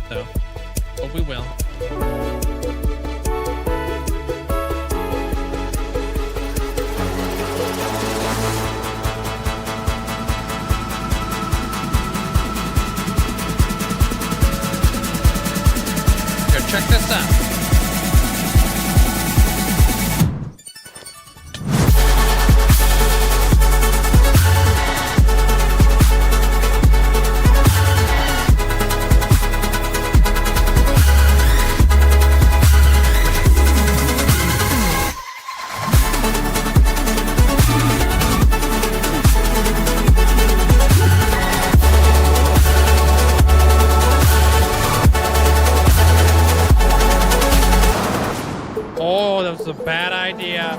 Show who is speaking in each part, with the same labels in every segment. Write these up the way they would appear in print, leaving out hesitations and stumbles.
Speaker 1: though. Hope we will. Here, check this out. Oh, that was a bad idea.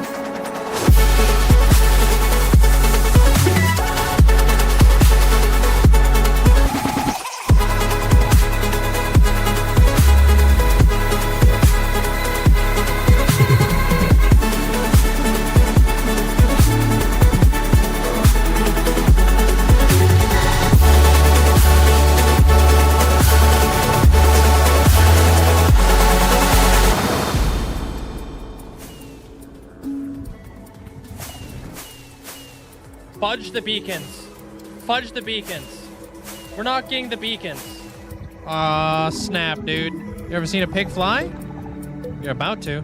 Speaker 1: Fudge the beacons. Fudge the beacons. We're not getting the beacons. Aw, snap, dude. You ever seen a pig fly? You're about to.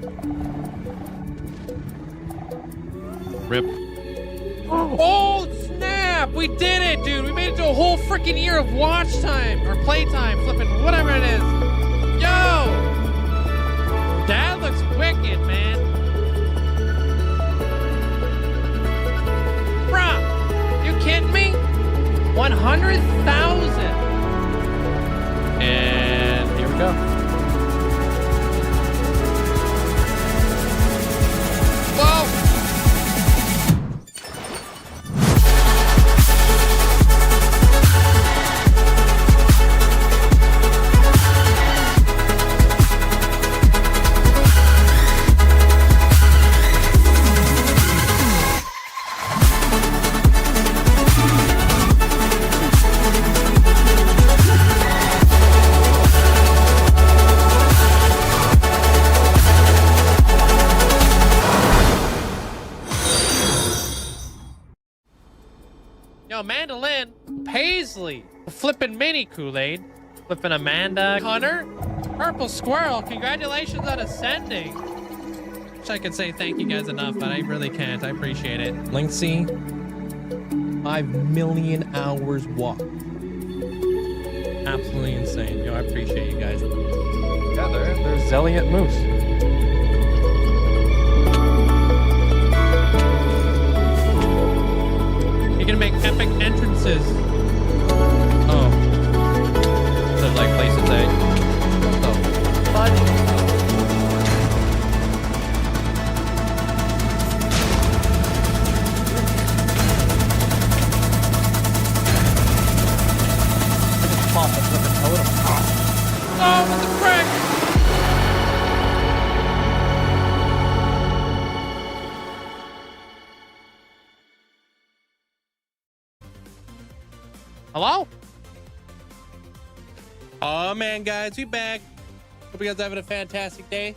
Speaker 1: Rip. Oh, snap! We did it, dude! We made it to a whole freaking year of watch time, or playtime, flipping whatever it is. Yo! That looks wicked, man. Bruh, you kidding me? 100,000. And here we go. Whoa! Yo, Mandolin, Paisley, flipping mini Kool-Aid, flipping Amanda, Hunter, Purple Squirrel, congratulations on ascending. Wish I could say thank you guys enough, but I really can't. I appreciate it. Linkzzey, 5 million hours walked. Absolutely insane. Yo, I appreciate you guys.
Speaker 2: Yeah, there's Zelliot Moose.
Speaker 1: You're gonna make epic entrances. Oh. So like places A. Oh. Fudge.
Speaker 2: Pop a flipping totem.
Speaker 1: Oh, what the frick? Hello? Oh man, guys, we back. Hope you guys are having a fantastic day.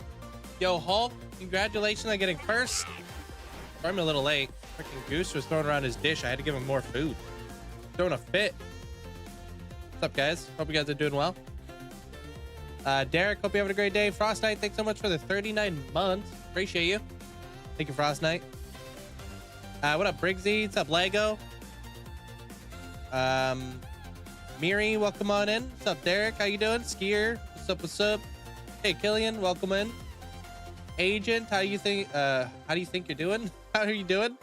Speaker 1: Yo, Hulk, congratulations on getting first. I'm a little late. Freaking Goose was throwing around his dish. I had to give him more food. Throwing a fit. What's up, guys? Hope you guys are doing well. Derek, hope you're having a great day. Frost Knight, thanks so much for the 39 months. Appreciate you. Thank you, Frost Knight. What up, Briggsy? What's up, Lego? Miri, welcome on in. What's up, Derek? How you doing? Skier, what's up? Hey, Killian, welcome in. Agent, how do you think you're doing? How are you doing?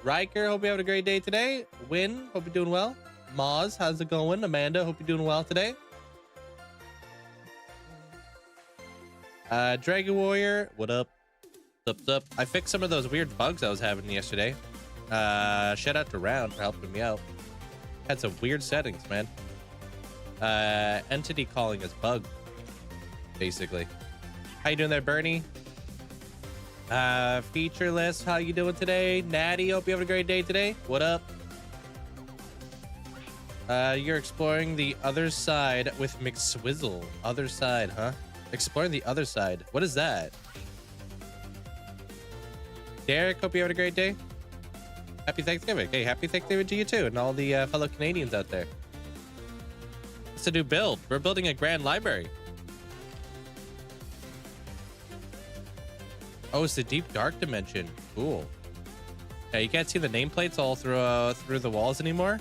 Speaker 1: Riker, hope you're having a great day today. Win, hope you're doing well. Moz, how's it going? Amanda, hope you're doing well today. Dragon Warrior, what up? What's up? I fixed some of those weird bugs I was having yesterday. Shout out to Round for helping me out. Had some weird settings, man. Entity calling is bug, basically. How you doing there, Bernie? Featureless, how you doing today? Natty, hope you have a great day today. What up? You're exploring the other side with McSwizzle. Other side, huh? Exploring the other side. What is that? Derek, hope you had a great day. Happy Thanksgiving. Hey, happy Thanksgiving to you too, and all the fellow Canadians out there. It's a new build. We're building a grand library. Oh, it's the deep dark dimension. Cool. Yeah, you can't see the nameplates all through the walls anymore.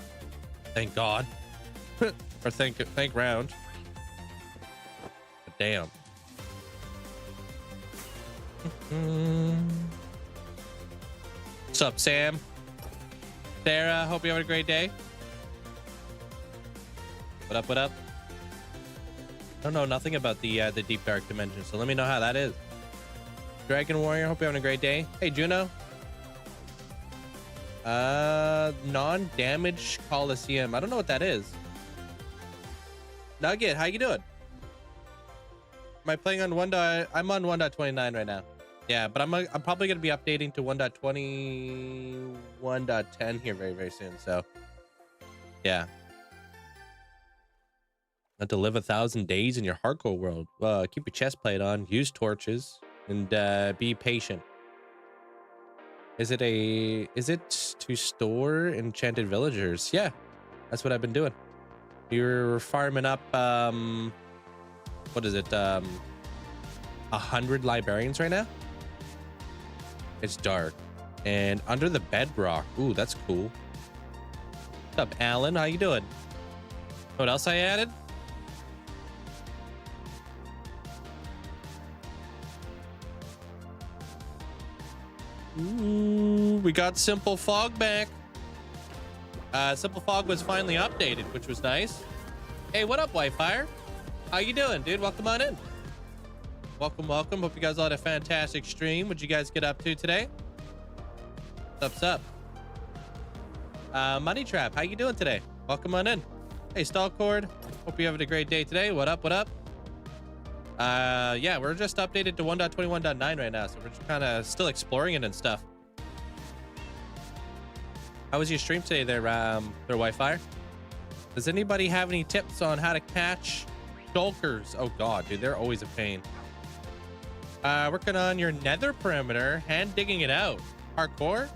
Speaker 1: Thank God. Or thank round. But damn. What's up, Sam? Sarah, hope you have a great day. What up, what up? I don't know nothing about the deep dark dimension, so let me know how that is. Dragon Warrior, hope you're having a great day. Hey, Juno. Non-damage Coliseum. I don't know what that is. Nugget, how you doing? Am I playing on I'm on 1.29 right now. Yeah, but I'm probably gonna be updating to 1.20, 1.10 here very, very soon. So, yeah. Not to live 1,000 days in your hardcore world. Keep your chest plate on. Use torches and be patient. Is it to store enchanted villagers? Yeah, that's what I've been doing. You're farming up what is it? 100 librarians right now. It's dark and under the bedrock. Ooh, that's cool. What's up, Alan? How you doing? What else I added? Ooh, we got Simple Fog back. Simple Fog was finally updated, which was nice. Hey, what up, Whitefire? How you doing, dude? Welcome on in. Welcome, welcome. Hope you guys all had a fantastic stream. What'd you guys get up to today? What's up? Money Trap, how you doing today? Welcome on in. Hey, Stalcord. Hope you're having a great day today. What up, what up? Yeah, we're just updated to 1.21.9 right now, so we're just kind of still exploring it and stuff. How was your stream today there, Wi-Fi? Does anybody have any tips on how to catch shulkers? Oh god, dude, they're always a pain. Working on your nether perimeter, hand digging it out. Hardcore.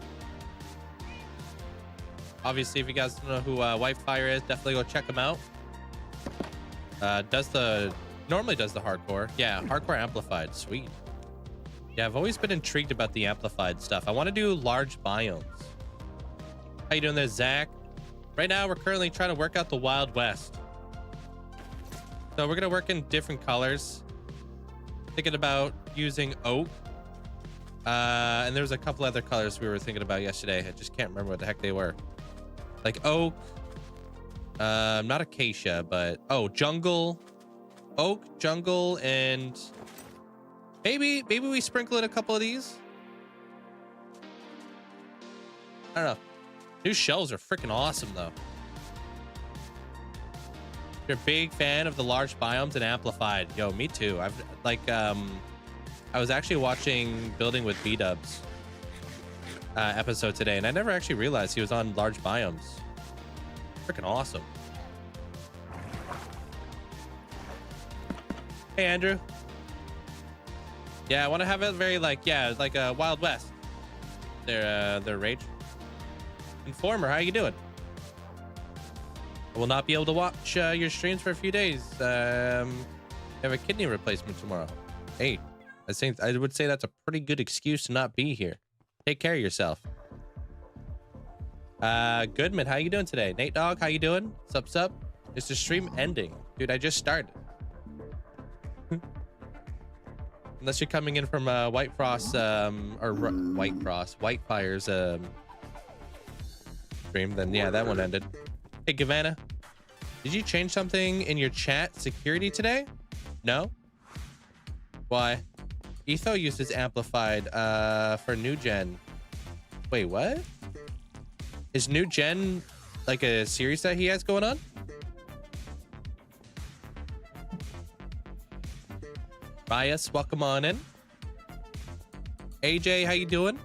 Speaker 1: Obviously, if you guys don't know who Wi-Fi is, definitely go check him out. Normally does the hardcore. Yeah, hardcore amplified. Sweet. Yeah, I've always been intrigued about the amplified stuff. I want to do large biomes. How you doing there, Zach? Right now, we're currently trying to work out the Wild West. So we're going to work in different colors. Thinking about using oak. And there's a couple other colors we were thinking about yesterday. I just can't remember what the heck they were. Like oak. Not acacia, but... Oh, jungle. Oak, jungle, and... Maybe we sprinkle in a couple of these. I don't know. New shells are freaking awesome, though. If you're a big fan of the large biomes and amplified. Yo, me too. I was actually watching Building with B-Dubs episode today, and I never actually realized he was on large biomes. Freaking awesome. Hey, Andrew. Yeah, I want to have it very like a Wild West. Their rage. Informer, how you doing? I will not be able to watch your streams for a few days. I have a kidney replacement tomorrow. Hey, I would say that's a pretty good excuse to not be here. Take care of yourself. Goodman, how you doing today? Nate Dog, how you doing? Sup? Is the stream ending? Dude, I just started. Unless you're coming in from Whitefire's stream, then yeah, that one ended. Hey, Gavanna, did you change something in your chat security today? No? Why? Etho uses amplified for new gen. Wait, what? Is new gen like a series that he has going on? Bias, welcome on in. AJ, how you doing?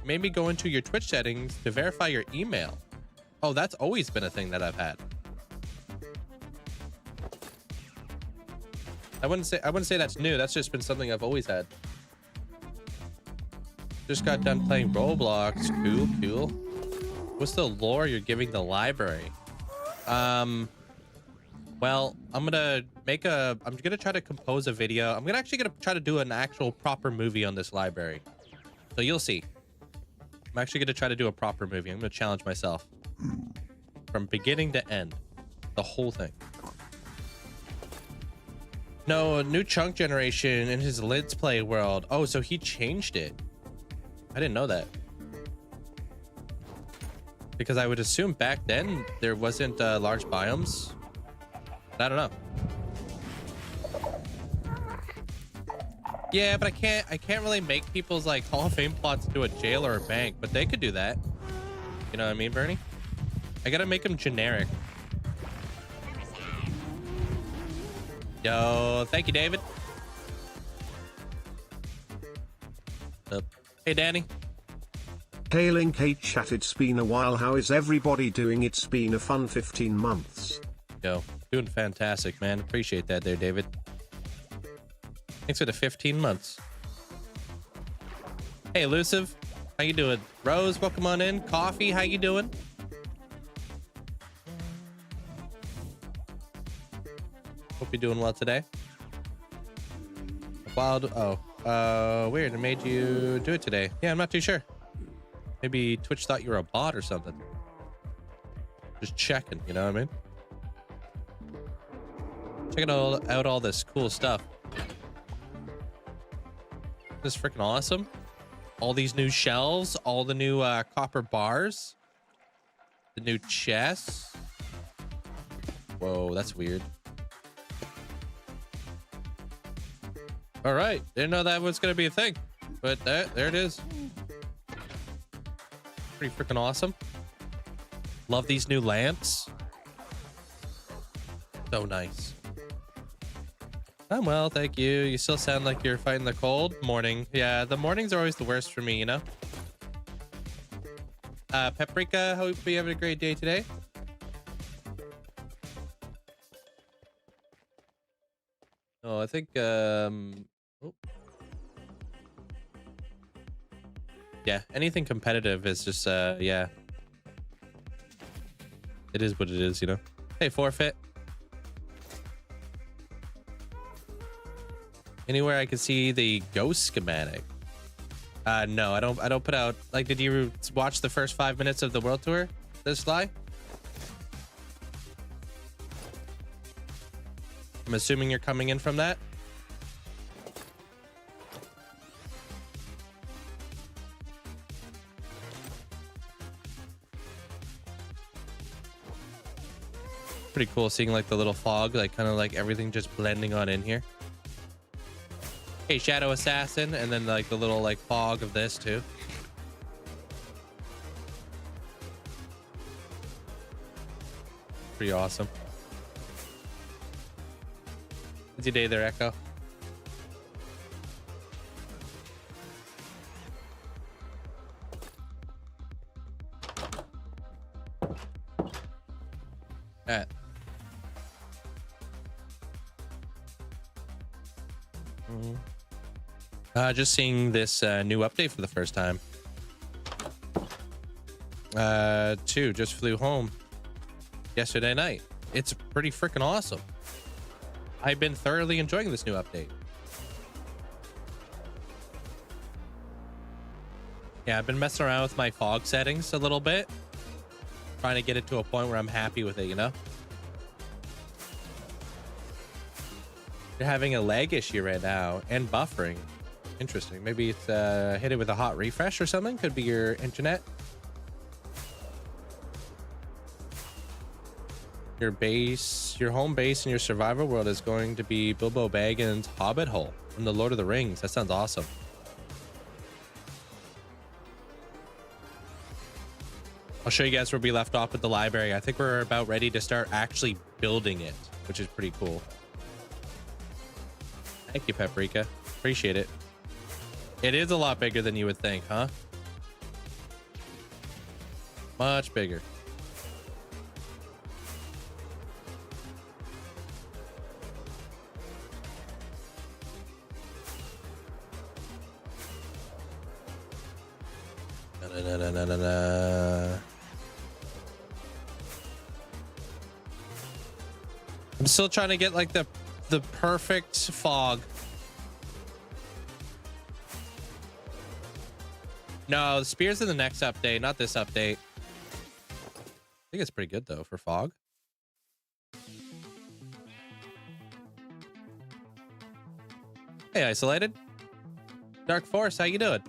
Speaker 1: Maybe go into your Twitch settings to verify your email. Oh, that's always been a thing that I've had. I wouldn't say that's new. That's just been something I've always had. Just got done playing Roblox. Cool. What's the lore you're giving the library? Well, I'm gonna try to compose a video. I'm gonna try to do an actual proper movie on this library. So you'll see. I'm actually gonna try to do a proper movie. I'm gonna challenge myself from beginning to end, the whole thing. No, a new chunk generation in his Let's Play world. Oh, so he changed it. I didn't know that. Because I would assume back then there wasn't large biomes. I don't know. Yeah, but I can't really make people's like Hall of Fame plots to a jail or a bank, but they could do that. You know what I mean, Bernie? I gotta make them generic. Yo, thank you, David. Hey, Danny.
Speaker 3: Hey, Linkzzey chat, it's been a while. How is everybody doing? It's been a fun 15 months.
Speaker 1: Yo, doing fantastic, man. Appreciate that there, David. Thanks for the 15 months. Hey, Elusive. How you doing? Rose, welcome on in. Coffee, how you doing? Hope you're doing well today. Wild, weird. It made you do it today. Yeah, I'm not too sure. Maybe Twitch thought you were a bot or something. Just checking, you know what I mean? Checking out all this cool stuff. This is freaking awesome. All these new shelves, all the new copper bars, the new chests. Whoa, that's weird. All right, didn't know that was gonna be a thing, but there it is. Pretty freaking awesome. Love these new lamps. So nice. I'm well, thank you. You still sound like you're fighting the cold. Morning. Yeah, the mornings are always the worst for me, you know? Paprika, hope you having a great day today. Oh, I think, oh. Yeah, anything competitive is just, yeah. It is what it is, you know? Hey, Forfeit. Anywhere I can see the ghost schematic? No, I don't put out, like, did you watch the first 5 minutes of the world tour this fly? I'm assuming you're coming in from that. Pretty cool seeing like the little fog, like kind of like everything just blending on in here. Hey, Shadow Assassin, and then like the little like fog of this too. Pretty awesome. What's your day there, Echo? Alright. Just seeing this new update for the first time. 2 just flew home yesterday night. It's pretty freaking awesome. I've been thoroughly enjoying this new update. Yeah, I've been messing around with my fog settings a little bit, trying to get it to a point where I'm happy with it, you know? You're having a lag issue right now and buffering. Interesting. Maybe it's hit it with a hot refresh or something. Could be your internet. Your base, your home base in your survival world is going to be Bilbo Baggins' Hobbit Hole from the Lord of the Rings. That sounds awesome. I'll show you guys where we left off with the library. I think we're about ready to start actually building it, which is pretty cool. Thank you, Paprika. Appreciate it. It is a lot bigger than you would think, huh? Much bigger. Da-da-da-da-da-da. I'm still trying to get like the perfect fog. No, the spear's in the next update, not this update. I think it's pretty good though for fog. Hey, Isolated. Dark Forest, how you doing?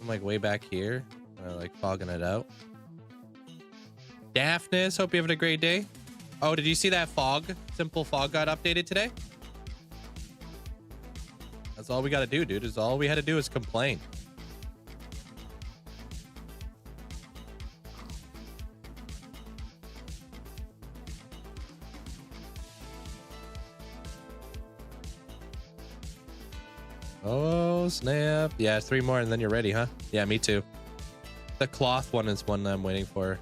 Speaker 1: I'm like way back here, like fogging it out. Daphnis, hope you having a great day. Oh, did you see that fog? Simple fog got updated today? That's all we got to do, dude. Is all we had to do is complain. Oh, snap. Yeah, 3 more and then you're ready, huh? Yeah, me too. The cloth one is one I'm waiting for.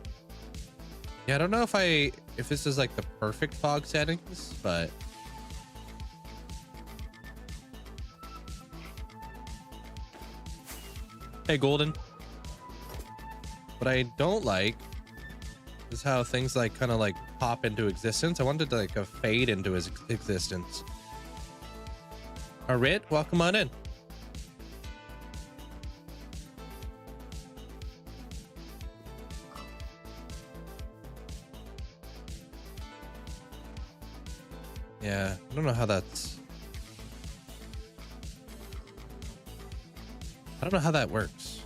Speaker 1: Yeah, I don't know if this is like the perfect fog settings, but hey, Golden. What I don't like is how things like kind of like pop into existence. I wanted to like a fade into his existence. Arit, welcome on in. Yeah, I don't know how that's... I don't know how that works.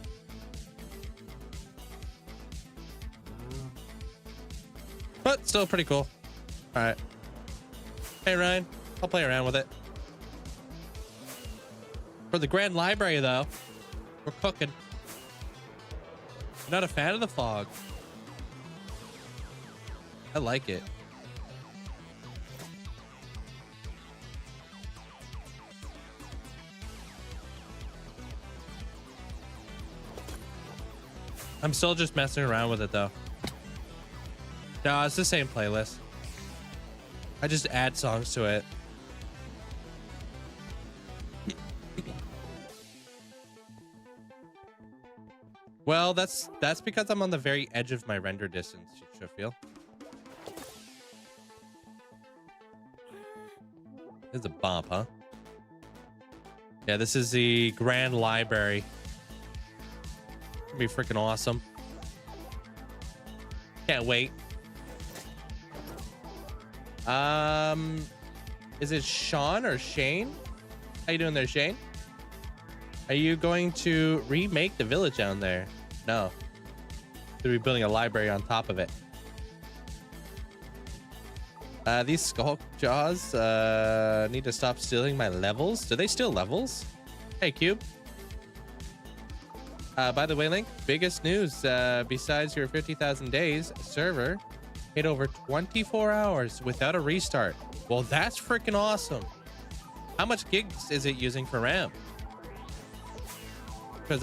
Speaker 1: But still pretty cool. All right. Hey, Ryan, I'll play around with it. For the Grand Library, though, we're cooking. I'm not a fan of the fog. I like it. I'm still just messing around with it, though. No, it's the same playlist. I just add songs to it. Well, that's because I'm on the very edge of my render distance, you should feel. This is a bump, huh? Yeah, this is the Grand Library. It's gonna be freaking awesome. Can't wait. Is it Sean or Shane? How you doing there, Shane? Are you going to remake the village down there? No. They'll be building a library on top of it. These skull jaws need to stop stealing my levels. Do they steal levels? Hey, Cube. By the way, Link, biggest news besides your 50,000 days server hit over 24 hours without a restart. Well, that's freaking awesome. How much gigs is it using for RAM? Because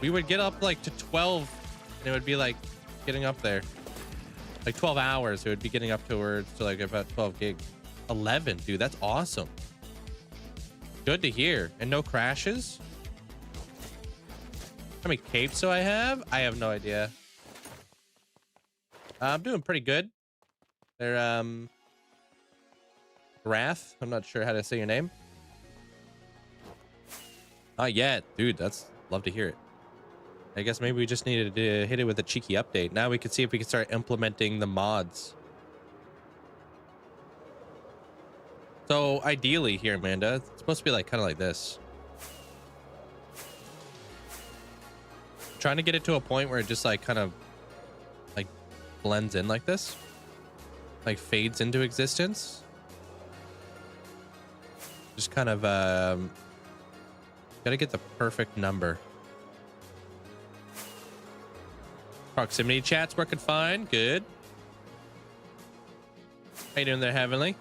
Speaker 1: we would get up like to 12 and it would be like getting up there. Like 12 hours, it would be getting up towards to like about 12 gigs. 11, dude, that's awesome. Good to hear. And no crashes? How many capes do I have? I have no idea. I'm doing pretty good. They're Wrath. I'm not sure how to say your name. Not yet, dude. That's love to hear it. I guess maybe we just needed to hit it with a cheeky update. Now we can see if we can start implementing the mods. So ideally here, Amanda, it's supposed to be like kind of like this. Trying to get it to a point where it just like kind of like blends in like this, like fades into existence. Just kind of gotta get the perfect number. Proximity chat's working fine. Good. How you doing there, Heavenly?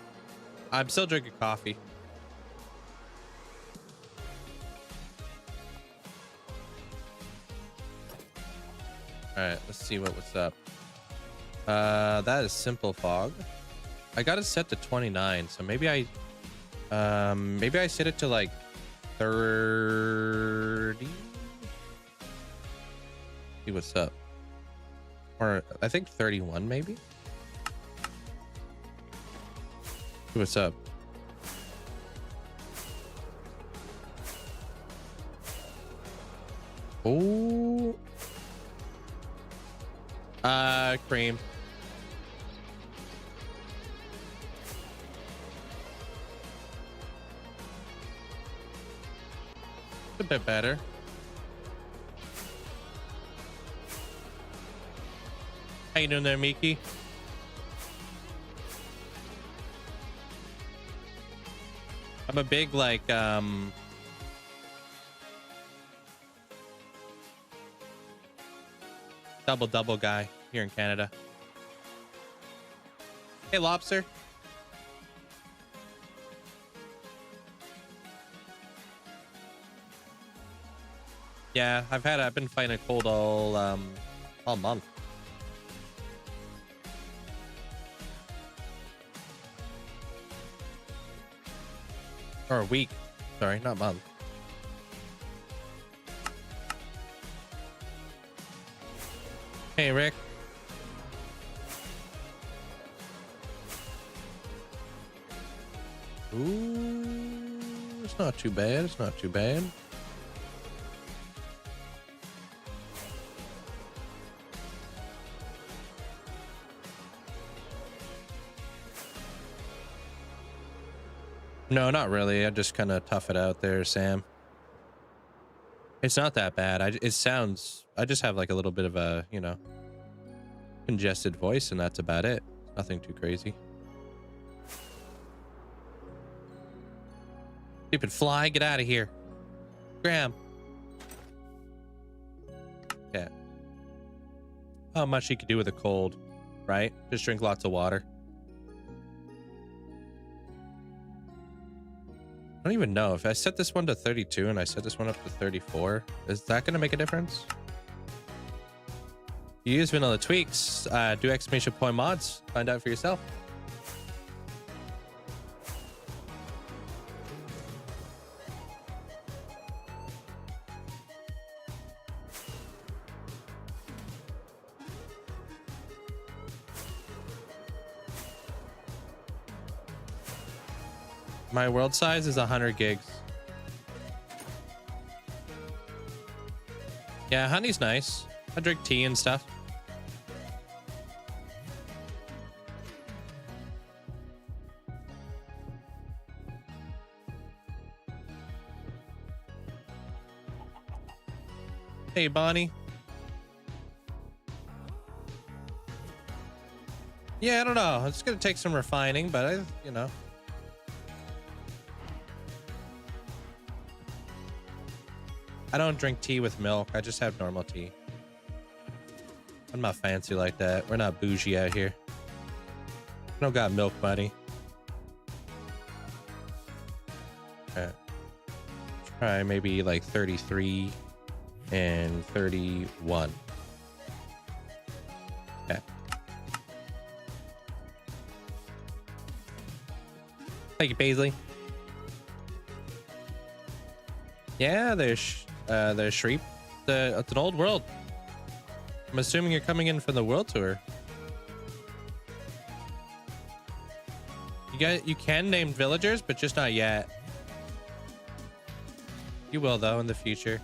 Speaker 1: I'm still drinking coffee. All right, let's see what's up. That is simple fog. I got it set to 29, so maybe I set it to like 30. See what's up. Or I think 31 maybe. See what's up. Oh. Cream. A bit better. How you doing there, Miki? I'm a big like double guy here in Canada. Hey, Lobster. Yeah, I've been fighting a cold all month. Or a week. Sorry, not month. Hey, Rick. Ooh, it's not too bad. It's not too bad. No, not really. I just kind of tough it out there, Sam. It's not that bad. I just have like a little bit of a, you know, congested voice, and that's about it. Nothing too crazy. Stupid fly, get out of here. Graham. Yeah. How much you could do with a cold, right? Just drink lots of water. I don't even know if I set this one to 32 and I set this one up to 34. Is that going to make a difference? You use vanilla tweaks, do exclamation point mods. Find out for yourself. My world size is 100 gigs. Yeah, honey's nice. I drink tea and stuff. Hey, Bonnie. Yeah, I don't know. It's gonna take some refining, but you know. I don't drink tea with milk. I just have normal tea. I'm not fancy like that. We're not bougie out here. I don't got milk money. Okay. Try maybe like 33 and 31. Okay. Thank you, Paisley. Yeah, there's Shreep. It's an old world. I'm assuming you're coming in for the world tour. You can name villagers, but just not yet. You will though in the future.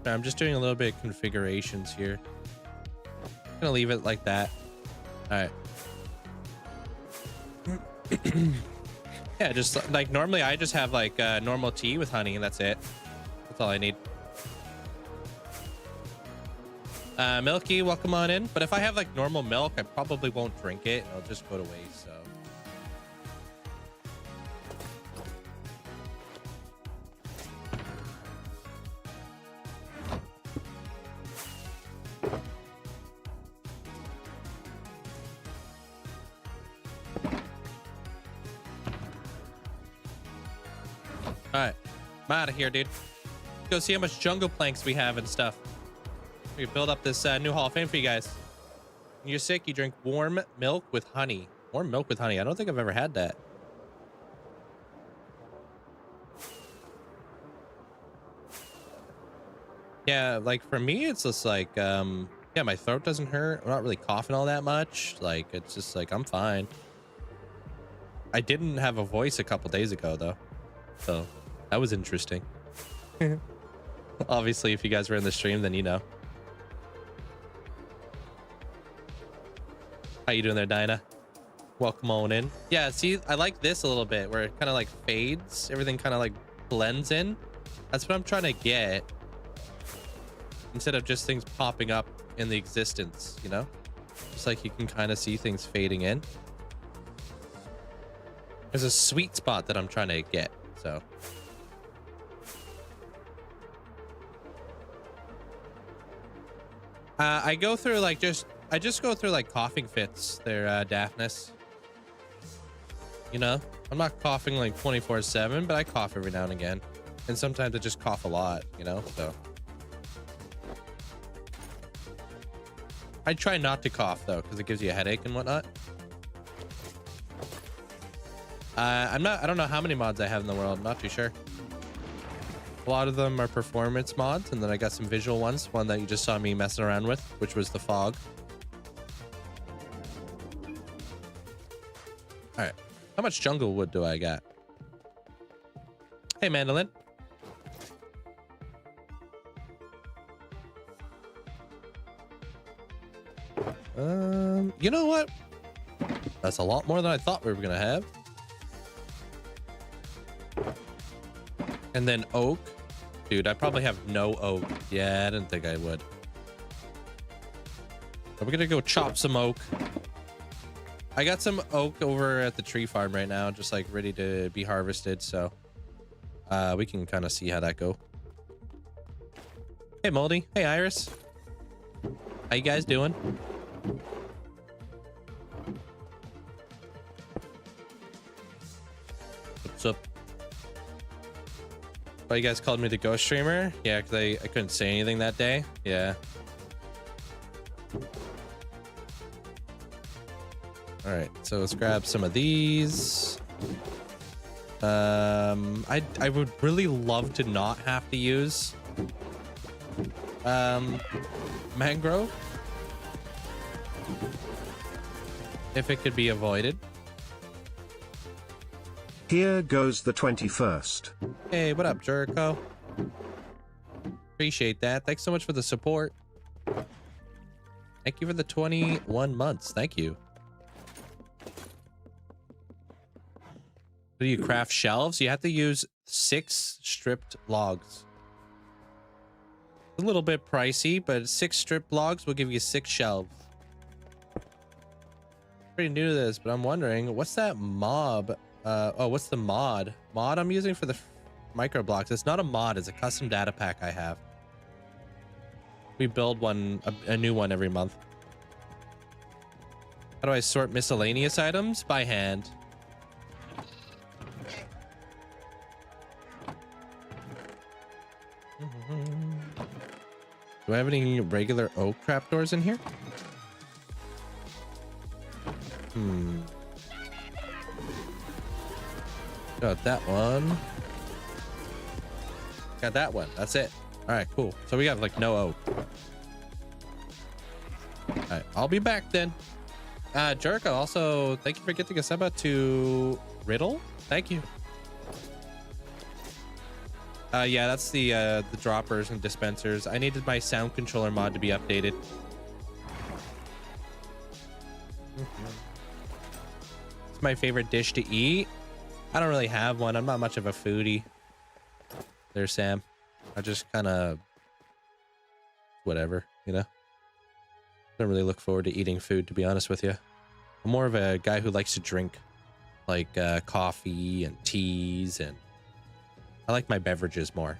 Speaker 1: No, I'm just doing a little bit of configurations here. I'm gonna leave it like that. All right. Yeah, just like normally I just have like normal tea with honey and that's it. That's all I need. Milky, welcome on in. But if I have like normal milk, I probably won't drink it. It'll just go to waste, so. All right, I'm out of here, dude. Go see how much jungle planks we have and stuff. We can build up this new Hall of Fame for you guys. When you're sick, you drink warm milk with honey. Warm milk with honey. I don't think I've ever had that. Yeah, like for me, it's just like, yeah, my throat doesn't hurt. I'm not really coughing all that much. Like, it's just like, I'm fine. I didn't have a voice a couple days ago though. So that was interesting. Obviously, if you guys were in the stream, then you know. How you doing there, Dinah? Welcome on in. Yeah, see, I like this a little bit where it kind of like fades. Everything kind of like blends in. That's what I'm trying to get. Instead of just things popping up in the existence, you know? Just like you can kind of see things fading in. There's a sweet spot that I'm trying to get, so. I go through like I just go through like coughing fits there, Daphnis. You know, I'm not coughing like 24/7, but I cough every now and again. And sometimes I just cough a lot, you know, so. I try not to cough though, because it gives you a headache and whatnot. I don't know how many mods I have in the world. I'm not too sure. A lot of them are performance mods, and then I got some visual ones. One that you just saw me messing around with, which was the fog. All right. How much jungle wood do I got? Hey, Mandolin. You know what? That's a lot more than I thought we were gonna have. And then oak. Dude, I probably have no oak. Yeah, I didn't think I would. But we're gonna go chop some oak. I got some oak over at the tree farm right now, just like ready to be harvested, so we can kind of see how that go. Hey, Moldy. Hey, Iris. How you guys doing? What's up? Oh, you guys called me the ghost streamer? Yeah, because I couldn't say anything that day. Yeah. All right, so let's grab some of these. I would really love to not have to use mangrove if it could be avoided.
Speaker 3: Here goes the 21st.
Speaker 1: Hey, what up, Jericho? Appreciate that. Thanks so much for the support. Thank you for the 21 months. Thank you. Do you craft shelves? You have to use 6 stripped logs. A little bit pricey, but 6 stripped logs will give you 6 shelves. Pretty new to this, but I'm wondering, what's that mob? Oh, what's the mod I'm using for the micro blocks? It's not a mod, it's a custom data pack I have. We build one, a new one every month. How do I sort miscellaneous items? By hand. Do I have any regular oak trapdoors in here? Got that one. Got that one. That's it. All right, cool. So we got like no oak. All right, I'll be back then. Jericho, also, thank you for getting a sub out to Riddle. Thank you. Yeah, that's the droppers and dispensers. I needed my sound controller mod to be updated. It's my favorite dish to eat. I don't really have one. I'm not much of a foodie. There, Sam. I just kind of whatever, you know. Don't really look forward to eating food, to be honest with you. I'm more of a guy who likes to drink, like coffee and teas, and I like my beverages more.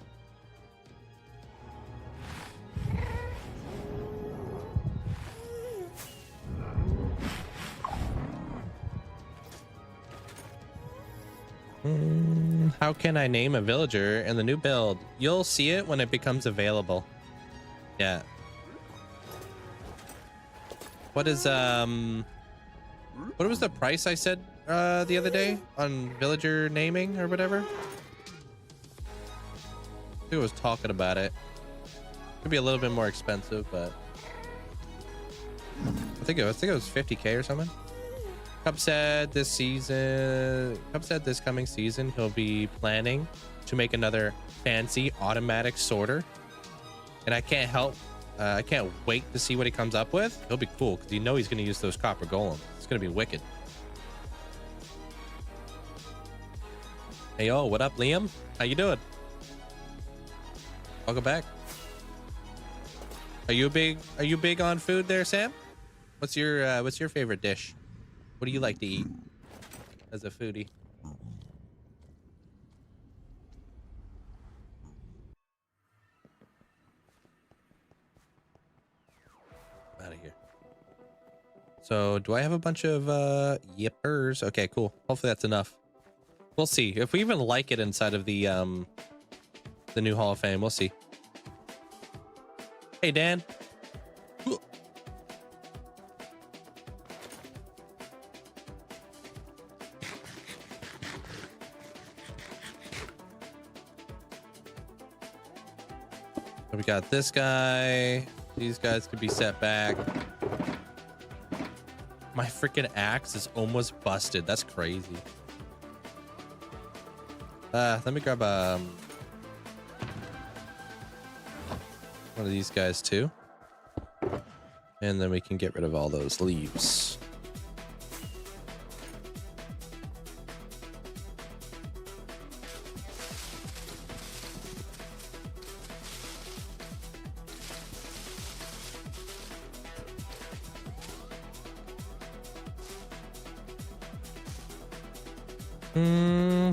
Speaker 1: How can I name a villager in the new build? You'll see it when it becomes available. Yeah. What is what was the price I said the other day on villager naming or whatever? Who was talking about it?
Speaker 4: Could be a little bit more expensive, but I think it was 50K or something. Cup said this coming season he'll be planning to make another fancy automatic sorter, and I can't wait to see what he comes up with. He'll be cool because you know he's going to use those copper golems. It's going to be wicked. Hey yo, what up, Liam? How you doing? Welcome back. Are you big on food there, Sam? What's your favorite dish? What do you like to eat as a foodie? Out of here. So do I have a bunch of yippers? Okay, cool. Hopefully that's enough. We'll see if we even like it inside of the new Hall of Fame. We'll see. Hey, Dan. We got this guy. These guys could be set back. My freaking axe is almost busted. That's crazy. Let me grab one of these guys too. And then we can get rid of all those leaves.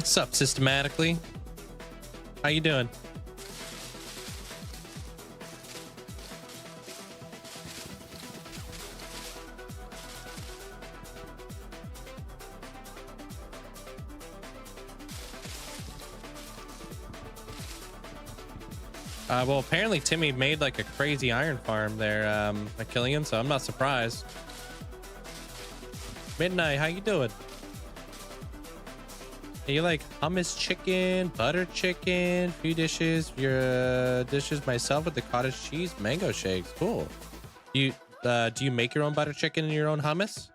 Speaker 4: Sup, systematically? How you doing? Well, apparently Timmy made like a crazy iron farm there, at Killian, so I'm not surprised. Midnight, how you doing? You like hummus chicken, butter chicken, few dishes, your dishes myself with the cottage cheese, mango shakes. Cool. Do you make your own butter chicken and your own hummus?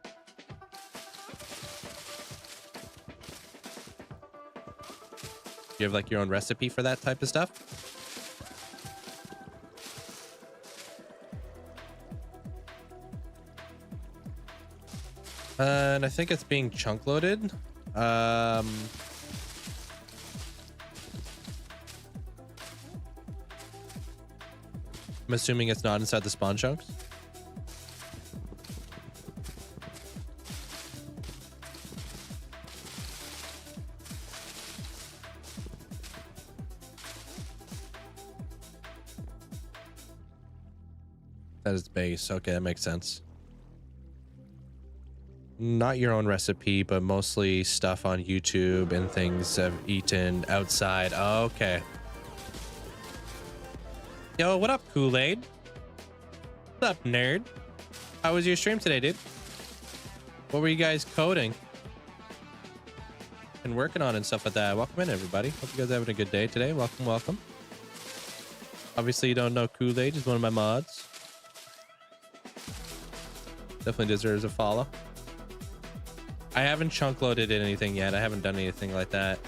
Speaker 4: Do you have like your own recipe for that type of stuff? And I think it's being chunk loaded. I'm assuming it's not inside the spawn chunks. That is base. Okay, that makes sense. Not your own recipe, but mostly stuff on YouTube and things I've eaten outside. Oh, okay. Yo, what up, Kool-Aid? What up, nerd? How was your stream today, dude? What were you guys coding and working on and stuff like that? Welcome in, everybody. Hope you guys are having a good day today. Welcome, welcome. Obviously, you don't know Kool-Aid is one of my mods. Definitely deserves a follow. I haven't chunk loaded anything yet. I haven't done anything like that.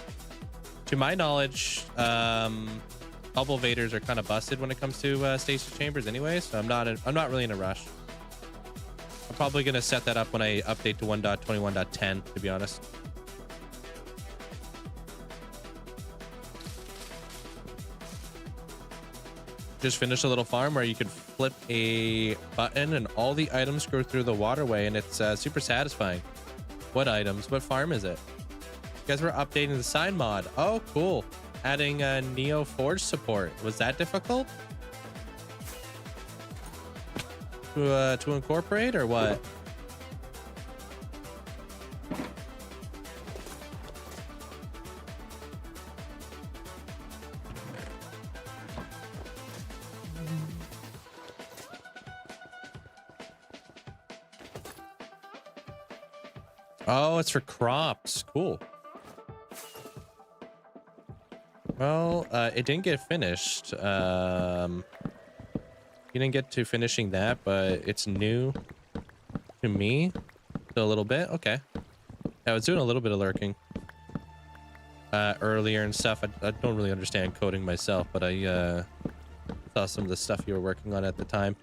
Speaker 4: To my knowledge, bubble vaders are kind of busted when it comes to stasis chambers anyway, so I'm not really in a rush. I'm probably gonna set that up when I update to 1.21.10, to be honest. Just finished a little farm where you could flip a button and all the items go through the waterway, and it's super satisfying. What items? What farm is it? You guys were updating the sign mod. Oh, cool. Adding Neo Forge support. Was that difficult to incorporate or what? Oh, it's for crops. Cool. Well, it didn't get finished. You didn't get to finishing that, but it's new to me. So a little bit. Okay. I was doing a little bit of lurking earlier and stuff. I don't really understand coding myself, but I saw some of the stuff you were working on at the time.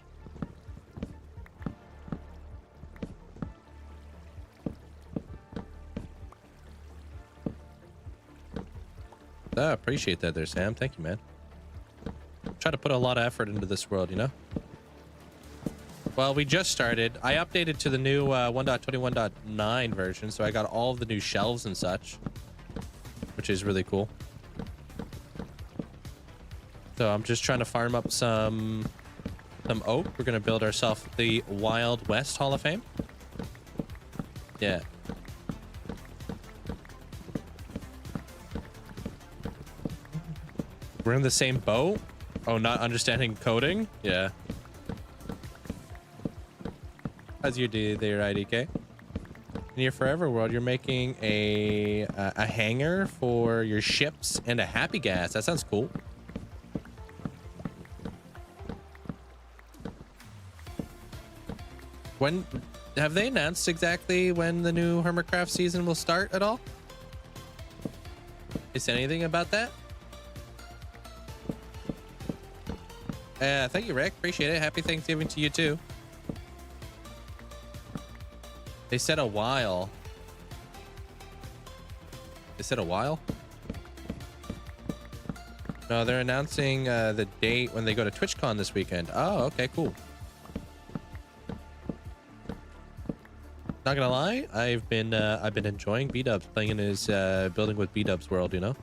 Speaker 4: I appreciate that there, Sam. Thank you, man. Try to put a lot of effort into this world, you know? Well, we just started. I updated to the new 1.21.9 version, so I got all of the new shelves and such, which is really cool. So I'm just trying to farm up some oak. We're going to build ourselves the Wild West Hall of Fame. Yeah. We're in the same boat? Oh, not understanding coding? Yeah. How's your day there, IDK? In your forever world, you're making a hangar for your ships and a happy gas. That sounds cool. When have they announced exactly when the new Hermitcraft season will start at all? Is there anything about that? Thank you, Rick. Appreciate it. Happy Thanksgiving to you too. They said a while. They said a while? No, they're announcing the date when they go to TwitchCon this weekend. Oh, okay, cool. Not gonna lie, I've been enjoying B-Dubs, playing in his building with B-Dubs world, you know.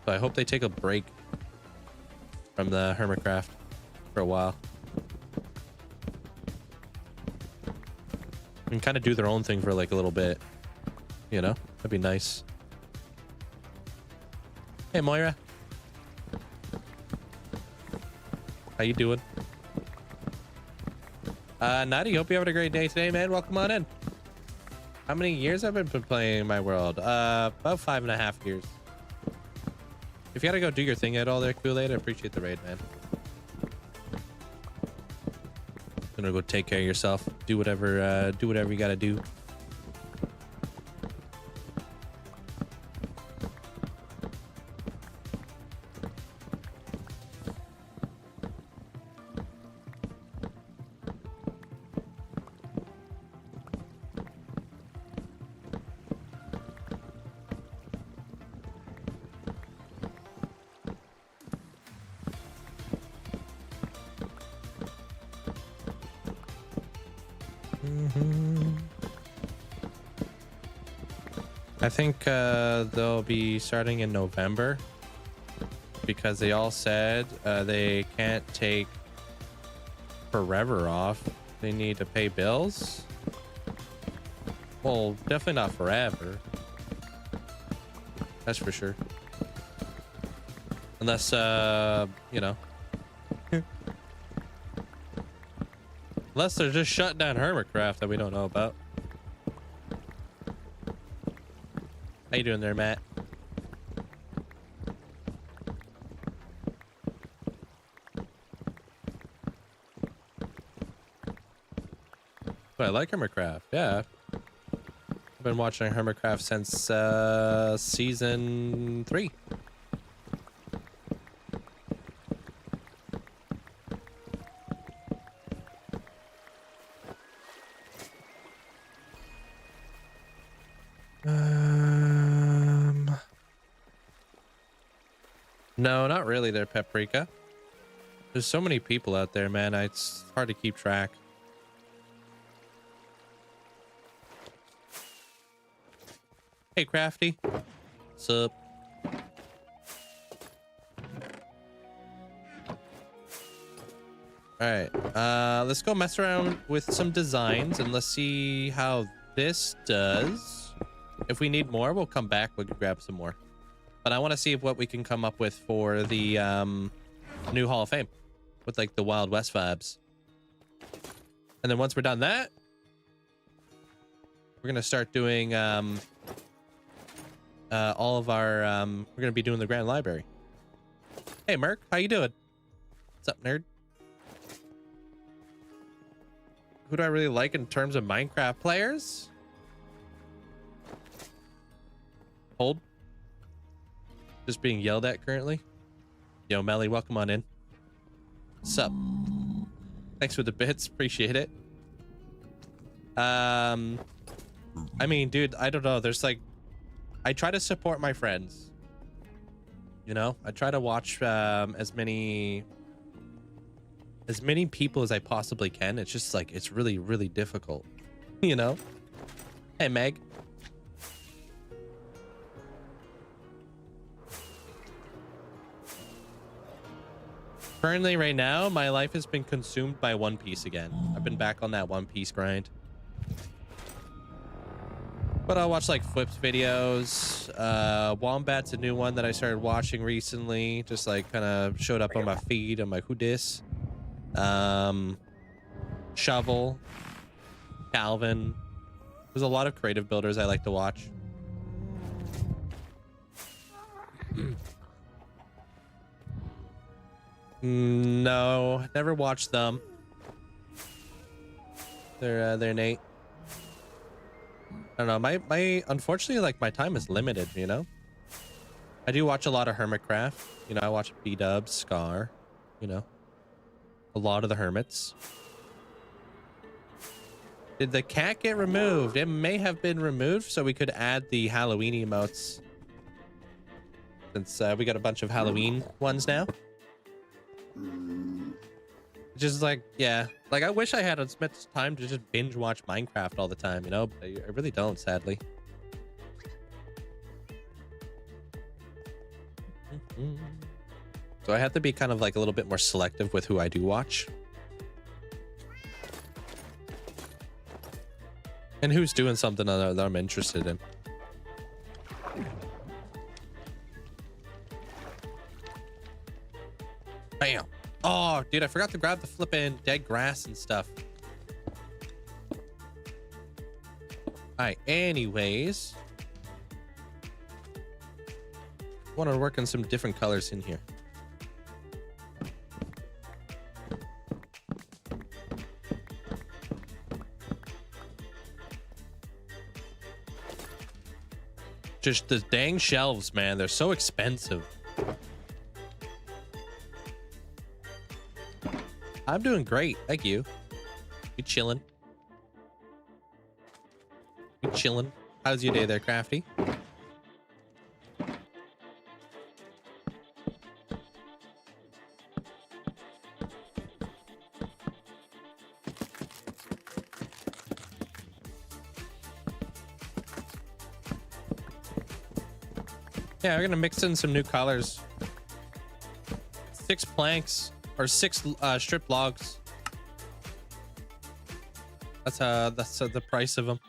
Speaker 4: So I hope they take a break from the Hermitcraft for a while and kind of do their own thing for like a little bit, you know. That'd be nice. Hey Moira, how you doing? Natty, hope you having a great day today, man. Welcome on in. How many years have I been playing my world? About 5.5 years. If you gotta go do your thing at all there, Kool-Aid, I appreciate the raid, man. Gonna go take care of yourself. Do whatever you gotta do. I think they'll be starting in November because they all said they can't take forever off. They need to pay bills. Well, definitely not forever. That's for sure. Unless, you know. Unless they're just shutting down Hermitcraft that we don't know about. How you doing there, Matt? But I like Hermitcraft, yeah. I've been watching Hermitcraft since season 3. No, not really there, Paprika. There's so many people out there, man. It's hard to keep track. Hey, Crafty. What's up? All right, let's go mess around with some designs and let's see how this does. If we need more, we'll come back. We can grab some more. But I want to see what we can come up with for the new Hall of Fame with like the Wild West vibes. And then once we're done that, we're going to start doing all of our, we're going to be doing the Grand Library. Hey, Merc, how you doing? What's up, nerd? Who do I really like in terms of Minecraft players? Hold. Just being yelled at currently. Yo, Melly, welcome on in. What's up? Thanks for the bits. Appreciate it. I mean, dude, I don't know. There's like, I try to support my friends. You know, I try to watch as many people as I possibly can. It's just like, it's really, really difficult. You know? Hey, Meg. Currently, right now, my life has been consumed by One Piece again. I've been back on that One Piece grind. But I'll watch like Flips videos. Wombat's a new one that I started watching recently. Just like kind of showed up on my feed. I'm like, who dis? Shovel. Calvin. There's a lot of creative builders I like to watch. No, never watched them. They're Nate. I don't know. My unfortunately, like, my time is limited, you know? I do watch a lot of Hermitcraft. You know, I watch B-Dubs, Scar, you know. A lot of the Hermits. Did the cat get removed? It may have been removed so we could add the Halloween emotes. Since we got a bunch of Halloween ones now. Just like, yeah, like I wish I had as much time to just binge watch Minecraft all the time, you know, but I really don't, sadly. So I have to be kind of like a little bit more selective with who I do watch. And who's doing something that I'm interested in. Bam. Oh, dude, I forgot to grab the flipping dead grass and stuff. All right, anyways. I want to work on some different colors in here. Just the dang shelves, man. They're so expensive. I'm doing great. Thank you. You chilling? You chilling? How's your day there, Crafty? Yeah, we're gonna mix in some new colors. 6 planks or 6 strip logs. That's the price of them.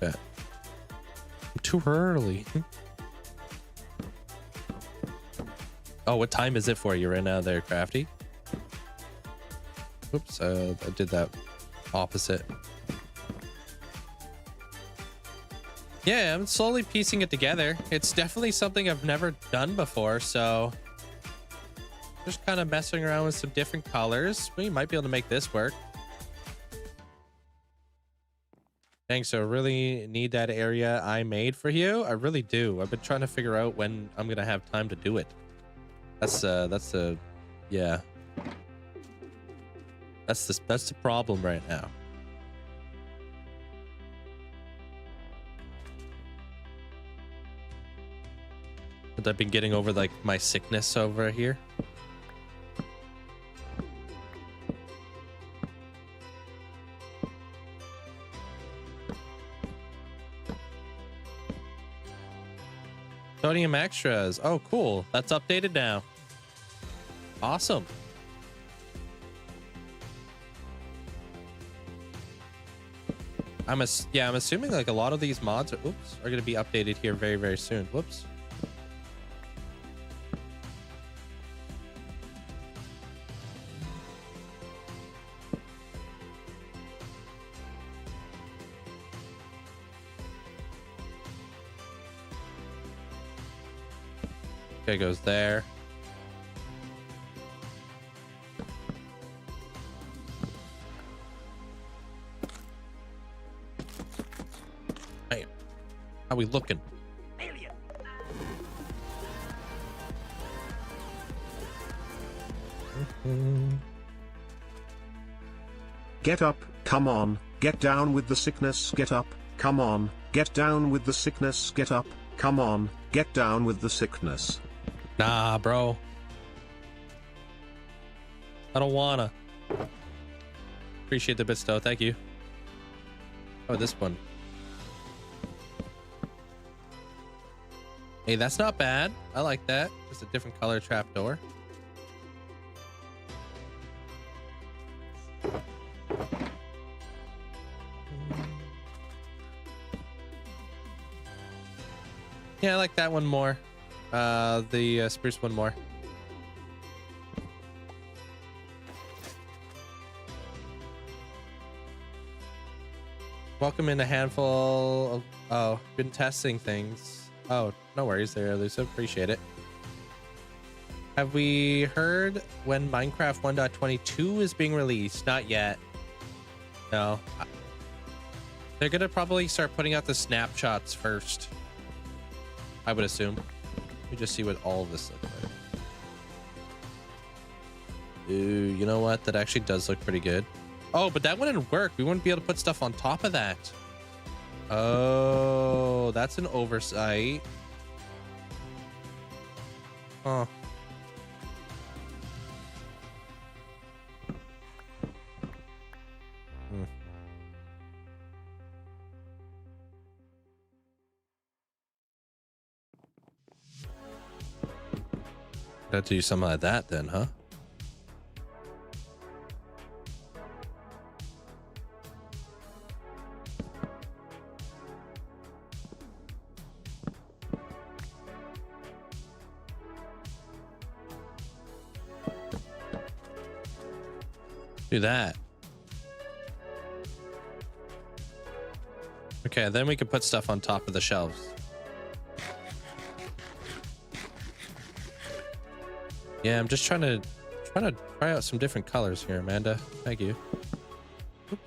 Speaker 4: Bet. Too early. Oh, what time is it for you right now there, Crafty? Oops, I did that opposite. Yeah, I'm slowly piecing it together. It's definitely something I've never done before, so just kind of messing around with some different colors. We might be able to make this work. Thanks, so really need that area I made for you. I really do. I've been trying to figure out when I'm gonna have time to do it. That's yeah. That's the problem right now. But I've been getting over like my sickness over here. Sodium extras. Oh, cool. That's updated now. Awesome. I'm assuming like a lot of these mods are going to be updated here very, very soon. Whoops. Okay, goes there. Hey, how we looking?
Speaker 3: Get up, come on, get down with the sickness, get up, come on, get down with the sickness, get up, come on, get down with the sickness.
Speaker 4: Nah, bro. I don't wanna. Appreciate the bits though, thank you. Oh, this one. Hey, that's not bad. I like that. Just a different color trapdoor. Yeah, I like that one more. The spruce one more. Welcome in a handful of... Oh, been testing things. Oh, no worries there, Elusive. Appreciate it. Have we heard when Minecraft 1.22 is being released? Not yet. No. They're gonna probably start putting out the snapshots first, I would assume. Let me just see what all of this looks like. Ooh, you know what? That actually does look pretty good. Oh, but that wouldn't work. We wouldn't be able to put stuff on top of that. Oh, that's an oversight. Huh. Gotta do something like that then, huh? Do that. Okay, then we can put stuff on top of the shelves. Yeah, I'm just trying to try out some different colors here, Amanda. Thank you. Oops.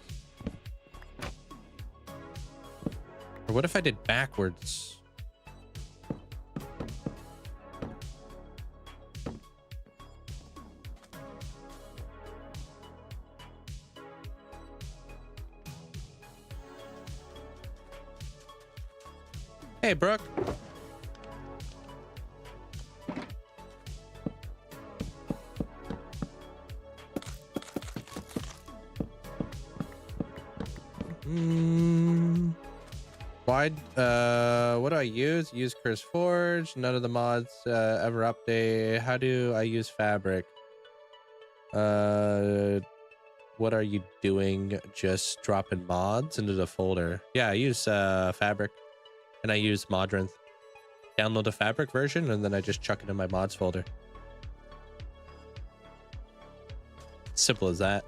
Speaker 4: Or what if I did backwards? Hey, Brooke. Why? What do I use? Use Curse Forge. None of the mods ever update. How do I use Fabric? What are you doing? Just dropping mods into the folder. Yeah, I use Fabric, and I use Modrinth. Download the Fabric version, and then I just chuck it in my mods folder. Simple as that.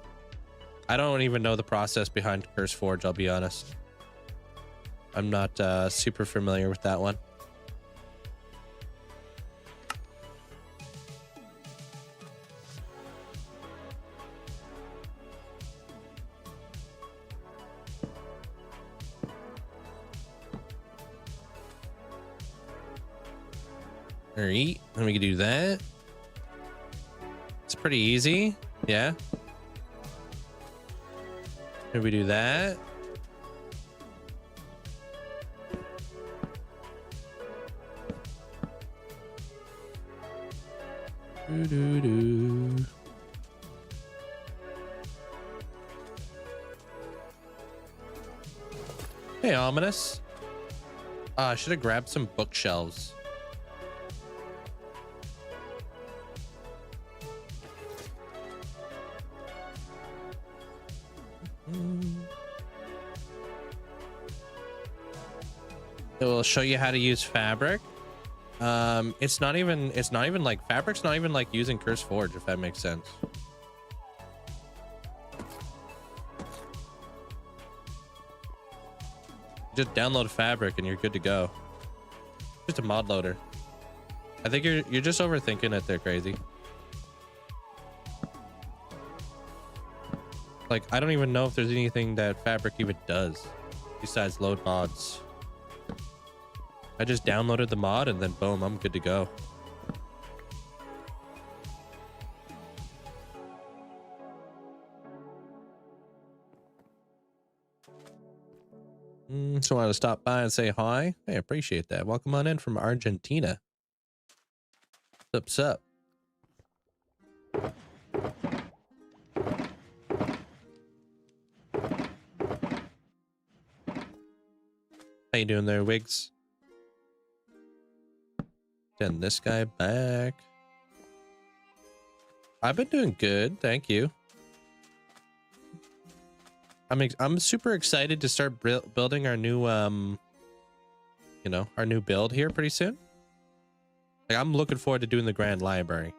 Speaker 4: I don't even know the process behind Curse Forge, I'll be honest. I'm not super familiar with that one. All right, then we can do that. It's pretty easy. Yeah. Here we do that. Doo-doo-doo. Hey, Ominous. I should have grabbed some bookshelves. It will show you how to use Fabric. It's not even like Fabric's not even like using Curse Forge, if that makes sense. Just download Fabric and you're good to go. Just a mod loader. I think you're just overthinking it there, Crazy. Like, I don't even know if there's anything that Fabric even does besides load mods. I just downloaded the mod and then boom, I'm good to go. So I wanted to stop by and say hi. I appreciate that. Welcome on in from Argentina. What's up? How you doing there, Wiggs? Send this guy back. I've been doing good, thank you. I'm super excited to start building our new you know, our new build here pretty soon. Like, I'm looking forward to doing the Grand Library.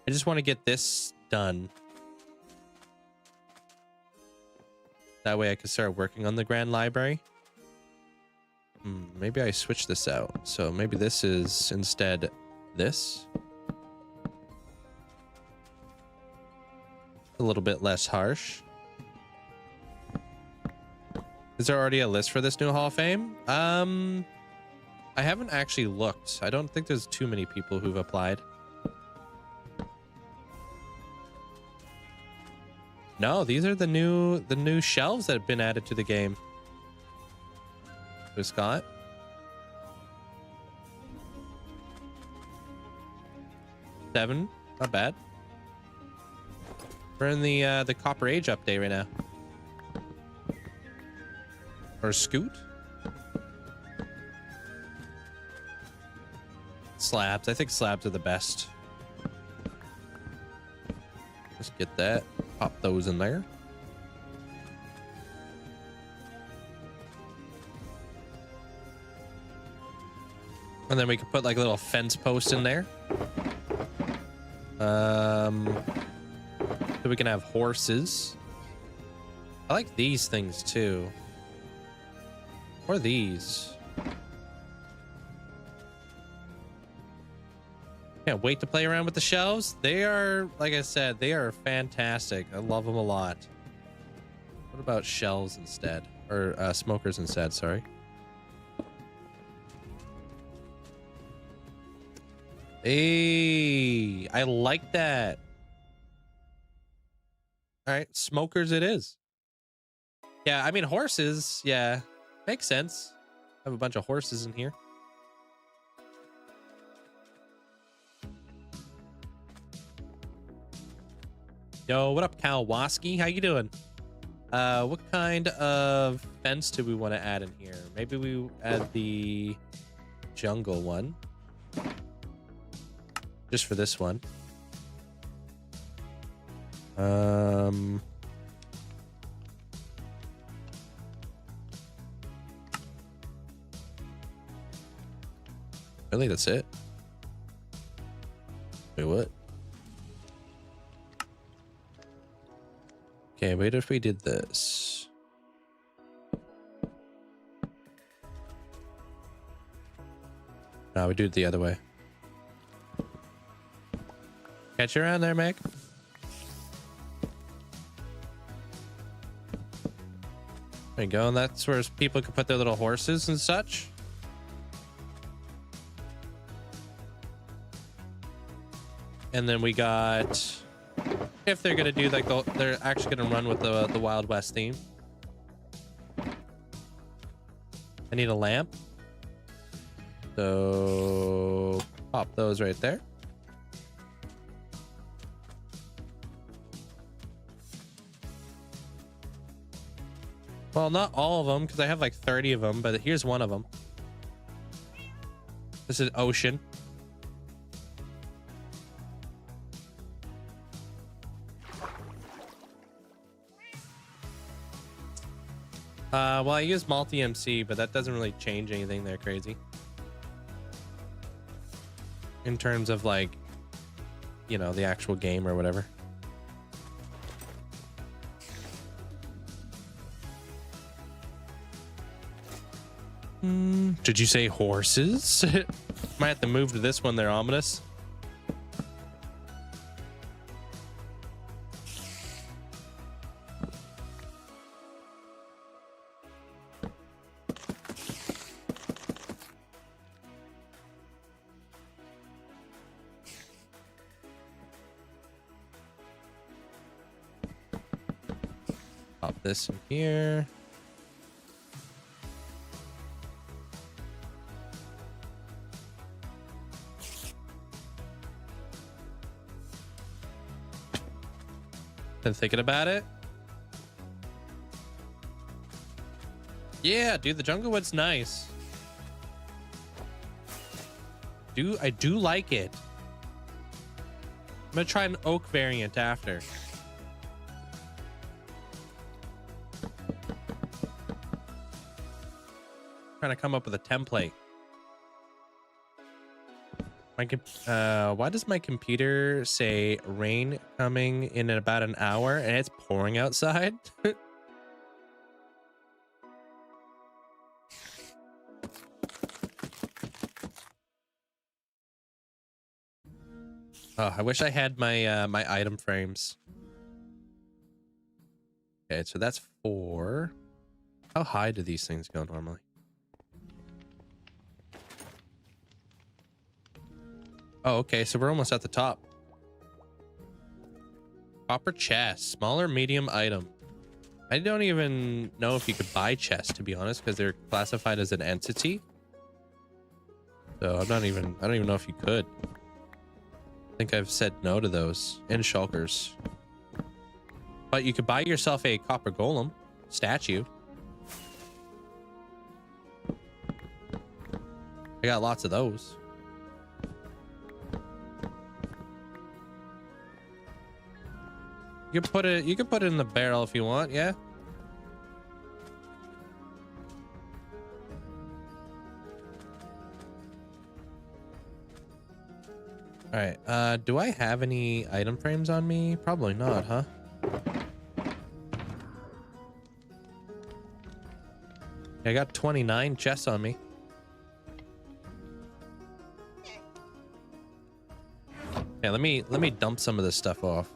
Speaker 4: I just want to get this done. That way I can start working on the Grand Library. Maybe I switch this out. So maybe this is instead this. A little bit less harsh. Is there already a list for this new Hall of Fame? I haven't actually looked. I don't think there's too many people who've applied. No, these are the new shelves that have been added to the game. There's Scott. Seven, not bad. We're in the Copper Age update right now. Or Scoot. Slabs. I think slabs are the best. Let's get that. Pop those in there. And then we could put like a little fence post in there. So we can have horses. I like these things too. Or these. Can't wait to play around with the shelves. They are, like I said, they are fantastic. I love them a lot. What about shelves instead? Or smokers instead, sorry. Hey, I like that. All right, smokers it is. Yeah, I mean, horses, yeah, makes sense. I have a bunch of horses in here. Yo, what up, Kalwaski? How you doing? What kind of fence do we want to add in here? Maybe we add the jungle one. Just for this one. Really, that's it? Wait, what? Okay, wait if we did this. No, we do it the other way. Catch you around there, Meg. There you go, and that's where people can put their little horses and such. And then we got, if they're gonna do like they're actually gonna run with the Wild West theme. I need a lamp. So pop those right there. Well, not all of them, because I have like 30 of them, but here's one of them. This is Ocean. Well, I use multi-MC, but that doesn't really change anything there, Crazy. In terms of like, you know, the actual game or whatever. Did you say horses? Might have to move to this one there, ominous. Pop this in here. Been thinking about it. Yeah, dude, the jungle wood's nice. I do like it. I'm gonna try an oak variant after. Trying to come up with a template. Why does my computer say rain coming in about an hour and it's pouring outside? Oh, I wish I had my my item frames. Okay, so that's 4. How high do these things go normally? Oh, okay, so we're almost at the top. Copper chest, smaller medium item. I don't even know if you could buy chests, to be honest, because they're classified as an entity. So I don't even know if you could. I think I've said no to those. And shulkers. But you could buy yourself a copper golem statue. I got lots of those. You can put it in the barrel if you want, yeah. All right, do I have any item frames on me? Probably not, huh? I got 29 chests on me. Yeah, let me dump some of this stuff off.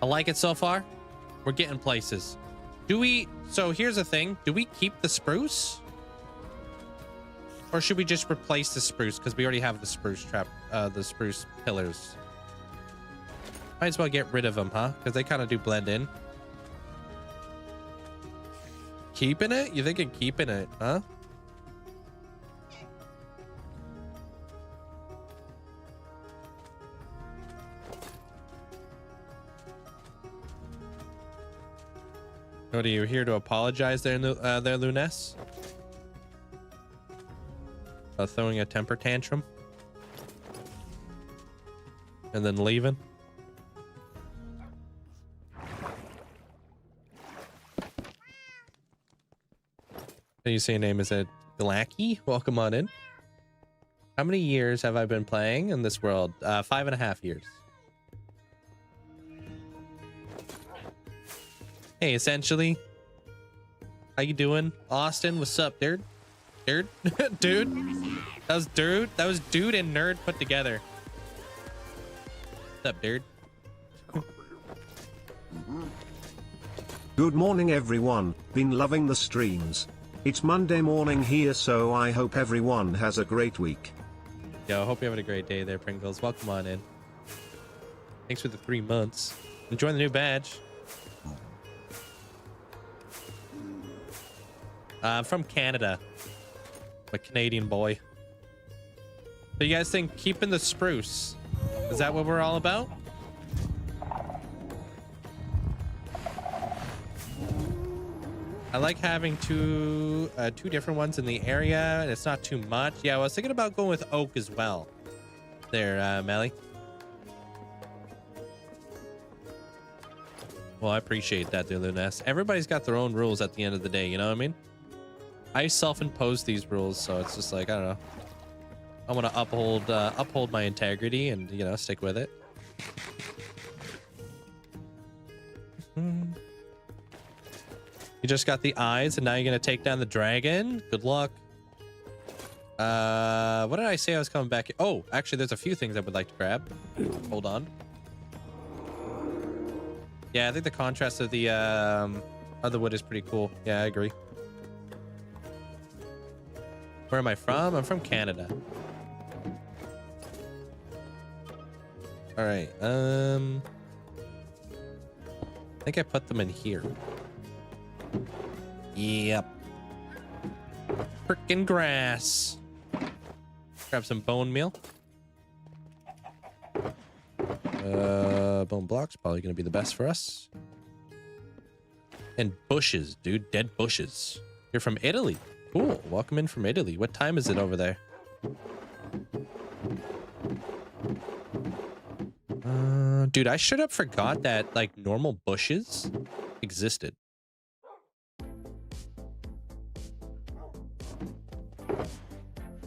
Speaker 4: I like it so far. We're getting places. So here's the thing. Do we keep the spruce? Or should we just replace the spruce? Because we already have the spruce the spruce pillars. Might as well get rid of them, huh? Because they kind of do blend in. Keeping it? You thinking keeping it, huh? What are you here to apologize there, Luness? About throwing a temper tantrum and then leaving. You say your name is it Glacky? Welcome on in. How many years have I been playing in this world? 5.5 years. Hey, essentially. How you doing? Austin, what's up, dude? Dude? Dude? That was dude? That was dude and nerd put together. What's up, dude?
Speaker 3: Good morning everyone, been loving the streams. It's Monday morning here, so I hope everyone has a great week.
Speaker 4: Yo, I hope you're having a great day there, Pringles. Welcome on in. Thanks for the 3 months. Enjoying the new badge. I'm from Canada. I'm a Canadian boy. So you guys think keeping the spruce, is that what we're all about? I like having two different ones in the area, and it's not too much. Yeah, I was thinking about going with oak as well. There, Melly. Well, I appreciate that, dear Lunas. Everybody's got their own rules at the end of the day, you know what I mean? I self-impose these rules, so it's just like, I don't know. I want to uphold my integrity and, you know, stick with it. You just got the eyes and now you're gonna take down the dragon. Good luck. What did I say I was coming back here? Oh, actually, there's a few things I would like to grab. Hold on. Yeah, I think the contrast of the wood is pretty cool. Yeah, I agree. Where am I from? I'm from Canada. All right. I think I put them in here. Yep. Frickin' grass. Grab some bone meal. Bone blocks probably gonna be the best for us. And bushes, dude. Dead bushes. You're from Italy. Cool. Welcome in from Italy. What time is it over there? Dude, I straight up forgot that like normal bushes existed.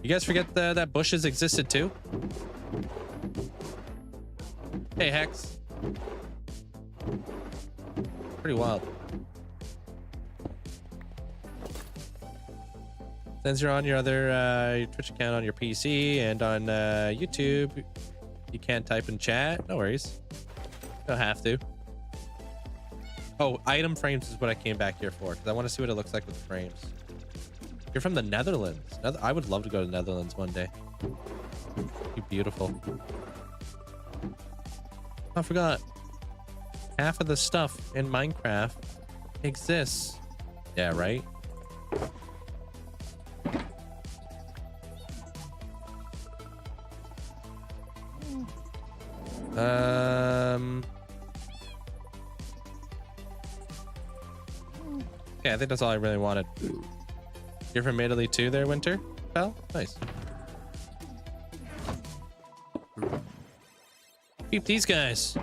Speaker 4: You guys forget that bushes existed too? Hey, Hex. Pretty wild. Since you're on your other your Twitch account on your PC and on YouTube, you can't type in chat. No worries. Don't have to. Oh, item frames is what I came back here for, because I want to see what it looks like with frames. You're from the Netherlands. I would love to go to the Netherlands one day. It'd be beautiful. I forgot. Half of the stuff in Minecraft exists. Yeah, right? Yeah, I think that's all I really wanted. You're from Italy too there, Winter? Pal? Nice. Keep these guys.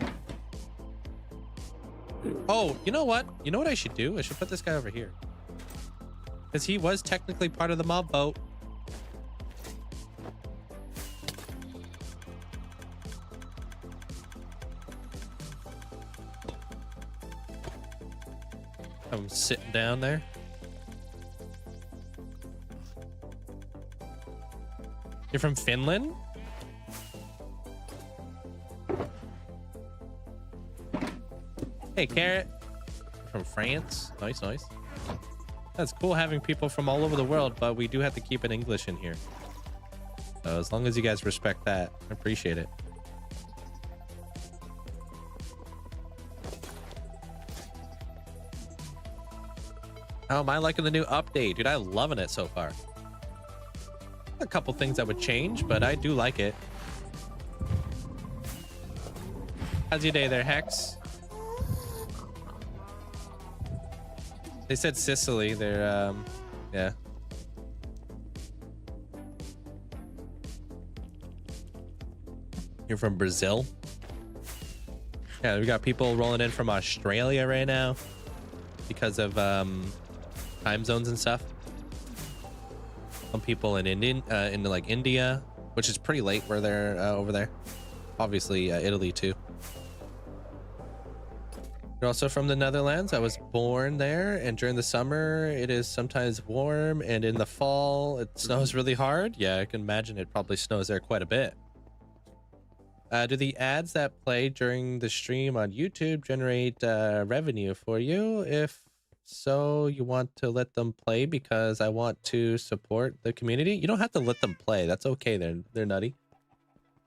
Speaker 4: Oh, you know what? You know what I should do? I should put this guy over here. Because he was technically part of the mob vote. I'm sitting down there. You're from Finland? Hey, Carrot. From France. Nice, nice. That's cool having people from all over the world, but we do have to keep it English in here. So as long as you guys respect that, I appreciate it. How am I liking the new update? Dude, I'm loving it so far. A couple things that would change, but I do like it. How's your day there, Hex? They said Sicily. They're, yeah. You're from Brazil? Yeah, we got people rolling in from Australia right now because of, time zones and stuff. Some people in into like India, which is pretty late where they're over there. Obviously, Italy too. You're also from the Netherlands. I was born there, and during the summer it is sometimes warm, and in the fall it snows really hard. Yeah, I can imagine it probably snows there quite a bit. Do the ads that play during the stream on YouTube generate revenue for you? If so, you want to let them play because I want to support the community? You don't have to let them play. That's okay. They're nutty.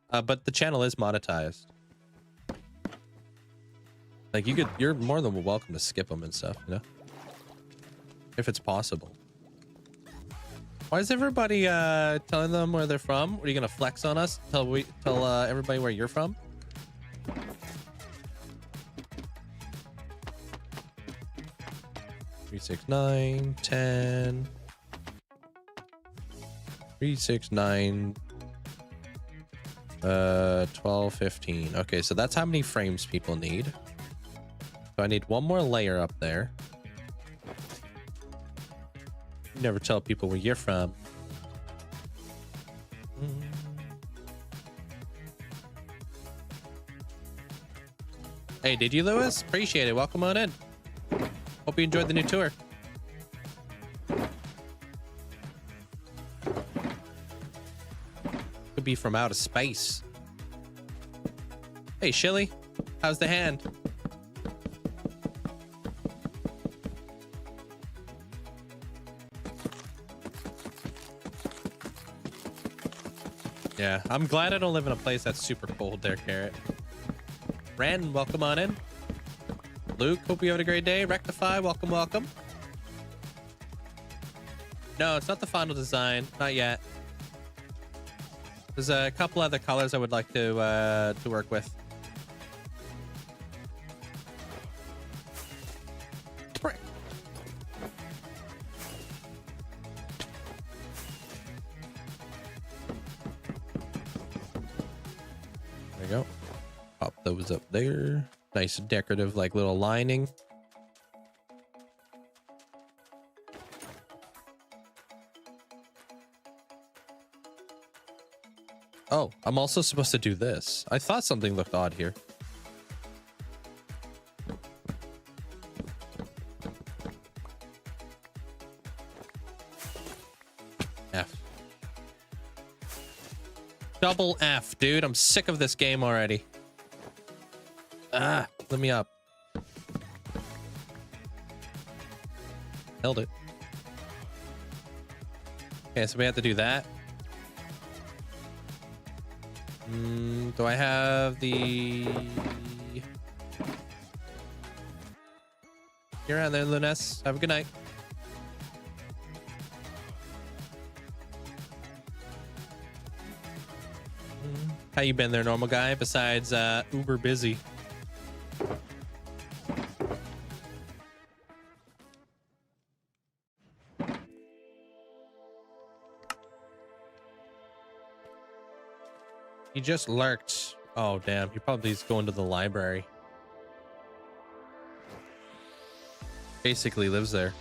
Speaker 4: But the channel is monetized. Like you're more than welcome to skip them and stuff, you know, if it's possible. Why is everybody telling them where they're from? Are you gonna flex on us? Tell everybody where you're from? 369 10 369 12 15. Okay, so that's how many frames people need. So I need one more layer up there. You never tell people where you're from. Hey, did you, Lewis? Appreciate it. Welcome on in. Hope you enjoyed the new tour. Could be from outer space. Hey, Shilly. How's the hand? Yeah, I'm glad I don't live in a place that's super cold there, Carrot. Ran, welcome on in. Luke, hope you had a great day. Rectify, welcome, welcome. No, it's not the final design. Not yet. There's a couple other colors I would like to work with. Frick. There we go. Pop those up there. Nice decorative, like little lining. Oh, I'm also supposed to do this. I thought something looked odd here. F. Double F, dude. I'm sick of this game already. Ah, let me up. Held it. Okay, so we have to do that. Do I have the... You're around there, Lunes. Have a good night. How you been there, normal guy? Besides uber busy. He just lurked. Oh, damn. He probably is going to the library. Basically lives there.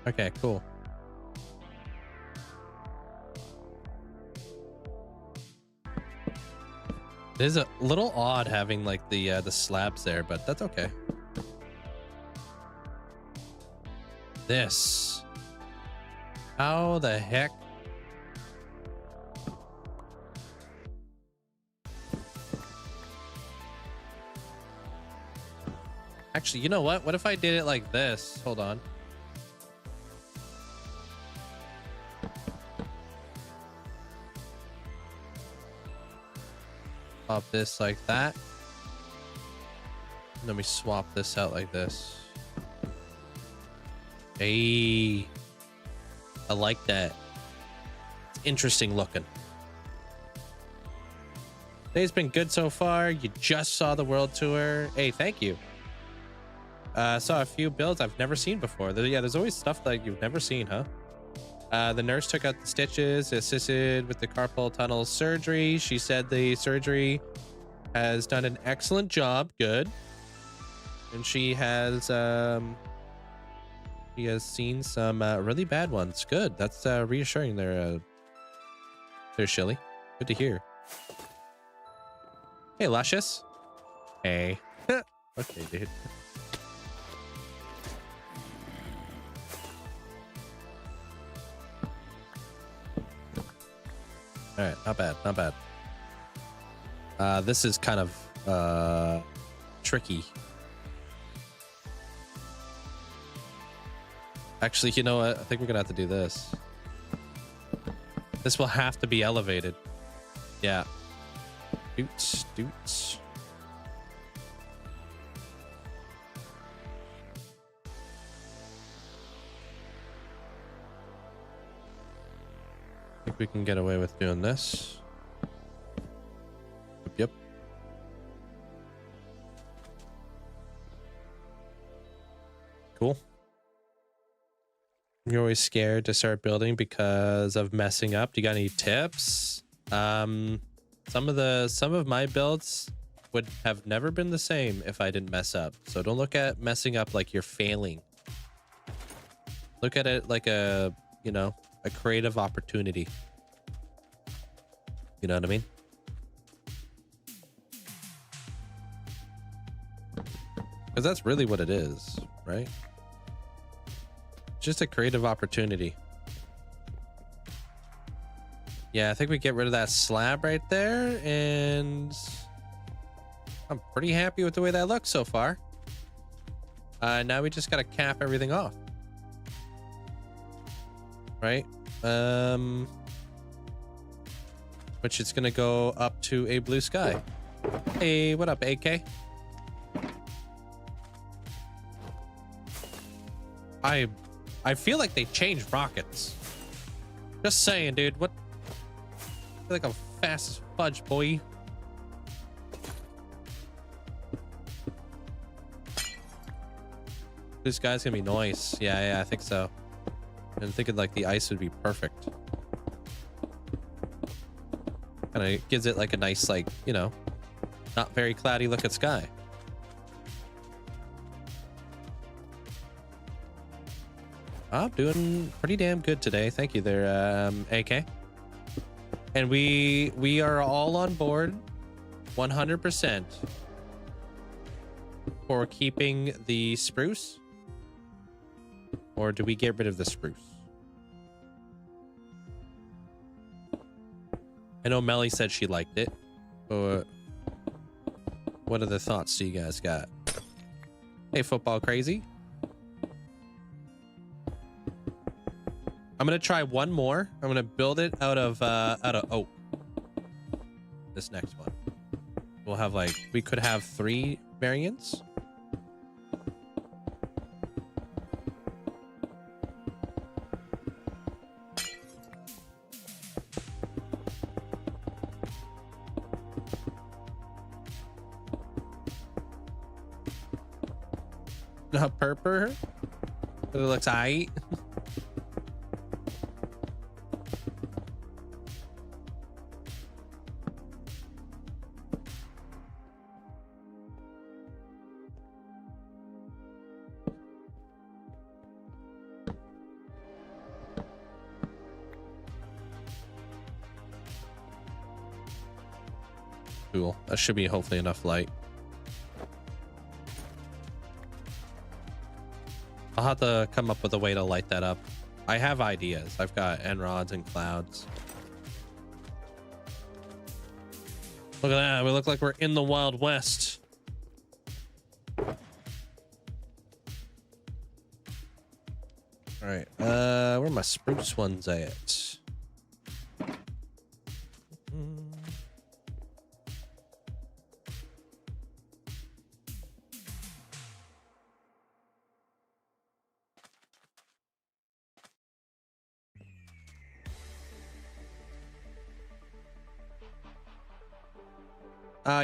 Speaker 4: Okay, cool. It is a little odd having like the slabs there, but that's okay. This. How the heck? Actually, you know what? What if I did it like this? Hold on. Pop this like that. Let me swap this out like this. Hey, I like that. It's interesting looking. Today's been good so far. You just saw the world tour. Hey, thank you. Saw a few builds I've never seen before. Yeah, there's always stuff that you've never seen, huh? The nurse took out the stitches, assisted with the carpal tunnel surgery. She said the surgery has done an excellent job. Good. And she has seen some really bad ones. Good. That's reassuring there, Shilly. Good to hear. Hey, Luscious. Hey. Okay, dude. All right, not bad, not bad. This is kind of tricky. Actually, you know what? I think we're gonna have to do this. This will have to be elevated. Yeah. Doots, doots. I think we can get away with doing this. Yep. Cool. You're always scared to start building because of messing up. Do you got any tips? Some of my builds would have never been the same if I didn't mess up. So don't look at messing up like you're failing. Look at it like a, you know, a creative opportunity. You know what I mean? Because that's really what it is, right? Just a creative opportunity. Yeah, I think we get rid of that slab right there, and I'm pretty happy with the way that looks so far. Now we just gotta cap everything off. Right? Which is gonna go up to a blue sky. Hey, what up, AK? I feel like they changed rockets. Just saying, dude. What? I feel like I'm fast as fudge, boy. This guy's gonna be nice. Yeah, I think so. I'm thinking like the ice would be perfect. Kind of gives it like a nice, like, you know, not very cloudy looking sky. I'm doing pretty damn good today. Thank you there, AK. And we are all on board 100% for keeping the spruce. Or do we get rid of the spruce? I know Melly said she liked it. But what other thoughts do you guys got? Hey, football crazy. I'm gonna try one more. I'm gonna build it out of oak. This next one. We'll have like, we could have 3 variants. Not purper, but it looks aight. Cool. That should be hopefully enough light. I'll have to come up with a way to light that up. I have ideas. I've got end rods and clouds. Look at that. We look like we're in the Wild West. All right. Where are my spruce ones at?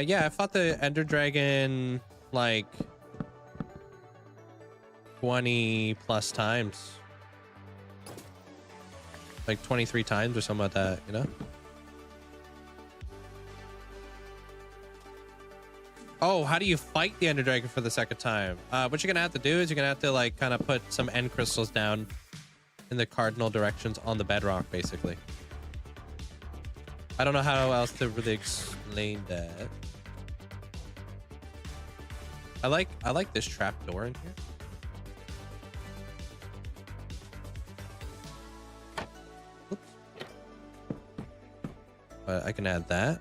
Speaker 4: Yeah, I fought the Ender Dragon like 20 plus times. Like 23 times or something like that, you know? Oh, how do you fight the Ender Dragon for the second time? What you're gonna have to do is you're gonna have to like kind of put some end crystals down in the cardinal directions on the bedrock, basically. I don't know how else to really explain that. I like this trap door in here. Oops. But I can add that.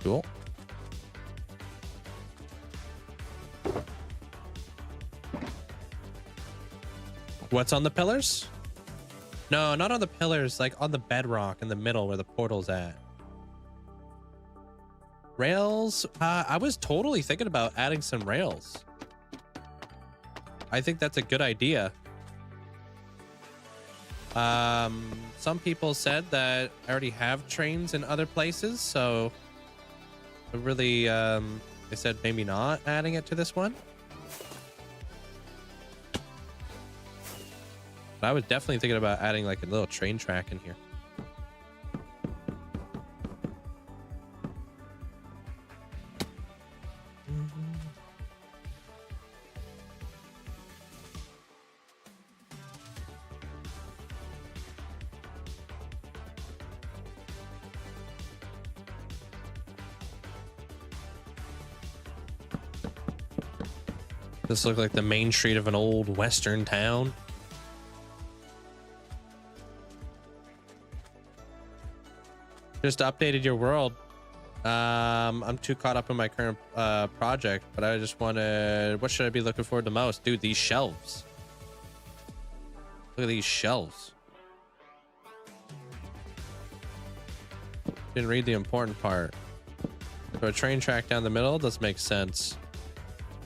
Speaker 4: Cool. What's on the pillars? No, not on the pillars, like on the bedrock in the middle where the portal's at. Rails? I was totally thinking about adding some rails. I think that's a good idea. Some people said that I already have trains in other places, so I really, they said maybe not adding it to this one. But I was definitely thinking about adding like a little train track in here. This looks like the main street of an old western town. Just updated your world. I'm too caught up in my current project, but I just wanted, what should I be looking forward to most? Dude, these shelves. Look at these shelves. Didn't read the important part. So a train track down the middle doesn't make sense.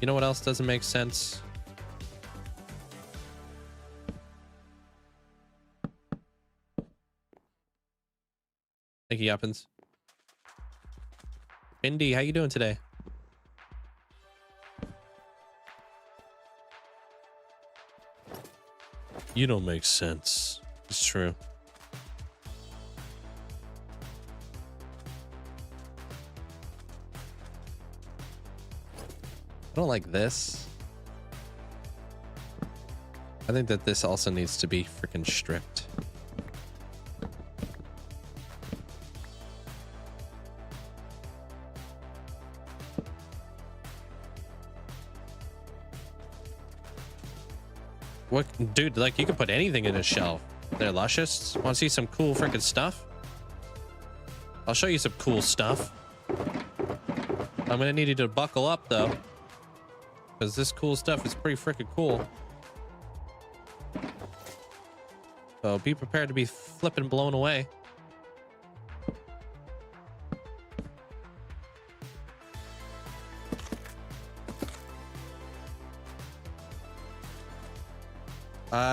Speaker 4: You know what else doesn't make sense? Thank you, Yuppins. Indy, how you doing today? You don't make sense. It's true. I don't like this. I think that this also needs to be freaking stripped. What, dude, like you can put anything in a shelf. They're luscious. Want to see some cool freaking stuff? I'll show you some cool stuff. I'm gonna need you to buckle up though, because this cool stuff is pretty freaking cool. So be prepared to be flipping blown away.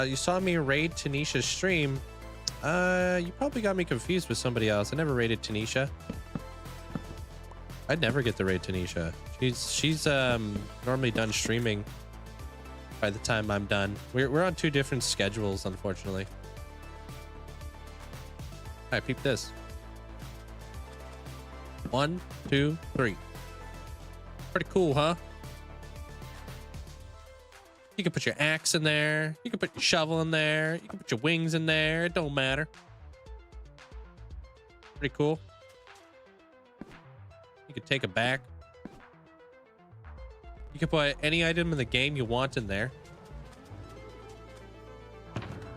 Speaker 4: You saw me raid Tanisha's stream. You probably got me confused with somebody else. I never raided Tanisha. I'd never get to raid Tanisha. She's normally done streaming by the time I'm done. We're on two different schedules, unfortunately. All right, peep this. 1, 2, 3. Pretty cool, huh? You can put your axe in there. You can put your shovel in there. You can put your wings in there. It don't matter. Pretty cool. You could take it back. You can put any item in the game you want in there.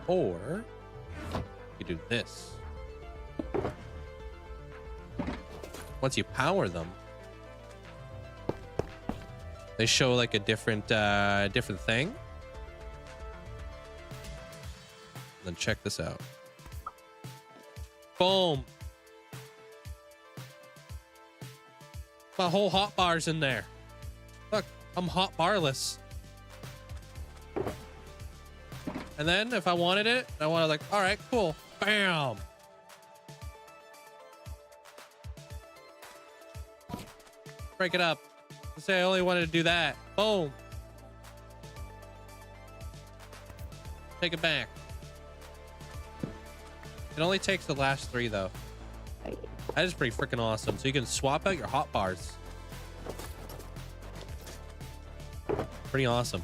Speaker 4: Or you do this. Once you power them, they show like a different thing. And then check this out. Boom. My whole hot bar's in there. Look, I'm hot barless. And then if I wanted it, I wanted like, all right, cool. Bam. Break it up. Let's say I only wanted to do that. Boom. Take it back. It only takes the last 3 though. That is pretty freaking awesome. So you can swap out your hot bars. Pretty awesome.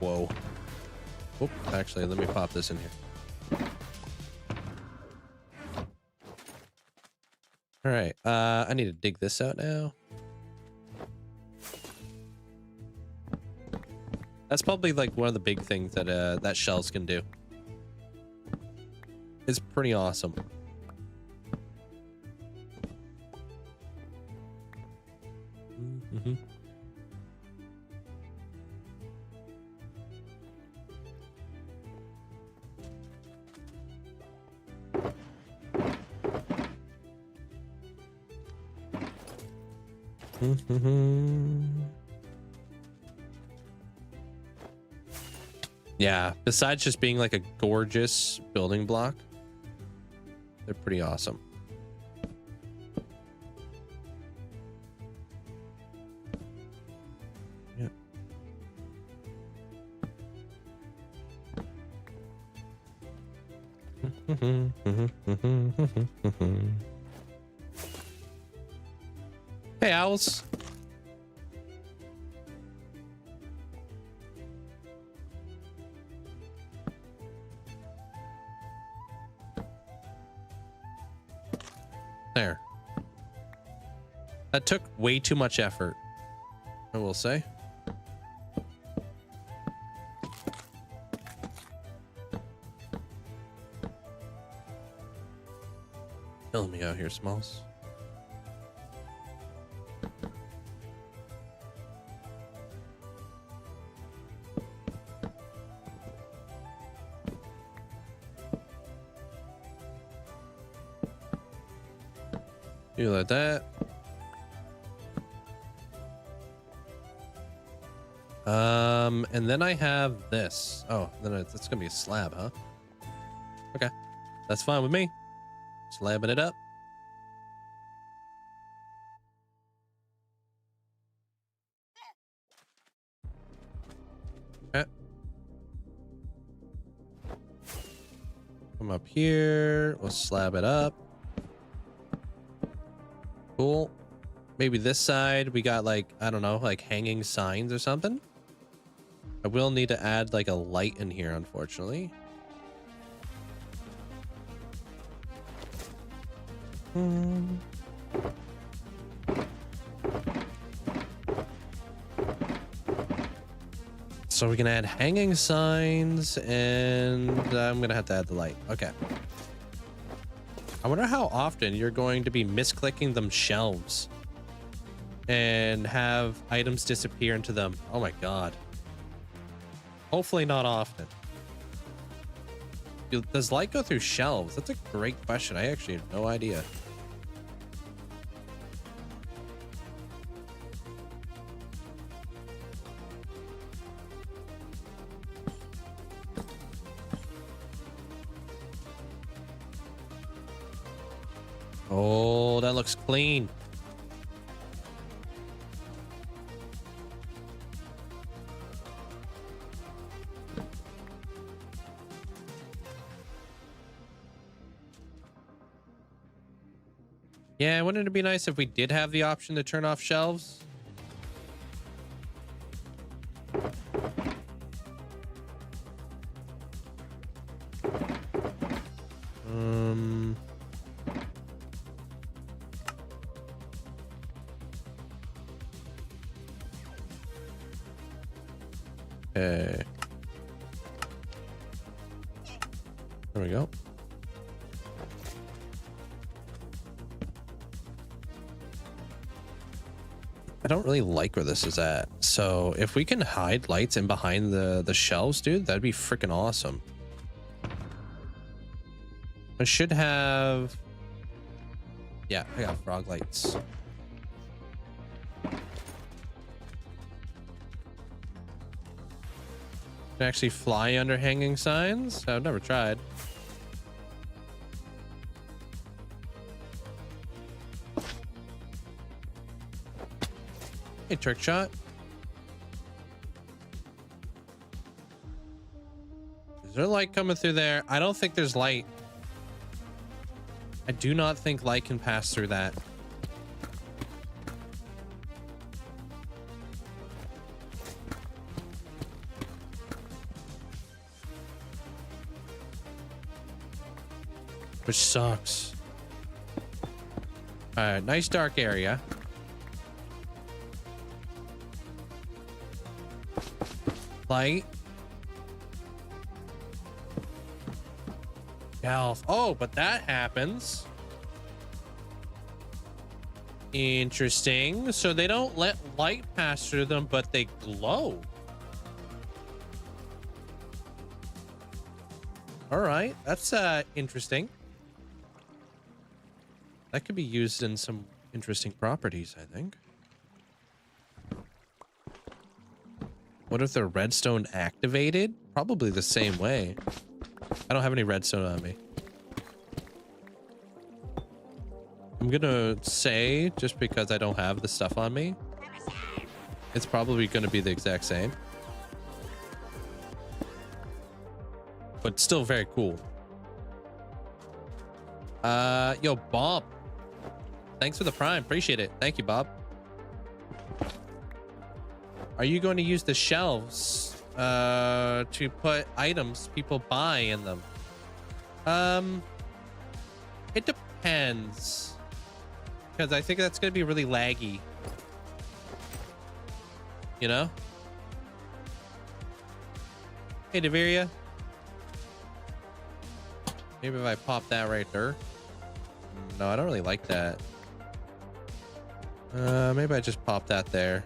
Speaker 4: Whoa. Oop, actually, let me pop this in here. All right, I need to dig this out now. That's probably like one of the big things that that shells can do. It's pretty awesome. Mm-hmm. Mm-hmm. Yeah, besides just being like a gorgeous building block, they're pretty awesome. Yeah. Hey, owls. There. That took way too much effort, I will say. Killing me out here, Smalls. You like that. And then I have this. Oh, then it's gonna be a slab, huh? Okay, that's fine with me. Slabbing it up. Okay. Come up here. We'll slab it up. Cool. Maybe this side we got like, I don't know, like hanging signs or something. I will need to add like a light in here, unfortunately. So we can add hanging signs, and I'm gonna have to add the light. Okay. I wonder how often you're going to be misclicking them shelves and have items disappear into them. Oh my god. Hopefully not often. Does light go through shelves? That's a great question. I actually have no idea. Oh, that looks clean. Yeah, wouldn't it be nice if we did have the option to turn off shelves? Okay. There we go. I don't really like where this is at. So if we can hide lights in behind the shelves, dude, that'd be freaking awesome. I should have... Yeah, I got frog lights. Can actually fly under hanging signs? I've never tried. Hey, trick shot. Is there light coming through there? I don't think there's light. I do not think light can pass through that. Which sucks. All right, nice dark area. Light. Health. Oh, but that happens. Interesting. So they don't let light pass through them, but they glow. All right, that's interesting. That could be used in some interesting properties, I think. What if the redstone activated? Probably the same way. I don't have any redstone on me. I'm gonna say, just because I don't have the stuff on me, it's probably gonna be the exact same. But still very cool. Yo, Bob. Thanks for the prime. Appreciate it. Thank you, Bob. Are you going to use the shelves to put items people buy in them? It depends. Because I think that's going to be really laggy. You know? Hey, Deveria. Maybe if I pop that right there. No, I don't really like that. Maybe I just pop that there.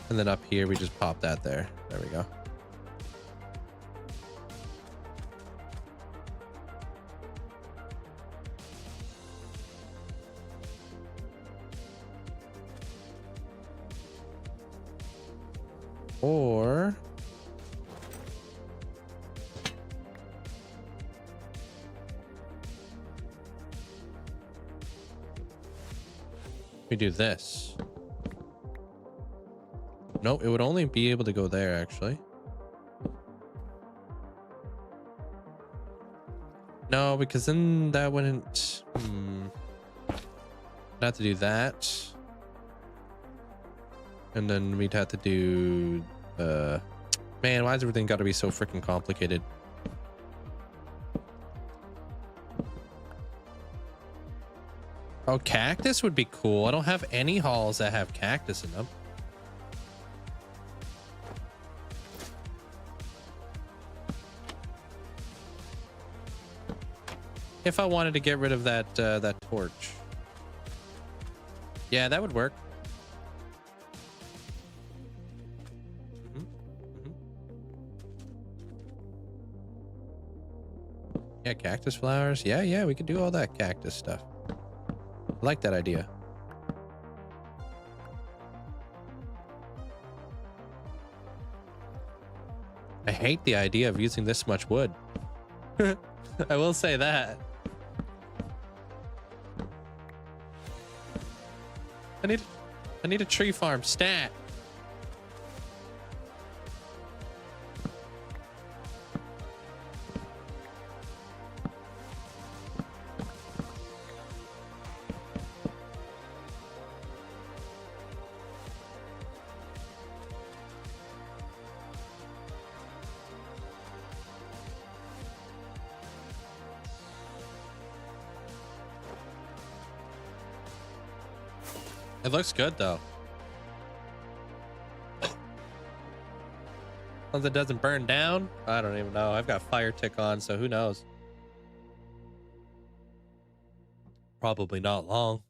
Speaker 4: And then up here, we just pop that there. There we go. Or we do this. No, it would only be able to go there, actually. No, because then that wouldn't... I'd have to do that. And then we'd have to do... Man, why has everything got to be so freaking complicated? Oh, cactus would be cool. I don't have any halls that have cactus in them. If I wanted to get rid of that that torch. Yeah, that would work. Yeah, cactus flowers. Yeah, we could do all that cactus stuff. I like that idea. I hate the idea of using this much wood. I will say that. I need a tree farm stat. It looks good though. As long as it doesn't burn down. I don't even know. I've got fire tick on, so who knows? Probably not long.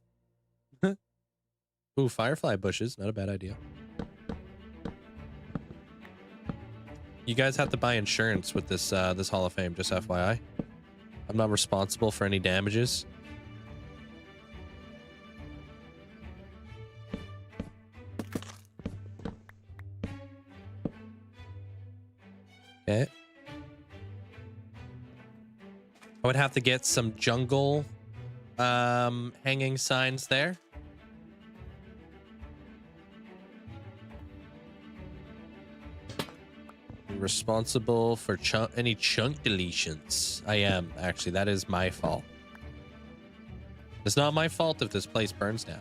Speaker 4: Ooh, firefly bushes. Not a bad idea. You guys have to buy insurance with this this Hall of Fame, just FYI. I'm not responsible for any damages. Okay. I would have to get some jungle hanging signs there. Responsible for any chunk deletions. I am, actually. That is my fault. It's not my fault if this place burns down.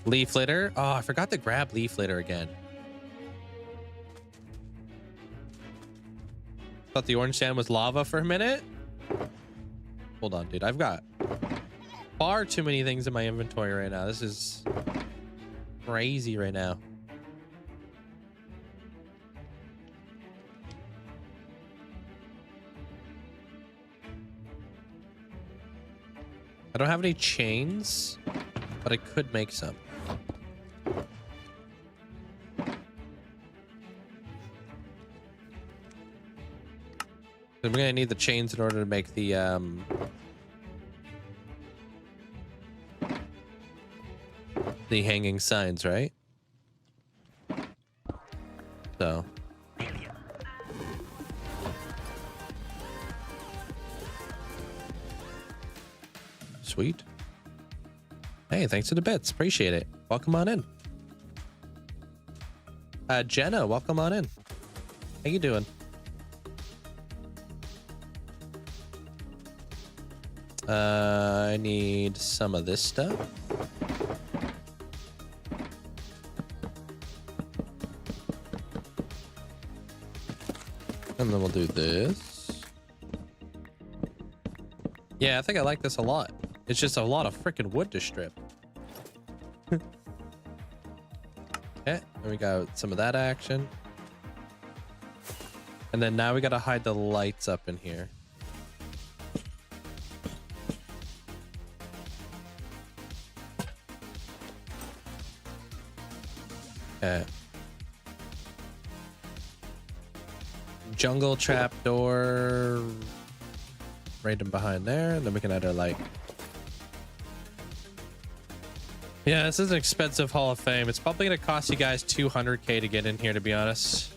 Speaker 4: Leaf litter. Oh, I forgot to grab leaf litter again. Thought the orange sand was lava for a minute. Hold on, dude. I've got far too many things in my inventory right now. This is crazy right now. I don't have any chains, but I could make some. We're gonna need the chains in order to make the the hanging signs, right? So. Sweet. Hey, thanks for the bits. Appreciate it. Welcome on in. Jenna, welcome on in. How you doing? I need some of this stuff. And then we'll do this. Yeah, I think I like this a lot. It's just a lot of freaking wood to strip. Okay, then we got some of that action. And then now we gotta hide the lights up in here. Okay. Jungle trapdoor right in behind there, and then we can add our light. Yeah, this is an expensive Hall of Fame. It's probably gonna cost you guys 200K to get in here, to be honest.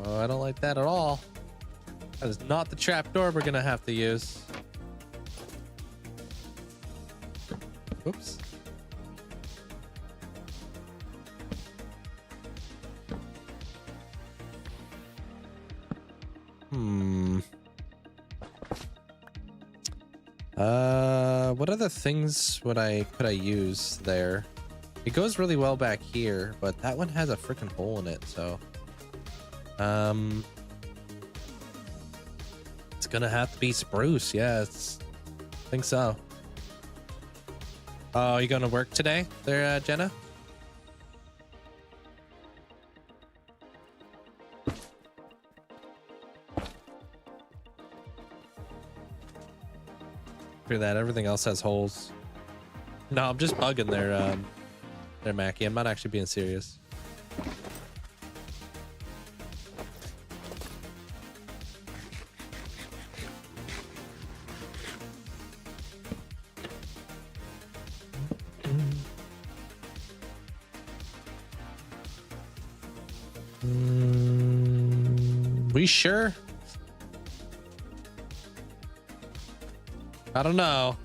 Speaker 4: Oh, I don't like that at all. That is not the trapdoor we're gonna have to use. Oops. What other things could I use there? It goes really well back here, but that one has a freaking hole in it, so it's gonna have to be spruce. Yeah, I think so. Oh, you going to work today there, Jenna? Hear that? Everything else has holes. No, I'm just bugging there, Mackie. I'm not actually being serious. We sure? I don't know.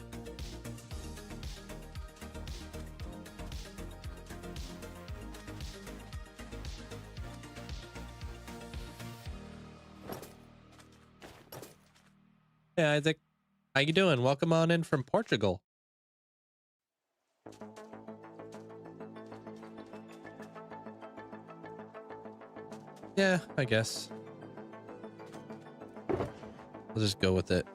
Speaker 4: Yeah, Isaac. How you doing? Welcome on in from Portugal. Yeah, I guess. I'll just go with it.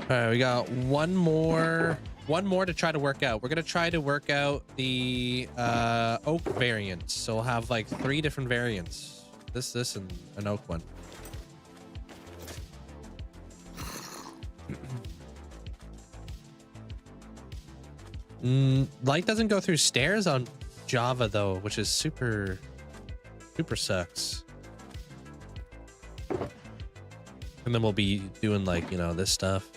Speaker 4: All right, we got one more to try to work out. We're gonna try to work out the oak variants. So we'll have like 3 different variants. This, and an oak one. Light doesn't go through stairs on Java though, which is super sucks. And then we'll be doing like, you know, this stuff.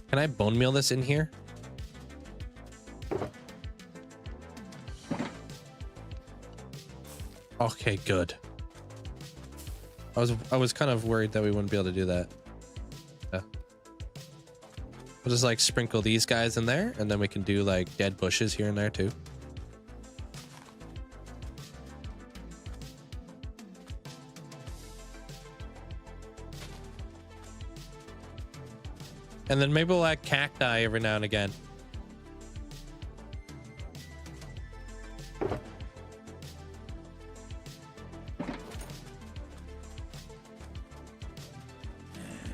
Speaker 4: Can I bone meal this in here? Okay, good. I was kind of worried that we wouldn't be able to do that. Yeah. We'll just like sprinkle these guys in there, and then we can do like dead bushes here and there too. And then maybe we'll add cacti every now and again.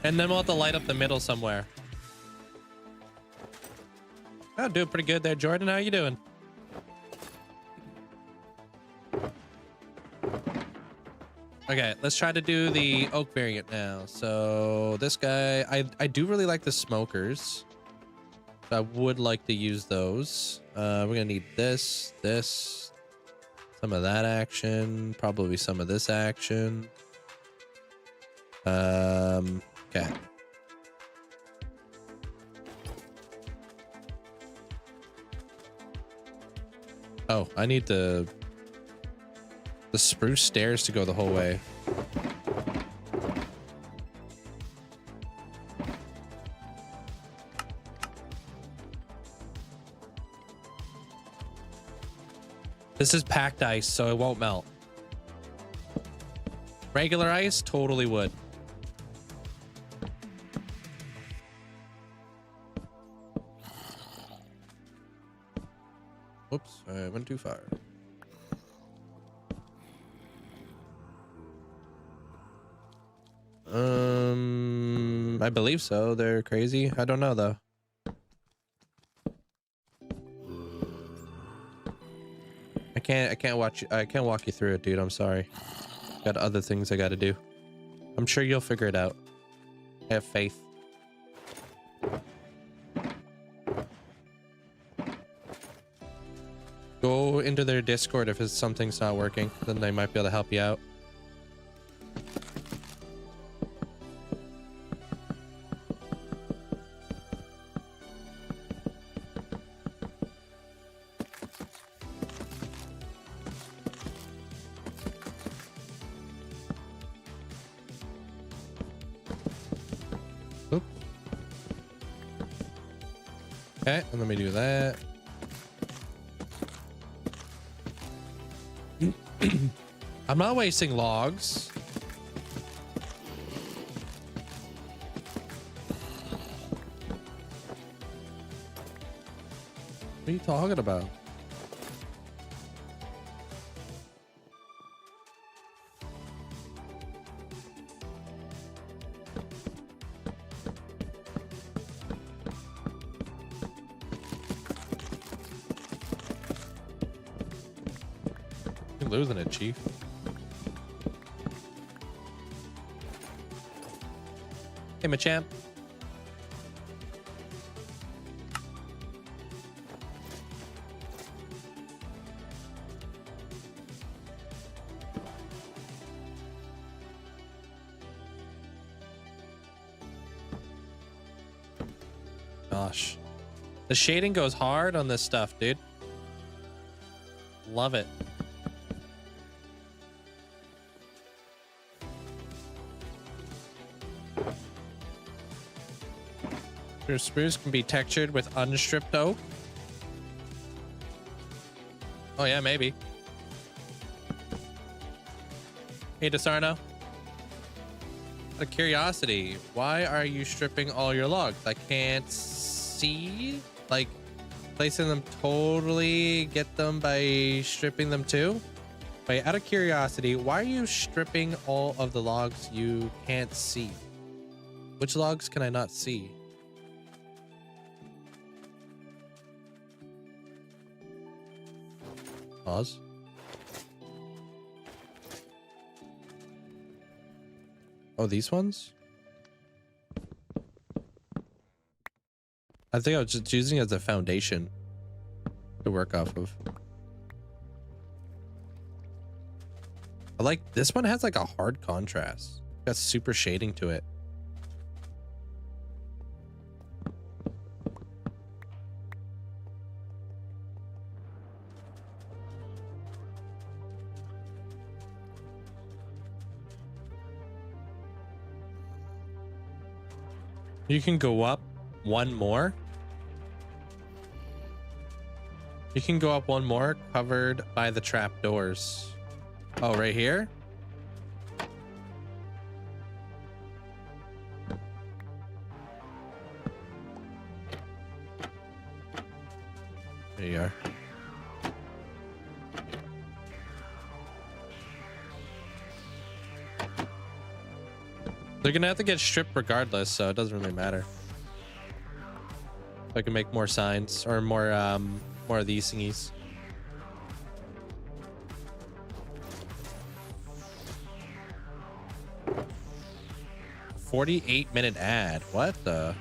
Speaker 4: And then we'll have to light up the middle somewhere. Oh, doing pretty good there, Jordan. How you doing? Okay, let's try to do the oak variant now. So this guy, I do really like the smokers. So I would like to use those. We're gonna need this, some of that action, probably some of this action. Okay. Oh, I need the spruce stairs to go the whole way. This is packed ice, so it won't melt. Regular ice totally would. Whoops, I went too far. I believe so. They're crazy. I don't know though. I can't walk you through it, dude. I'm sorry. Got other things I gotta do. I'm sure you'll figure it out. I have faith. Go into their Discord if something's not working. Then they might be able to help you out. Oop. Okay, and let me do that. I'm not wasting logs. What are you talking about? You're losing it, Chief. Hey, Machamp. Gosh. The shading goes hard on this stuff, dude. Love it. Your spruce can be textured with unstripped oak. Oh yeah, maybe. Hey, Desarno. Out of curiosity, why are you stripping all your logs? I can't see. Like, placing them totally get them by stripping them too? Wait, out of curiosity, why are you stripping all of the logs you can't see? Which logs can I not see? Pause. Oh, these ones? I think I was just using it as a foundation to work off of. I like this one has like a hard contrast. Got super shading to it. You can go up one more. You can go up one more covered by the trapdoors. Oh, right here? There you are. They're gonna have to get stripped regardless, so it doesn't really matter. I can make more signs or more of these thingies. 48-minute ad. What the?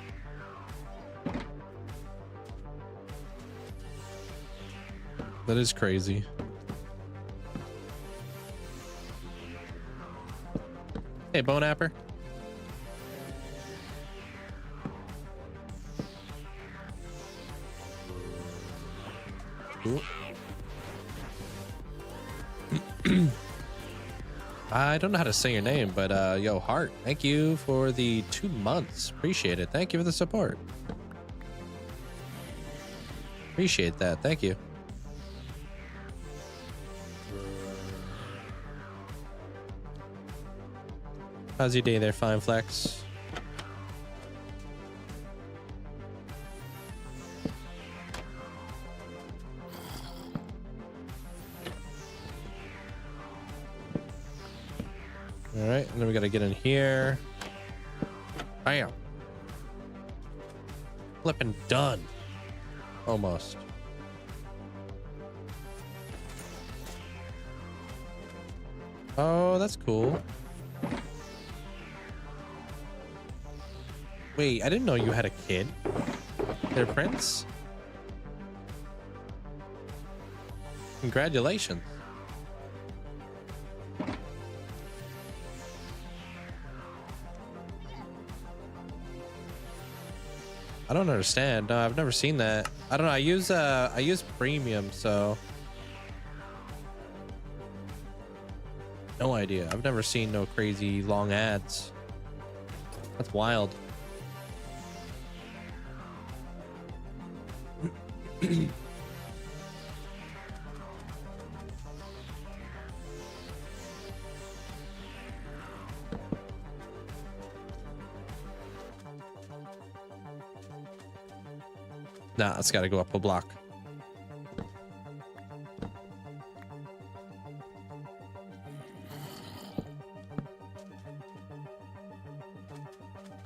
Speaker 4: That is crazy. Hey, Bone Apper. Cool. I don't know how to say your name, but yo, Heart, thank you for the 2 months. Appreciate it. Thank you for the support. Appreciate that. Thank you. How's your day there, Fine Flex? All right, and then we got to get in here. Bam. Flipping done. Almost. Oh, that's cool. Wait, I didn't know you had a kid. Their prince? Congratulations. I don't understand. No, I've never seen that. I don't know. I use premium, so no idea. I've never seen no crazy long ads. That's wild. Nah, it's got to go up a block.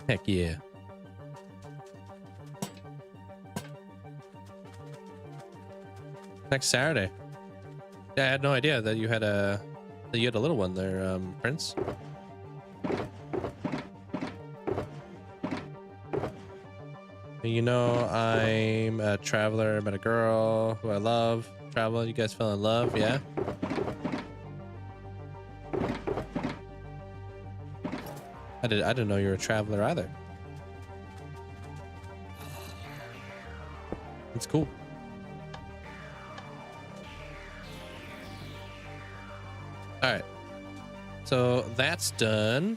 Speaker 4: Heck yeah. Next Saturday. Yeah, I had no idea that you had a little one there, Prince. You know, I'm a traveler. I met a girl who I love. Travel. You guys fell in love, yeah? I didn't know you were a traveler either. It's cool. All right. So that's done.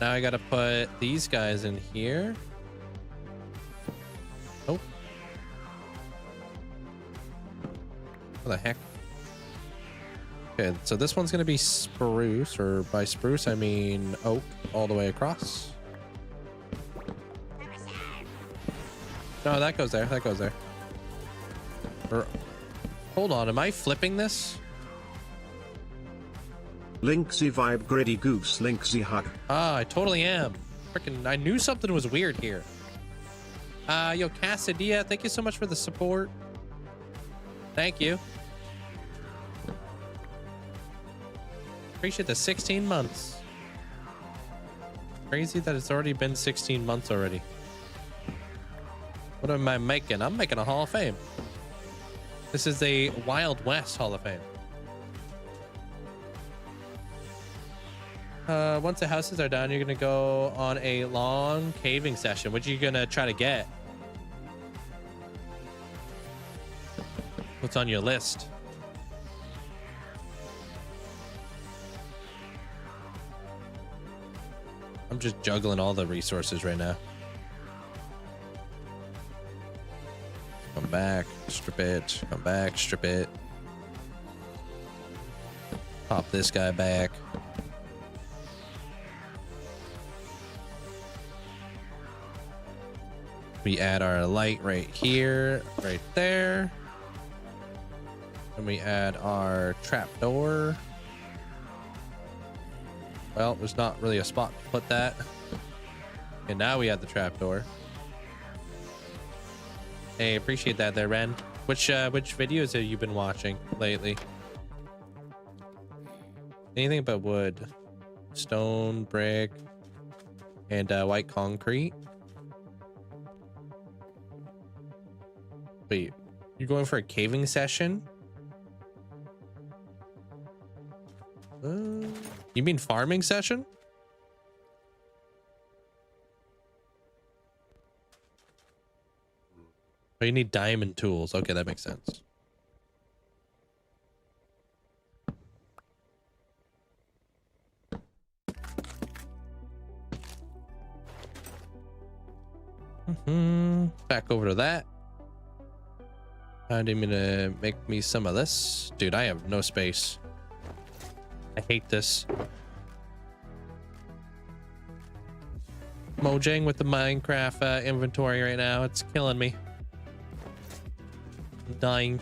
Speaker 4: Now I got to put these guys in here. Oh. What the heck? Okay, so this one's gonna be spruce, or by spruce I mean oak, all the way across. No, that goes there. That goes there. Hold on, am I flipping this?
Speaker 3: Linkzzey vibe, gritty goose, Linkzzey hug.
Speaker 4: Ah, I totally am. Freaking, I knew something was weird here. Yo, Cassadia, thank you so much for the support. Thank you. Appreciate the 16 months. Crazy that it's already been 16 months already. What am I making? I'm making a Hall of Fame. This is a Wild West Hall of Fame. Once the houses are done, you're gonna go on a long caving session. What are you gonna try to get? What's on your list? I'm just juggling all the resources right now. Come back, strip it. Come back, strip it. Pop this guy back. We add our light right here, right there. And we add our trap door. Well, there's not really a spot to put that. And now we add the trap door. Hey, appreciate that there, Ren. Which videos have you been watching lately? Anything but wood. Stone, brick. and white concrete. Wait, you're going for a caving session? You mean farming session? Oh, you need diamond tools. Okay, that makes sense. Back over to that. I need me to make me some of this. Dude, I have no space. I hate this. Mojang with the Minecraft inventory right now. It's killing me. I'm dying.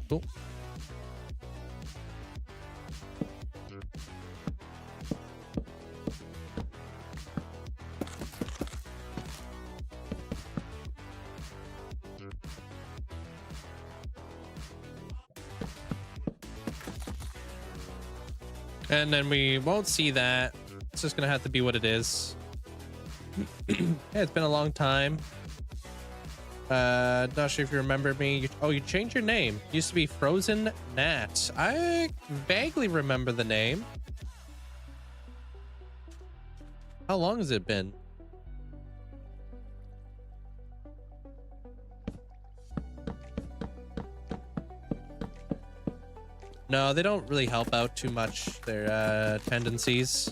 Speaker 4: Cool. And then we won't see that. It's just gonna have to be what it is. Yeah, it's been a long time. Not sure if you remember me. Oh, you changed your name. Used to be Frozen Nat. I vaguely remember the name. How long has it been? No, they don't really help out too much, their tendencies,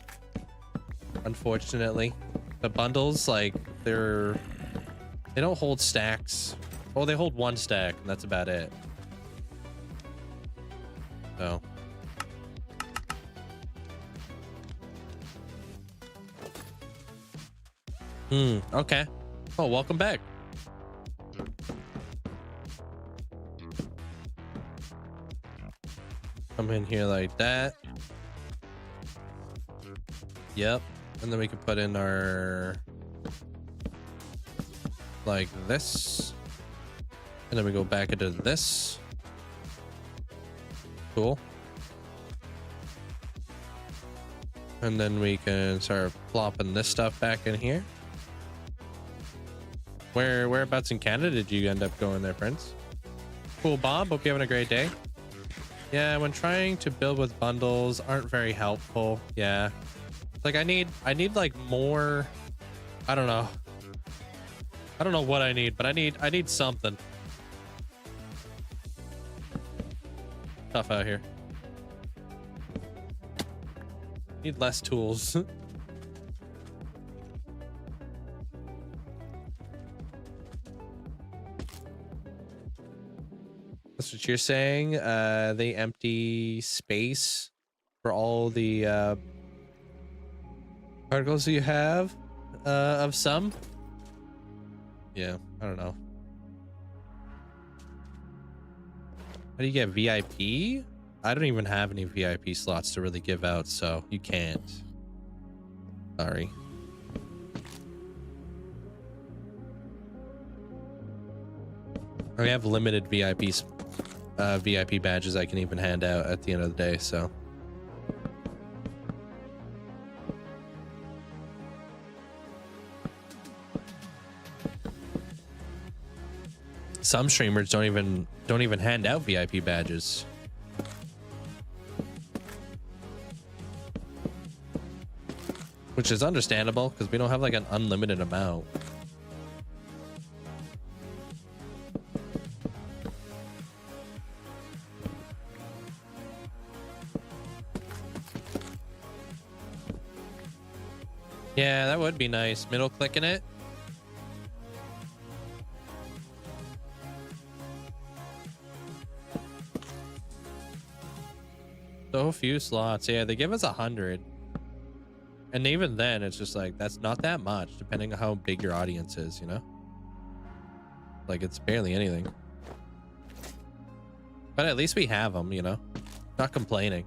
Speaker 4: unfortunately. The bundles, like, they don't hold stacks. Oh, they hold one stack, and that's about it. So. Okay. Oh, welcome back. Come in here like that. Yep. And then we can put in our, like this. And then we go back into this. Cool. And then we can start plopping this stuff back in here. Whereabouts in Canada did you end up going there, friends? Cool, Bob. Hope you're having a great day. Yeah, when trying to build with bundles aren't very helpful. Yeah. Like I need like more, I don't know. I don't know what I need, but I need something. Tough out here. Need less tools. That's what you're saying. They empty space for all the articles you have of some. Yeah, I don't know. How do you get VIP? I don't even have any VIP slots to really give out, so you can't. Sorry. I have limited VIP badges I can even hand out at the end of the day, so. Some streamers don't even hand out VIP badges. Which is understandable because we don't have like an unlimited amount. Yeah, that would be nice. Middle clicking it. So few slots. Yeah, they give us 100. And even then, it's just like, that's not that much, depending on how big your audience is, you know? Like, it's barely anything. But at least we have them, you know? Not complaining.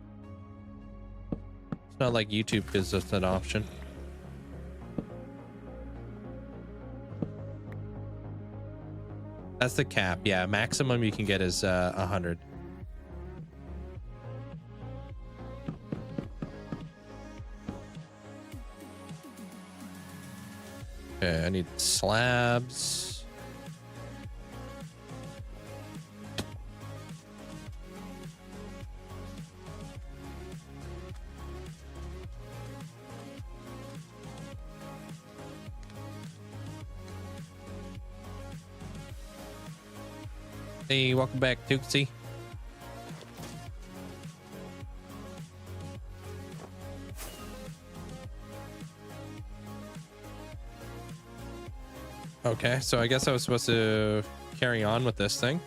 Speaker 4: It's not like YouTube is just an option. That's the cap. Yeah, maximum you can get is 100. Okay, I need slabs. Hey, welcome back, Linkzzey. Okay, so I guess I was supposed to carry on with this thing.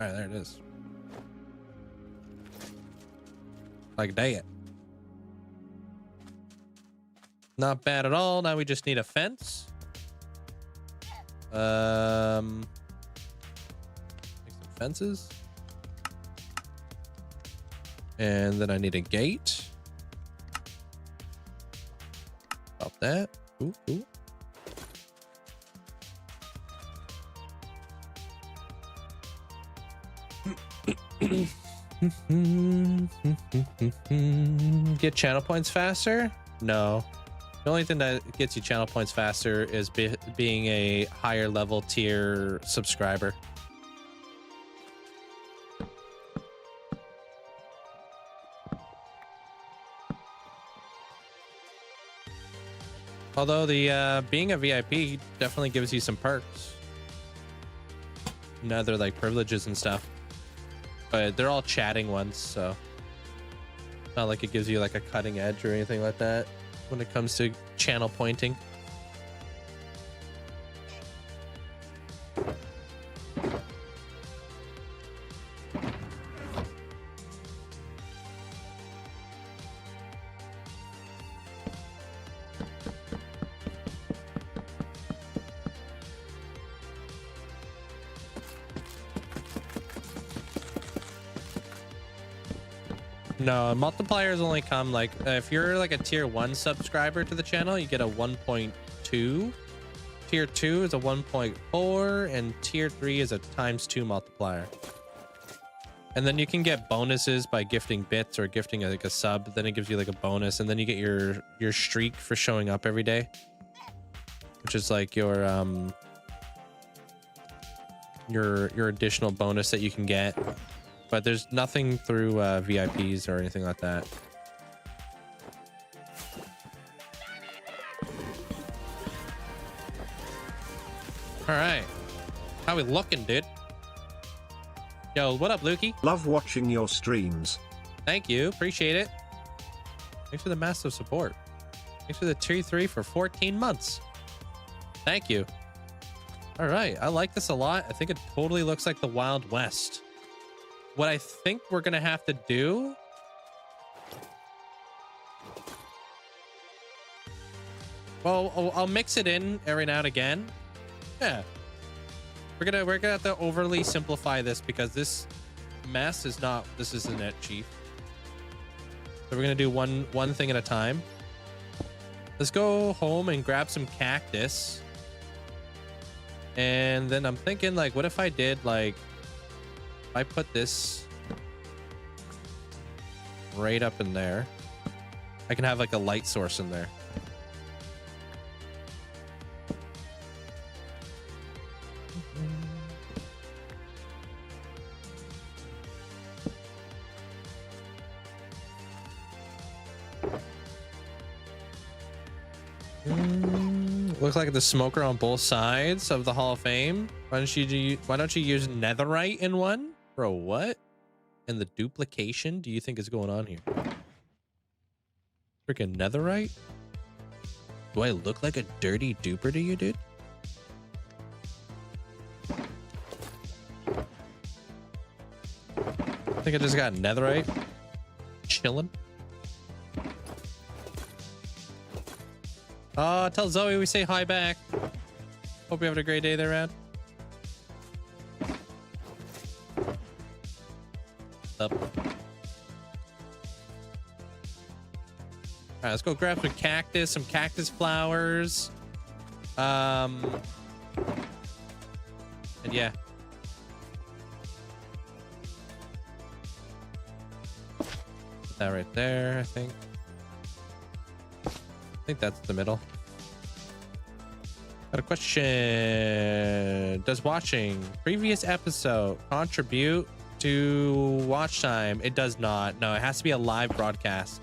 Speaker 4: All right, there it is. Like that. Not bad at all. Now we just need a fence. Make some fences. And then I need a gate. About that. Ooh, ooh. Get channel points faster? No. The only thing that gets you channel points faster is being a higher level tier subscriber. Although the being a VIP definitely gives you some perks and other like privileges and stuff, but they're all chatting ones, so not like it gives you like a cutting edge or anything like that when it comes to channel pointing. No, multipliers only come like if you're like a tier 1 subscriber to the channel, you get a 1.2. Tier 2 is a 1.4 and tier 3 is a ×2 multiplier. And then you can get bonuses by gifting bits or gifting like a sub. Then it gives you like a bonus, and then you get your streak for showing up every day, which is like your additional bonus that you can get. But there's nothing through VIPs or anything like that. All right. How we looking, dude? Yo, what up, Lukey?
Speaker 3: Love watching your streams.
Speaker 4: Thank you. Appreciate it. Thanks for the massive support. Thanks for the tier 3 for 14 months. Thank you. All right. I like this a lot. I think it totally looks like the Wild West. What I think we're going to have to do... Well, I'll mix it in every now and again. Yeah. We're gonna have to overly simplify this because this mess is not... This isn't it, Chief. So we're going to do one thing at a time. Let's go home and grab some cactus. And then I'm thinking, like, what if I did, like... If I put this right up in there, I can have like a light source in there. Looks like the smoker on both sides of the Hall of Fame. Why don't you use netherite in one? Bro, what? And the duplication do you think is going on here? Freaking netherite? Do I look like a dirty duper to you, dude? I think I just got netherite. Chilling. Tell Zoe we say hi back. Hope you're having a great day there, man. Up. All right, let's go grab some cactus flowers. And yeah. Put that right there, I think. I think that's the middle. Got a question. Does watching previous episode contribute to watch time? It does not. No, it has to be a live broadcast.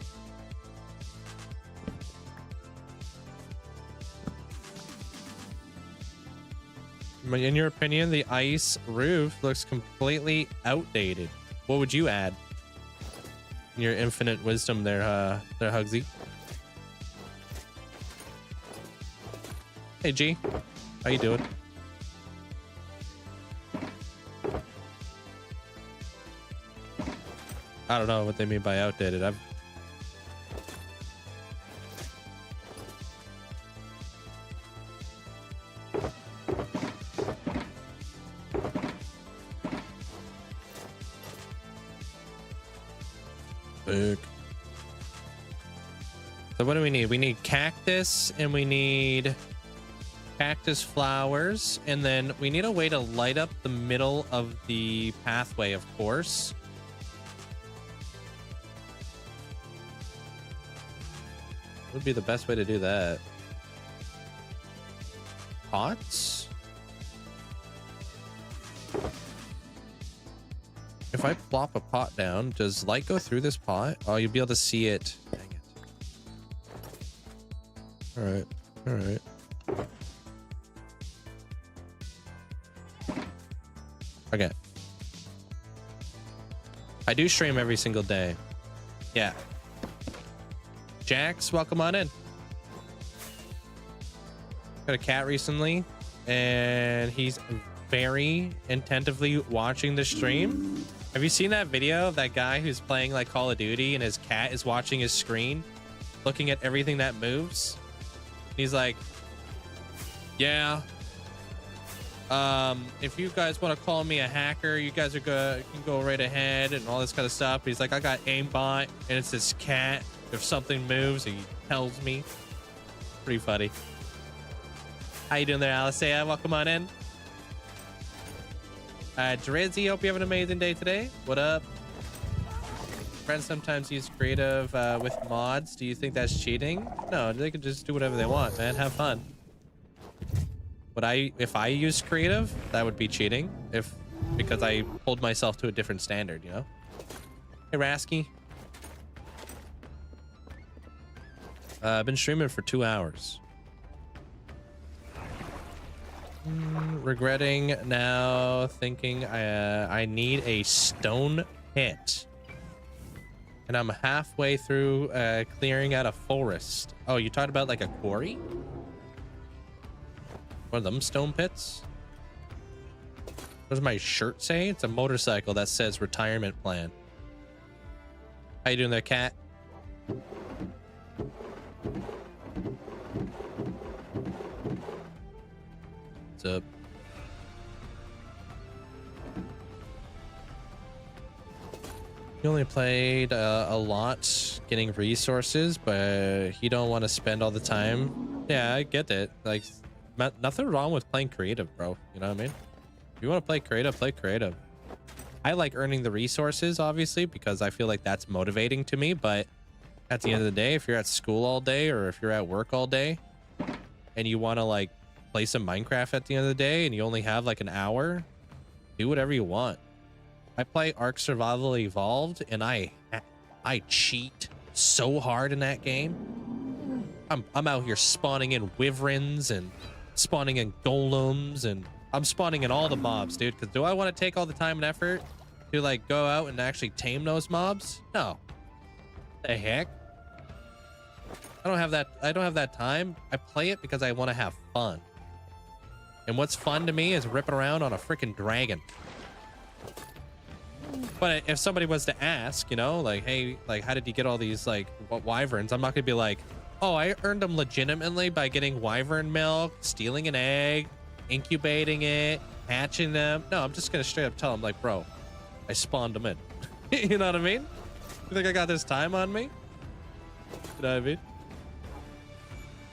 Speaker 4: In your opinion, the ice roof looks completely outdated. What would you add? In your infinite wisdom there, Hugsy. Hey, G. How you doing? I don't know what they mean by outdated. So what do we need? We need cactus and we need cactus flowers, and then we need a way to light up the middle of the pathway, of course. What would be the best way to do that? Pots? If I plop a pot down, does light go through this pot? Oh, you'll be able to see it. Dang it. All right. All right. Okay. I do stream every single day. Yeah. Jax, welcome on in. Got a cat recently, and he's very attentively watching the stream. Have you seen that video of that guy who's playing like Call of Duty and his cat is watching his screen, looking at everything that moves? He's like, yeah. If you guys want to call me a hacker, you guys are good. You can go right ahead and all this kind of stuff. He's like, I got aimbot, and it's this cat. If something moves, he tells me. Pretty funny. How you doing there, Alicia? Welcome on in. Drizzy, hope you have an amazing day today. What up? Friends sometimes use creative with mods. Do you think that's cheating? No, they can just do whatever they want, man. Have fun. If I use creative, that would be cheating. Because I hold myself to a different standard, you know? Hey, Rasky. I've been streaming for 2 hours. Regretting now, thinking I need a stone pit. And I'm halfway through clearing out a forest. Oh, you talked about like a quarry? One of them stone pits? What does my shirt say? It's a motorcycle that says retirement plan. How you doing there, cat? What's up? He only played a lot getting resources, but he don't want to spend all the time. Yeah, I get it. Like, nothing wrong with playing creative, bro. You know what I mean? If you want to play creative, play creative. I like earning the resources, obviously, because I feel like that's motivating to me. But at the end of the day, if you're at school all day or if you're at work all day and you want to like play some Minecraft at the end of the day and you only have like an hour, do whatever you want. I play Ark Survival Evolved and I cheat so hard in that game. I'm out here spawning in wyverns and spawning in golems, and I'm spawning in all the mobs, dude. Because do I want to take all the time and effort to like go out and actually tame those mobs? No. The heck? I don't have that time. I play it because I want to have fun. And what's fun to me is ripping around on a freaking dragon. But if somebody was to ask, you know, like, hey, like, how did you get all these like wyverns? I'm not gonna be like, oh, I earned them legitimately by getting wyvern milk, stealing an egg, incubating it, hatching them. No, I'm just gonna straight up tell them like, bro, I spawned them in. You know what I mean? You think I got this time on me? You know what I mean?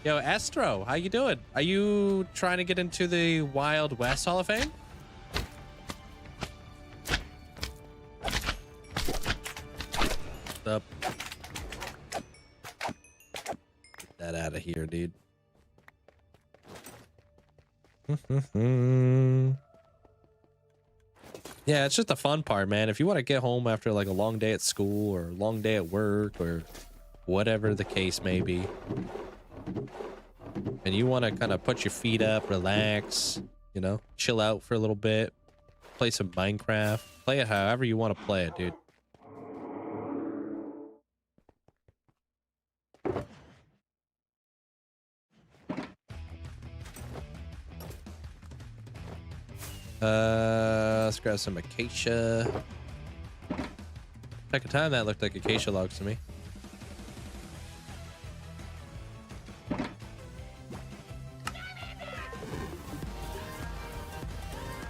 Speaker 4: Yo, Estro, how you doing? Are you trying to get into the Wild West Hall of Fame? What's up? Get that out of here, dude. Yeah, it's just the fun part, man. If you want to get home after like a long day at school or a long day at work or whatever the case may be, and you want to kind of put your feet up, relax, you know, chill out for a little bit, play some Minecraft, play it however you want to play it, dude. Let's grab some acacia. Second time that looked like acacia logs to me.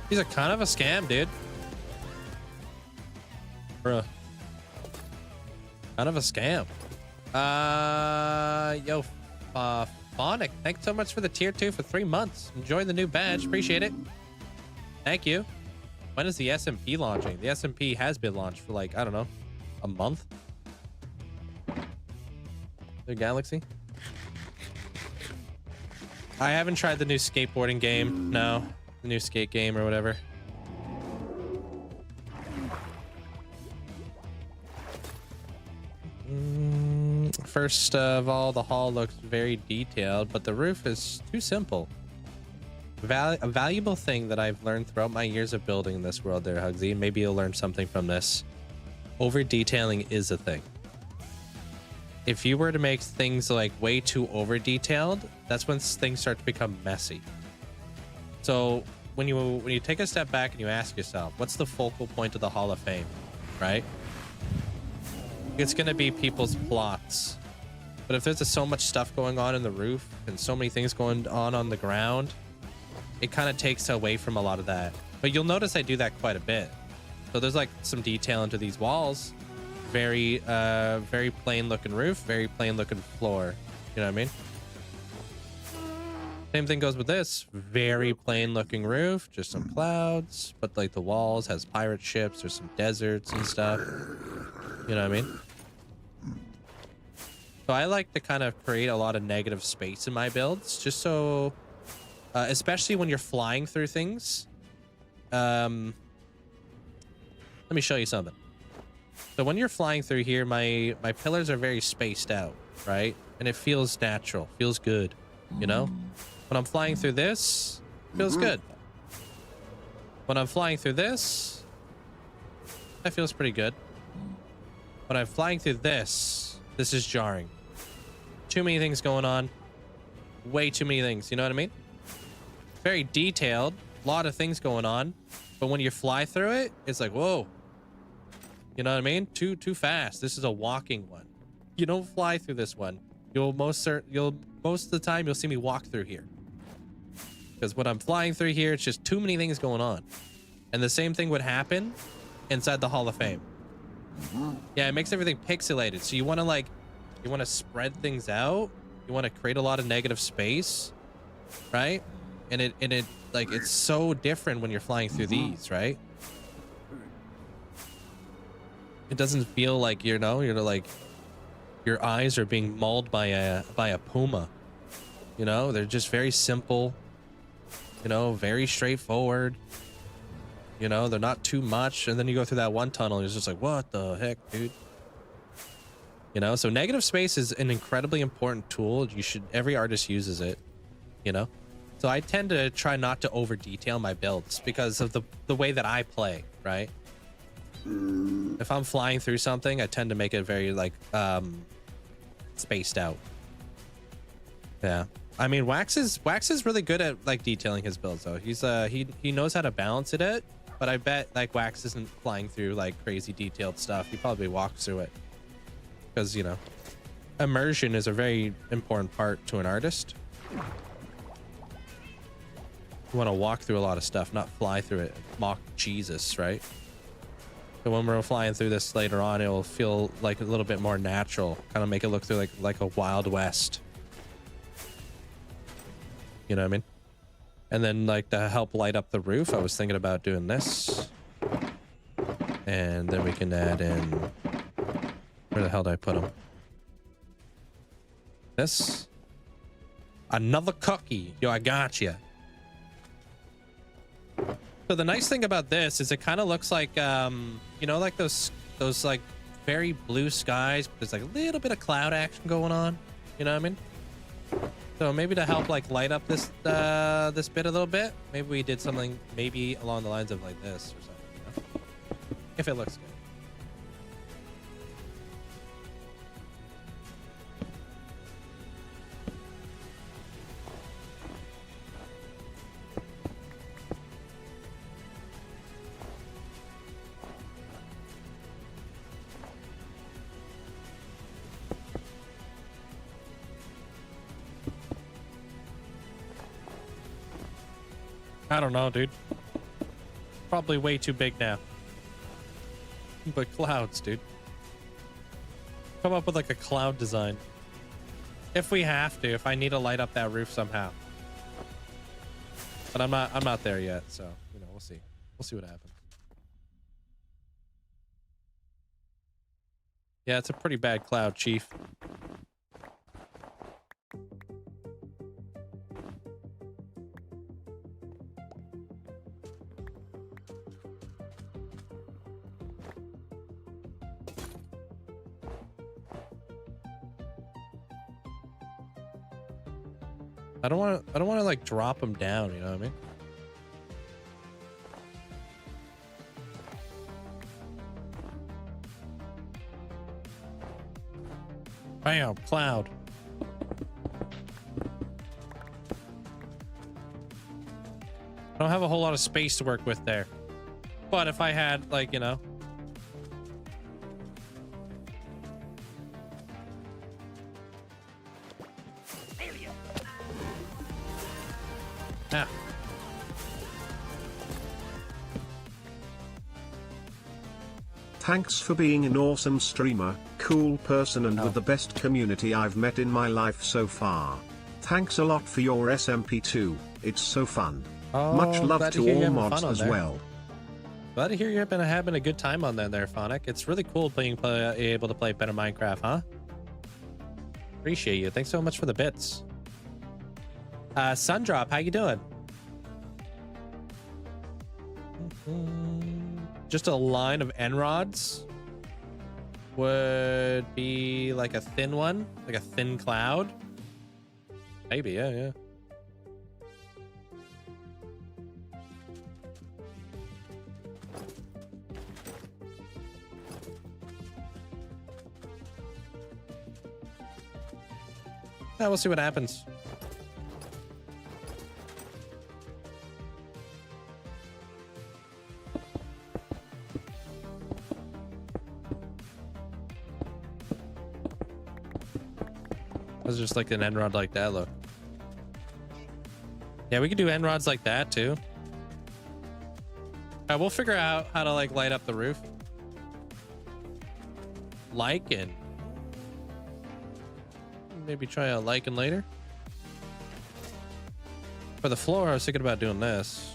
Speaker 4: These are kind of a scam, dude. Bruh. Kind of a scam. Yo, Phonic, thanks so much for the tier 2 for 3 months. Enjoy the new badge. Appreciate it. Thank you. When is the SMP launching? The SMP has been launched for like, I don't know, a month. The Galaxy. I haven't tried the new skateboarding game. No, the new skate game or whatever. First of all, the hall looks very detailed, but the roof is too simple. A valuable thing that I've learned throughout my years of building in this world there, Linkzzey, and maybe you'll learn something from this. Over detailing is a thing. If you were to make things like way too over detailed, that's when things start to become messy. So when you take a step back and you ask yourself, what's the focal point of the Hall of Fame, right? It's going to be people's plots. But if there's so much stuff going on in the roof and so many things going on the ground, it kind of takes away from a lot of that. But you'll notice I do that quite a bit. So there's like some detail into these walls. Very plain looking roof, very plain looking floor. You know what I mean? Same thing goes with this. Very plain looking roof, just some clouds. But like the walls has pirate ships or some deserts and stuff. You know what I mean? So I like to kind of create a lot of negative space in my builds, just so... especially when you're flying through things. Let me show you something. So when you're flying through here, my pillars are very spaced out, right? And it feels natural, feels good, you know? When I'm flying through this, it feels good. When I'm flying through this, that feels pretty good. When I'm flying through this is jarring. Too many things going on. Way too many things, you know what I mean? Very detailed, a lot of things going on, but when you fly through it, it's like, whoa, you know what I mean? Too fast. This is a walking one. You don't fly through this one. Most of the time you'll see me walk through here, because when I'm flying through here, it's just too many things going on. And the same thing would happen inside the Hall of Fame. Yeah, it makes everything pixelated. So you want to spread things out. You want to create a lot of negative space, right? And it like, it's so different when you're flying through these, right? It doesn't feel like, you know, you're like, your eyes are being mauled by a puma. You know, they're just very simple, you know, very straightforward. You know, they're not too much. And then you go through that one tunnel and it's just like, what the heck, dude? You know, so negative space is an incredibly important tool. Every artist uses it, you know? So I tend to try not to over detail my builds because of the way that I play, right? If I'm flying through something, I tend to make it very like spaced out. Yeah. I mean, Wax is really good at like detailing his builds though. He's he knows how to balance it out, but I bet like Wax isn't flying through like crazy detailed stuff. He probably walks through it. Because, you know, immersion is a very important part to an artist. You want to walk through a lot of stuff, not fly through it. Mock Jesus, right? So when we're flying through this later on, it will feel like a little bit more natural. Kind of make it look through like a Wild West. You know what I mean? And then like to help light up the roof, I was thinking about doing this. And then we can add in, where the hell did I put them? This. Another cookie. Yo, I got you. So the nice thing about this is it kind of looks like, you know, like those like very blue skies. But there's like a little bit of cloud action going on. You know what I mean? So maybe to help like light up this this bit a little bit, maybe we did something maybe along the lines of like this or something. You know? If it looks good. I don't know, dude. Probably way too big now. But clouds, dude. Come up with like a cloud design. If we have to, if I need to light up that roof somehow. But I'm not there yet, so you know, we'll see. We'll see what happens. Yeah, it's a pretty bad cloud, Chief. I don't want to like drop them down, you know what I mean? Bam, cloud. I don't have a whole lot of space to work with there. But if I had like, you know,
Speaker 3: Thanks for being an awesome streamer, cool person and with the best community I've met in my life so far. Thanks a lot for your SMP2, it's so fun. Much love to all mods as well.
Speaker 4: Glad to hear you've been having a good time on there, Phonic. It's really cool being able to play better Minecraft, huh? Appreciate you. Thanks so much for the bits. Sundrop, how you doing? Just a line of end rods would be like a thin one, like a thin cloud. Maybe, yeah. Yeah, we'll see what happens. That's just like an end rod like that, look. Yeah, we could do end rods like that too. We'll figure out how to like light up the roof. Lichen. Maybe try a lichen later. For the floor, I was thinking about doing this.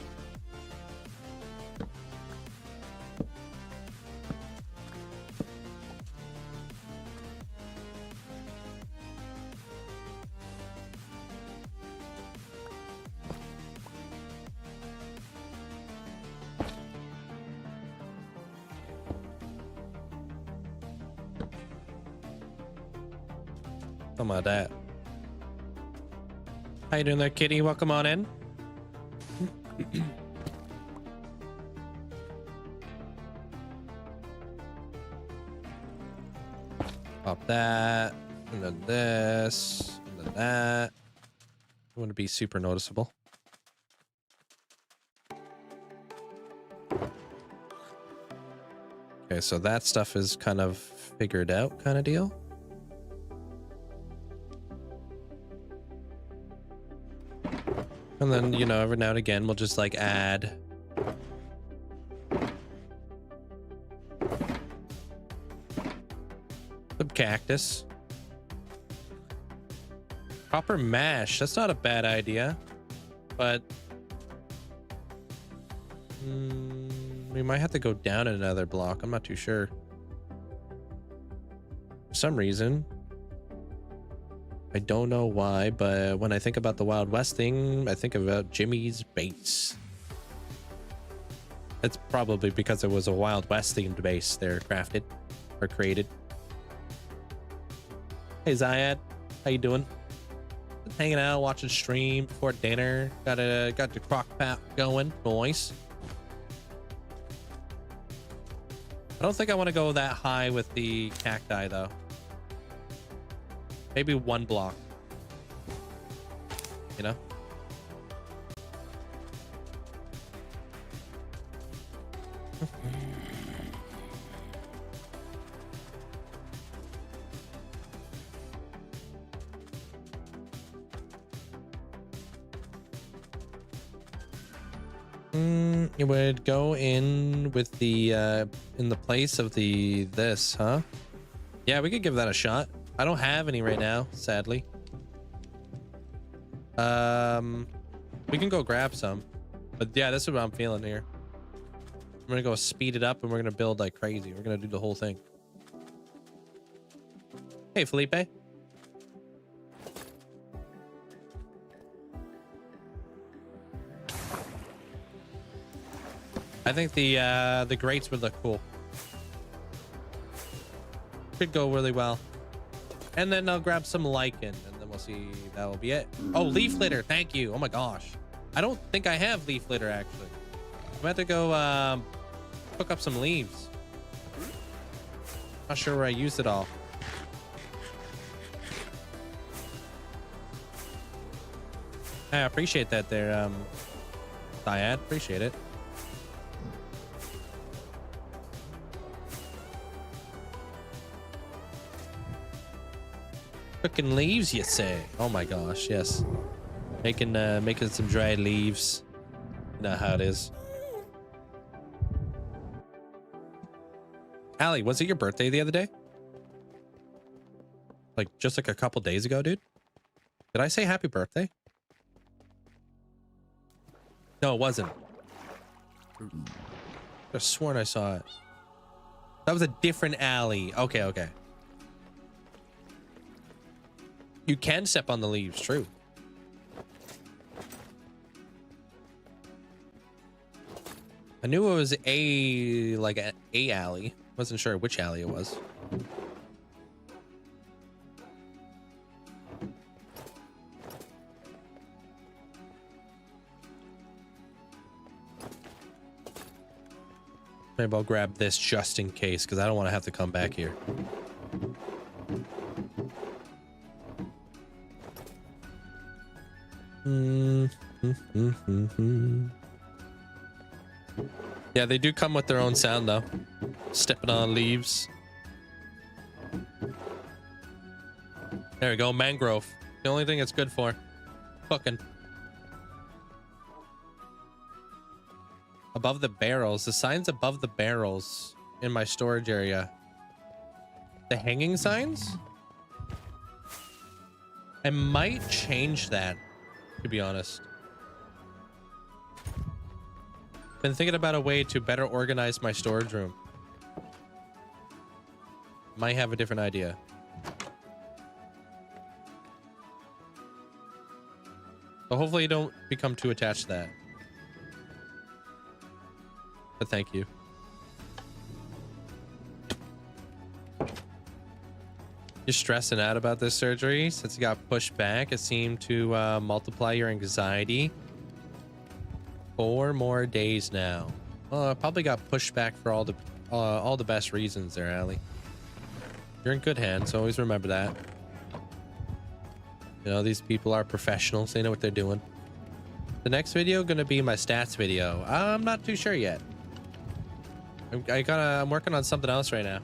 Speaker 4: Something like that. How you doing there, kitty? Welcome on in. Pop that, and then this, and then that. I want to be super noticeable. Okay, so that stuff is kind of figured out kind of deal. And then, you know, every now and again, we'll just like add some cactus. Copper mash. That's not a bad idea. but we might have to go down another block. I'm not too sure. For some reason, I don't know why, but when I think about the Wild West thing, I think about Jimmy's base. It's probably because it was a Wild West themed base they're crafted or created. Hey Zayad, how you doing? Just hanging out, watching stream before dinner. Got the crock pot going. Nice. I don't think I want to go that high with the cacti though. Maybe one block. You know? It would go in with the in the place of this, huh? Yeah, we could give that a shot. I don't have any right now, sadly. We can go grab some, but yeah, this is what I'm feeling here. I'm gonna go speed it up and we're gonna build like crazy. We're gonna do the whole thing. Hey Felipe. I think the grates would look cool. Could go really well. And then I'll grab some lichen and then we'll see. That will be it. Oh, leaf litter. Thank you. Oh my gosh. I don't think I have leaf litter actually. I'm about to go cook up some leaves. Not sure where I used it all. I appreciate that there, Dyad. Appreciate it. Cooking leaves, you say? Oh my gosh, yes. Making some dried leaves. You know how it is. Allie, was it your birthday the other day? Like just like a couple days ago, dude? Did I say happy birthday? No, it wasn't. I sworn I saw it. That was a different Allie. Okay, okay. You can step on the leaves, true. I knew it was a alley. Wasn't sure which alley it was. Maybe I'll grab this just in case, because I don't want to have to come back here. Yeah, they do come with their own sound though. Stepping on leaves. There we go, mangrove. The only thing it's good for. Cooking. Above the barrels. The signs above the barrels in my storage area. The hanging signs? I might change that, to be honest. Been thinking about a way to better organize my storage room. Might have a different idea. So hopefully you don't become too attached to that. But thank you. You're stressing out about this surgery since you got pushed back. It seemed to multiply your anxiety. 4 more days now. Well, I probably got pushed back for all the best reasons there, Allie. You're in good hands. Always remember that. You know, these people are professionals. They know what they're doing. The next video gonna be my stats video. I'm not too sure yet. I'm working on something else right now.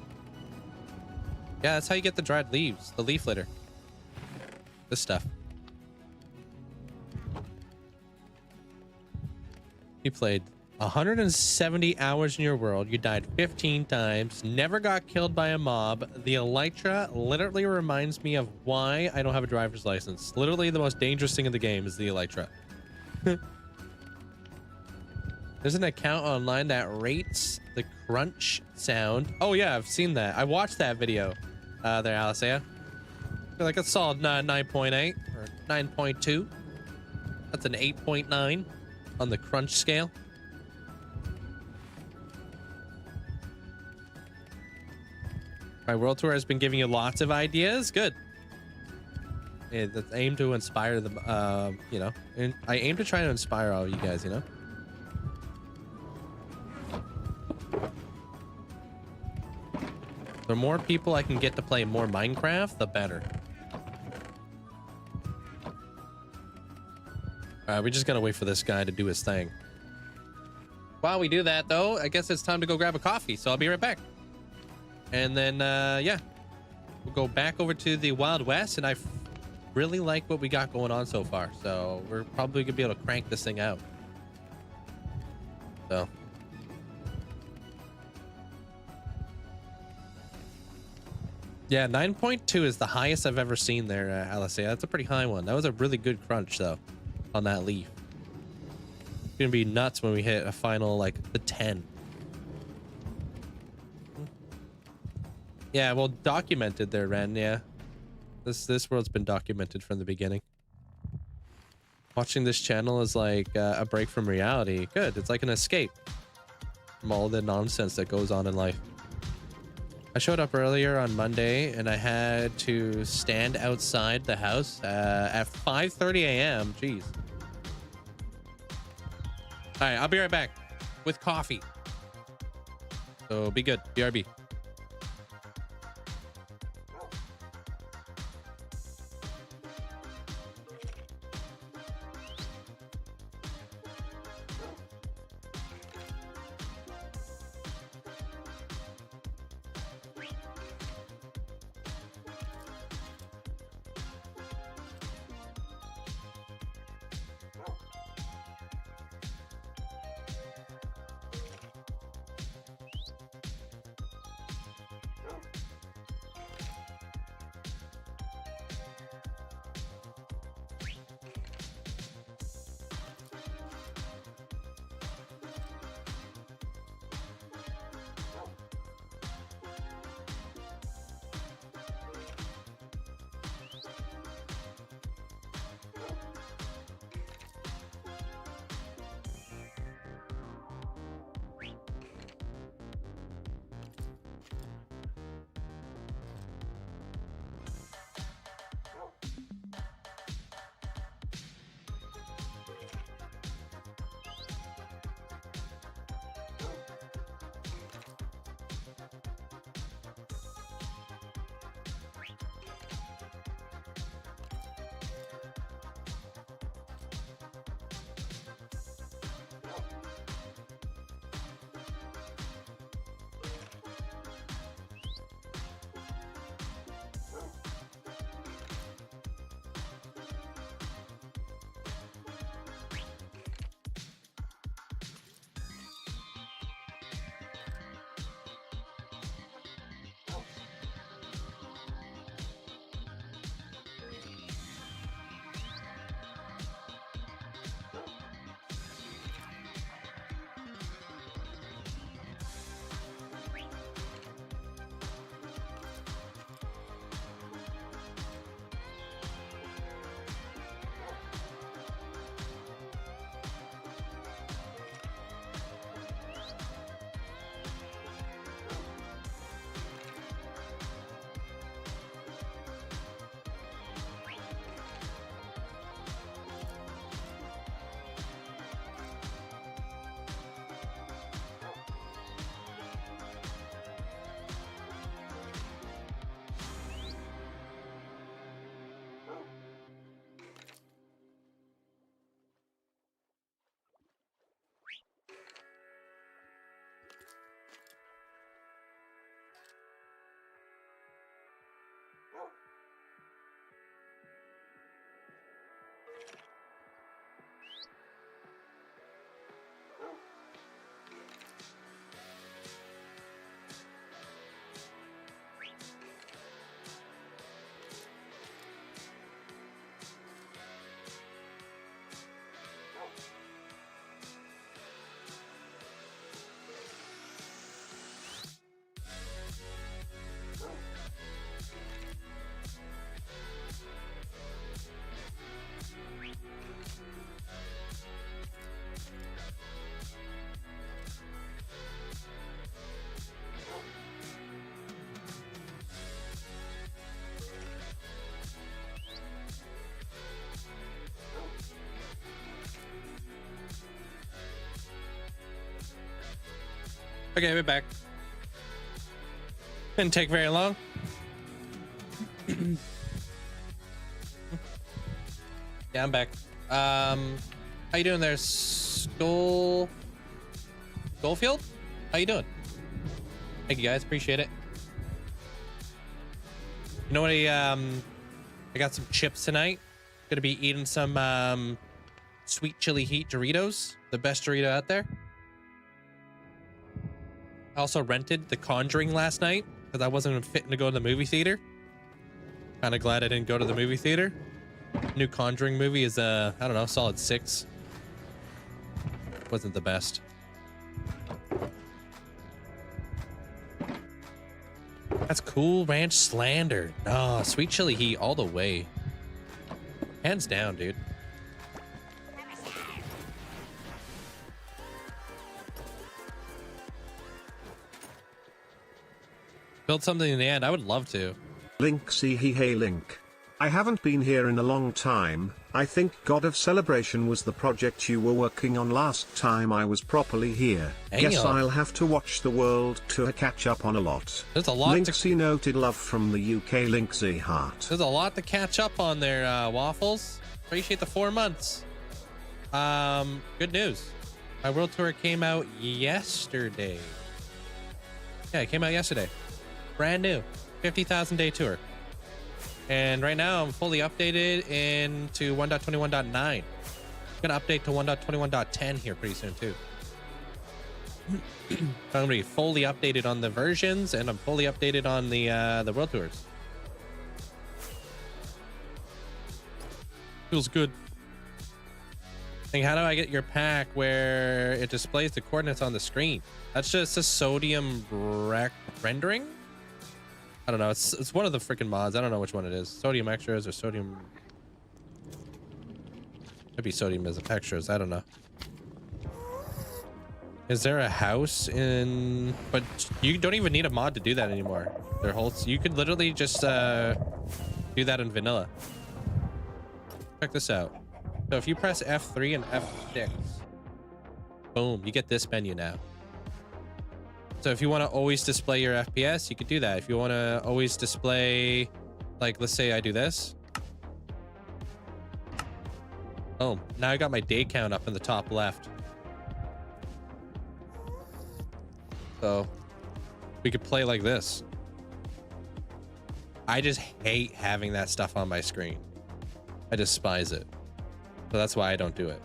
Speaker 4: Yeah, that's how you get the dried leaves, the leaf litter. This stuff. You played 170 hours in your world. You died 15 times. Never got killed by a mob. The Elytra literally reminds me of why I don't have a driver's license. Literally the most dangerous thing in the game is the Elytra. There's an account online that rates the crunch sound. Oh yeah, I've seen that. I watched that video there, Alicia. Feel like a solid 9.8 or 9.2. That's an 8.9 on the crunch scale. My world tour has been giving you lots of ideas. Good. Yeah, that's aim to inspire them. You know, and I aim to try to inspire all you guys. You know. The more people I can get to play more Minecraft, the better. We just gotta wait for this guy to do his thing. While we do that, though, I guess it's time to go grab a coffee. So I'll be right back. And then, yeah, we'll go back over to the Wild West, and I really like what we got going on so far. So we're probably gonna be able to crank this thing out. So. Yeah, 9.2 is the highest I've ever seen there, Alicia. That's a pretty high one. That was a really good crunch, though, on that leaf. It's gonna be nuts when we hit a final, like, the 10. Yeah, well, documented there, Ren, yeah. This world's been documented from the beginning. Watching this channel is like a break from reality. Good, it's like an escape from all the nonsense that goes on in life. I showed up earlier on Monday and I had to stand outside the house at 5:30 a.m. Jeez. All right, I'll be right back with coffee. So be good. BRB. Okay, we're back. Didn't take very long. Yeah, I'm back. How you doing there, Schofield? How you doing? Thank you guys, appreciate it. You know what? I got some chips tonight. Gonna be eating some sweet chili heat Doritos, the best Dorito out there. I also rented The Conjuring last night because I wasn't fitting to go to the movie theater. Kind of glad I didn't go to the movie theater. New Conjuring movie is I don't know, solid 6. Wasn't the best. That's Cool Ranch Slander. Oh, sweet chili heat all the way. Hands down, dude. Build something in the end. I would love to.
Speaker 3: Linkzzey, hey Link. I haven't been here in a long time. I think God of Celebration was the project you were working on last time I was properly here. Guess I'll have to watch the world to catch up on a lot.
Speaker 4: There's a lot.
Speaker 3: Linkzzey noted love from the UK. Linkzzey heart.
Speaker 4: There's a lot to catch up on there, Waffles. Appreciate the 4 months. Good news. My world tour came out yesterday. Yeah, it came out yesterday. Brand new. 50,000 day tour. And right now I'm fully updated into 1.21.9. I'm gonna update to 1.21.10 here pretty soon too. I'm gonna be fully updated on the versions, and I'm fully updated on the world tours. Feels good. Like, how do I get your pack where it displays the coordinates on the screen? That's just a sodium rendering. I don't know. It's one of the freaking mods. I don't know which one it is. Sodium extras or sodium. Maybe sodium as extras. I don't know. Is there a house in? But you don't even need a mod to do that anymore. Their whole. You could literally just do that in vanilla. Check this out. So if you press F3 and F6, boom, you get this menu now. So if you want to always display your FPS, you could do that. If you want to always display, like, let's say I do this. Oh, now I got my day count up in the top left. So we could play like this. I just hate having that stuff on my screen. I despise it. So that's why I don't do it.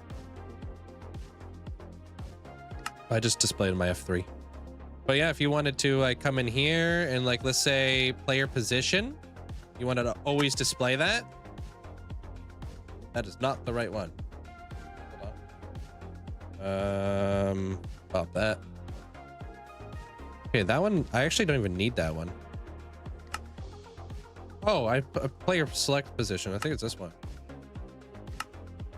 Speaker 4: I just displayed my F3. But yeah, if you wanted to like come in here and like, let's say player position, you wanted to always display that. That is not the right one. Hold on. About that. Okay, that one, I actually don't even need that one. Oh, I player select position. I think it's this one.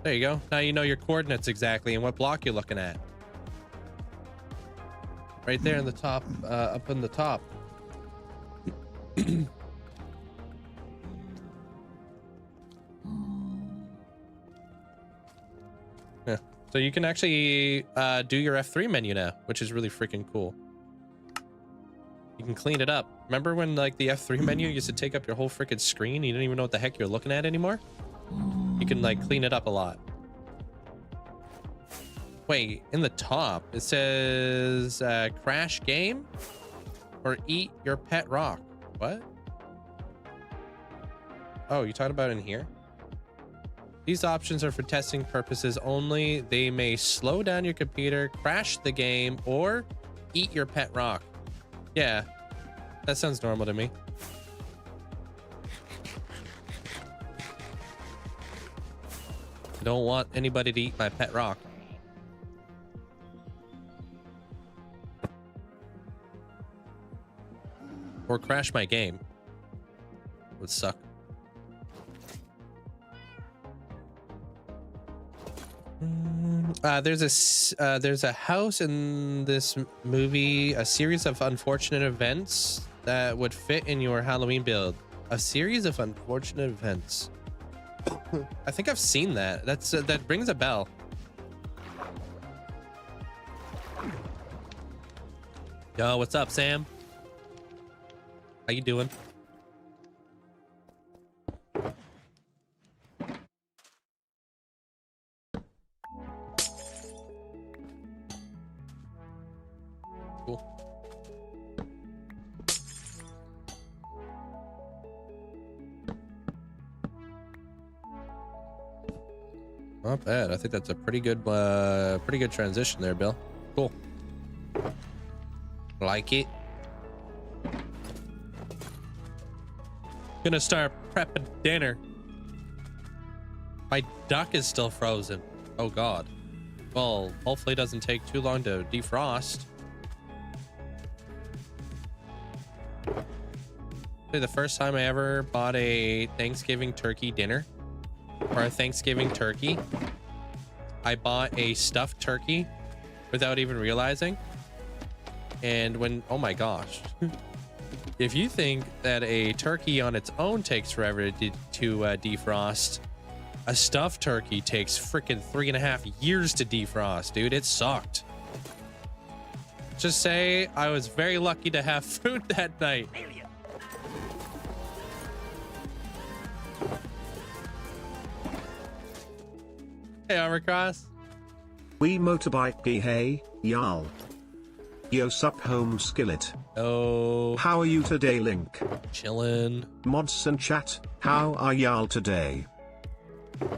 Speaker 4: There you go. Now you know your coordinates exactly and what block you're looking at. Right there in the top, up in the top. Yeah. So you can actually do your F3 menu now, which is really freaking cool. You can clean it up. Remember when like the F3 menu used to take up your whole freaking screen? You didn't even know what the heck you're looking at anymore? You can like clean it up a lot. Wait, in the top, it says crash game or eat your pet rock. What? Oh, you talking about in here? These options are for testing purposes only. They may slow down your computer, crash the game, or eat your pet rock. Yeah, that sounds normal to me. I don't want anybody to eat my pet rock. Or crash my game. Would suck. There's a house in this movie, a series of unfortunate events that would fit in your Halloween build. A series of unfortunate events. I think I've seen that. That rings a bell. Yo, what's up, Sam? How you doing? Cool. Not bad. I think that's a pretty good transition there, Bill. Cool. Like it. Gonna start prepping dinner. My duck is still frozen. Oh God. Well, hopefully it doesn't take too long to defrost. The first time I ever bought a Thanksgiving turkey dinner, or a Thanksgiving turkey, I bought a stuffed turkey without even realizing. And when, oh my gosh, if you think that a turkey on its own takes forever to defrost, a stuffed turkey takes freaking 3.5 years to defrost, dude. It sucked. Just say I was very lucky to have food that night. Hey, Armorcross.
Speaker 3: We motorbike hey, y'all. Yo sup home skillet.
Speaker 4: Oh.
Speaker 3: How are you today, Link?
Speaker 4: Chillin'.
Speaker 3: Mods and chat, how are y'all today?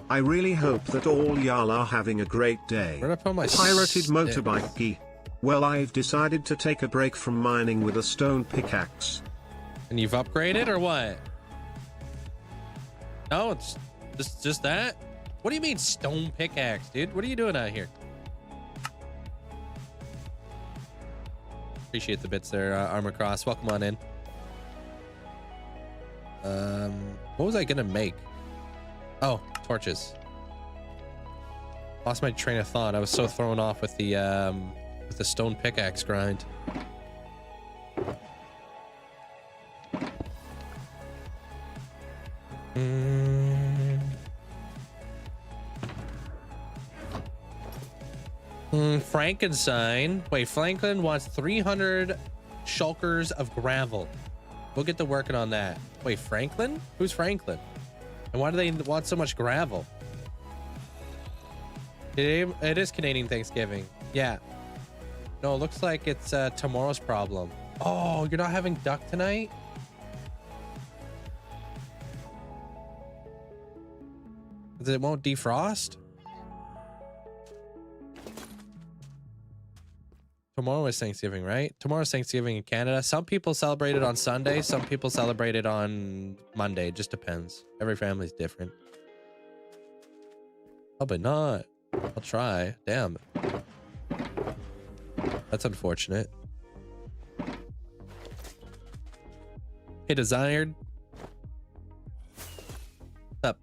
Speaker 3: I really hope that all y'all are having a great day.
Speaker 4: Where'd I put my
Speaker 3: Pirated
Speaker 4: sticks?
Speaker 3: motorbike. Well, I've decided to take a break from mining with a stone pickaxe.
Speaker 4: And you've upgraded or what? No, it's just that. What do you mean stone pickaxe, dude? What are you doing out here? Appreciate the bits there, Armorcross. Welcome on in. What was I gonna make? Oh, torches. Lost my train of thought. I was so thrown off with the stone pickaxe grind. Frankenstein. Wait, Franklin wants 300 shulkers of gravel. We'll get to working on that. Wait, Franklin? Who's Franklin? And why do they want so much gravel? It is Canadian Thanksgiving. Yeah. No, it looks like it's tomorrow's problem. Oh, you're not having duck tonight? It won't defrost? Tomorrow is Thanksgiving, right? Tomorrow's Thanksgiving in Canada. Some people celebrate it on Sunday. Some people celebrate it on Monday. It just depends. Every family's different. Probably not. I'll try. Damn. That's unfortunate. Hey, Desired. What's up?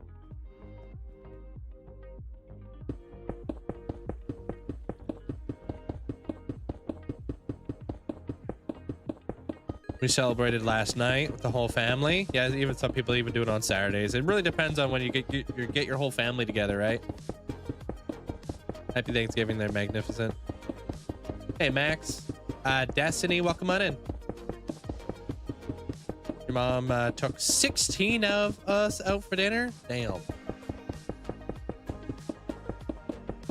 Speaker 4: We celebrated last night with the whole family. Yeah, even some people even do it on Saturdays. It really depends on when you get your whole family together, right? Happy Thanksgiving there, Magnificent. Hey, Max. Destiny, welcome on in. Your mom took 16 of us out for dinner. Damn.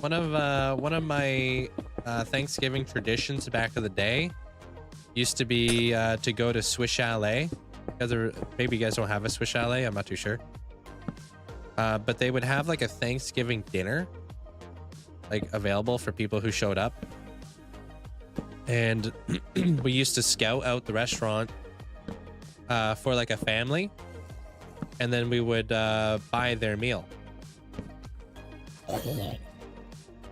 Speaker 4: One of my Thanksgiving traditions back in the day used to be to go to Swiss Chalet. Maybe you guys don't have a Swiss Chalet. I'm not too sure. But they would have like a Thanksgiving dinner, like available for people who showed up. And we used to scout out the restaurant for like a family, and then we would buy their meal,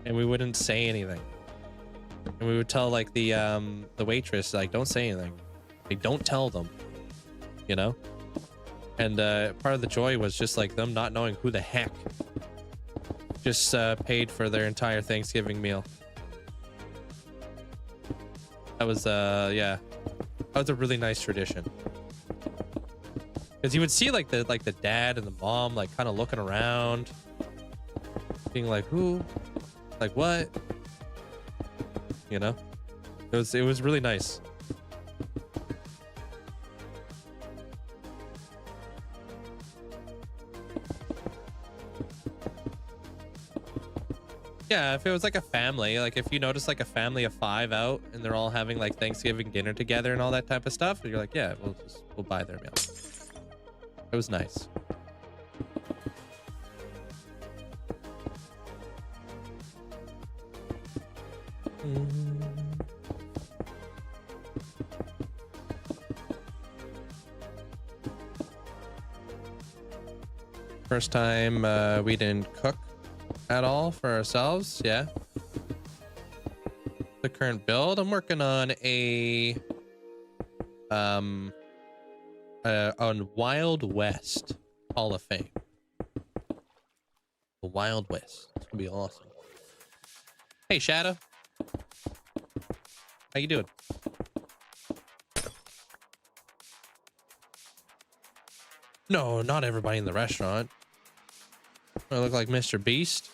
Speaker 4: and we wouldn't say anything. And we would tell like the waitress, like, don't say anything. Like, don't tell them, you know? And part of the joy was just like them not knowing who the heck just paid for their entire Thanksgiving meal. That was yeah, that was a really nice tradition. Because you would see like the dad and the mom like kind of looking around, being like, who, like what? You know, it was really nice. Yeah, if it was like a family, like if you notice like a family of 5 out and they're all having like Thanksgiving dinner together and all that type of stuff, you're like, yeah, we'll buy their meal. It was nice. First time we didn't cook at all for ourselves. Yeah. The current build, I'm working on on Wild West Hall of Fame. The Wild West. It's gonna be awesome. Hey Shadow. How you doing? No, not everybody in the restaurant. I look like Mr. Beast.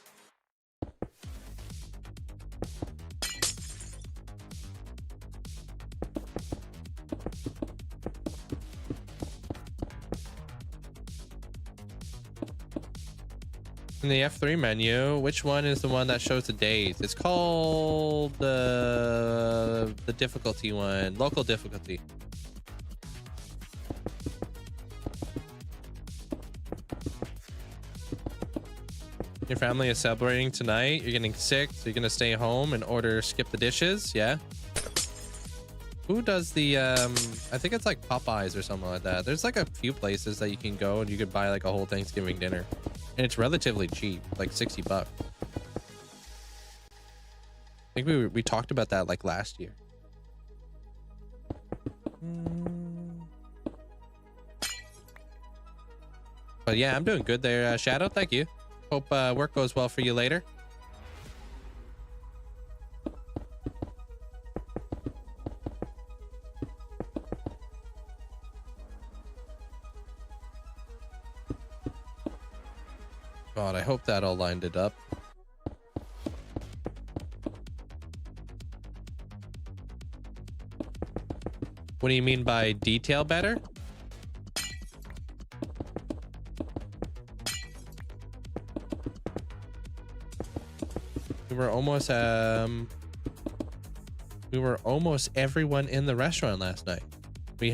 Speaker 4: In the F3 menu, which one is the one that shows the days? It's called the difficulty one, local difficulty. Your family is celebrating tonight. You're getting sick, so you're gonna stay home and order skip the dishes. Yeah. Who does the I think it's like Popeyes or something like that. There's like a few places that you can go and you could buy like a whole Thanksgiving dinner. And it's relatively cheap, like $60. I think we talked about that like last year. But yeah, I'm doing good there, Shadow. Thank you. Hope work goes well for you later. God, I hope that all lined it up. What do you mean by detail better? We were almost everyone in the restaurant last night. We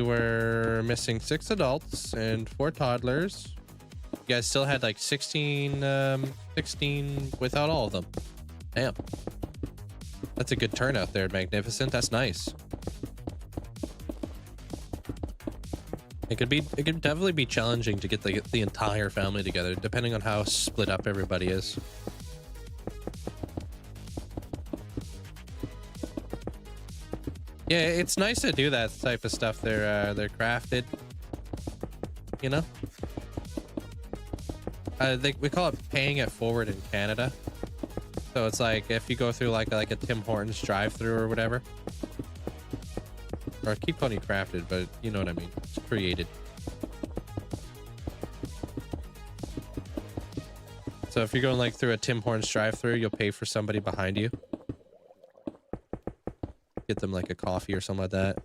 Speaker 4: were missing 6 adults and 4 toddlers. You guys still had like 16 without all of them. Damn. That's a good turnout there, Magnificent. That's nice. It could definitely be challenging to get the entire family together, depending on how split up everybody is. Yeah, it's nice to do that type of stuff. They're crafted, you know. We call it paying it forward in Canada. So it's like if you go through like a Tim Hortons drive-through or whatever. Or I keep calling it crafted, but you know what I mean. It's created. So if you're going like through a Tim Hortons drive-through, you'll pay for somebody behind you. Get them like a coffee or something like that.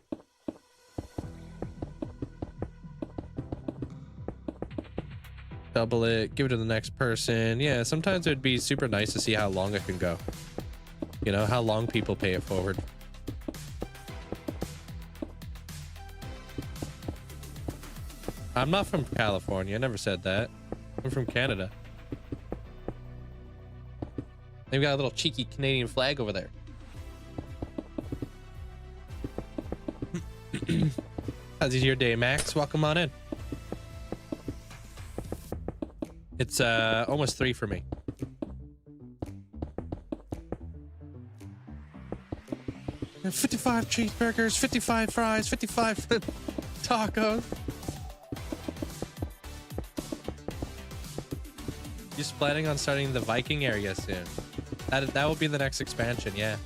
Speaker 4: Double it, give it to the next person. Yeah, sometimes it'd be super nice to see how long it can go. You know, how long people pay it forward. I'm not from California. I never said that. I'm from Canada. They've got a little cheeky Canadian flag over there. How's your day, Max? Welcome on in. It's almost 3 for me. And 55 cheeseburgers, 55 fries, 55 tacos. Just planning on starting the Viking area soon. That will be the next expansion, yeah.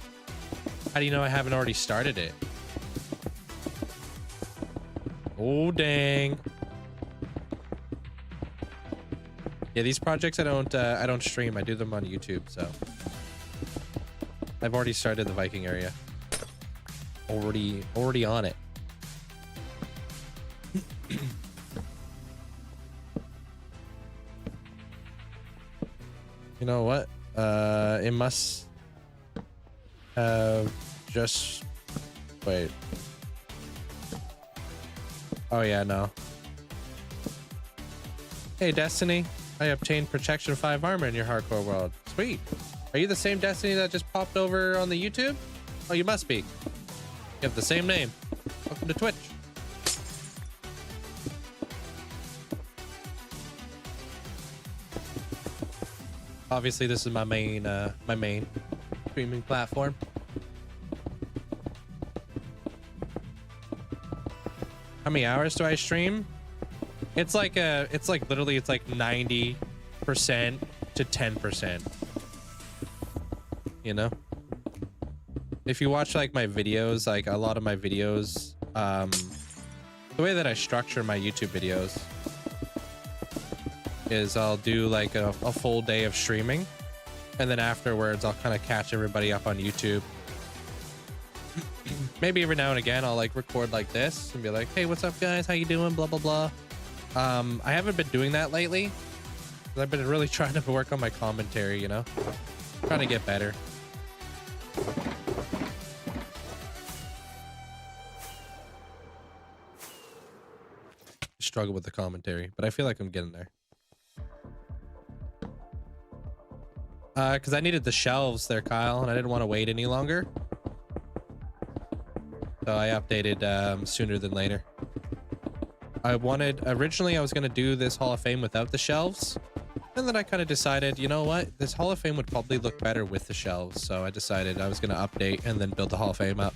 Speaker 4: How do you know I haven't already started it? Oh, dang. Yeah, these projects I don't stream. I do them on YouTube, so I've already started the Viking area. Already on it. You know what? It must have just... Wait. Oh yeah, no. Hey Destiny, I obtained Protection 5 armor in your hardcore world. Sweet. Are you the same Destiny that just popped over on the YouTube? Oh, you must be. You have the same name. Welcome to Twitch. Obviously, this is my main streaming platform. How many hours do I stream? It's like literally 90% to 10%. You know? If you watch like my videos, like a lot of my videos, the way that I structure my YouTube videos is I'll do like a full day of streaming, and then afterwards I'll kind of catch everybody up on YouTube. Maybe every now and again I'll like record like this and be like, hey, what's up guys, how you doing, blah blah blah. I haven't been doing that lately. I've been really trying to work on my commentary, you know, trying to get better. Struggle with the commentary, but I feel like I'm getting there. Because I needed the shelves there, Kyle, and I didn't want to wait any longer. So I updated sooner than later. Originally I was going to do this Hall of Fame without the shelves. And then I kind of decided, you know what? This Hall of Fame would probably look better with the shelves. So I decided I was going to update and then build the Hall of Fame up.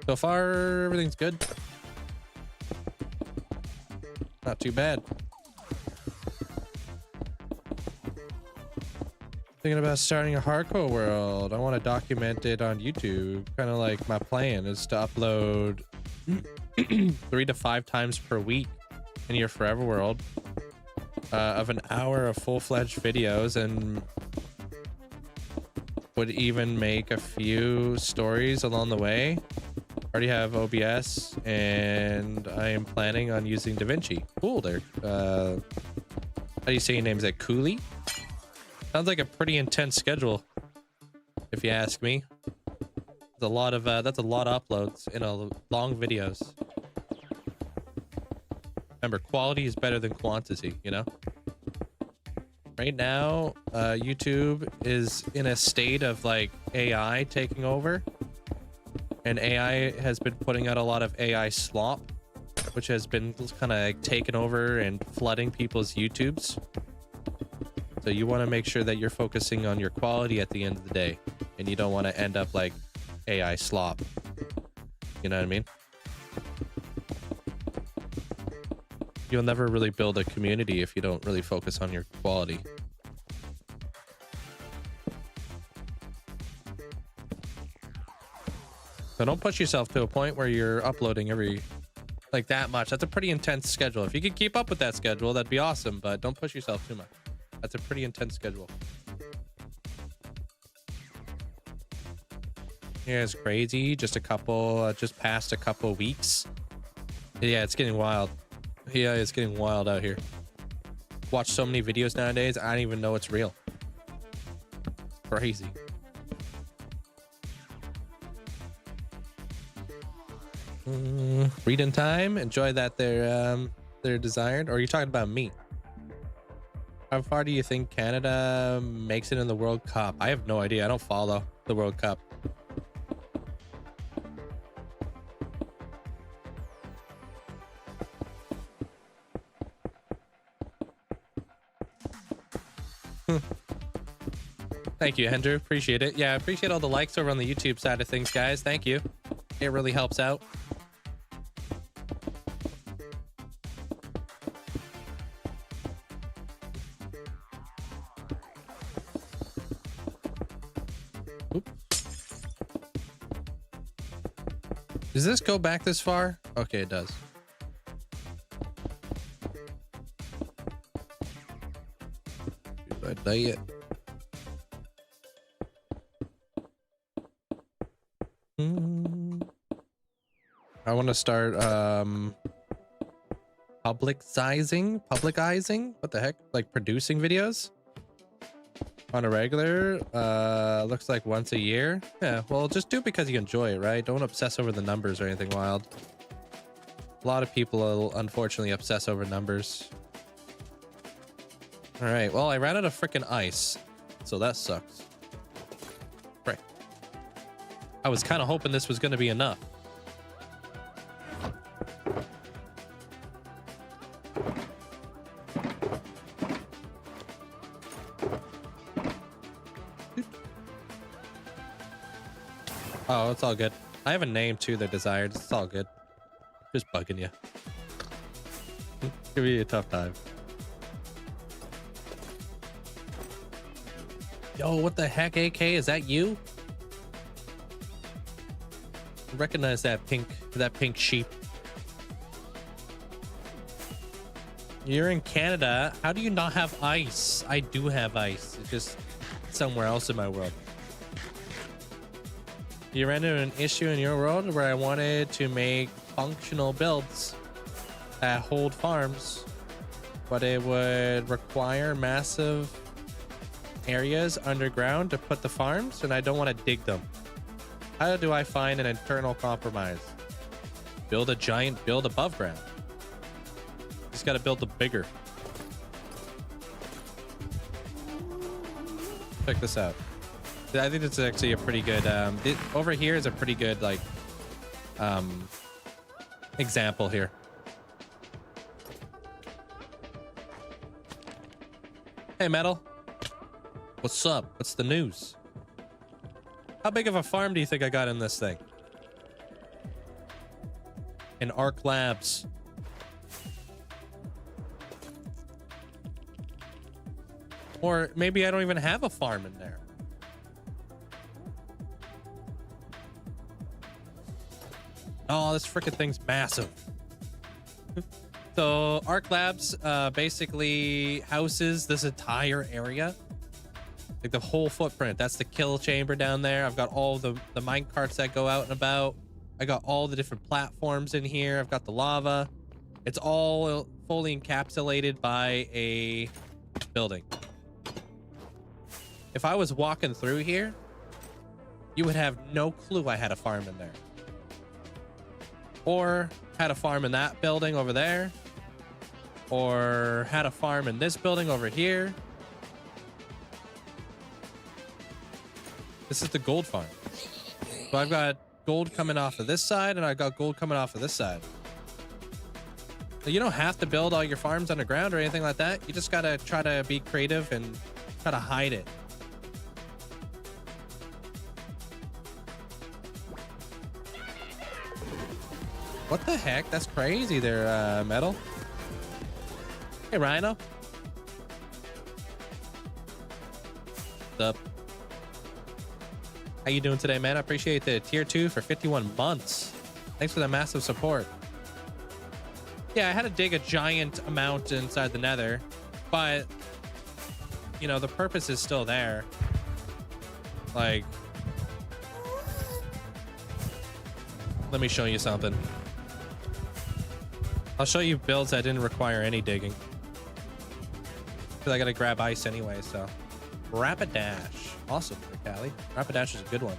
Speaker 4: So far, everything's good. Not too bad. Thinking about starting a hardcore world. I want to document it on YouTube. Kind of like my plan is to upload 3 to 5 times per week in your forever world of an hour of full-fledged videos, and would even make a few stories along the way. Already have OBS, and I am planning on using DaVinci. Cool there. How do you say your name? Is that Cooley? Sounds like a pretty intense schedule, if you ask me. That's a lot of uploads in a long videos. Remember, quality is better than quantity, you know? Right now, YouTube is in a state of like AI taking over. And AI has been putting out a lot of AI slop, which has been kind of like taken over and flooding people's YouTubes. So you want to make sure that you're focusing on your quality at the end of the day, and you don't want to end up like AI slop. You know what I mean? You'll never really build a community if you don't really focus on your quality. So don't push yourself to a point where you're uploading every like that much. That's a pretty intense schedule. If you could keep up with that schedule, that'd be awesome, but don't push yourself too much. That's a pretty intense schedule. Yeah, it's crazy. Just past a couple weeks. Yeah, it's getting wild. Yeah, it's getting wild out here. Watch so many videos nowadays, I don't even know it's real. Crazy. Reading time. Enjoy that they're desired. Or are you talking about me? How far do you think Canada makes it in the World Cup? I have no idea. I don't follow the World Cup. Thank you, Hendrew. Appreciate it. Yeah, I appreciate all the likes over on the YouTube side of things, guys. Thank you. It really helps out. Does this go back this far? Okay, it does. I die it. I want to start publicizing, what the heck? Like producing videos on a regular, looks like once a year. Yeah, well, just do it because you enjoy it, right? Don't obsess over the numbers or anything wild. A lot of people will unfortunately obsess over numbers. All right, well, I ran out of freaking ice, so that sucks. Frick. I was kind of hoping this was going to be enough. Oh, it's all good. I have a name too, they're desired. It's all good. Just bugging you. Give me a tough time. Yo, what the heck, AK? Is that you? I recognize that pink sheep. You're in Canada. How do you not have ice? I do have ice. It's just somewhere else in my world. You ran into an issue in your world where I wanted to make functional builds that hold farms, but it would require massive areas underground to put the farms, and I don't want to dig them. How do I find an internal compromise? Build a giant build above ground. Just got to build the bigger. Check this out. I think it's actually a pretty good over here is a pretty good like example here. Hey Metal, what's up? What's the news? How big of a farm do you think I got in this thing? In Arc Labs. Or maybe I don't even have a farm in there. Oh, this freaking thing's massive. So Arc Labs basically houses this entire area. Like the whole footprint. That's the kill chamber down there. I've got all the mine carts that go out and about. I got all the different platforms in here. I've got the lava. It's all fully encapsulated by a building. If I was walking through here, you would have no clue I had a farm in there. Or had a farm in that building over there. Or had a farm in this building over here. This is the gold farm. So I've got gold coming off of this side, and I've got gold coming off of this side. So you don't have to build all your farms underground or anything like that. You just gotta try to be creative and try to hide it. What the heck? That's crazy there, Metal. Hey, Rhino. What's up? How you doing today, man? I appreciate the tier 2 for 51 months. Thanks for the massive support. Yeah, I had to dig a giant amount inside the nether, but, you know, the purpose is still there. Like, let me show you something. I'll show you builds that didn't require any digging. Because I gotta grab ice anyway, so. Rapidash. Awesome, Callie. Rapidash is a good one.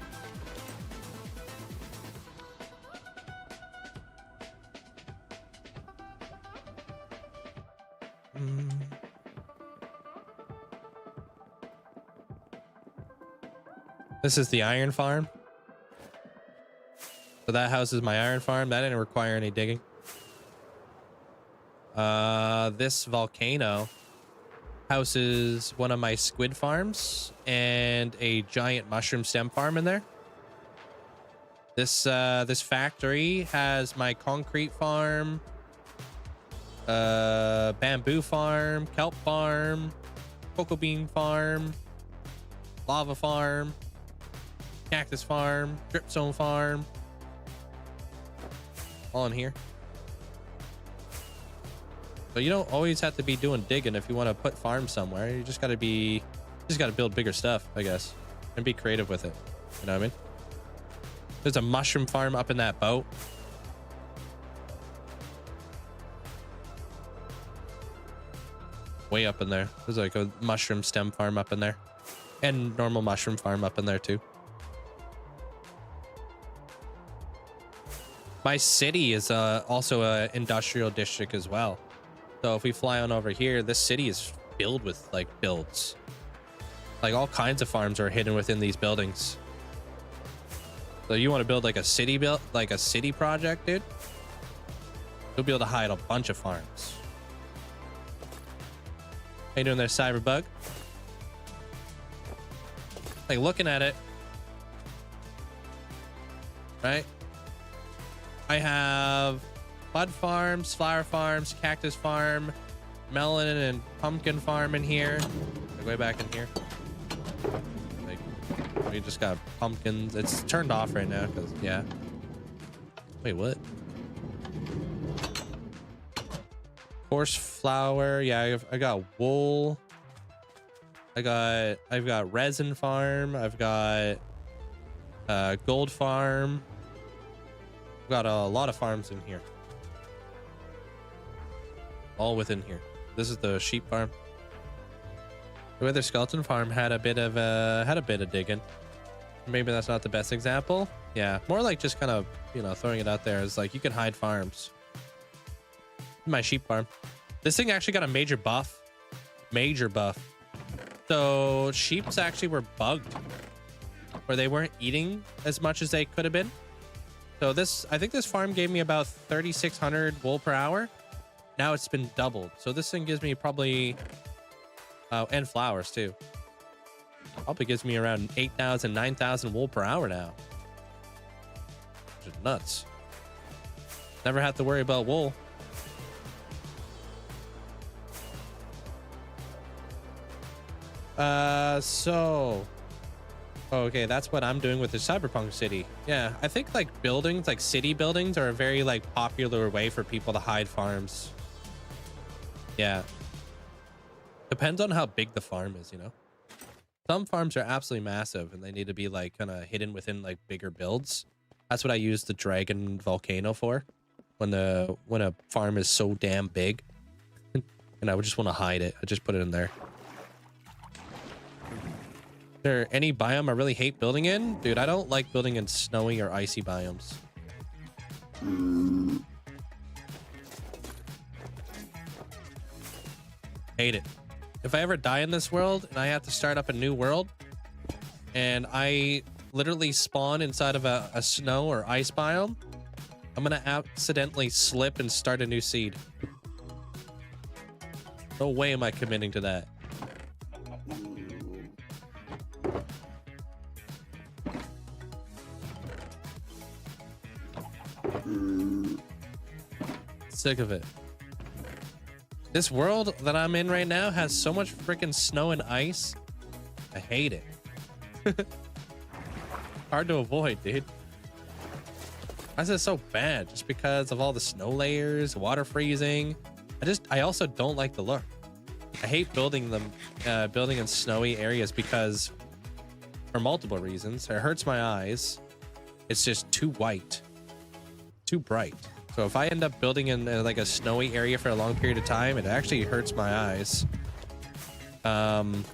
Speaker 4: This is the iron farm. So that house is my iron farm. That didn't require any digging. This volcano houses one of my squid farms and a giant mushroom stem farm in there. This factory has my concrete farm, bamboo farm, kelp farm, cocoa bean farm, lava farm, cactus farm, dripstone farm, all in here. But you don't always have to be doing digging if you want to put farms somewhere. You just got to build bigger stuff, I guess, and be creative with it. You know what I mean? There's a mushroom farm up in that boat. way up in there. There's like a mushroom stem farm up in there, and normal mushroom farm up in there too. My city is also a industrial district as well. So if we fly on over here, this city is filled with like builds. Like all kinds of farms are hidden within these buildings. So you want to build like a city project, dude? You'll be able to hide a bunch of farms. How you doing there, Cyberbug? Like looking at it, right? I have bud farms, flower farms, cactus farm, melon and pumpkin farm in here. Like way back in here. Like we just got pumpkins. It's turned off right now because yeah. Wait, what? Horse flower. Yeah, I got wool. I've got resin farm. I've got gold farm. I've got a lot of farms in here. All within here. This is the sheep farm. The Wither Skeleton farm had a bit of digging. Maybe that's not the best example. Yeah, more like just kind of, you know, throwing it out there as like you can hide farms. My sheep farm. This thing actually got a major buff. Major buff. So sheeps actually were bugged, where they weren't eating as much as they could have been. So this, I think this farm gave me about 3,600 wool per hour. Now it's been doubled. So this thing gives me probably, and flowers too. Probably gives me around 8,000, 9,000 wool per hour now. Which is nuts. Never have to worry about wool. Okay, that's what I'm doing with the cyberpunk city. Yeah, I think like buildings, like city buildings are a very like popular way for people to hide farms. Yeah. Depends on how big the farm is, you know? Some farms are absolutely massive and they need to be like kind of hidden within like bigger builds. That's what I use the dragon volcano for. When a farm is so damn big and I would just want to hide it. I just put it in there. Is there any biome I really hate building in? Dude, I don't like building in snowy or icy biomes. Hate it. If I ever die in this world and I have to start up a new world and I literally spawn inside of a snow or ice biome, I'm gonna accidentally slip and start a new seed. No way am I committing to that. Sick of it. This world that I'm in right now has so much freaking snow and ice. I hate it. Hard to avoid, dude. Why is it so bad? Just because of all the snow layers, water freezing. I also don't like the look. I hate building in snowy areas because for multiple reasons. It hurts my eyes. It's just too white, too bright. So if I end up building in like a snowy area for a long period of time, it actually hurts my eyes. And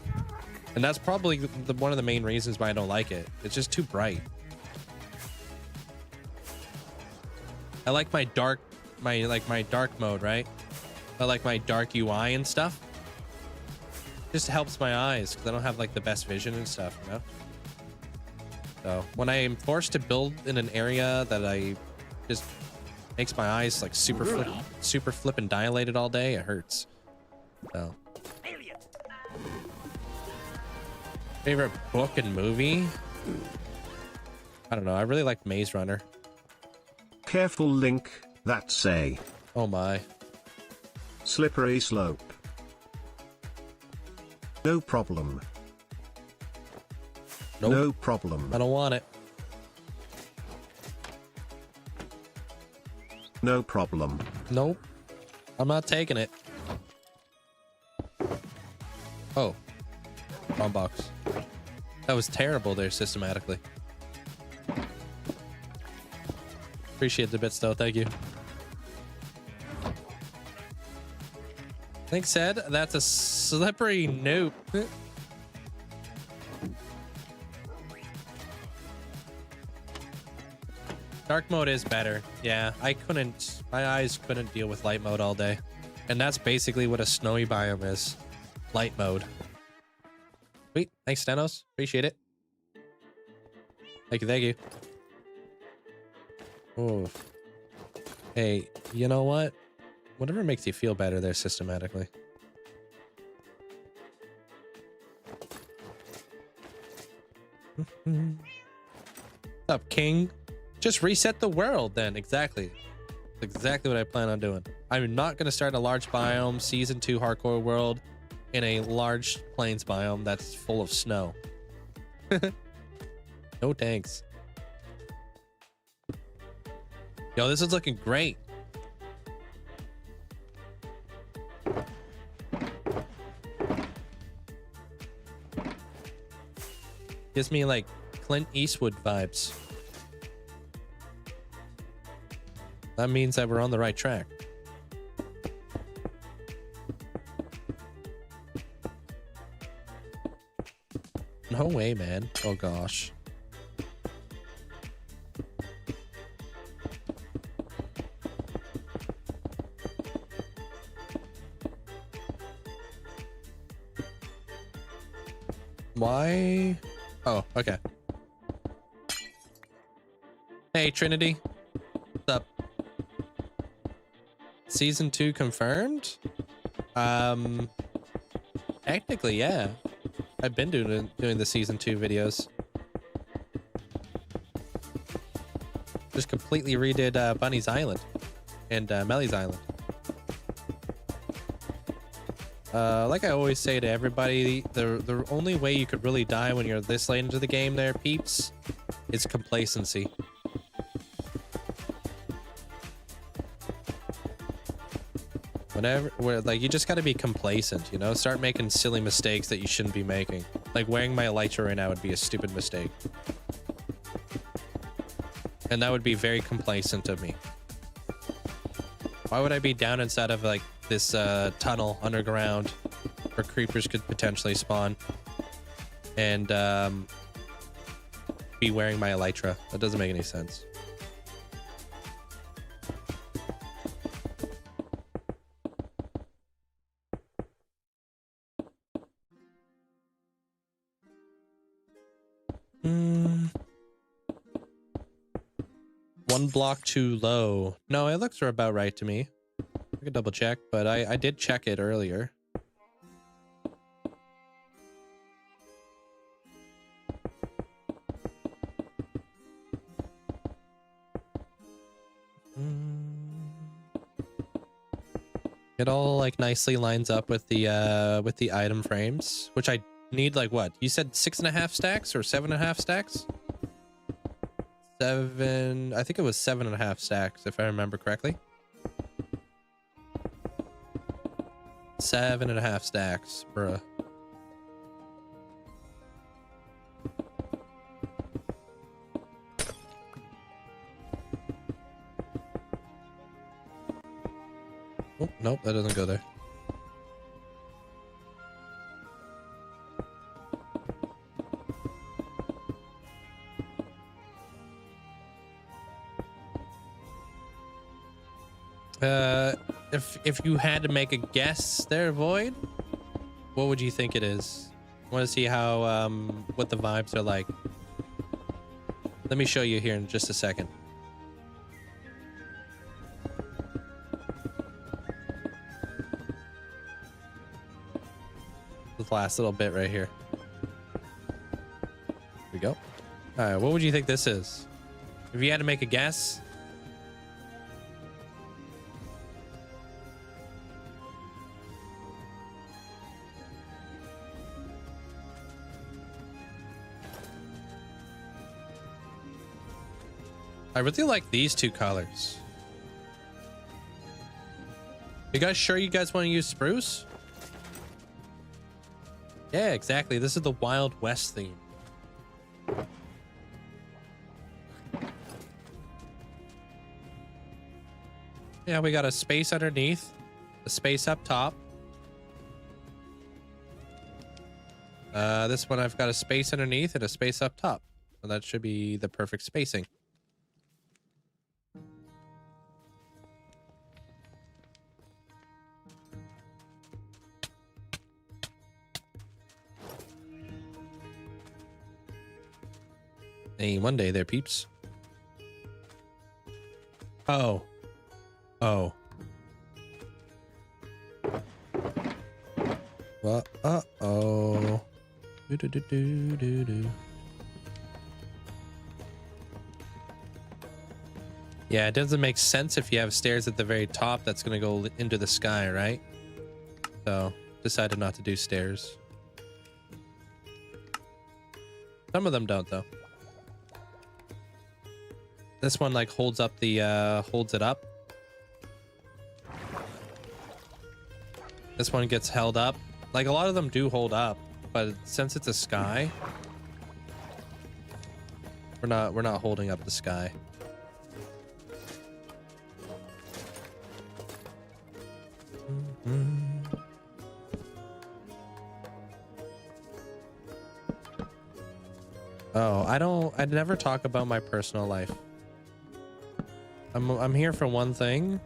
Speaker 4: that's probably one of the main reasons why I don't like it. It's just too bright. I like my dark mode, right? I like my dark UI and stuff. Just helps my eyes because I don't have like the best vision and stuff, you know? So when I am forced to build in an area that I just makes my eyes like super flippin' dilated all day, it hurts. So favorite book and movie? I don't know. I really like Maze Runner.
Speaker 3: Careful, Link, that's a...
Speaker 4: Oh my.
Speaker 3: Slippery slope. No problem.
Speaker 4: Nope.
Speaker 3: No problem.
Speaker 4: I don't want it.
Speaker 3: No problem.
Speaker 4: Nope. I'm not taking it. Oh. Wrong box. That was terrible there systematically. Appreciate the bits though, thank you. Link said that's a slippery nope. Dark mode is better. Yeah, my eyes couldn't deal with light mode all day. And that's basically what a snowy biome is. Light mode. Sweet. Thanks, Stenos. Appreciate it. Thank you, thank you. Oh. Hey, you know what? Whatever makes you feel better there systematically. What's up, King? Just reset the world then. Exactly. That's exactly what I plan on doing. I'm not going to start a large biome season 2 hardcore world in a large plains biome that's full of snow. No thanks. Yo, this is looking great. Gives me like Clint Eastwood vibes. That means that we're on the right track. No way, man. Oh gosh. Why? Oh, okay. Hey, Trinity. What's up? Season 2 confirmed? Technically, yeah. I've been doing the season 2 videos. Just completely redid Bunny's Island and Melly's Island. Like I always say to everybody, the only way you could really die when you're this late into the game there, peeps, is complacency. Like, you just got to be complacent, you know? Start making silly mistakes that you shouldn't be making. Like, wearing my elytra right now would be a stupid mistake. And that would be very complacent of me. Why would I be down inside of, like, this tunnel underground where creepers could potentially spawn and be wearing my elytra? That doesn't make any sense. One block too low. No, it looks about right to me. I could double check, but I did check it earlier. It all like nicely lines up with the item frames, which I need. Like, what you said, 6.5 stacks or 7.5 stacks? I think it was 7.5 stacks if I remember correctly. 7.5 stacks, bruh. Oh, nope, that doesn't go there. If you had to make a guess there, Void, what would you think it is? I want to see how what the vibes are like. Let me show you here in just a second. This last little bit right here. Here we go. All right, what would you think this is? If you had to make a guess. I really like these two colors. You guys sure you guys want to use spruce? Yeah, exactly. This is the Wild West theme. Yeah, we got a space underneath, a space up top, This one I've got a space underneath and a space up top. So that should be the perfect spacing. Hey, one day there, peeps. Oh. Oh. Well, uh-oh. Do-do-do-do-do-do. Yeah, it doesn't make sense if you have stairs at the very top that's going to go into the sky, right? So, decided not to do stairs. Some of them don't, though. This one like holds up the holds it up. This one gets held up. Like a lot of them do hold up, but since it's a sky, we're not holding up the sky. Oh, I never talk about my personal life. I'm here for one thing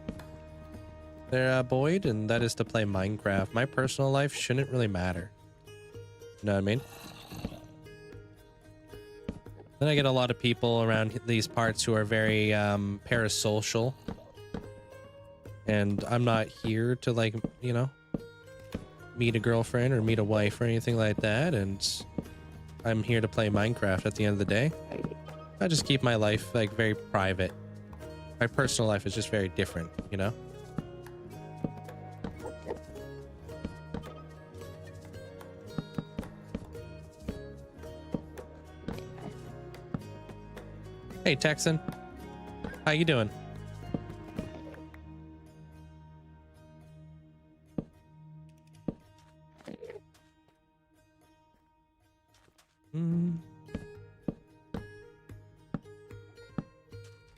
Speaker 4: there, Boyd, and that is to play Minecraft. My personal life shouldn't really matter. You know what I mean? Then I get a lot of people around these parts who are very parasocial. And I'm not here to, like, you know, meet a girlfriend or meet a wife or anything like that. And I'm here to play Minecraft at the end of the day. I just keep my life, like, very private. My personal life is just very different, you know? Hey, Texan. How you doing?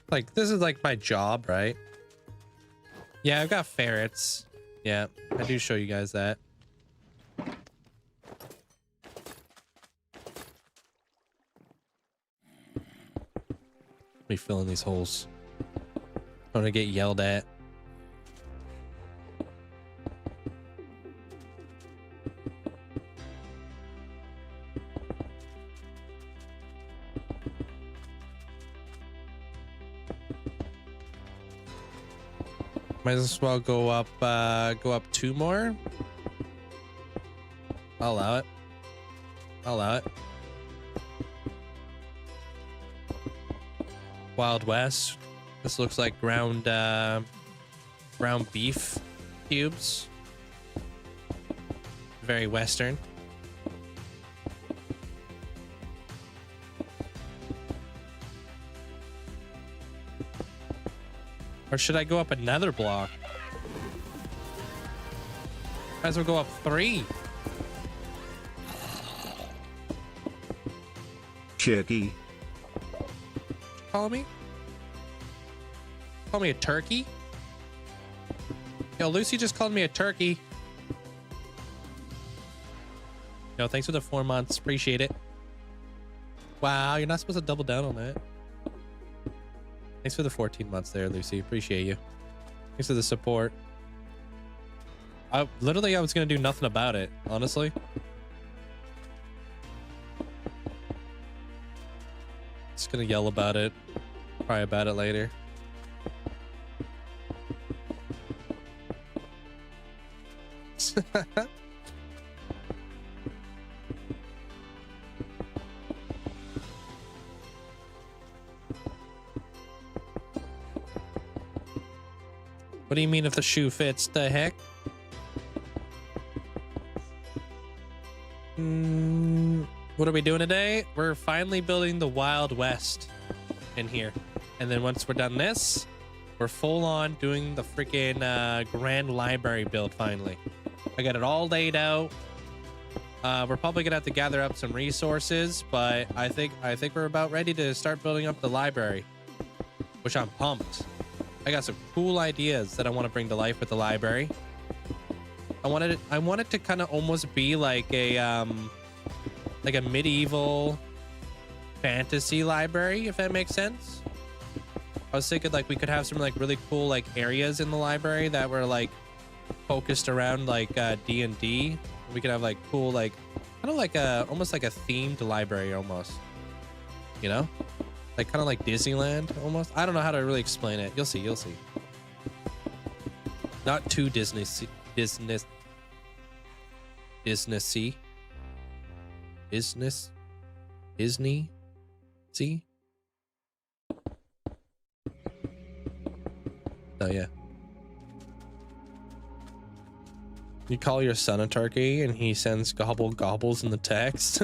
Speaker 4: Like, this is like my job, right? Yeah, I've got ferrets. Yeah, I do show you guys that. Let me fill in these holes. I'm gonna get yelled at. Might as well go up 2 more. I'll allow it. I'll allow it. Wild West. This looks like ground beef cubes. Very Western. Or should I go up another block? Might as well go up 3.
Speaker 3: Turkey.
Speaker 4: Call me? Call me a turkey? Yo, Lucy just called me a turkey. Yo, thanks for the 4 months. Appreciate it. Wow, you're not supposed to double down on that. Thanks for the 14 months there, Lucy. Appreciate you. Thanks for the support. I was gonna do nothing about it, honestly. Just gonna yell about it. Cry about it later. What do you mean if the shoe fits? The heck? What are we doing today? We're finally building the Wild West in here. And then once we're done this, we're full on doing the freaking grand library build finally. I got it all laid out. We're probably gonna have to gather up some resources, but I think we're about ready to start building up the library, which I'm pumped. I got some cool ideas that I want to bring to life with the library. I want it to kind of almost be like a like a medieval fantasy library, if that makes sense. I was thinking like we could have some like really cool like areas in the library that were like focused around like D&D. We could have like cool like kind of like a almost like a themed library almost, you know, like kind of like Disneyland almost. I don't know how to really explain it. You'll see. Not too Disney-y. See? Oh yeah. You call your son a turkey and he sends gobbles in the text.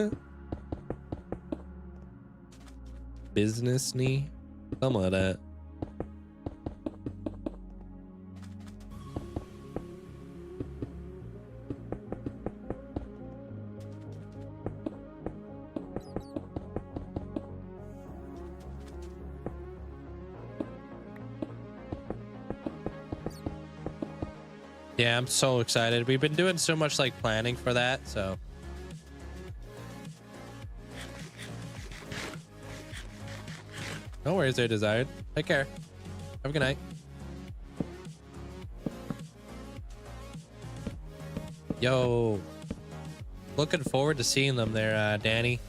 Speaker 4: Business-y. Something like that. Yeah, I'm so excited. We've been doing so much like planning for that, so. No worries there, Desired. Take care. Have a good night. Yo. Looking forward to seeing them there, Danny.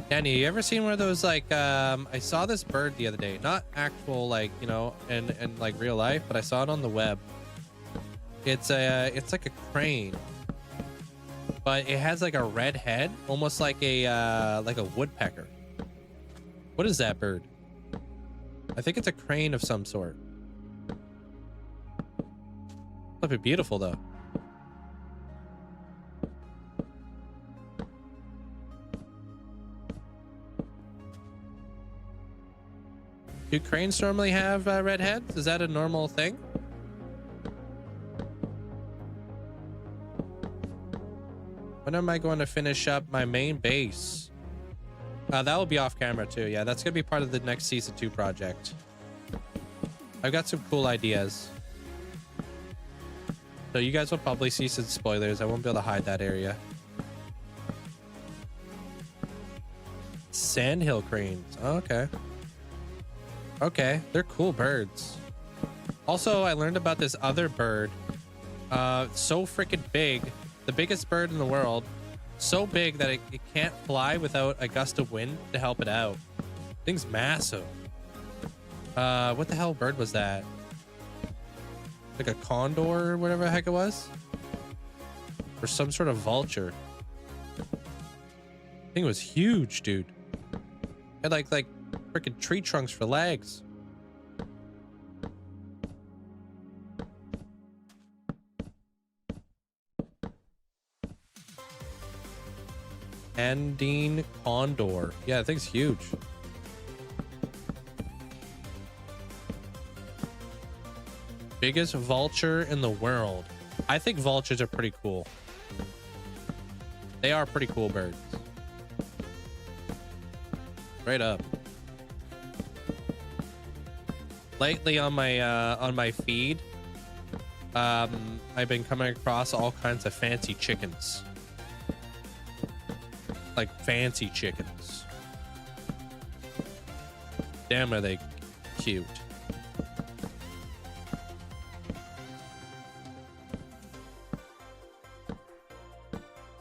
Speaker 4: Danny, you ever seen one of those like I saw this bird the other day, not actual like, you know, in like real life, but I saw it on the web. It's like a crane, but it has like a red head, almost like a woodpecker. What is that bird? I think it's a crane of some sort. Look, it's beautiful though. Do cranes normally have red heads? Is that a normal thing? When am I going to finish up my main base? That will be off camera too. Yeah, that's going to be part of the next season 2 project. I've got some cool ideas. So you guys will probably see some spoilers. I won't be able to hide that area. Sandhill cranes. Oh, okay. Okay, they're cool birds. Also, I learned about this other bird. So freaking big. The biggest bird in the world. So big that it can't fly without a gust of wind to help it out. Thing's massive. What the hell bird was that? Like a condor or whatever the heck it was? Or some sort of vulture. Thing was huge, dude. Had like freaking tree trunks for legs. Andine condor. Yeah, that thing's huge. Biggest vulture in the world. I think vultures are pretty cool. They are pretty cool birds. Straight up. Lately on my feed, I've been coming across all kinds of fancy chickens. Like fancy chickens. Damn, are they cute.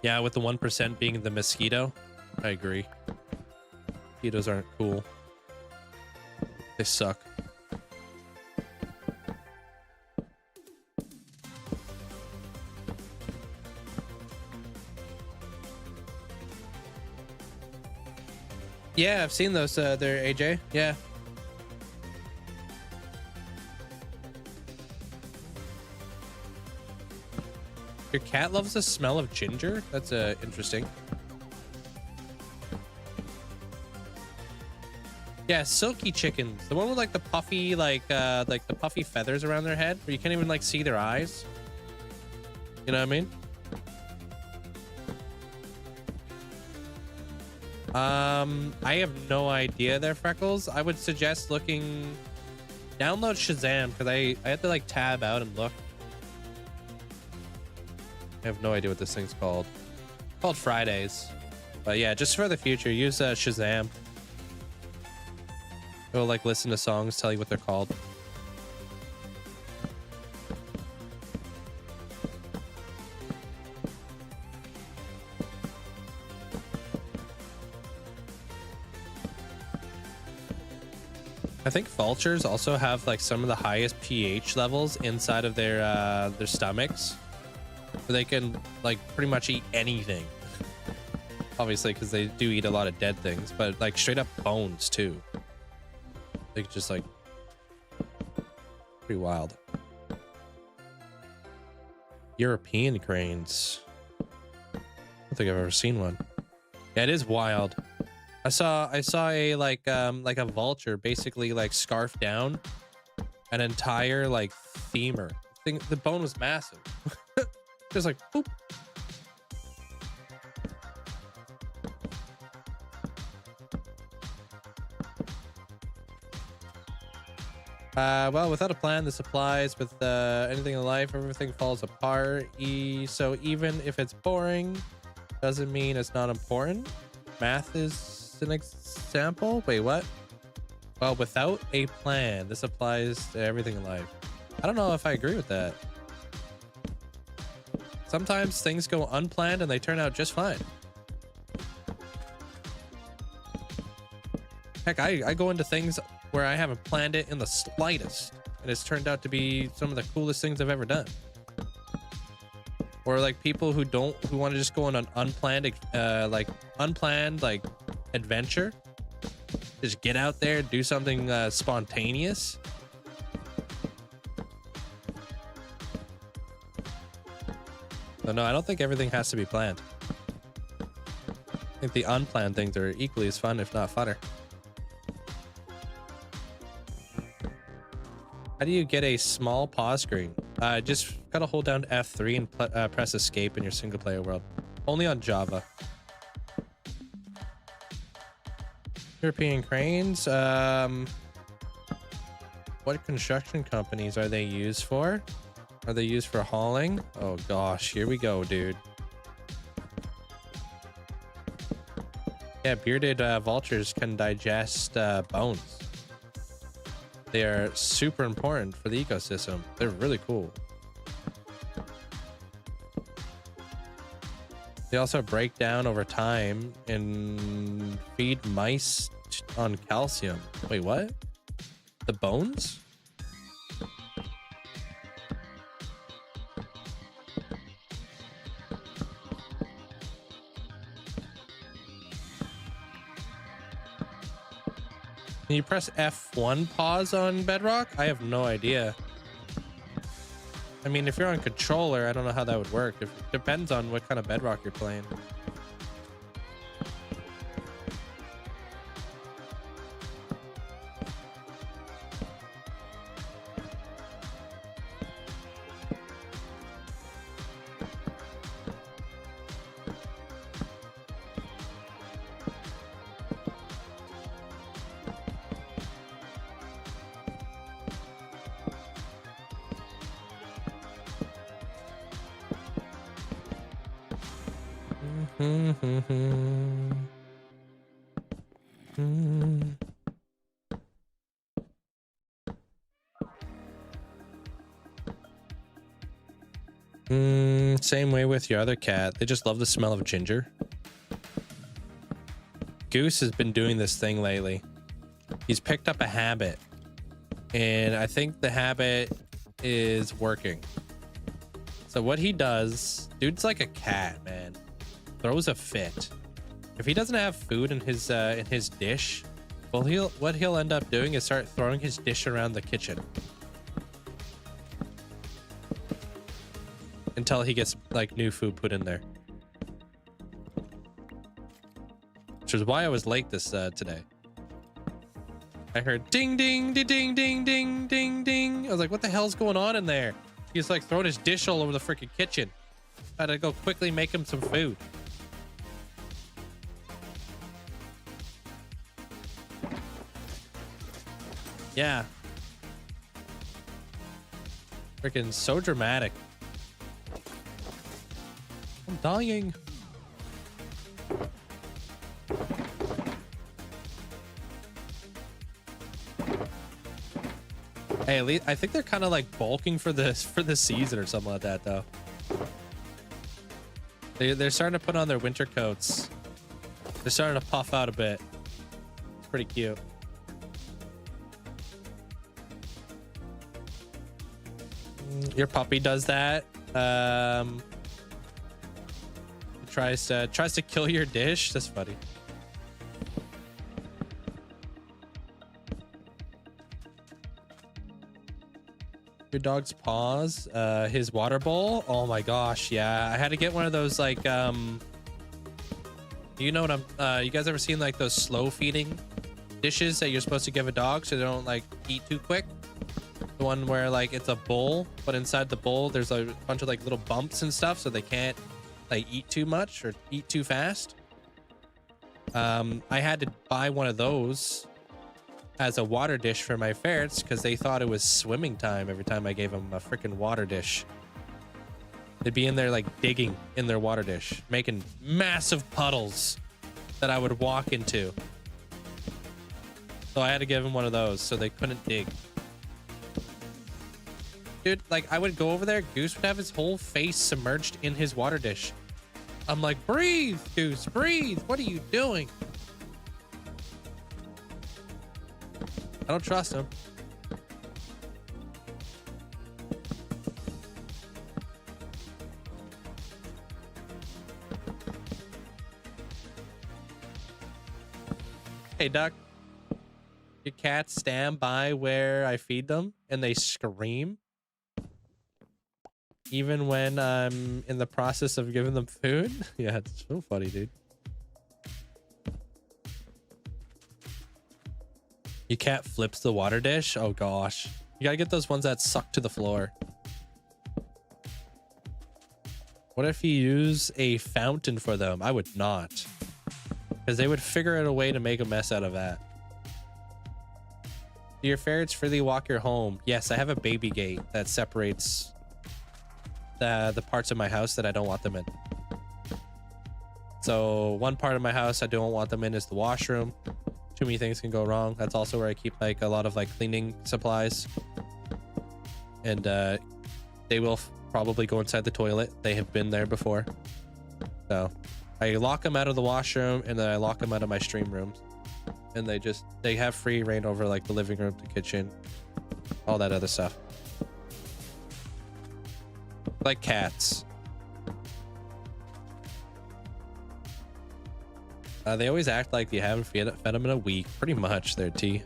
Speaker 4: Yeah, with the 1% being the mosquito. I agree. Mosquitoes aren't cool. They suck. Yeah, I've seen those there, AJ. Yeah. Your cat loves the smell of ginger? That's interesting. Yeah, silky chickens. The one with like the puffy, like the puffy feathers around their head where you can't even like see their eyes. You know what I mean? I have no idea there, Freckles. I would suggest looking... Download Shazam, because I had to like tab out and look. I have no idea what this thing's called. Called Fridays. But yeah, just for the future, use Shazam. It'll like listen to songs, tell you what they're called. I think vultures also have like some of the highest pH levels inside of their stomachs. So they can like pretty much eat anything. Obviously, because they do eat a lot of dead things, but like straight up bones too. Like just like pretty wild. European cranes. I don't think I've ever seen one. Yeah, it is wild. I saw a like a vulture basically like scarf down an entire like femur. The bone was massive. Just like boop. Well, without a plan, this applies with anything in life. Everything falls apart. So even if it's boring, doesn't mean it's not important. Math is an example. Wait, what? Well, without a plan, this applies to everything in life. I don't know if I agree with that. Sometimes things go unplanned and they turn out just fine. Heck, I go into things where I haven't planned it in the slightest, and it's turned out to be some of the coolest things I've ever done. Or like people who want to just go on an unplanned adventure, just get out there, do something spontaneous. So no, I don't think everything has to be planned. I think the unplanned things are equally as fun, if not funner. How do you get a small pause screen? Just gotta hold down F3 and press escape in your single player world. Only on Java. European cranes. What construction companies are they used for? Are they used for hauling? Oh gosh, here we go, dude. Yeah, bearded vultures can digest bones. They are super important for the ecosystem. They're really cool. They also break down over time and feed mice on calcium. Wait, what? The bones? Can you press F1 pause on Bedrock? I have no idea. I mean, if you're on controller, I don't know how that would work. It depends on what kind of Bedrock you're playing. Same way with your other cat. They just love the smell of ginger. Goose has been doing this thing lately. He's picked up a habit, and I think the habit is working. So what he does, dude's like a cat, man. Throws a fit. If he doesn't have food in his dish, well, what he'll end up doing is start throwing his dish around the kitchen until he gets like new food put in there. Which is why I was late this today. I heard ding ding ding ding ding ding ding ding. I was like, what the hell's going on in there? He's like throwing his dish all over the freaking kitchen. I had to go quickly make him some food. Yeah. Freaking so dramatic. dying. Hey, at least I think they're kind of like bulking for this season or something like that, though. They're starting to put on their winter coats. They're starting to puff out a bit. It's pretty cute. Your puppy does that. Tries to kill your dish. That's funny. Your dog's paws, his water bowl. Oh my gosh, yeah. I had to get one of those, like, you know what you guys ever seen like those slow feeding dishes that you're supposed to give a dog so they don't like eat too quick? The one where like it's a bowl, but inside the bowl there's a bunch of like little bumps and stuff so they can't like eat too much or eat too fast. I had to buy one of those as a water dish for my ferrets because they thought it was swimming time every time I gave them a freaking water dish. They'd be in there like digging in their water dish, making massive puddles that I would walk into. So I had to give them one of those so they couldn't dig. Dude, like I would go over there, Goose would have his whole face submerged in his water dish. I'm like, breathe, Goose, breathe. What are you doing? I don't trust him. Hey, Duck. Your cats stand by where I feed them and they scream. Even when I'm in the process of giving them food. Yeah, it's so funny, dude. Your cat flips the water dish? Oh gosh. You gotta get those ones that suck to the floor. What if you use a fountain for them? I would not. Because they would figure out a way to make a mess out of that. Do your ferrets freely walk your home? Yes, I have a baby gate that separates the parts of my house that I don't want them in. So one part of my house I don't want them in is the washroom. Too many things can go wrong. That's also where I keep like a lot of like cleaning supplies. And they will probably go inside the toilet. They have been there before. So I lock them out of the washroom and then I lock them out of my stream rooms. And they have free reign over like the living room, the kitchen, all that other stuff. Like cats. They always act like you haven't fed them in a week. Pretty much, their tea.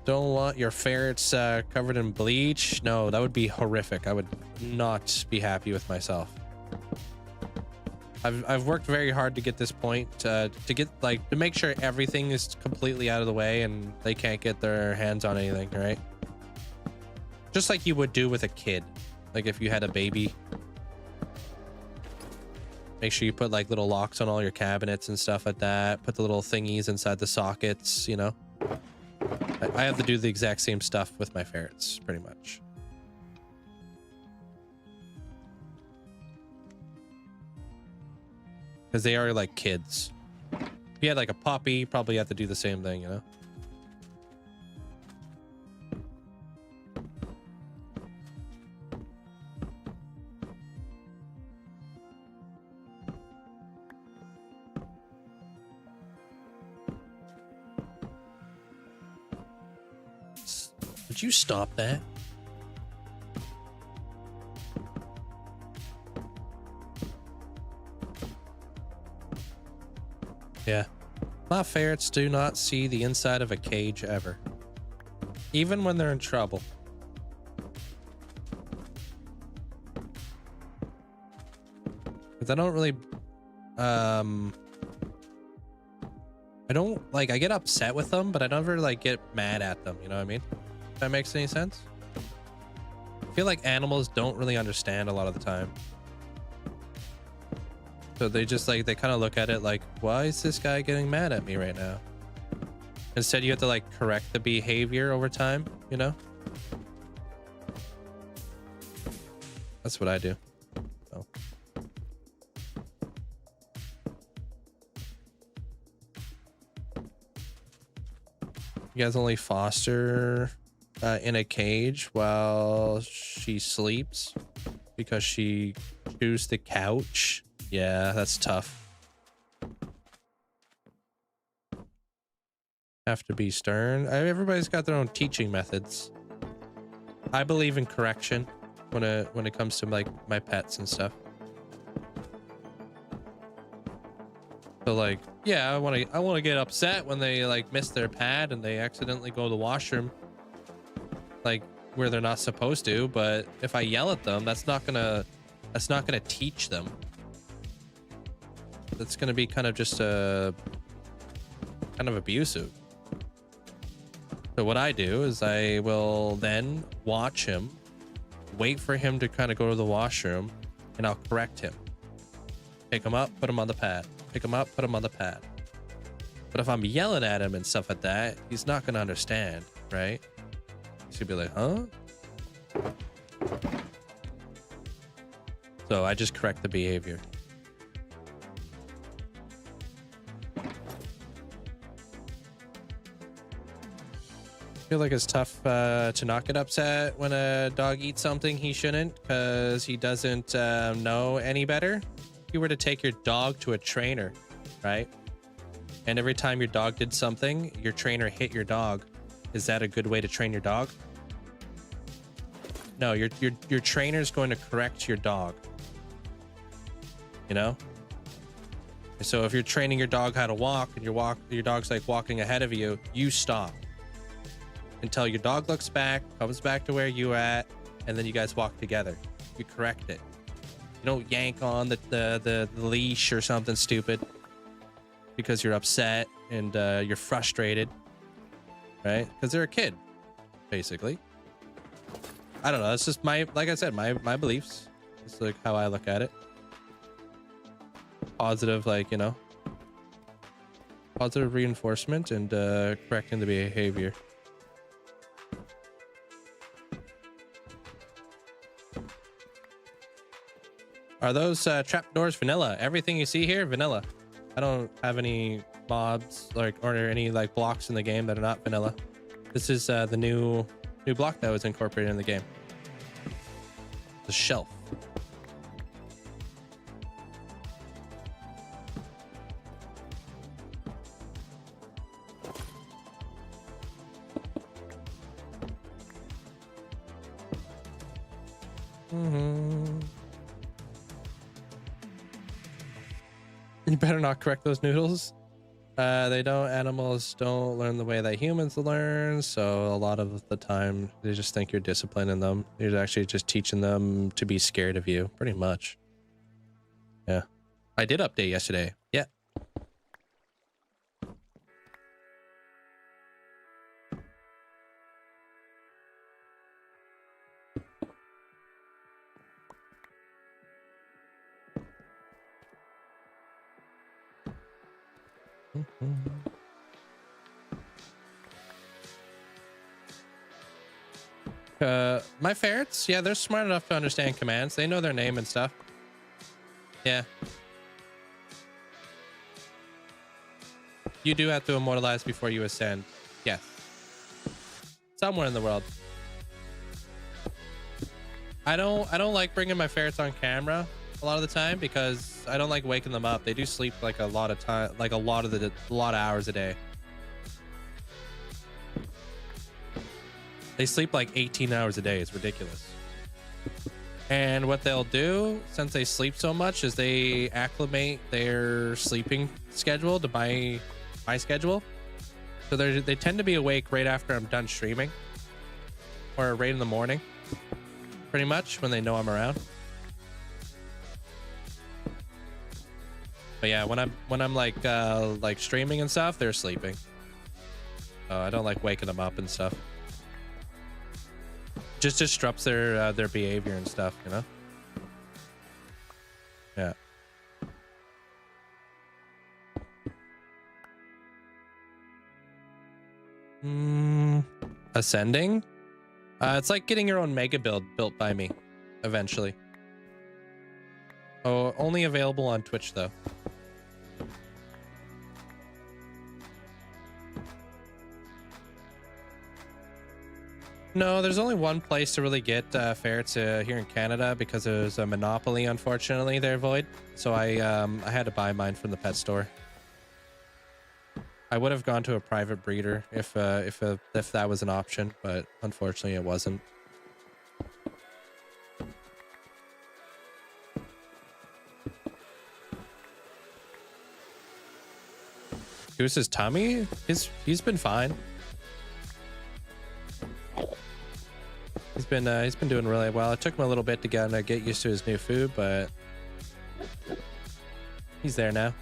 Speaker 4: Don't want your ferrets covered in bleach. No, that would be horrific. I would not be happy with myself. I've worked very hard to get this point to make sure everything is completely out of the way and they can't get their hands on anything, right? Just like you would do with a kid. Like if you had a baby. Make sure you put like little locks on all your cabinets and stuff like that. Put the little thingies inside the sockets, you know. I have to do the exact same stuff with my ferrets, pretty much. Because they are like kids. If you had like a puppy, you probably have to do the same thing, you know. Would you stop that? Yeah. My ferrets do not see the inside of a cage ever. Even when they're in trouble. Because I don't really... I don't, like, I get upset with them, but I never, like, get mad at them, you know what I mean? If that makes any sense? I feel like animals don't really understand a lot of the time. So they just, like, they kind of look at it like, why is this guy getting mad at me right now? Instead, you have to, like, correct the behavior over time, you know? That's what I do. So. You guys only foster in a cage while she sleeps because she chews the couch. Yeah, that's tough. Have to be stern. Everybody's got their own teaching methods. I believe in correction when it comes to like my pets and stuff. So like, yeah, I want to get upset when they like miss their pad and they accidentally go to the washroom, like where they're not supposed to. But if I yell at them, that's not gonna teach them. That's gonna be kind of just a kind of abusive. So what I do is I will then watch him, wait for him to kind of go to the washroom, and I'll correct him. Pick him up, put him on the pad. Pick him up, put him on the pad. But if I'm yelling at him and stuff like that, he's not going to understand, right? He's going to be like, huh? So I just correct the behavior. I feel like it's tough to not get upset when a dog eats something he shouldn't because he doesn't know any better. If you were to take your dog to a trainer, right? And every time your dog did something, your trainer hit your dog. Is that a good way to train your dog? No, your trainer's going to correct your dog. You know? So if you're training your dog how to walk and your dog's like walking ahead of you, you stop. Until your dog looks back, comes back to where you at, and then you guys walk together. You correct it. You don't yank on the leash or something stupid because you're upset and you're frustrated, right? Because they're a kid, basically. I don't know. It's just like I said, my beliefs. It's like how I look at it. Positive, like, you know, positive reinforcement and correcting the behavior. Are those trapdoors vanilla? Everything you see here, vanilla. I don't have any mobs or any like blocks in the game that are not vanilla. This is the new block that was incorporated in the game. The shelf. You better not correct those noodles. Animals don't learn the way that humans learn. So a lot of the time they just think you're disciplining them. You're actually just teaching them to be scared of you, pretty much. Yeah. I did update yesterday. Yeah. My ferrets, yeah, they're smart enough to understand commands. They know their name and stuff. Yeah. You do have to immortalize before you ascend. Yes. Somewhere in the world. I don't like bringing my ferrets on camera a lot of the time because I don't like waking them up. They do sleep like a lot of time, like a lot of hours a day. They sleep like 18 hours a day. It's ridiculous. And what they'll do, since they sleep so much, is they acclimate their sleeping schedule to my schedule. So they tend to be awake right after I'm done streaming, or right in the morning, pretty much when they know I'm around. But yeah, when I'm like streaming and stuff, they're sleeping. I don't like waking them up and stuff. Just disrupts their behavior and stuff, you know. Yeah. Ascending. It's like getting your own mega build built by me, eventually. Oh, only available on Twitch though. No, there's only one place to really get ferrets here in Canada because it was a monopoly, unfortunately, there, Void. So I had to buy mine from the pet store. I would have gone to a private breeder if that was an option, but unfortunately it wasn't. Goose's tummy? He's been fine. He's been doing really well. It took him a little bit to get used to his new food, but he's there now.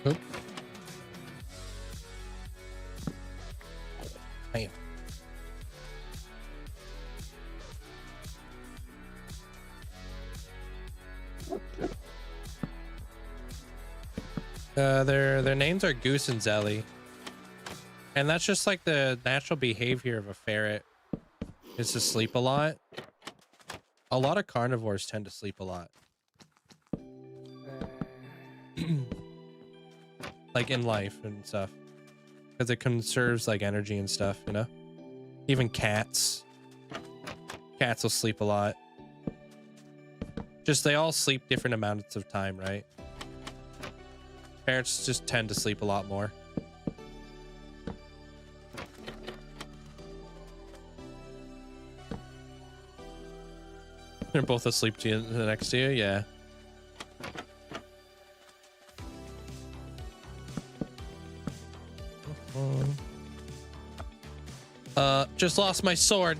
Speaker 4: Oop. Bam. Their names are Goose and Zelly, and that's just like the natural behavior of a ferret, is to sleep a lot. A lot of carnivores tend to sleep a lot. Like in life and stuff, because it conserves like energy and stuff, you know. Even cats will sleep a lot. Just they all sleep different amounts of time, right? Ferrets just tend to sleep a lot more. They're both asleep to you, next to you, yeah. Just lost my sword.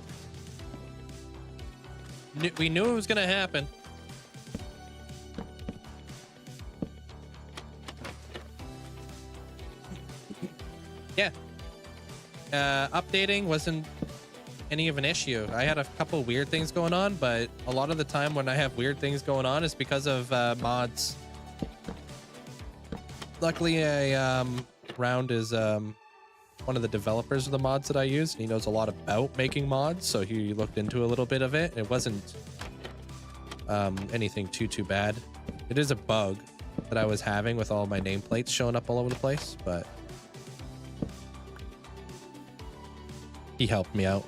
Speaker 4: We knew it was gonna happen. Yeah. Updating wasn't any of an issue. I had a couple weird things going on, but a lot of the time when I have weird things going on is because of mods. Luckily, Round is one of the developers of the mods that I use, and he knows a lot about making mods, so he looked into a little bit of it. It wasn't anything too bad. It is a bug that I was having with all my nameplates showing up all over the place, but he helped me out.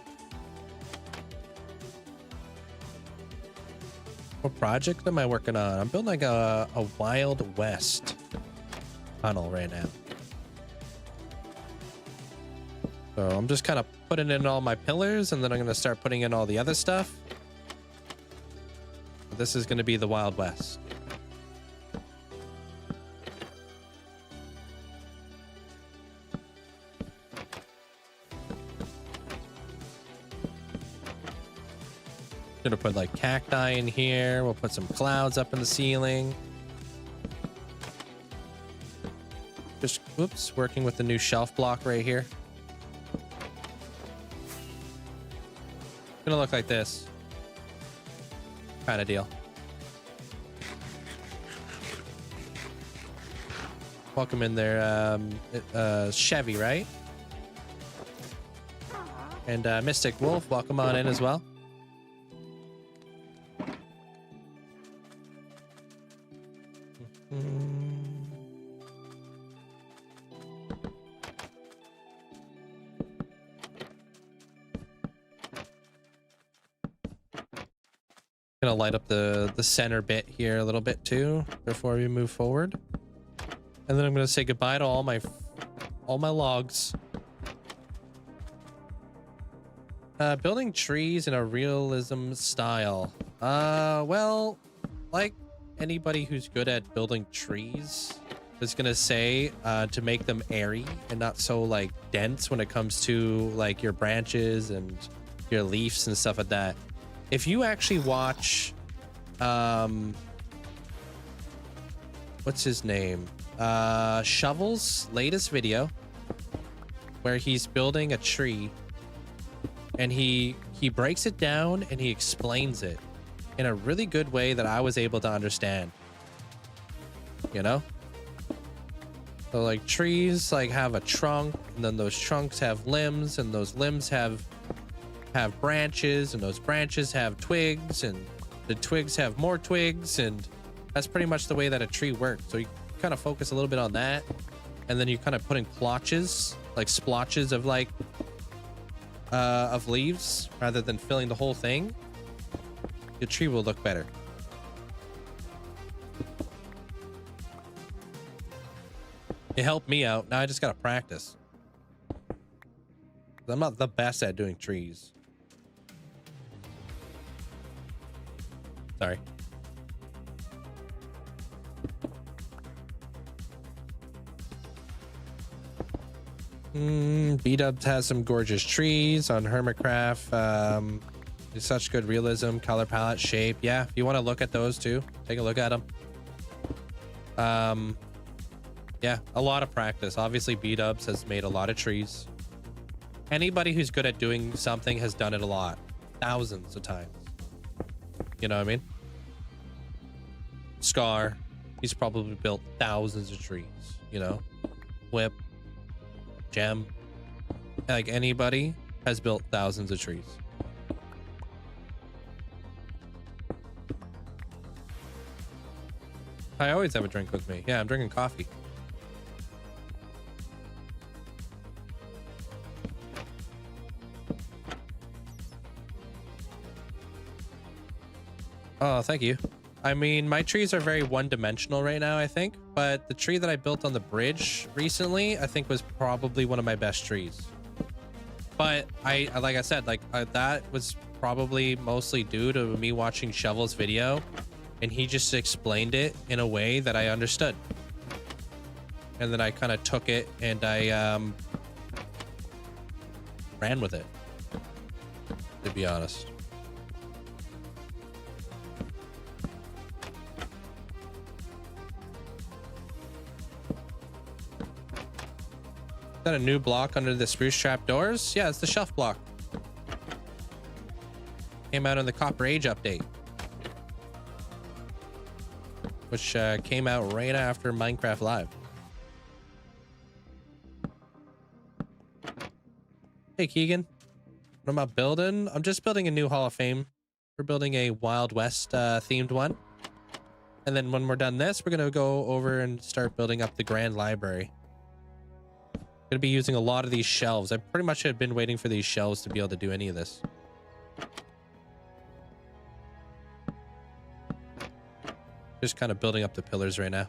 Speaker 4: What project am I working on? I'm building like a Wild West tunnel right now. So I'm just kind of putting in all my pillars, and then I'm going to start putting in all the other stuff. This is going to be the Wild West. Gonna put like cacti in here. We'll put some clouds up in the ceiling. Just, whoops, working with the new shelf block right here. Gonna look like this kind of deal. Welcome in there, Chevy, right? And Mystic Wolf, welcome on in as well. Gonna light up the center bit here a little bit too before we move forward, and then I'm gonna say goodbye to all my logs. Building trees in a realism style. Well, like anybody who's good at building trees is gonna say, to make them airy and not so like dense when it comes to like your branches and your leaves and stuff like that. If you actually watch, what's his name? Shovel's latest video where he's building a tree, and he he breaks it down and he explains it in a really good way that I was able to understand, you know? So like trees like have a trunk, and then those trunks have limbs, and those limbs have branches, and those branches have twigs, and the twigs have more twigs, and that's pretty much the way that a tree works. So you kind of focus a little bit on that, and then you kind of put in plotches, like splotches of like of leaves rather than filling the whole thing. The tree will look better. It helped me out. Now I just gotta practice. I'm not the best at doing trees. Sorry. B-Dubs has some gorgeous trees on Hermitcraft. It's such good realism, color palette, shape. Yeah, if you want to look at those too, take a look at them. Yeah, a lot of practice. Obviously, B-Dubs has made a lot of trees. Anybody who's good at doing something has done it a lot. Thousands of times. You know what I mean? Scar, he's probably built thousands of trees, you know? Whip, Gem, like anybody has built thousands of trees. I always have a drink with me. Yeah, I'm drinking coffee. Oh, thank you. I mean, my trees are very one-dimensional right now, I think, but the tree that I built on the bridge recently, I think was probably one of my best trees. But like I said, that was probably mostly due to me watching Shovel's video, and he just explained it in a way that I understood. And then I kind of took it and I ran with it, to be honest. Is that a new block under the spruce trap doors? Yeah, it's the shelf block. Came out in the Copper Age update, which came out right after Minecraft Live. Hey, Keegan. What am I building? I'm just building a new Hall of Fame. We're building a Wild West themed one. And then when we're done this, we're going to go over and start building up the Grand Library. Going to be using a lot of these shelves. I pretty much have been waiting for these shelves to be able to do any of this. Just kind of building up the pillars right now.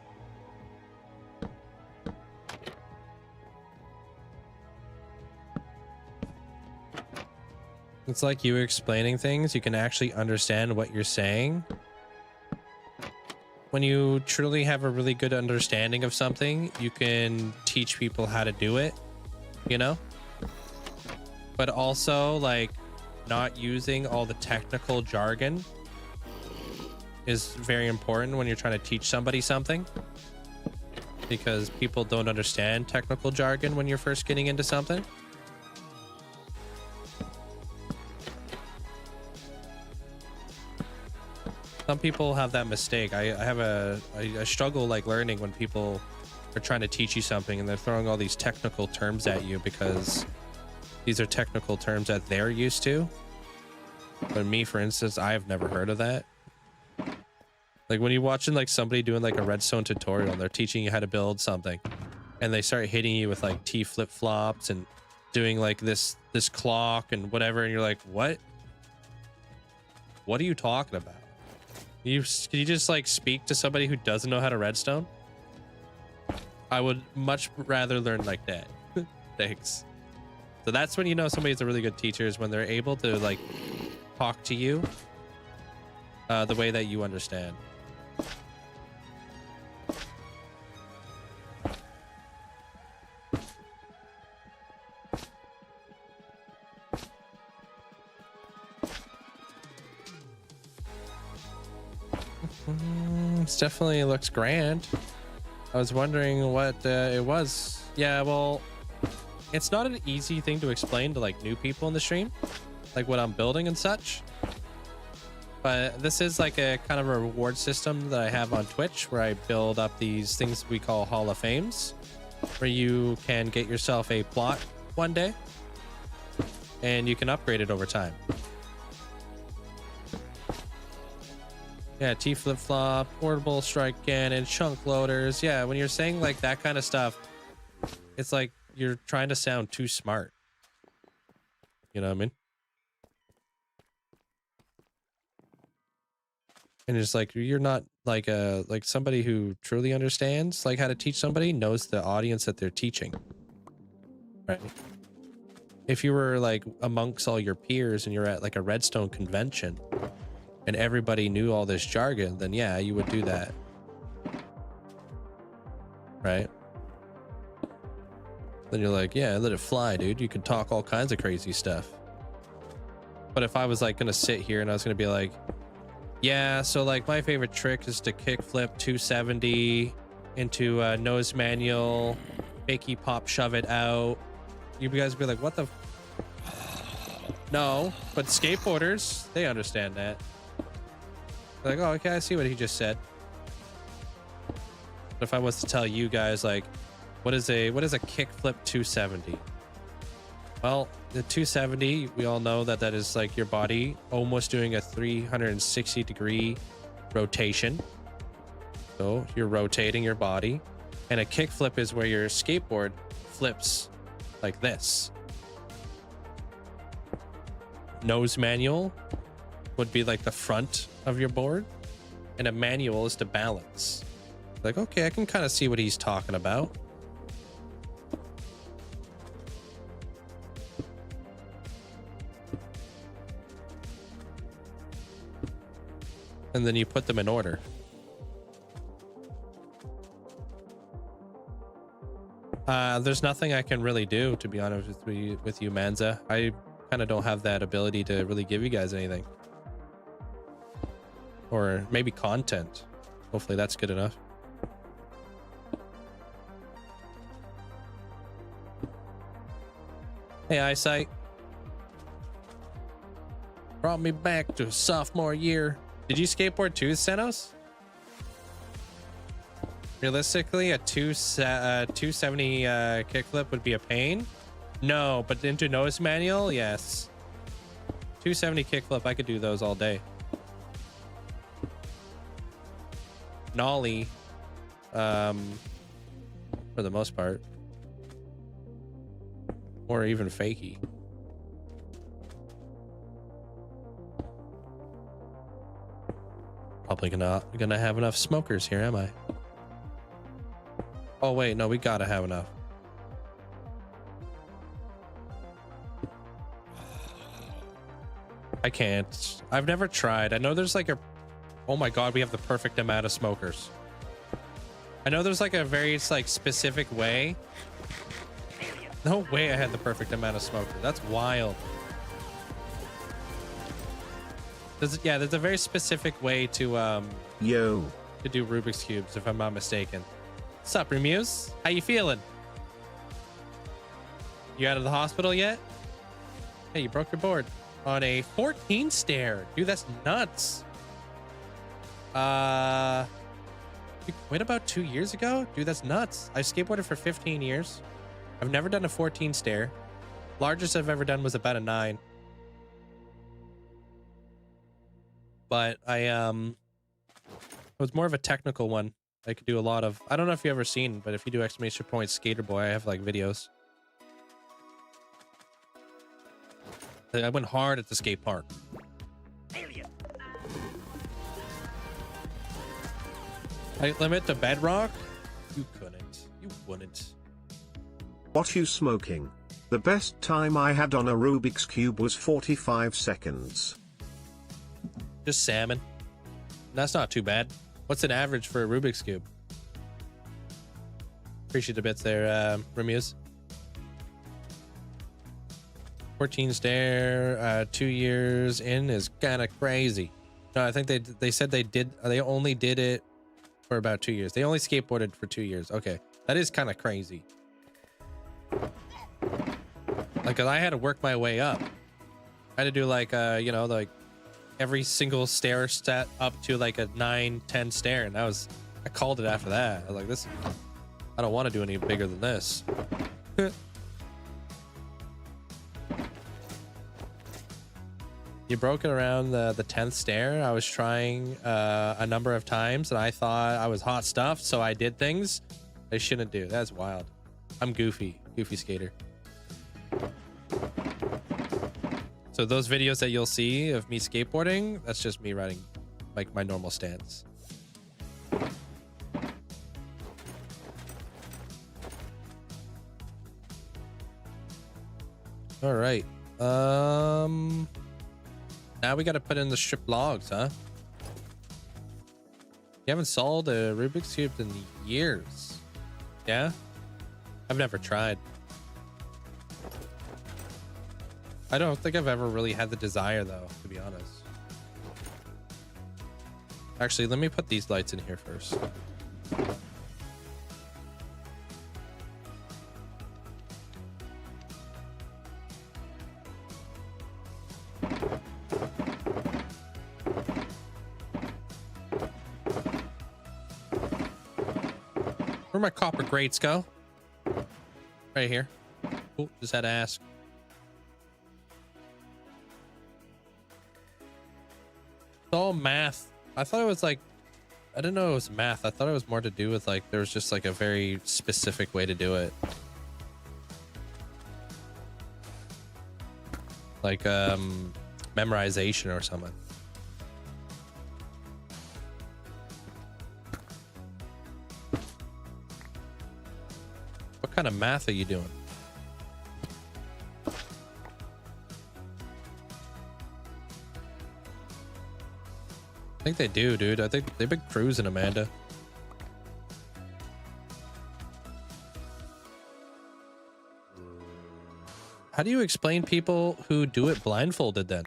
Speaker 4: It's like you explaining things. You can actually understand what you're saying. When you truly have a really good understanding of something, you can teach people how to do it, you know? But also, like, not using all the technical jargon is very important when you're trying to teach somebody something, because people don't understand technical jargon when you're first getting into something. Some people have that mistake. I struggle like learning when people are trying to teach you something and they're throwing all these technical terms at you because these are technical terms that they're used to. But me, for instance, I've never heard of that. Like when you're watching like somebody doing like a redstone tutorial and they're teaching you how to build something and they start hitting you with like T flip-flops and doing like this clock and whatever, and you're like, what are you talking about? Can you just like speak to somebody who doesn't know how to redstone? I would much rather learn like that. Thanks. So that's when you know somebody's a really good teacher, is when they're able to like talk to you the way that you understand. It definitely looks grand. I was wondering what it was. Yeah, well, it's not an easy thing to explain to like new people in the stream. like what I'm building and such. But this is like a kind of a reward system that I have on Twitch where I build up these things we call Hall of Fames, where you can get yourself a plot one day and you can upgrade it over time. Yeah, T flip-flop, portable strike cannon, chunk loaders. Yeah, when you're saying like that kind of stuff, it's like you're trying to sound too smart. You know what I mean? And it's like you're not like somebody who truly understands like how to teach somebody, knows the audience that they're teaching. Right? If you were like amongst all your peers and you're at like a Redstone convention and everybody knew all this jargon, then yeah, you would do that. Right? Then you're like, yeah, let it fly, dude. You can talk all kinds of crazy stuff. But if I was like gonna sit here and I was gonna be like, yeah, so like my favorite trick is to kickflip 270 into a nose manual, fakey pop, shove it out. You guys would be like, what the? No, but skateboarders, they understand that. They're like, oh, okay, I see what he just said. But if I was to tell you guys, like, what is a kickflip 270? Well, the 270, we all know that is like your body almost doing a 360-degree rotation. So you're rotating your body. And a kickflip is where your skateboard flips like this. Nose manual would be like the front of your board. And a manual is to balance. Like, okay, I can kind of see what he's talking about. And then you put them in order. There's nothing I can really do, to be honest with you, Manza. I kind of don't have that ability to really give you guys anything. Or maybe content. Hopefully that's good enough. Hey, Eyesight. Brought me back to sophomore year. Did you skateboard too, Senos? Realistically, a 270 kickflip would be a pain. No, but into nose manual, yes. 270 kickflip, I could do those all day. Nollie, for the most part, or even fakie. Probably gonna have enough smokers here, am I? Oh wait, no, we gotta have enough. I can't. I've never tried. I know there's like a... Oh my god, we have the perfect amount of smokers. I know there's like a very like specific way. No way I had the perfect amount of smokers. That's wild. There's a very specific way to to do Rubik's Cubes, if I'm not mistaken. What's up, Remuse? How you feeling? You out of the hospital yet? Hey, you broke your board on a 14 stair. Dude, that's nuts. You quit about 2 years ago? Dude, that's nuts. I skateboarded for 15 years. I've never done a 14 stair. Largest I've ever done was about a 9. But it was more of a technical one. I could do a lot of, I don't know if you've ever seen, but if you do exclamation point Skater Boy, I have like videos. I went hard at the skate park. Alien. Height limit to bedrock? You couldn't. You wouldn't.
Speaker 3: What you smoking? The best time I had on a Rubik's Cube was 45 seconds.
Speaker 4: Just salmon. That's not too bad. What's an average for a Rubik's Cube? Appreciate the bits there, Remuse. 14 stair, 2 years in is kind of crazy. No, I think they said they only did it for about 2 years. They only skateboarded for 2 years. Okay, that is kind of crazy. Like, 'cause I had to work my way up. I had to do like you know, like every single stair set up to like a 9-10 stair, and I called it after that. I was like, this, I don't want to do any bigger than this. You broke it around the 10th stair. I was trying a number of times, and I thought I was hot stuff, so I did things I shouldn't do. That's wild. I'm goofy skater. So those videos that you'll see of me skateboarding, that's just me riding like my normal stance. All right. Now we got to put in the strip logs, huh? You haven't solved a Rubik's Cube in years. Yeah? I've never tried. I don't think I've ever really had the desire, though, to be honest. Actually, let me put these lights in here first. Where'd my copper grates go? Right here. Oh, just had to ask. It's all math. I thought it was like, I didn't know it was math. I thought it was more to do with like, there was just like a very specific way to do it. Like memorization or something. What kind of math are you doing? I think they do, dude. I think they've been cruising, Amanda. How do you explain people who do it blindfolded then?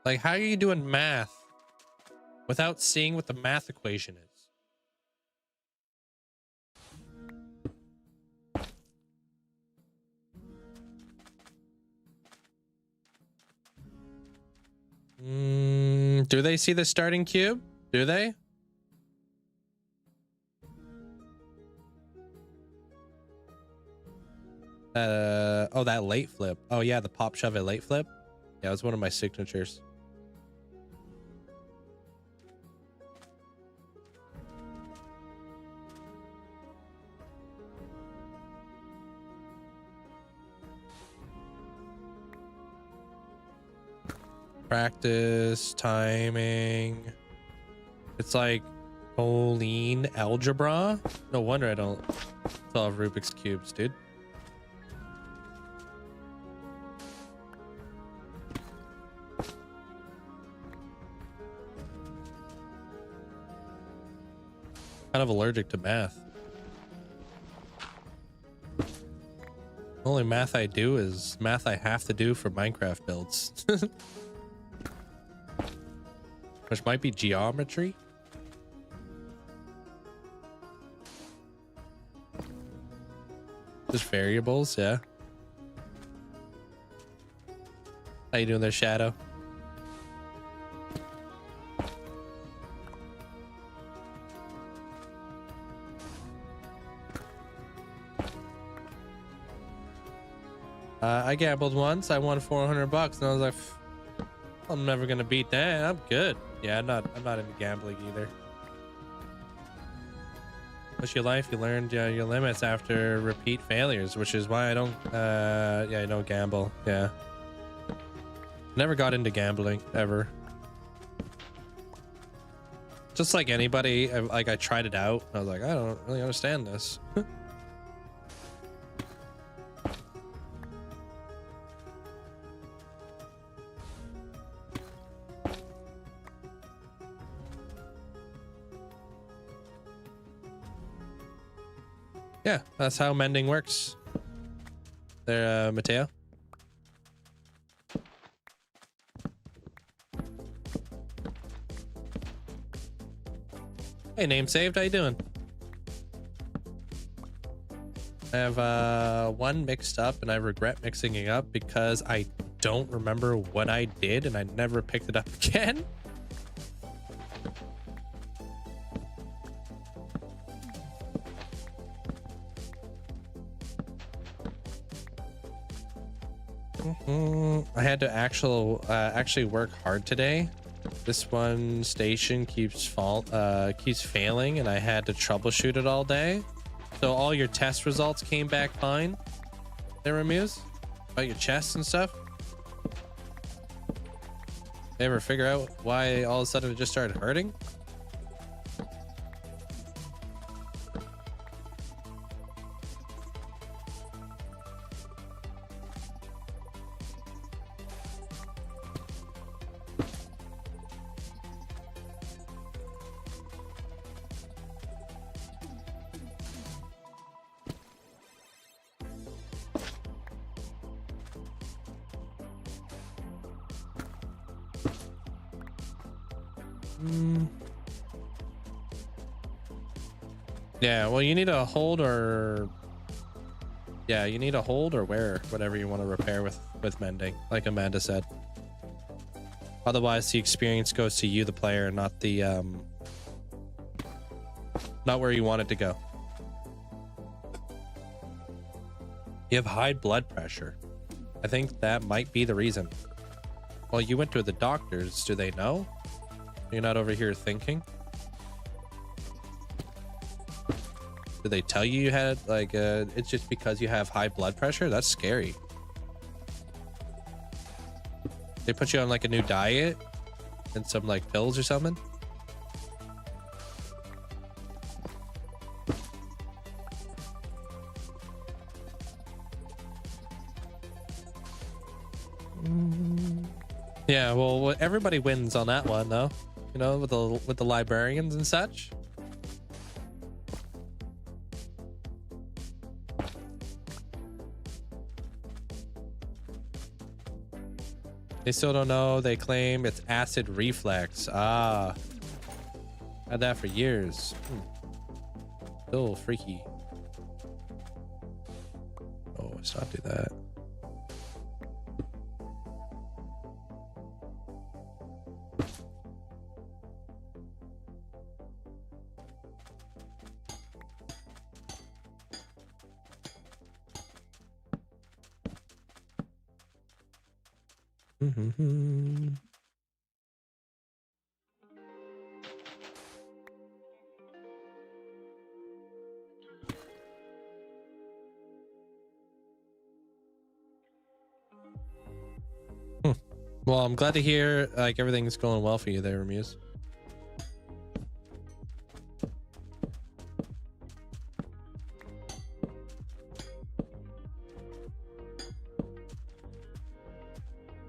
Speaker 4: Like, how are you doing math without seeing what the math equation is? Do they see the starting cube? Do they? Oh, that late flip. Oh yeah, the pop shove it late flip. Yeah, it was one of my signatures. Practice, timing. It's like Boolean algebra. No wonder I don't solve Rubik's cubes, dude. Kind of allergic to math. Only math I do is math I have to do for Minecraft builds. Which might be geometry. Just variables, yeah. How you doing there, Shadow? I gambled once. I won $400, and I was like, I'm never gonna beat that. I'm good. Yeah, I'm not into gambling either. What's your life? You learned your limits after repeat failures, which is why I don't. Yeah, I don't gamble. Yeah, never got into gambling ever. Just like anybody, like I tried it out. I was like, I don't really understand this. Yeah, that's how mending works. There, Mateo. Hey, name saved. How you doing? I have one mixed up, and I regret mixing it up because I don't remember what I did, and I never picked it up again. I had to actually work hard today. This one station keeps failing, and I had to troubleshoot it all day. So all your test results came back fine. There, Muse, about your chest and stuff. You ever figure out why all of a sudden it just started hurting? Yeah, well, you need a hold or... Yeah, you need a hold or wear whatever you want to repair with mending, like Amanda said. Otherwise, the experience goes to you, the player, not the... not where you want it to go. You have high blood pressure. I think that might be the reason. Well, you went to the doctors. Do they know? You're not over here thinking? Did they tell you had like it's just because you have high blood pressure? That's scary. They put you on like a new diet and some like pills or something? Yeah, well, everybody wins on that one though. You know, with the librarians and such. They still don't know. They claim it's acid reflux. Ah, had that for years. Still freaky. Oh, let's not do that. Well, I'm glad to hear like everything's going well for you there, Muse.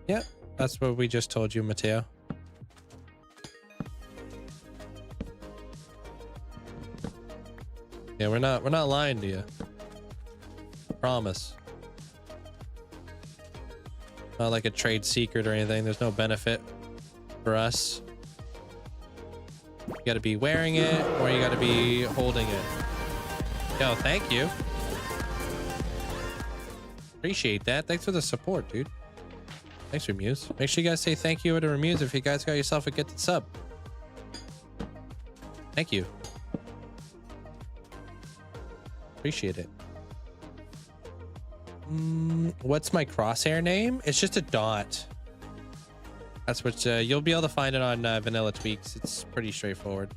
Speaker 4: Yep, that's what we just told you, Mateo. Yeah, we're not lying to you. Promise. Not like a trade secret or anything. There's no benefit for us. You got to be wearing it or you got to be holding it. Yo, thank you. Appreciate that. Thanks for the support, dude. Thanks, Remuse. Make sure you guys say thank you to Remuse if you guys got yourself a gifted sub. Thank you. Appreciate it. What's my crosshair name? It's just a dot. That's what you'll be able to find it on Vanilla Tweaks. It's pretty straightforward.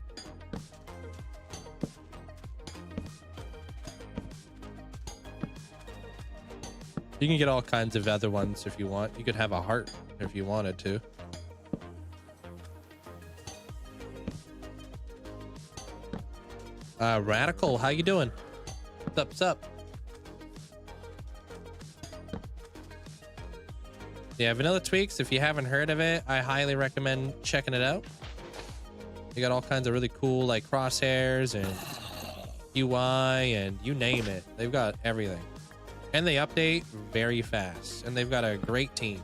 Speaker 4: You can get all kinds of other ones if you want. You could have a heart if you wanted to. Radical, how you doing? What's up? Yeah, Vanilla Tweaks, if you haven't heard of it, I highly recommend checking it out. You got all kinds of really cool like crosshairs and UI and you name it. They've got everything. And they update very fast. And they've got a great team.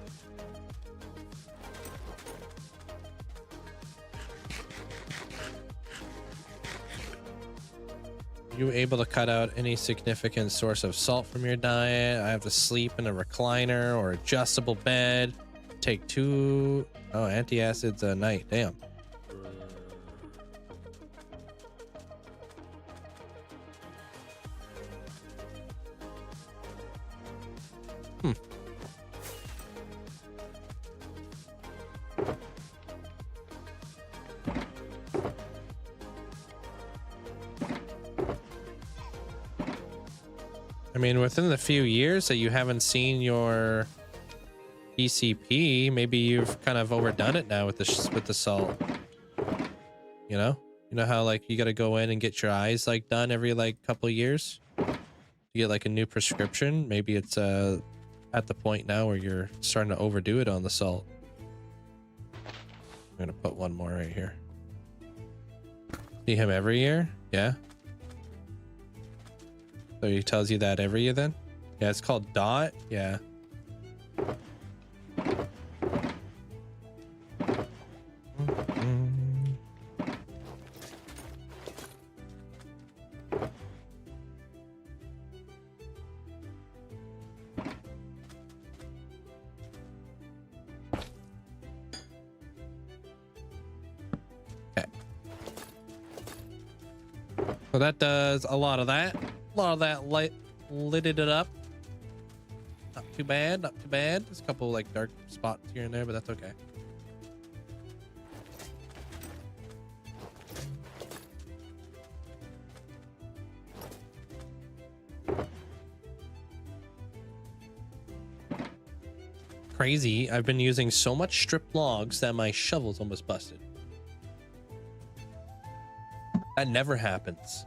Speaker 4: You able to cut out any significant source of salt from your diet? I have to sleep in a recliner or adjustable bed. Take 2 antacids a night. Damn. I mean, within the few years that you haven't seen your PCP, maybe you've kind of overdone it now with the salt. You know how like you got to go in and get your eyes like done every like couple of years to get like a new prescription. Maybe it's at the point now where you're starting to overdo it on the salt. I'm gonna put one more right here. See him every year? Yeah. So he tells you that every year then? Yeah, it's called DOT. Yeah. Okay. So that does a lot of that. A lot of that lidded it up. Not too bad, not too bad. There's a couple like dark spots here and there, but that's okay. Crazy. I've been using so much strip logs that my shovel's almost busted. That never happens.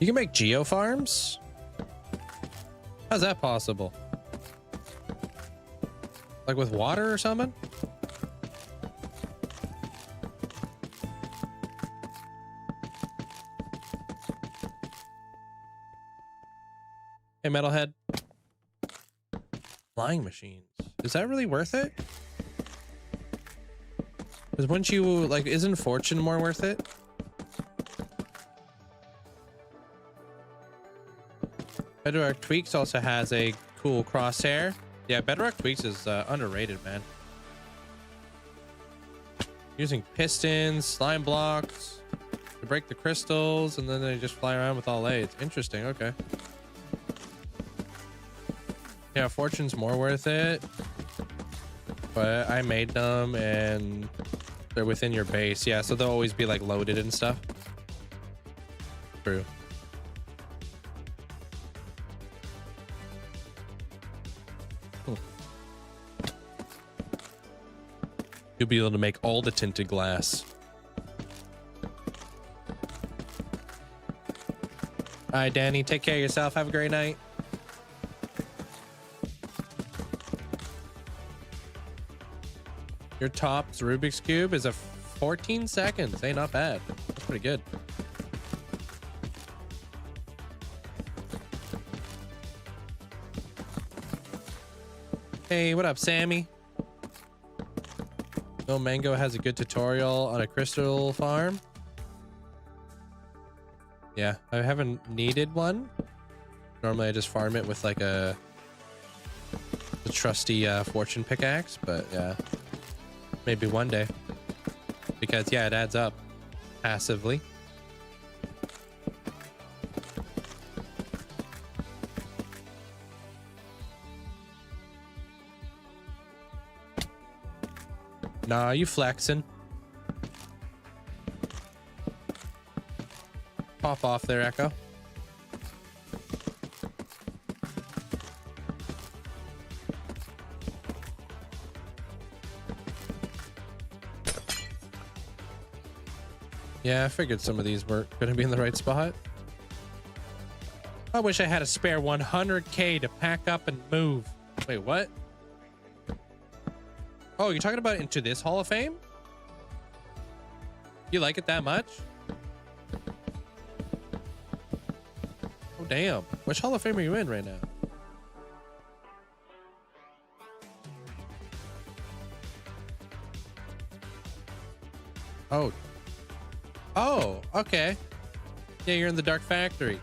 Speaker 4: You can make geo farms? How's that possible? Like with water or something? Hey, Metalhead. Flying machines. Is that really worth it? Because wouldn't you, like, isn't fortune more worth it? Bedrock Tweaks also has a cool crosshair. Yeah, Bedrock Tweaks is underrated, man. Using pistons, slime blocks to break the crystals, and then they just fly around with all A. It's interesting. Okay. Yeah, fortune's more worth it. But I made them, and they're within your base. Yeah, so they'll always be like loaded and stuff. True. You'll be able to make all the tinted glass. All right, Danny, take care of yourself. Have a great night. Your top's Rubik's Cube is a 14 seconds. Hey, not bad. That's pretty good. Hey, what up, Sammy? No Mango has a good tutorial on a crystal farm. Yeah, I haven't needed one. Normally I just farm it with like the trusty fortune pickaxe, but yeah, maybe one day. Because yeah, it adds up passively. Nah, you flexing. Pop off there, Echo. Yeah, I figured some of these weren't going to be in the right spot. I wish I had a spare 100K to pack up and move. Wait, what? Oh, you're talking about into this Hall of Fame? You like it that much? Oh, damn. Which Hall of Fame are you in right now? Oh. Oh, okay. Yeah, you're in the Dark Factory.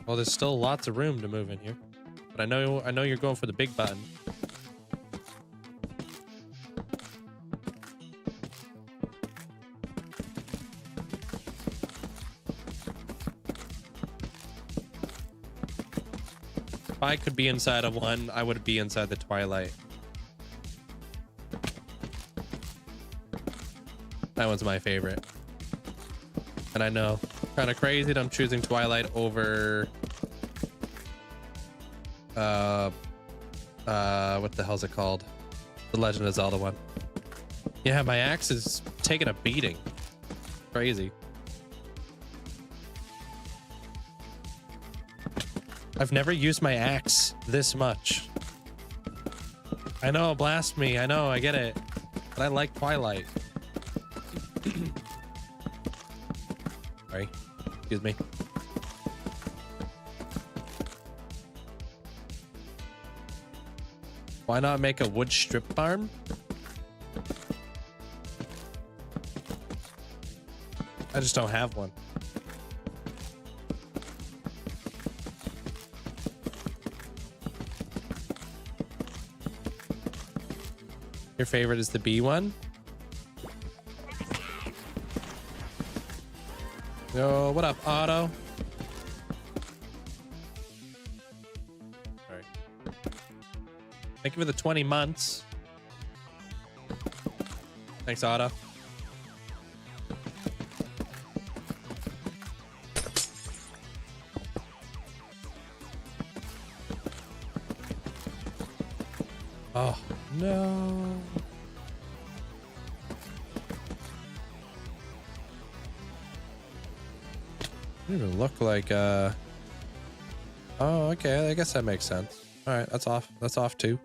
Speaker 4: Well, there's still lots of room to move in here, but I know you're going for the big button. If I could be inside of one, I would be inside the Twilight. That one's my favorite. And I know, kind of crazy that I'm choosing Twilight over what the hell's it called? The Legend of Zelda one. Yeah, my axe is taking a beating. Crazy. I've never used my axe this much. I know, blasphemy. I know, I get it. But I like Twilight. Sorry. Excuse me. Why not make a wood strip farm? I just don't have one. Your favorite is the bee one? Yo, what up, Otto? Alright. Thank you for the 20 months. Thanks, Otto. Oh, no. Doesn't even look like oh, okay, I guess that makes sense. All right, that's off. That's off too.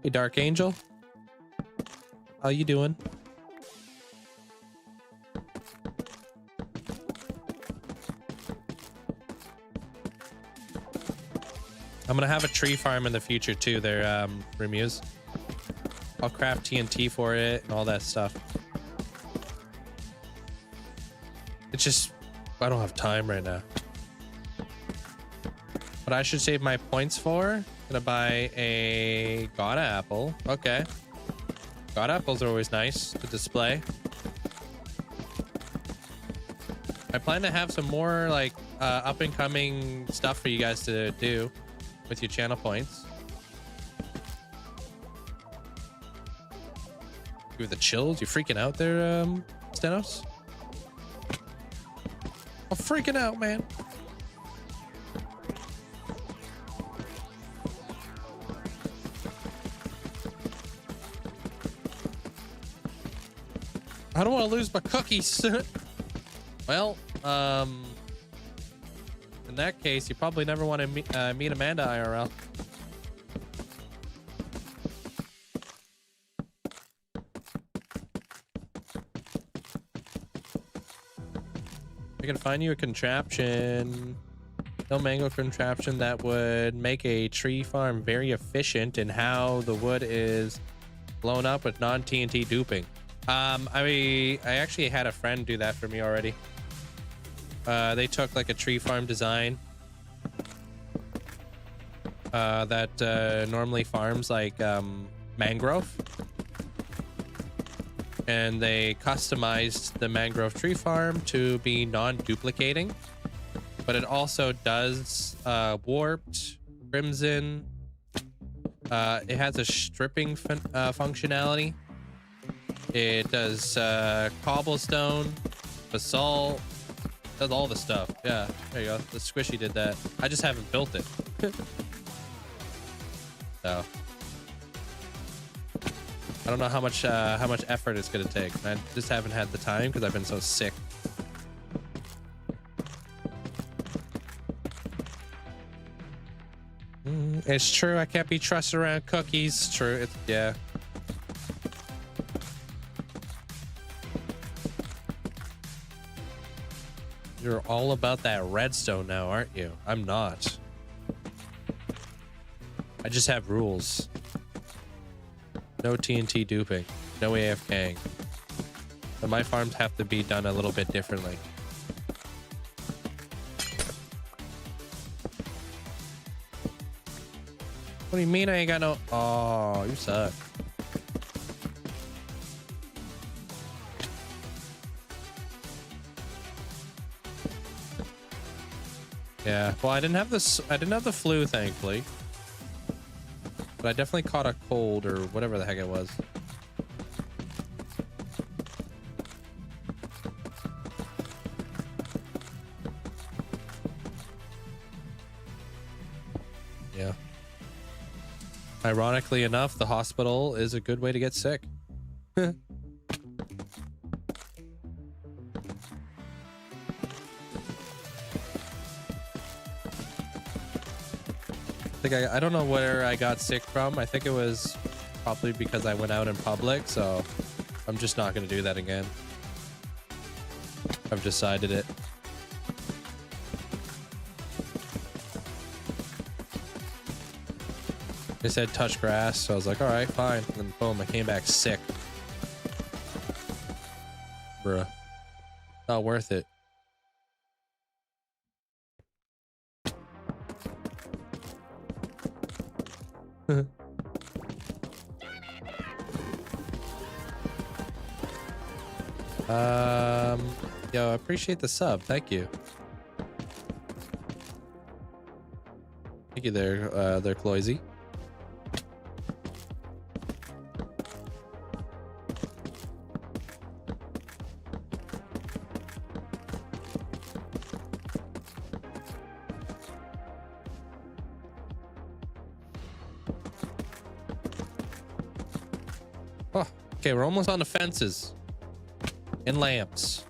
Speaker 4: Hey, Dark Angel, how you doing? I'm gonna have a tree farm in the future too there, Remuse. I'll craft TNT for it and all that stuff. It's just, I don't have time right now. But I should save my points for, gonna buy a God apple. Okay. God apples are always nice to display. I plan to have some more like up and coming stuff for you guys to do with your channel points. You with the chills? You freaking out there, Stenos? I'm freaking out, man. I don't want to lose my cookies. Well, in that case, you probably never want to meet Amanda IRL. I can find you a contraption, no mango contraption that would make a tree farm very efficient in how the wood is blown up with non-TNT duping. I actually had a friend do that for me already. They took like a tree farm design that normally farms like mangrove, and they customized the mangrove tree farm to be non-duplicating, but it also does warped, crimson. It has a stripping functionality. It does cobblestone, basalt, Does all the stuff. Yeah, there you go. The squishy did that. I just haven't built it. So I don't know how much effort it's gonna take. I just haven't had the time because I've been so sick. It's true. I can't be trusted around cookies. True. It's, yeah. You're all about that redstone now, aren't you? I'm not. I just have rules. No TNT duping. No AFKing. But my farms have to be done a little bit differently. What do you mean I ain't got no... Oh, you suck. Yeah, well, I didn't have this. I didn't have the flu, thankfully. But I definitely caught a cold or whatever the heck it was. Yeah. Ironically enough, the hospital is a good way to get sick. I don't know where I got sick from. I think it was probably because I went out in public, so I'm just not going to do that again. I've decided it. They said touch grass, so I was like, all right, fine. And then boom, I came back sick. Bruh. Not worth it. Yo, I appreciate the sub. Thank you. Thank you there, Cloisy. Oh, okay, we're almost on the fences and lamps.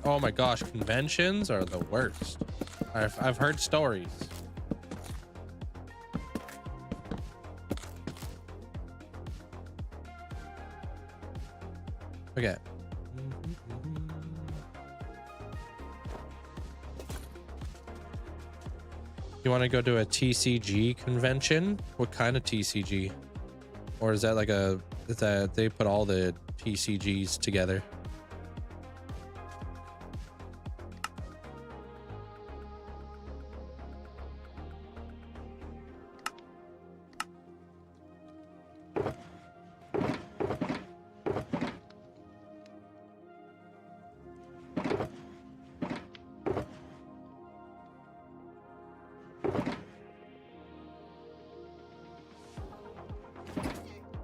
Speaker 4: Oh my gosh, conventions are the worst. I've heard stories. Okay. You want to go to a TCG convention? What kind of TCG? Or is that like a, is that they put all the TCGs together?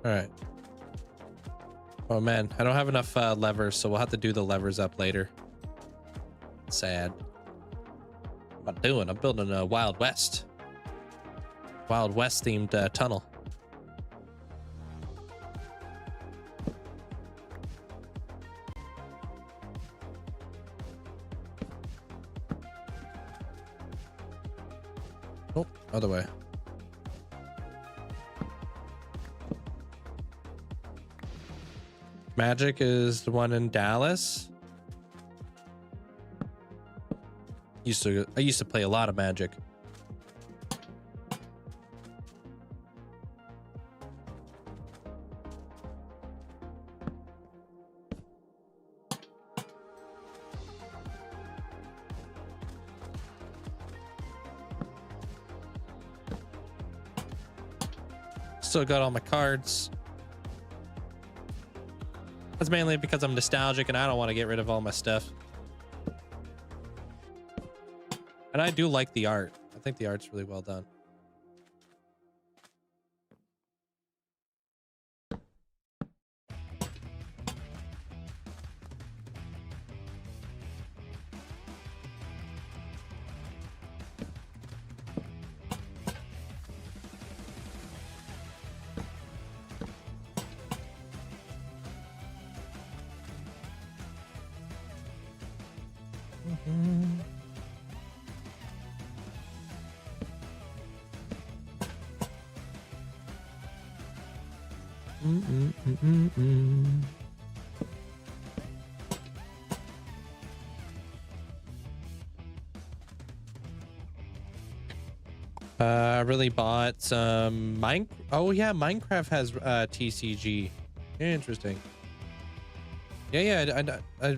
Speaker 4: All right. Oh man, I don't have enough levers, so we'll have to do the levers up later. Sad. What am I doing? I'm building a Wild West themed tunnel. Oh, other way. Magic is the one in Dallas. I used to play a lot of Magic. Still got all my cards. That's mainly because I'm nostalgic and I don't want to get rid of all my stuff. And I do like the art. I think the art's really well done. I really bought some oh yeah, Minecraft has TCG. Interesting. Yeah, I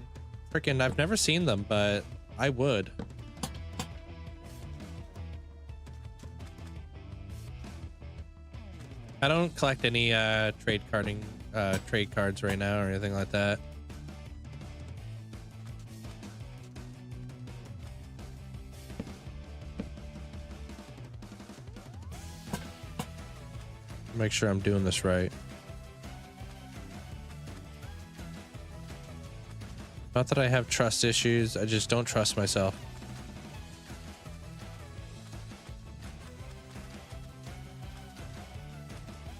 Speaker 4: freaking I've never seen them, but I would. I don't collect any trade cards right now or anything like that. Make sure I'm doing this right. Not that I have trust issues, I just don't trust myself.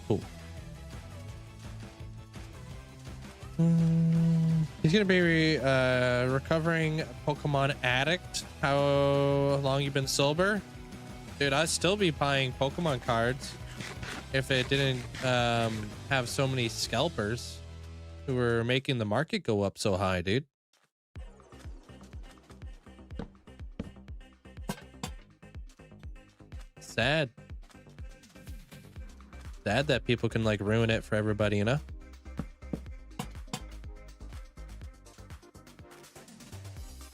Speaker 4: Cool. He's gonna be recovering Pokemon addict. How long you been sober? Dude, I'd still be buying Pokemon cards if it didn't have so many scalpers who were making the market go up so high, dude. Sad that people can like ruin it for everybody, you know?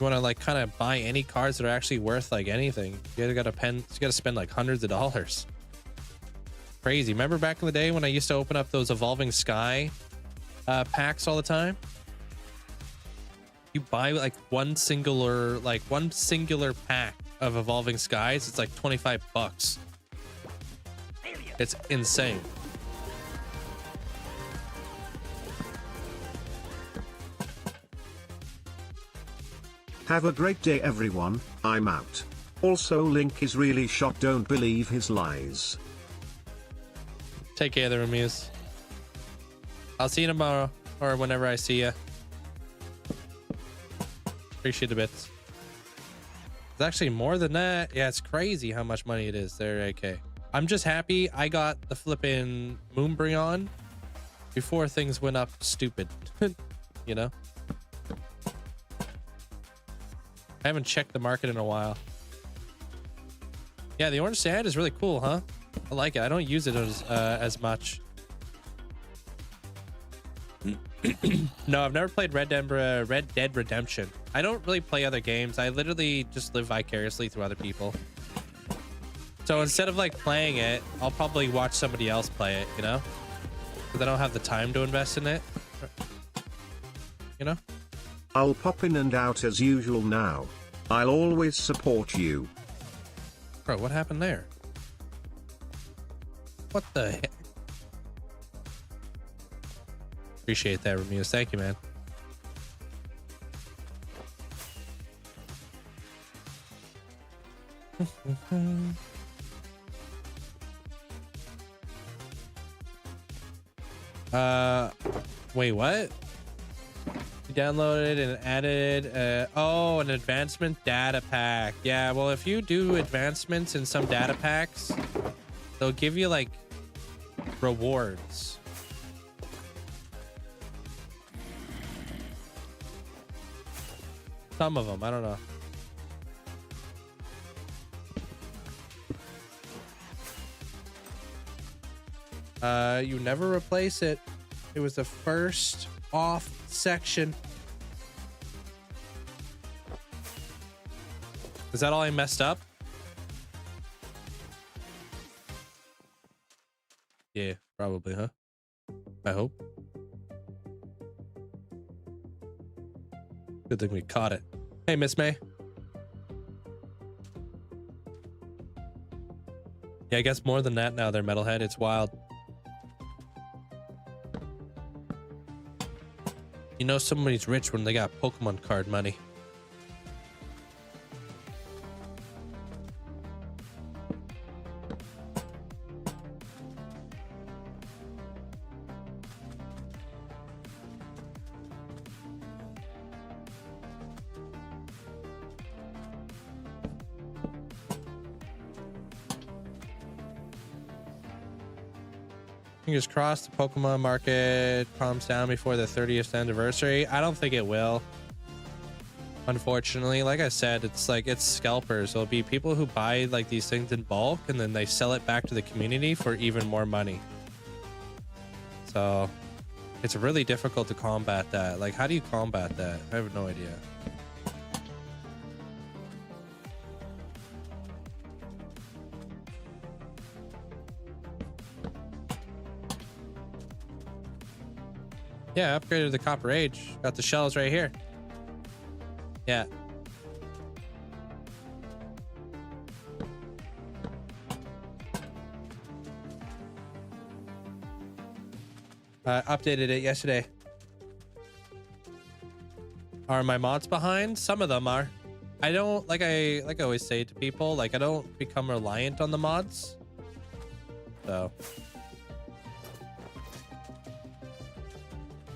Speaker 4: You want to like kind of buy any cards that are actually worth like anything, you gotta spend like hundreds of dollars. Crazy. Remember back in the day when I used to open up those Evolving Sky packs all the time? You buy like one singular pack of Evolving Skies, it's like 25 bucks. It's insane.
Speaker 3: Have a great day everyone, I'm out. Also Link is really shot, don't believe his lies.
Speaker 4: Take care there, Amuse. I'll see you tomorrow or whenever I see you. Appreciate the bits. It's actually more than that. Yeah, it's crazy how much money it is there, AK. I'm just happy I got the flipping Moonbreon before things went up stupid. You know? I haven't checked the market in a while. Yeah, the orange sand is really cool, huh? I like it. I don't use it as much. No, I've never played Red Dead Redemption. I don't really play other games. I literally just live vicariously through other people. So instead of like playing it, I'll probably watch somebody else play it, you know? Because I don't have the time to invest in it. You know?
Speaker 3: I'll pop in and out as usual now. I'll always support you.
Speaker 4: Bro, what happened there? What the heck? Appreciate that, Ramirez. Thank you, man. Wait, what? You downloaded and added, oh, an advancement data pack. Yeah, well, if you do advancements in some data packs, they'll give you like rewards. Some of them, I don't know. You never replace it. It was the first off section. Is that all I messed up? Yeah, probably, huh? I hope. Good thing we caught it. Hey, Miss May. Yeah, I guess more than that now, they're Metalhead. It's wild. You know somebody's rich when they got Pokemon card money. Fingers crossed the Pokemon market calms down before the 30th anniversary. I don't think it will. Unfortunately, like I said, it's like it's scalpers. It'll be people who buy like these things in bulk and then they sell it back to the community for even more money. So it's really difficult to combat that. Like, how do you combat that? I have no idea. Yeah, upgraded the Copper Age. Got the shells right here. Yeah. Updated it yesterday. Are my mods behind? Some of them are. I don't like I always say to people, like I don't become reliant on the mods. So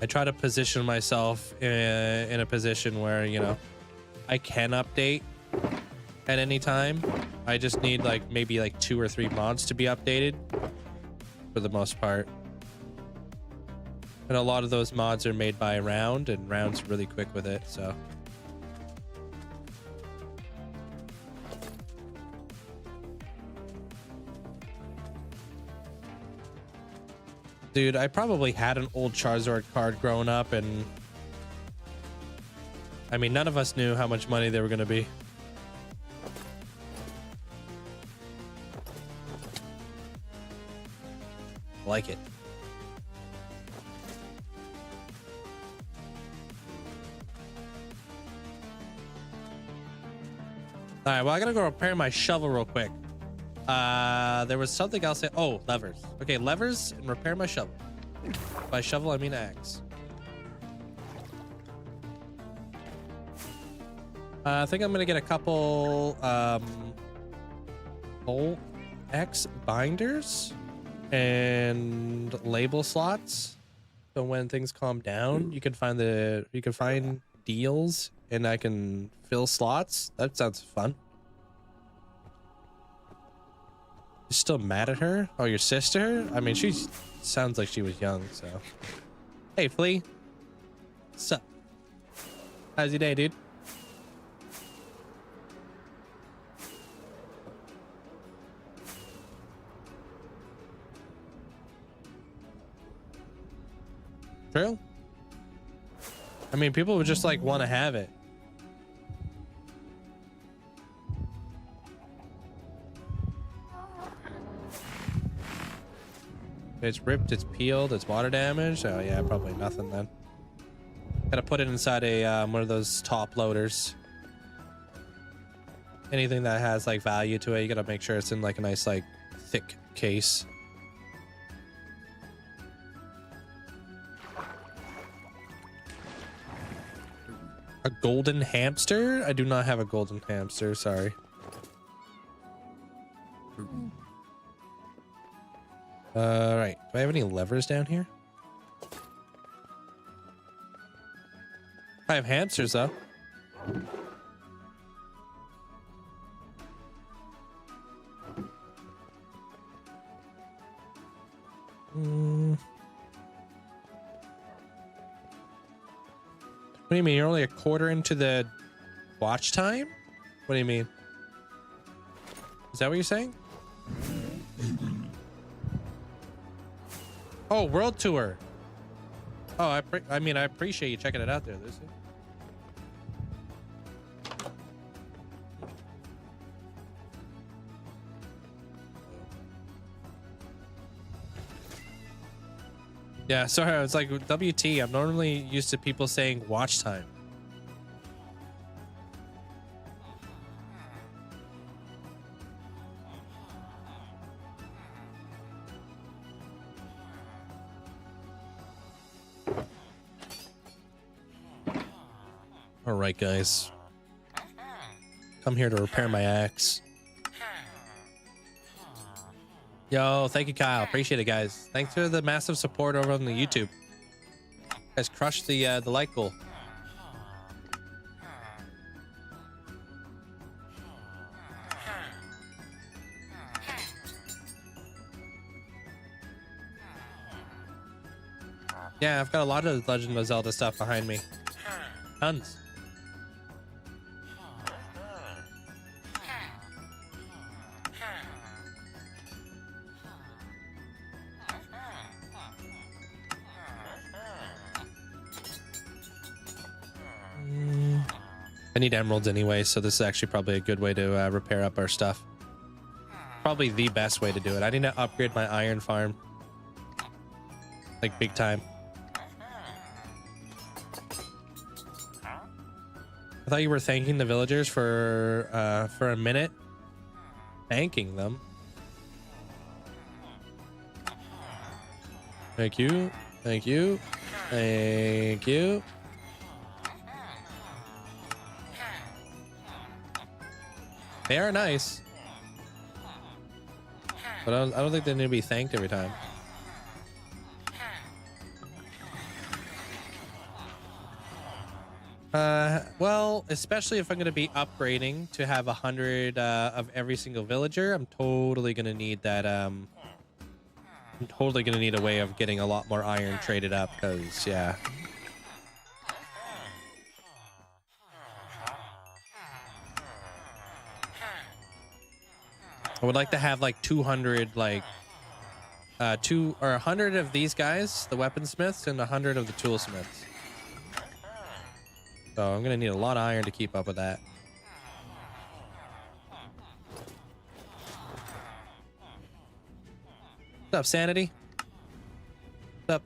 Speaker 4: I try to position myself in a position where, you know, I can update at any time. I just need like maybe like 2 or 3 mods to be updated for the most part. And a lot of those mods are made by Round, and Round's really quick with it, so. Dude, I probably had an old Charizard card growing up, and I mean, none of us knew how much money they were going to be. Like it. All right, well, I gotta go repair my shovel real quick. There was something else. Oh, levers. Okay, levers and repair my shovel. By shovel, I mean axe. I think I'm gonna get a couple Bolt X binders and label slots. So when things calm down, you can find deals, and I can fill slots. That sounds fun. You're still mad at her? Oh, your sister? I mean, she sounds like she was young, so. Hey, Flea. What's up? How's your day, dude? True? I mean, people would just like want to have it. It's ripped, it's peeled, it's water damaged. Oh yeah, probably nothing then. Gotta put it inside a one of those top loaders. Anything that has like value to it, you gotta make sure it's in like a nice like thick case. A golden hamster? I do not have a golden hamster, sorry. Right. Do I have any levers down here? I have hamsters though. What do you mean? You're only a quarter into the watch time? What do you mean? Is that what you're saying? Oh, World Tour. Oh, I mean, I appreciate you checking it out there, Lucy. Yeah, sorry, I was like, WT, I'm normally used to people saying watch time. All right, guys. Come here to repair my axe. Yo, thank you, Kyle. Appreciate it, guys. Thanks for the massive support over on the YouTube. You guys crushed the like goal. Yeah, I've got a lot of Legend of Zelda stuff behind me. Tons. I need emeralds anyway, so this is actually probably a good way to repair up our stuff. Probably the best way to do it. I need to upgrade my iron farm. Like, big time. I thought you were thanking the villagers for a minute. Thanking them. Thank you. Thank you. Thank you. They are nice, but I don't think they need to be thanked every time. Well, especially if I'm going to be upgrading to have 100 of every single villager, I'm totally going to need that. I'm totally going to need a way of getting a lot more iron traded up, because yeah. I would like to have like 200, like 100 of these guys, the weaponsmiths, and 100 of the toolsmiths. So I'm gonna need a lot of iron to keep up with that. What's up, Sanity? What's up?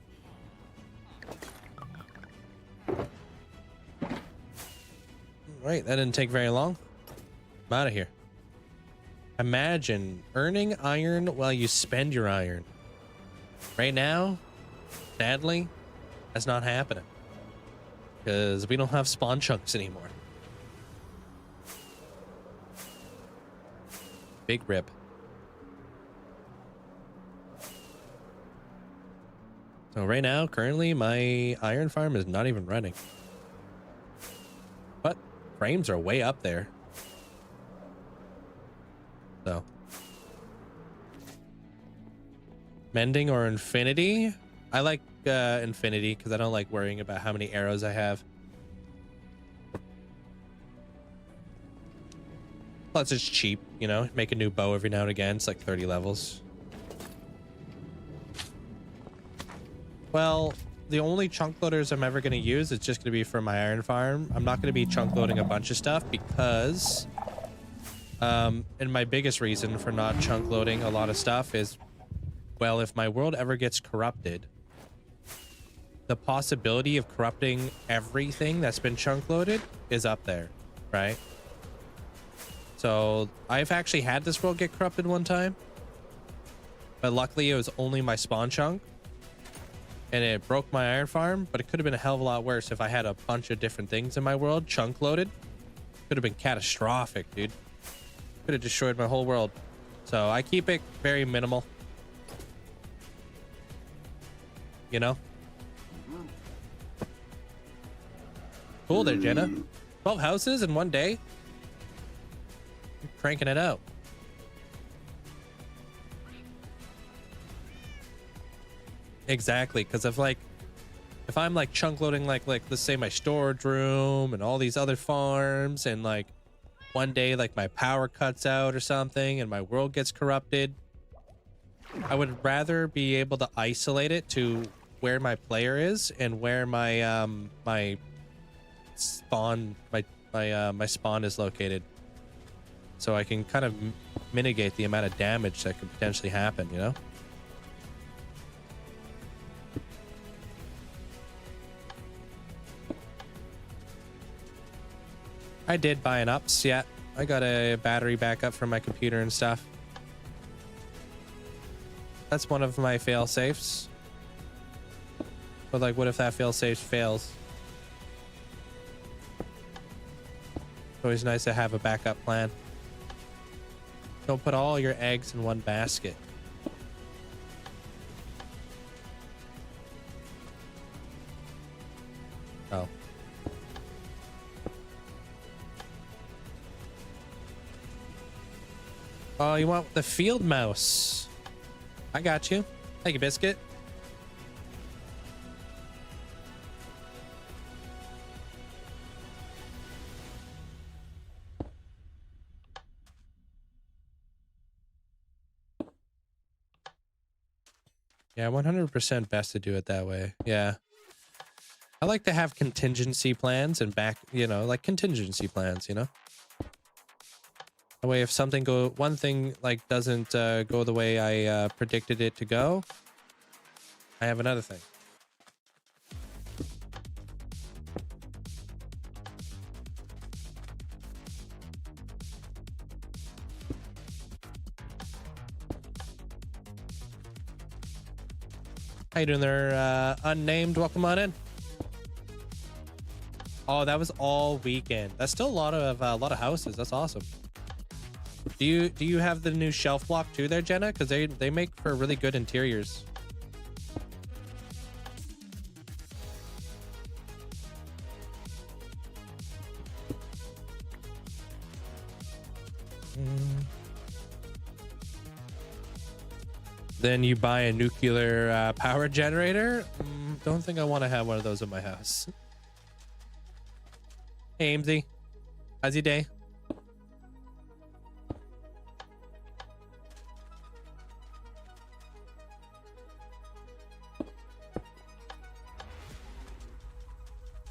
Speaker 4: Right, that didn't take very long. I'm out of here. Imagine earning iron while you spend your iron. Right now, sadly, that's not happening. Because we don't have spawn chunks anymore. Big rip. So right now, currently, my iron farm is not even running. But frames are way up there. So mending or infinity? I like infinity because I don't like worrying about how many arrows I have. Plus it's cheap, you know, make a new bow every now and again. It's like 30 levels. Well, the only chunk loaders I'm ever going to use is just going to be for my iron farm. I'm not going to be chunk loading a bunch of stuff because and my biggest reason for not chunk loading a lot of stuff is, well, if my world ever gets corrupted, the possibility of corrupting everything that's been chunk loaded is up there, right? So I've actually had this world get corrupted one time, but luckily it was only my spawn chunk and it broke my iron farm, but it could have been a hell of a lot worse if I had a bunch of different things in my world chunk loaded. Could have been catastrophic, dude. Could have destroyed my whole world. So I keep it very minimal. You know? Cool there, Jenna. 12 houses in one day? You're cranking it out. Exactly, because if I'm like chunk loading like let's say my storage room and all these other farms, and like one day like my power cuts out or something and my world gets corrupted, I would rather be able to isolate it to where my player is and where my my spawn is located, so I can kind of mitigate the amount of damage that could potentially happen, you know? I did buy an ups, yeah. I got a battery backup for my computer and stuff. That's one of my fail safes. But like, what if that fail safe fails? It's always nice to have a backup plan. Don't put all your eggs in one basket. Oh. Oh, you want the field mouse? I got you. Thank you, Biscuit. Yeah, 100% best to do it that way. Yeah. I like to have contingency plans and like contingency plans, you know? That way if one thing like doesn't go the way I predicted it to go, I have another thing. How you doing there, unnamed? Welcome on in. Oh, that was all weekend. That's still a lot of houses. That's awesome. Do you have the new shelf block too there, Jenna? Because they make for really good interiors. Then you buy a nuclear power generator. Don't think I want to have one of those in my house. Hey, Linkzzey. How's your day?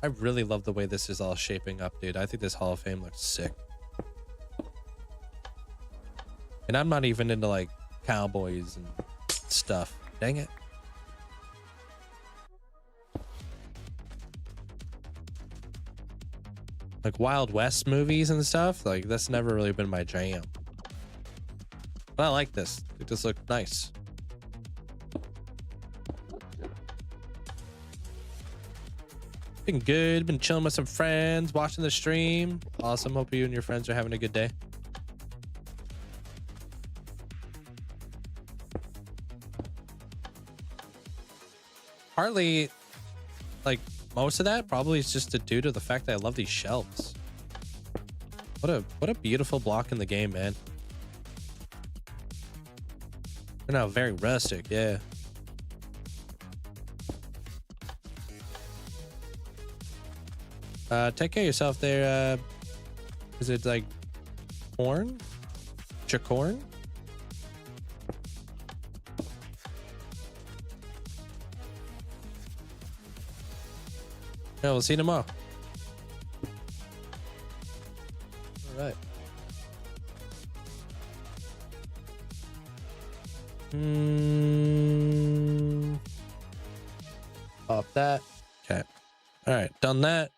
Speaker 4: I really love the way this is all shaping up, dude. I think this Hall of Fame looks sick. And I'm not even into like cowboys and stuff. Dang it. Like Wild West movies and stuff, like that's never really been my jam. But I like this. It just looks nice. Been good. Been chilling with some friends, watching the stream. Awesome. Hope you and your friends are having a good day. Partly, like most of that probably is just due to the fact that I love these shelves. What a beautiful block in the game, man. They're now very rustic, yeah. Take care of yourself there. Is it like corn? Chacorn? Yeah, we'll see you tomorrow. All right. Pop that. Okay. All right, done that.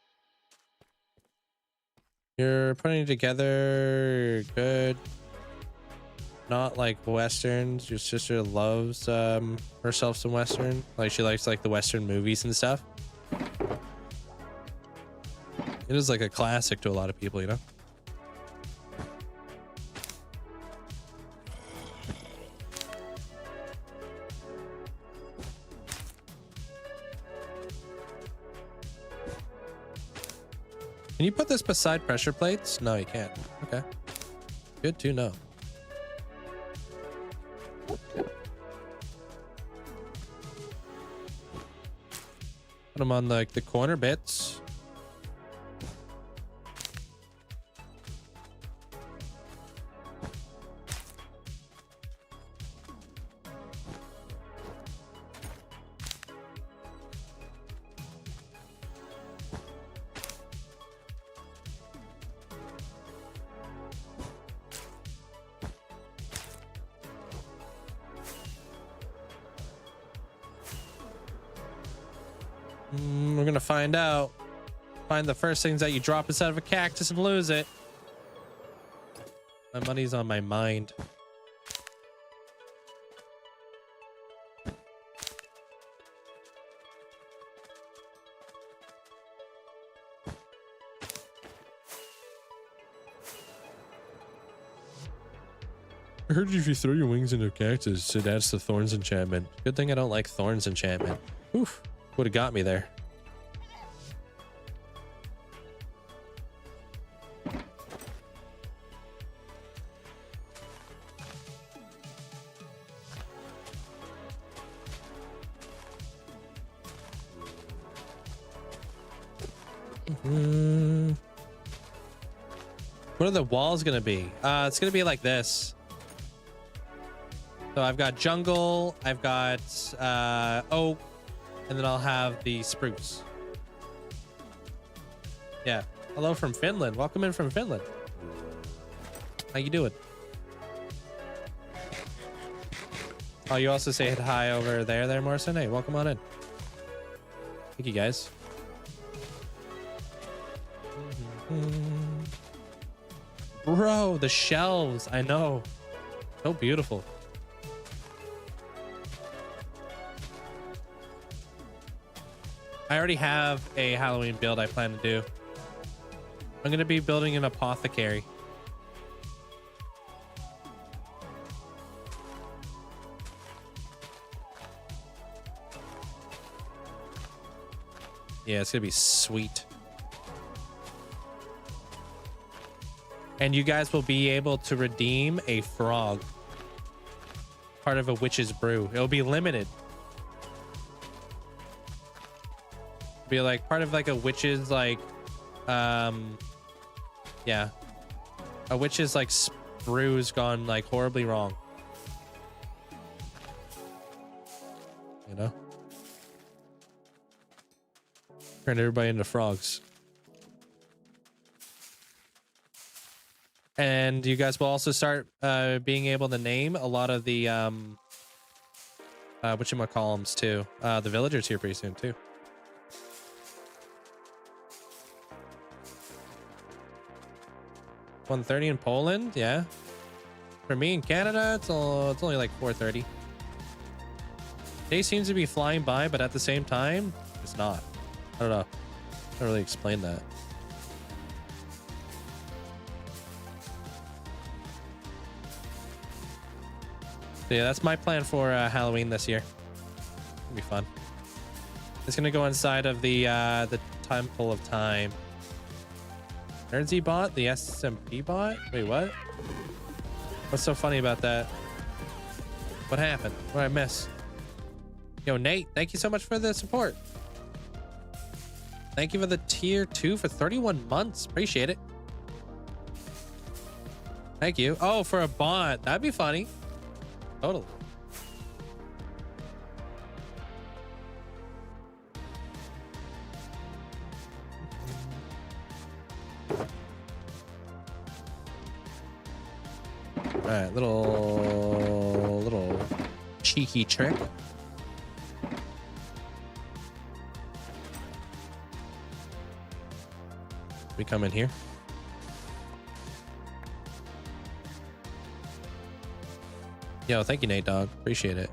Speaker 4: You're putting it together. Good. Not like westerns. Your sister loves herself some western. Like she likes like the western movies and stuff. It is like a classic to a lot of people, you know? Can you put this beside pressure plates? No, you can't. Okay. Good to know. Put them on like the corner bits. We're gonna find out. Find the first things that you drop inside of a cactus and lose it. My money's on my mind. I heard if you throw your wings into a cactus, it adds to Thorns enchantment. Good thing I don't like Thorns enchantment. Oof. Would have got me there. What are the walls gonna be? It's gonna be like this. So I've got jungle, I've got oak, and then I'll have the spruce. Yeah. Hello from Finland. Welcome in from Finland. How you doing? Oh, you also say hi over there, Morrison. Hey, welcome on in. Thank you, guys. Bro, the shelves. I know. So beautiful. I already have a Halloween build I plan to do. I'm going to be building an apothecary. Yeah, it's going to be sweet. And you guys will be able to redeem a frog. Part of a witch's brew. It'll be limited. It'll be like part of like a witch's like yeah, a witch's like brew's gone like horribly wrong, you know. Turn everybody into frogs. And you guys will also start being able to name a lot of the whatchamacallums too. The villagers here pretty soon too. $1:30 in Poland, yeah. For me in Canada, it's only like 4:30. Day seems to be flying by, but at the same time, it's not. I don't know. I don't really explain that. So yeah, that's my plan for Halloween this year. It'll be fun. It's gonna go inside of the Temple of Time. Linkzzey bot? The SMP bot? Wait, what? What's so funny about that? What happened? What did I miss? Yo, Nate, thank you so much for the support. Thank you for the tier 2 for 31 months. Appreciate it. Thank you. Oh, for a bot. That'd be funny. Totally. All right, little cheeky trick. We come in here. Yo, thank you, Nate Dog. Appreciate it.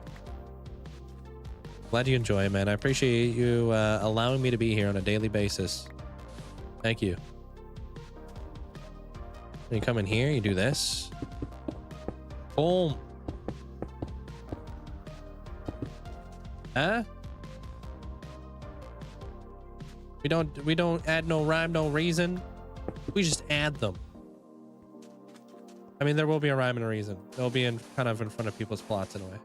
Speaker 4: Glad you enjoy it, man. I appreciate you allowing me to be here on a daily basis. Thank you. When you come in here, you do this. Boom. Huh? We don't add no rhyme, no reason. We just add them. I mean, there will be a rhyme and a reason. They'll be in kind of in front of people's plots in a way.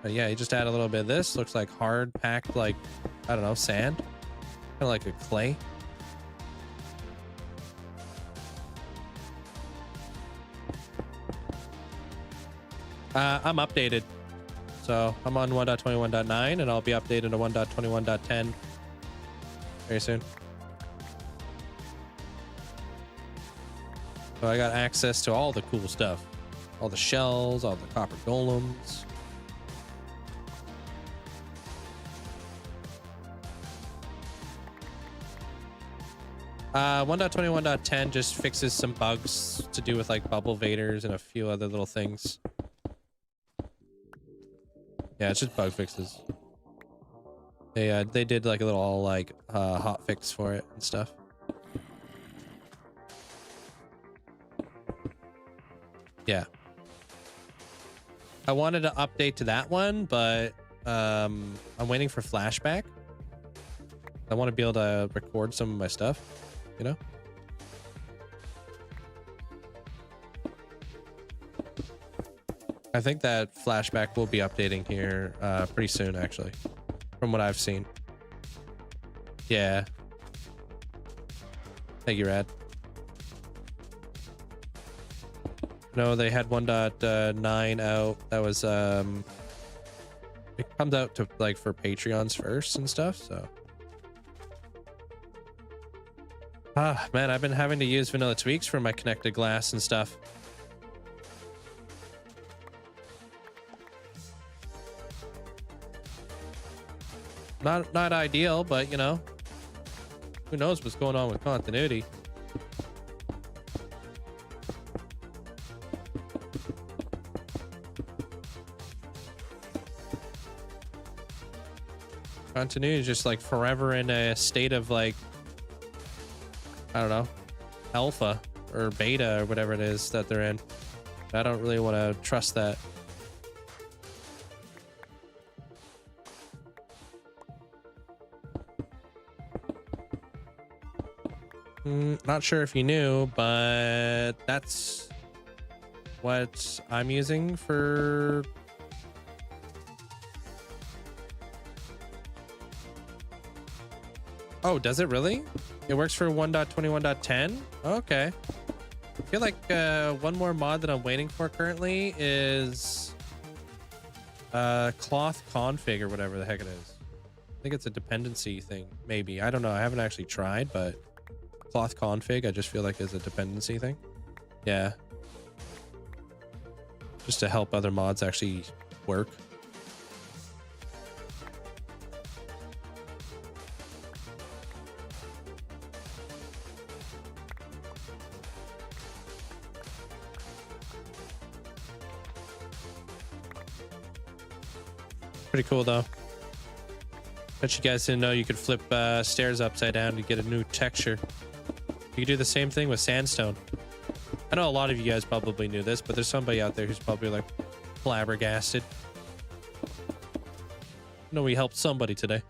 Speaker 4: But yeah, you just add a little bit of this. Looks like hard packed, like, I don't know, sand. Kind of like a clay. I'm updated. So I'm on 1.21.9 and I'll be updated to 1.21.10 very soon. So I got access to all the cool stuff. All the shells, all the copper golems. Uh, 1.21.10 just fixes some bugs to do with like bubble vaders and a few other little things. Yeah, it's just bug fixes. They did like a little like hot fix for it and stuff. Yeah. I wanted to update to that one, but I'm waiting for flashback. I want to be able to record some of my stuff, you know? I think that flashback will be updating here pretty soon, actually, from what I've seen. Yeah. Thank you, Rad. No, they had 1.9 out. That was it comes out to like for Patreons first and stuff, so. Ah, man, I've been having to use vanilla tweaks for my connected glass and stuff. Not ideal, but you know, who knows what's going on with continuity. Continuity is just like forever in a state of like, I don't know, alpha or beta or whatever it is that they're in. I don't really want to trust that. Not sure if you knew, but that's what I'm using for. Oh, does it really? It works for 1.21.10? Okay. I feel like one more mod that I'm waiting for currently is cloth config or whatever the heck it is. I think it's a dependency thing, maybe. I don't know. I haven't actually tried, but cloth config, I just feel like is a dependency thing. Yeah. Just to help other mods actually work. Pretty cool though. Bet you guys didn't know you could flip stairs upside down to get a new texture. You could do the same thing with sandstone. I know a lot of you guys probably knew this, but there's somebody out there who's probably like flabbergasted. I know we helped somebody today.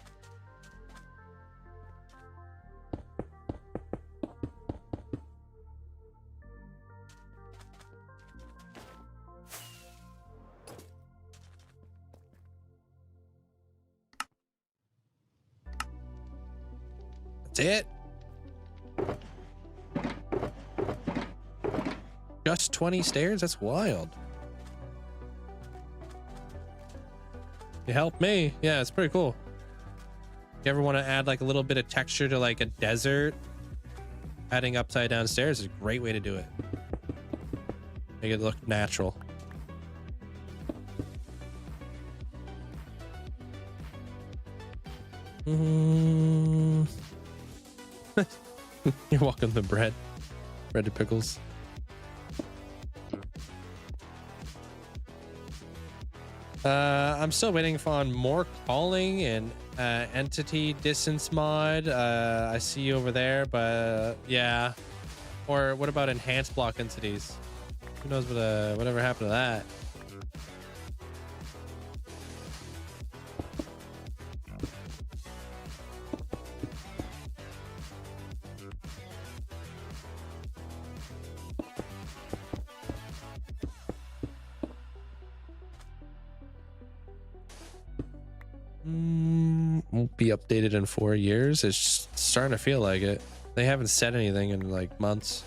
Speaker 4: That's it. Just 20 stairs? That's wild. You helped me. Yeah, it's pretty cool. You ever want to add like a little bit of texture to like a desert? Adding upside down stairs is a great way to do it. Make it look natural. You're walking the bread. Bread to pickles. I'm still waiting on more calling and entity distance mod. I see you over there, but yeah. Or what about enhanced block entities? Who knows whatever happened to that? Won't be updated in 4 years. It's just starting to feel like it. They haven't said anything in like months.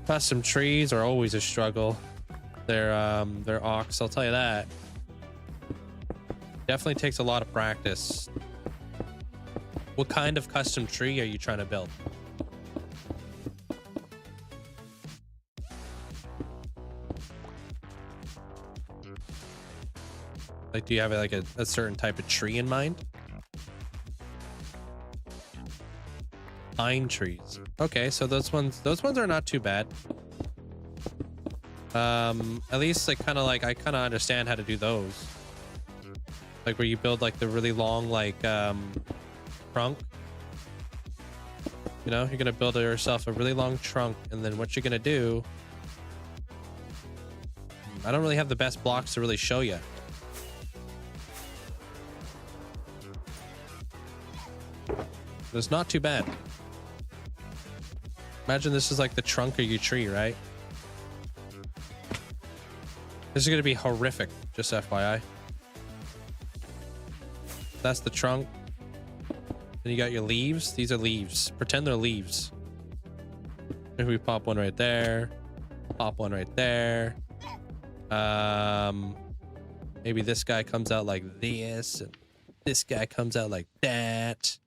Speaker 4: Custom trees are always a struggle. They're ox, I'll tell you that. Definitely takes a lot of practice. What kind of custom tree are you trying to build? Like, do you have like a certain type of tree in mind? Pine trees. Okay, so those ones are not too bad. At least like kind of like I kind of understand how to do those. Like where you build like the really long like trunk. You know, you're gonna build yourself a really long trunk, and then what you're gonna do. I don't really have the best blocks to really show you. But it's not too bad. Imagine this is like the trunk of your tree, right? This is going to be horrific, just FYI. That's the trunk. Then you got your leaves. These are leaves. Pretend they're leaves. If we pop one right there, pop one right there. Maybe this guy comes out like this, and this guy comes out like that.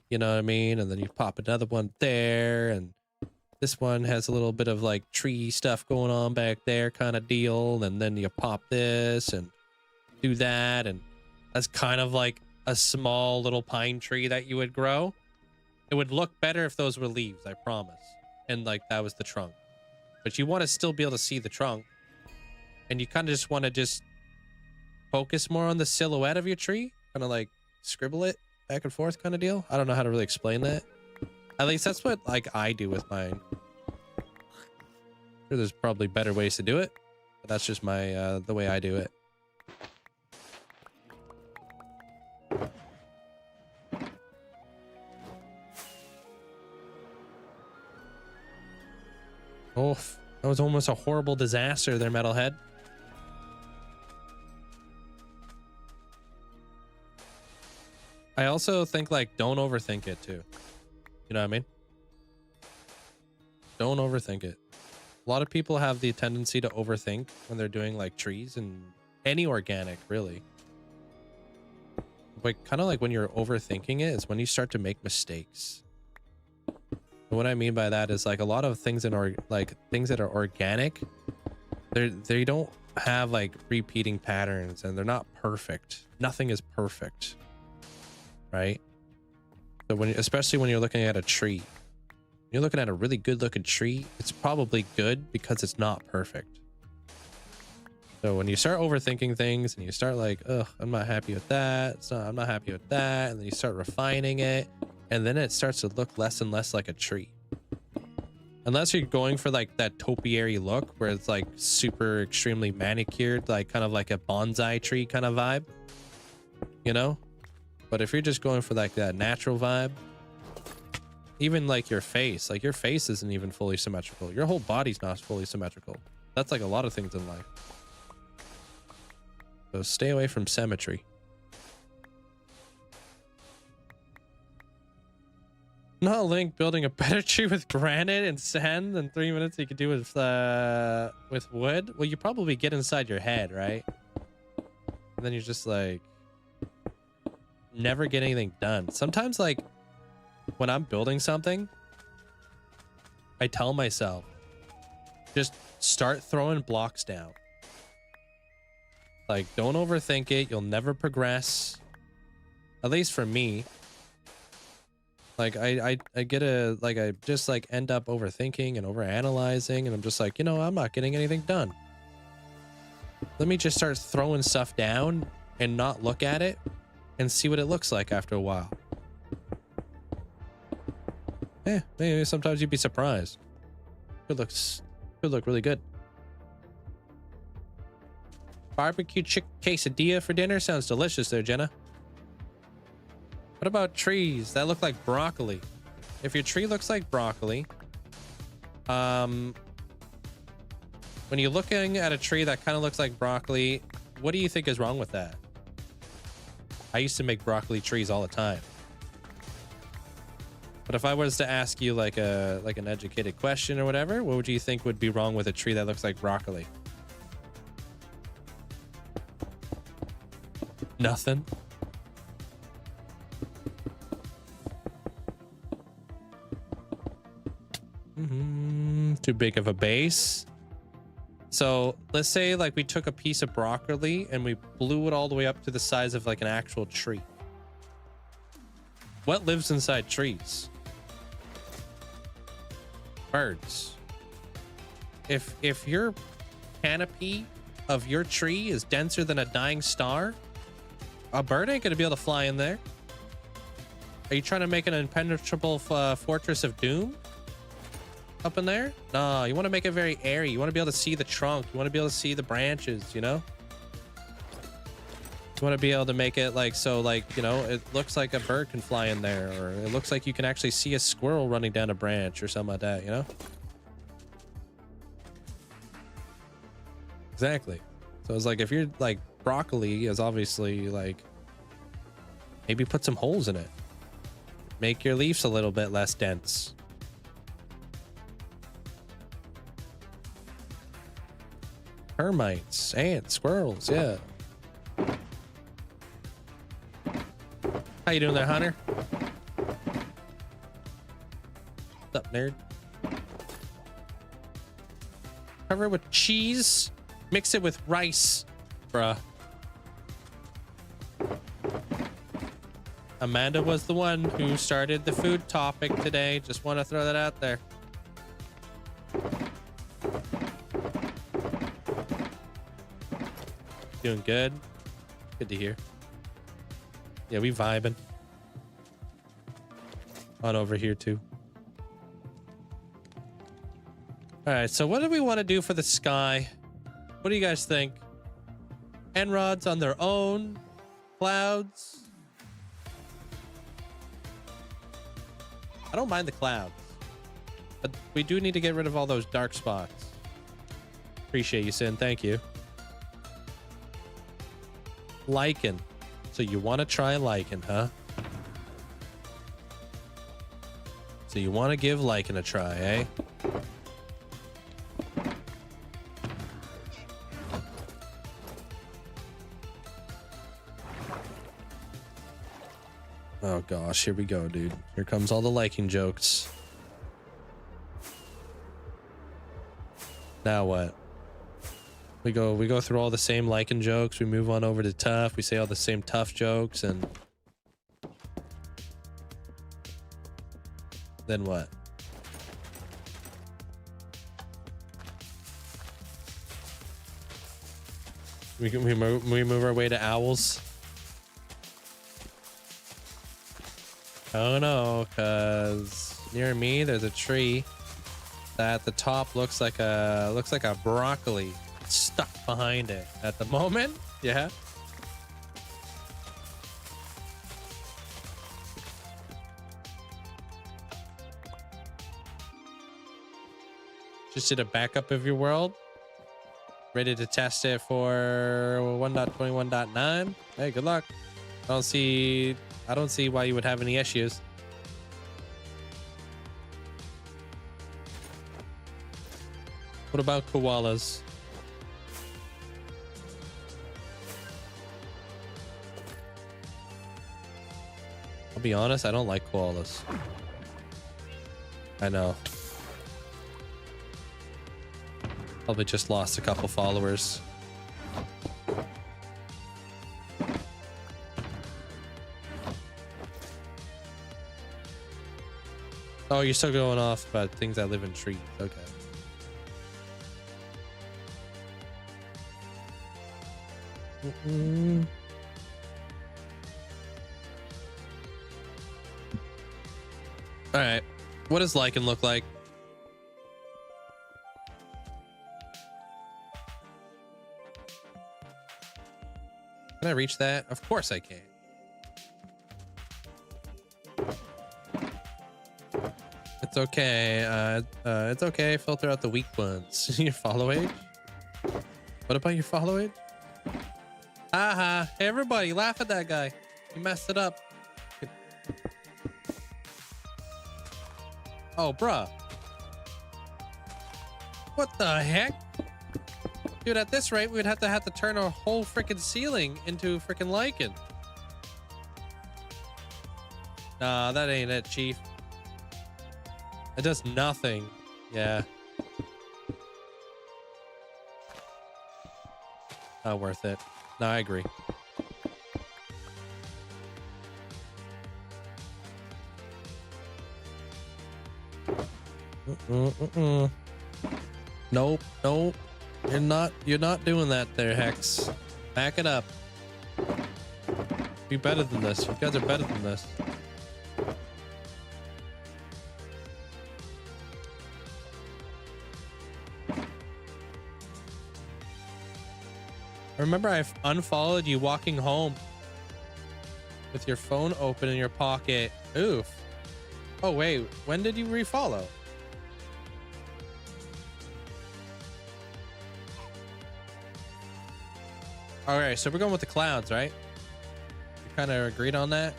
Speaker 4: You know what I mean? And then you pop another one there, and this one has a little bit of like tree stuff going on back there kind of deal. And then you pop this and do that. And that's kind of like a small little pine tree that you would grow. It would look better if those were leaves, I promise. And like that was the trunk. But you want to still be able to see the trunk. And you kind of just want to just focus more on the silhouette of your tree. Kind of like scribble it back and forth kind of deal. I don't know how to really explain that. At least that's what like I do with mine. Sure, there's probably better ways to do it, but that's just my the way I do it. Oh, that was almost a horrible disaster there, Metalhead. I also think like don't overthink it too. You know what I mean? Don't overthink it. A lot of people have the tendency to overthink when they're doing like trees and any organic, really. But kind of like when you're overthinking it is when you start to make mistakes. And what I mean by that is like a lot of things things that are organic, they don't have like repeating patterns and they're not perfect. Nothing is perfect, right? So especially when you're looking at a tree, you're looking at a really good looking tree, it's probably good because it's not perfect. So when you start overthinking things and you start like, oh, I'm not happy with that. I'm not happy with that. And then you start refining it. And then it starts to look less and less like a tree. Unless you're going for like that topiary look where it's like super extremely manicured, like kind of like a bonsai tree kind of vibe, you know? But if you're just going for like that natural vibe, even like your face isn't even fully symmetrical. Your whole body's not fully symmetrical. That's like a lot of things in life. So stay away from symmetry. Not Link building a better tree with granite and sand than 3 minutes you could do with wood. Well, you probably get inside your head, right? And then you're just like never get anything done. Sometimes like when I'm building something, I tell myself, just start throwing blocks down. Like, don't overthink it. You'll never progress. At least for me. Like, I just like end up overthinking and overanalyzing. And I'm just like, you know, I'm not getting anything done. Let me just start throwing stuff down and not look at it and see what it looks like after a while. Yeah, maybe sometimes you'd be surprised. Could look really good. Barbecue chicken quesadilla for dinner sounds delicious there, Jenna. What about trees that look like broccoli? If your tree looks like broccoli, when you're looking at a tree that kind of looks like broccoli, what do you think is wrong with that? I used to make broccoli trees all the time. But if I was to ask you like an educated question or whatever, what would you think would be wrong with a tree that looks like broccoli? Nothing. Too big of a base. So let's say like we took a piece of broccoli and we blew it all the way up to the size of like an actual tree. What lives inside trees? Birds. If your canopy of your tree is denser than a dying star, a bird ain't gonna be able to fly in there. Are you trying to make an impenetrable fortress of doom up in there? No, you want to make it very airy. You want to be able to see the trunk. You want to be able to see the branches, you know? You want to be able to make it like, so like, you know, it looks like a bird can fly in there, or it looks like you can actually see a squirrel running down a branch or something like that, you know? Exactly. So it's like, if you're like, broccoli is obviously like, maybe put some holes in it. Make your leaves a little bit less dense. Termites, ants, squirrels, yeah. How you doing there, Hunter? What's up, nerd? Cover it with cheese. Mix it with rice, bruh. Amanda was the one who started the food topic today. Just want to throw that out there. Doing good. Good to hear. Yeah, we vibing. On over here too. All right, so what do we want to do for the sky? What do you guys think? En-rods on their own? Clouds? I don't mind the clouds, but we do need to get rid of all those dark spots. Appreciate you, Sin. Thank you. Lichen. So you want to try lichen, huh? So you want to give lichen a try, eh? Oh gosh, here we go, dude. Here comes all the liking jokes. Now what? We go through all the same liking jokes. We move on over to tough. We say all the same tough jokes, and then what? We move our way to owls. Oh no, because near me there's a tree that the top looks like a broccoli stuck behind it at the moment. Yeah. Just did a backup of your world. Ready to test it for 1.21.9. Hey, good luck. I don't see why you would have any issues. What about koalas? I'll be honest, I don't like koalas. I know. Probably just lost a couple followers. Oh, you're still going off about things that live in trees. Okay. All right. What does lichen look like? Can I reach that? Of course I can. It's okay. It's okay. Filter out the weak ones. Your follow age? What about your follow age? Haha. Hey, everybody, laugh at that guy. He messed it up. Oh, bruh. What the heck? Dude, at this rate, we'd have to turn our whole freaking ceiling into freaking lichen. Nah, that ain't it, Chief. It does nothing. Yeah. Not worth it. No, I agree. Nope, nope. You're not doing that there, Hex. Back it up. Be better than this. You guys are better than this. Remember, I've unfollowed you walking home with your phone open in your pocket. Oof. Oh, wait. When did you refollow? All right, so we're going with the clouds, right? We kind of agreed on that.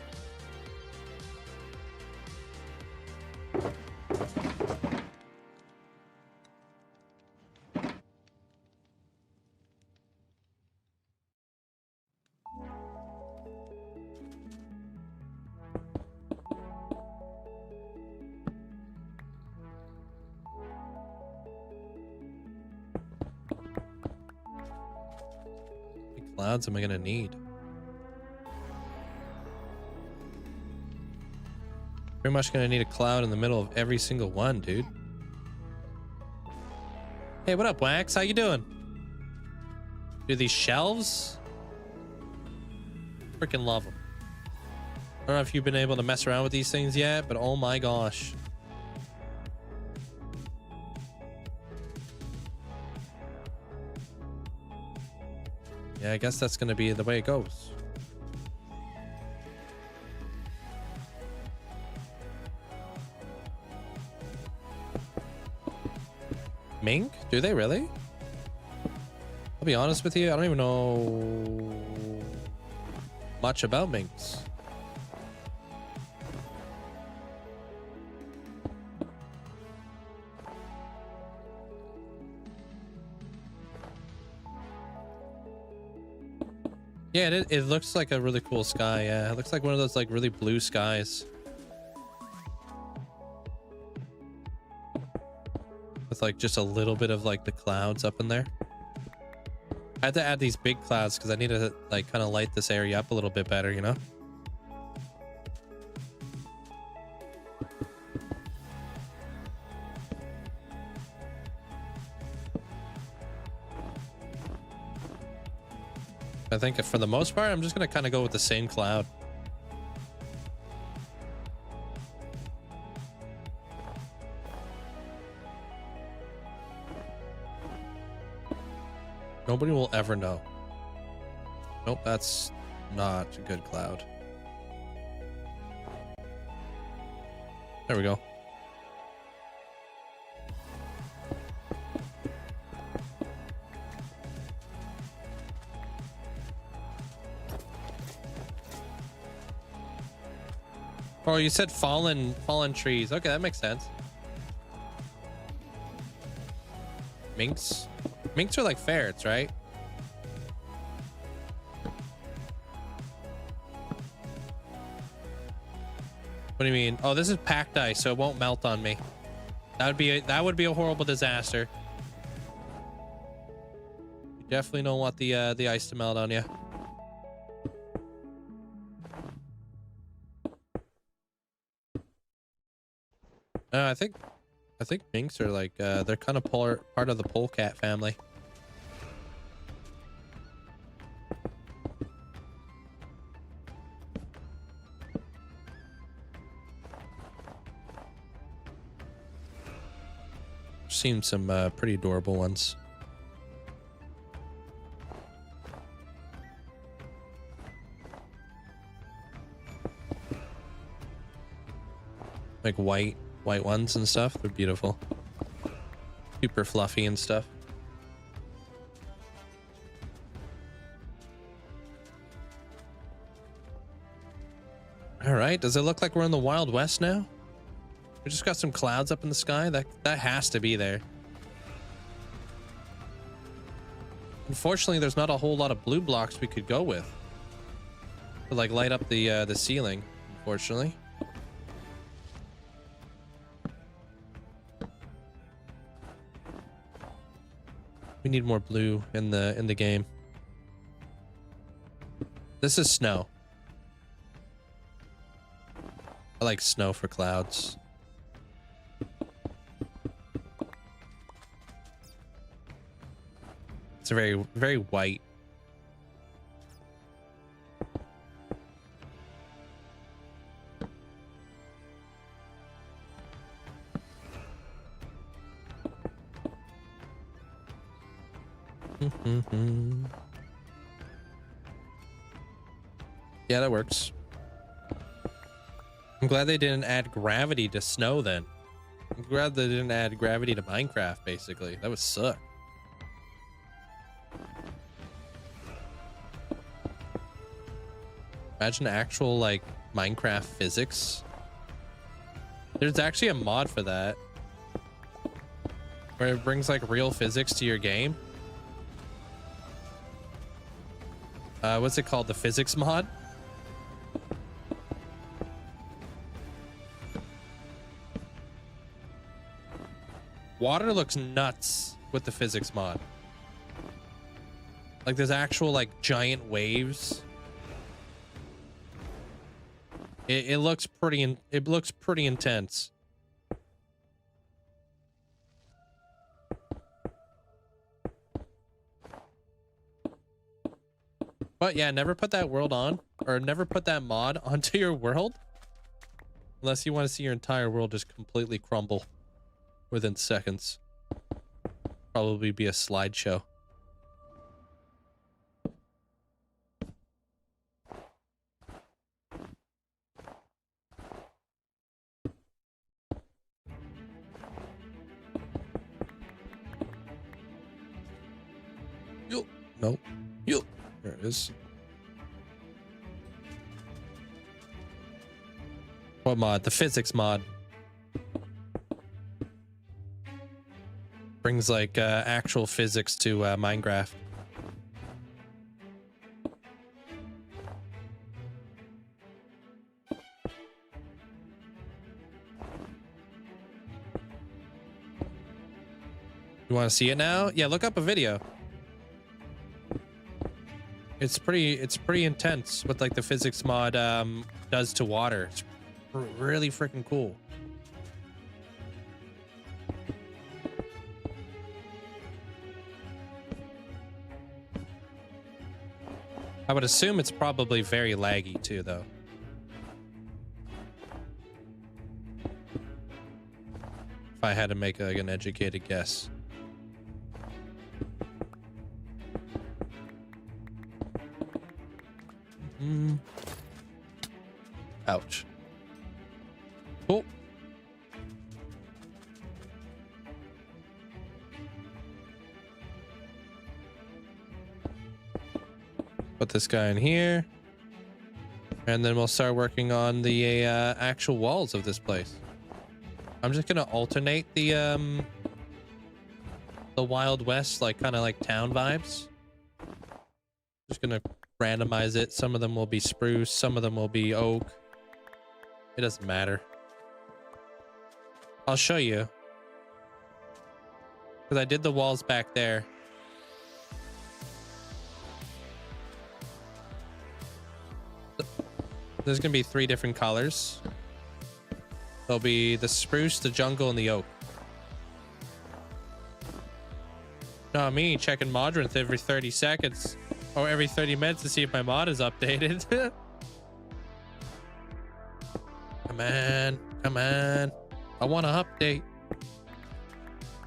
Speaker 4: clouds am I gonna need? Pretty much gonna need a cloud in the middle of every single one, dude. Hey, what up, Wax? How you doing? Do these shelves? Freaking love them. I don't know if you've been able to mess around with these things yet, but oh my gosh. Yeah, I guess that's gonna be the way it goes. Mink? Do they really? I'll be honest with you, I don't even know much about minks. Yeah, it looks like a really cool sky. Yeah, it looks like one of those like really blue skies. With like just a little bit of like the clouds up in there. I had to add these big clouds because I need to like kind of light this area up a little bit better, you know? I think for the most part, I'm just going to kind of go with the same cloud. Nobody will ever know. Nope, that's not a good cloud. There we go. Oh, you said fallen trees. Okay, that makes sense. Minks? Minks are like ferrets, right? What do you mean? Oh, this is packed ice, so it won't melt on me. That would be a horrible disaster. You definitely don't want the ice to melt on you. I think minks are like they're kind of part of the polecat family. Seen some pretty adorable ones. Like white ones and stuff. They're beautiful. Super fluffy and stuff. All right, does it look like we're in the Wild West now? We just got some clouds up in the sky. That has to be there. Unfortunately, there's not a whole lot of blue blocks we could go with to like light up the ceiling, unfortunately. We need more blue in the game. This is snow. I like snow for clouds. It's very, very white. Yeah, that works. I'm glad they didn't add gravity to snow then. I'm glad they didn't add gravity to Minecraft, basically. That would suck. Imagine actual, like, Minecraft physics. There's actually a mod for that. Where it brings, like, real physics to your game. What's it called? The physics mod? Water looks nuts with the physics mod. Like there's actual like giant waves. It looks pretty it looks pretty intense. But yeah, never put that world on, or never put that mod onto your world unless you want to see your entire world just completely crumble within seconds. Probably be a slideshow. Yo, no, yo, there it is. What mod? The physics mod. Brings like actual physics to Minecraft. You want to see it now? Yeah, look up a video. It's pretty intense what like the physics mod does to water. It's really freaking cool. I would assume it's probably very laggy too, though. If I had to make like an educated guess. Ouch. Oh. Put this guy in here. And then we'll start working on the actual walls of this place. I'm just gonna alternate the Wild West, like kind of like town vibes. Just gonna randomize it. Some of them will be spruce, some of them will be oak. It doesn't matter. I'll show you. Because I did the walls back there. There's gonna be 3 different colors. There'll be the spruce, the jungle, and the oak. Not me checking Modrinth every 30 seconds or every 30 minutes to see if my mod is updated. Come on, come on. I want to update.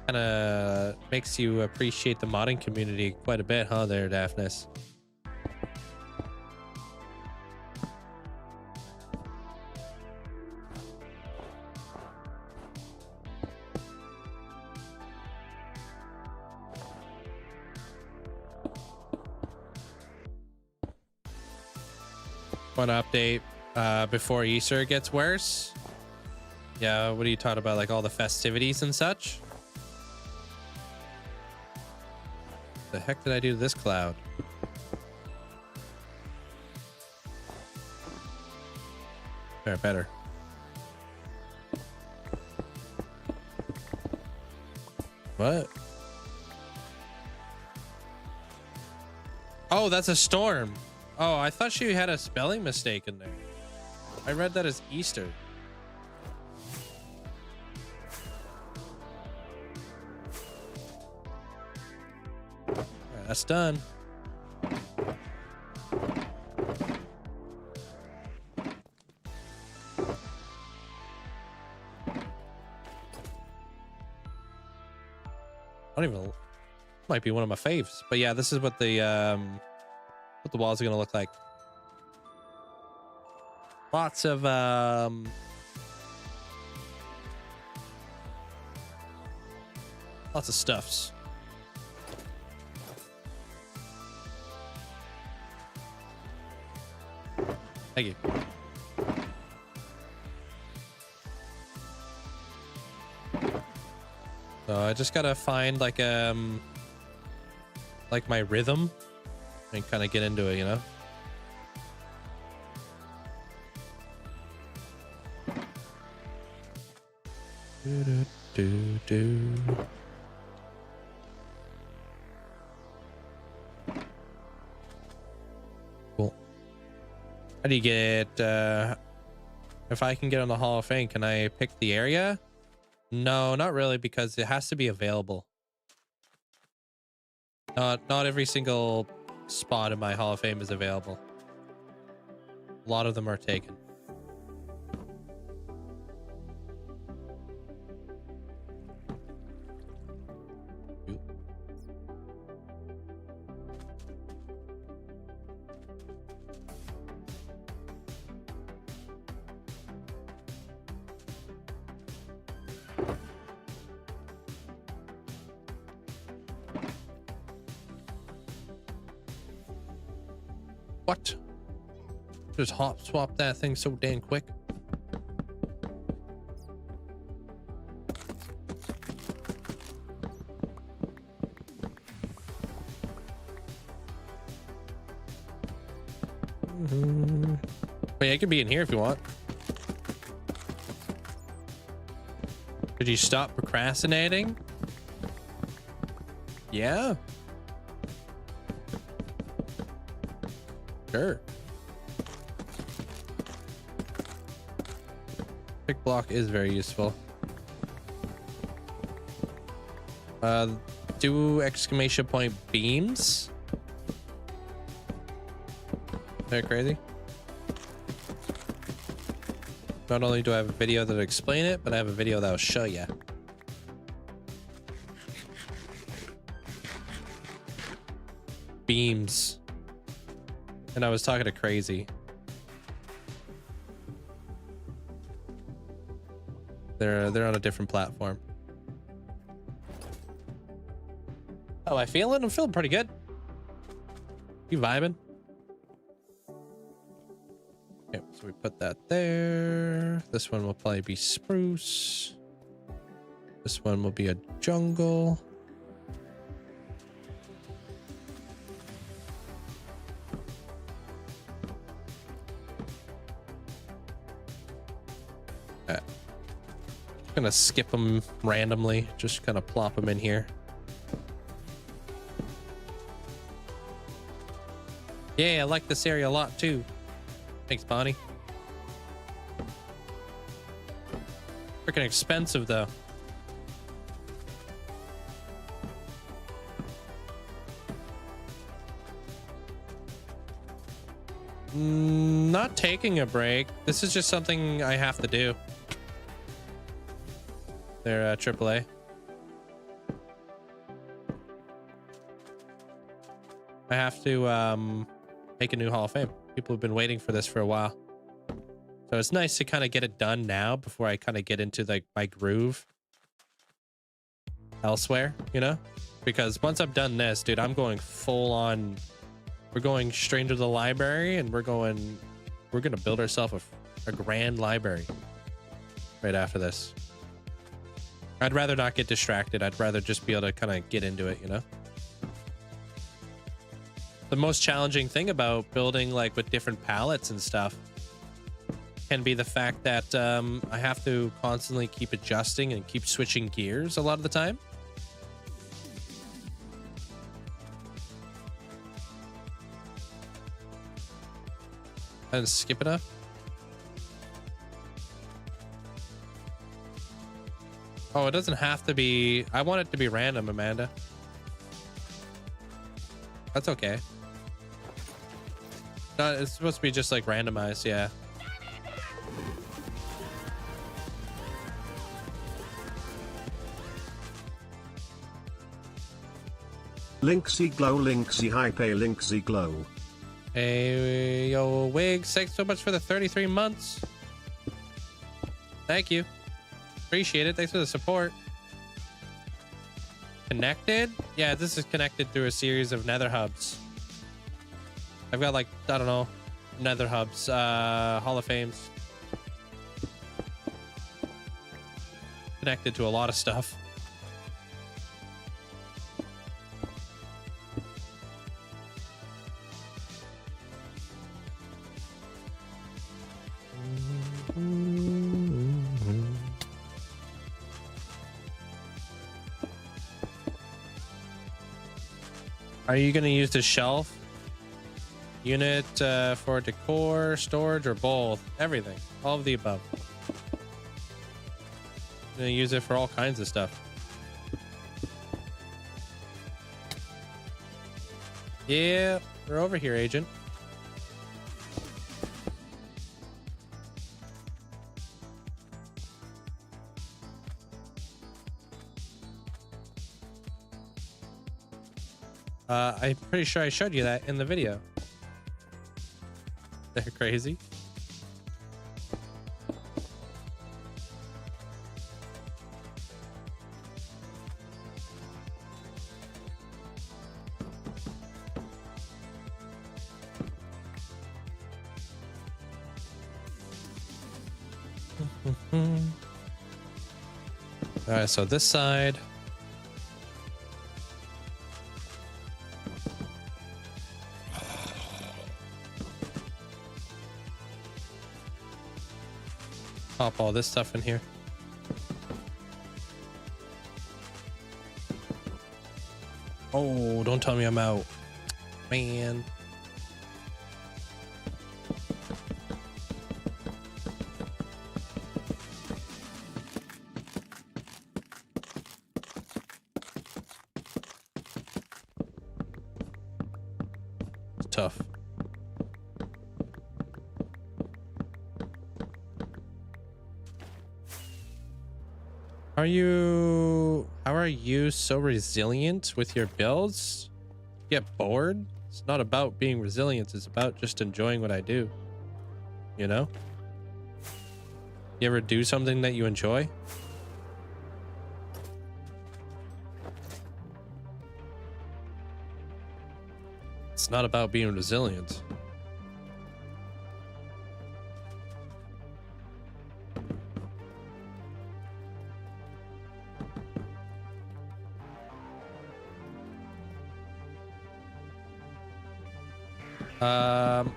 Speaker 4: Kind of makes you appreciate the modding community quite a bit, huh, there, Daphnis? Want to update before Easter gets worse? Yeah, what are you talking about? Like all the festivities and such? The heck did I do to this cloud? There, better. What? Oh, that's a storm. Oh, I thought she had a spelling mistake in there. I read that as Easter. Alright, that's done. I don't even... Might be one of my faves. But yeah, this is what the walls are gonna look like. Lots of stuffs. Thank you. So I just gotta find like my rhythm and kind of get into it, you know? How do you get, if I can get on the Hall of Fame, can I pick the area? No, not really, because it has to be available. Not every single spot in my Hall of Fame is available. A lot of them are taken. What? Just hop swap that thing so damn quick. But yeah, I could be in here if you want. Could you stop procrastinating? Yeah. Sure. Pick block is very useful. Do exclamation point beams. They're crazy. Not only do I have a video that'll explain it, but I have a video that'll show you. Beams. And I was talking to Crazy. They're on a different platform. How am I feeling? I'm feeling pretty good. You vibing? Okay, so we put that there. This one will probably be spruce. This one will be a jungle. Gonna skip them randomly, just kind of plop them in here. Yeah, I like this area a lot too. Thanks, Bonnie. Freaking expensive though. Not taking a break. This is just something I have to do. They're AAA. I have to make a new Hall of Fame. People have been waiting for this for a while. So it's nice to kind of get it done now before I kind of get into like my groove elsewhere, you know? Because once I've done this, dude, I'm going full on. We're going straight into the library and we're gonna build ourselves a grand library right after this. I'd rather not get distracted. I'd rather just be able to kind of get into it, you know? The most challenging thing about building like with different palettes and stuff can be the fact that I have to constantly keep adjusting and keep switching gears a lot of the time. I didn't skip enough. Oh, it doesn't have to be. I want it to be random, Amanda. That's okay. No, it's supposed to be just like randomized, yeah.
Speaker 3: Linkzzey glow, Linkzzey hype, Linkzzey glow.
Speaker 4: Hey, yo, Wig, thanks so much for the 33 months. Thank you. Appreciate it. Thanks for the support. Connected? Yeah, this is connected through a series of nether hubs. I've got like, I don't know, nether hubs, Hall of Fames. Connected to a lot of stuff. Are you going to use the shelf? Unit for decor, storage, or both. Everything. All of the above. I'm gonna use it for all kinds of stuff. Yeah, we're over here, Agent. I'm pretty sure I showed you that in the video. They're crazy. All right, so this side. Pop all this stuff in here. Oh, don't tell me I'm out. Man. It's tough. How are you so resilient with your builds? Get bored? It's not about being resilient, it's about just enjoying what I do. You know? You ever do something that you enjoy? It's not about being resilient.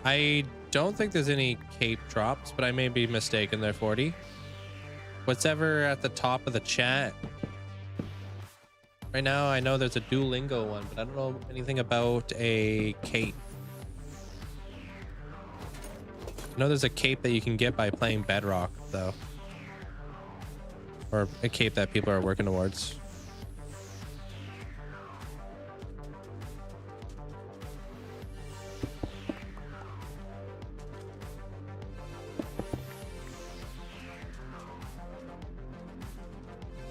Speaker 4: I don't think there's any cape drops, but I may be mistaken there, 40. What's ever at the top of the chat? Right now, I know there's a Duolingo one, but I don't know anything about a cape. I know there's a cape that you can get by playing Bedrock, though. Or a cape that people are working towards.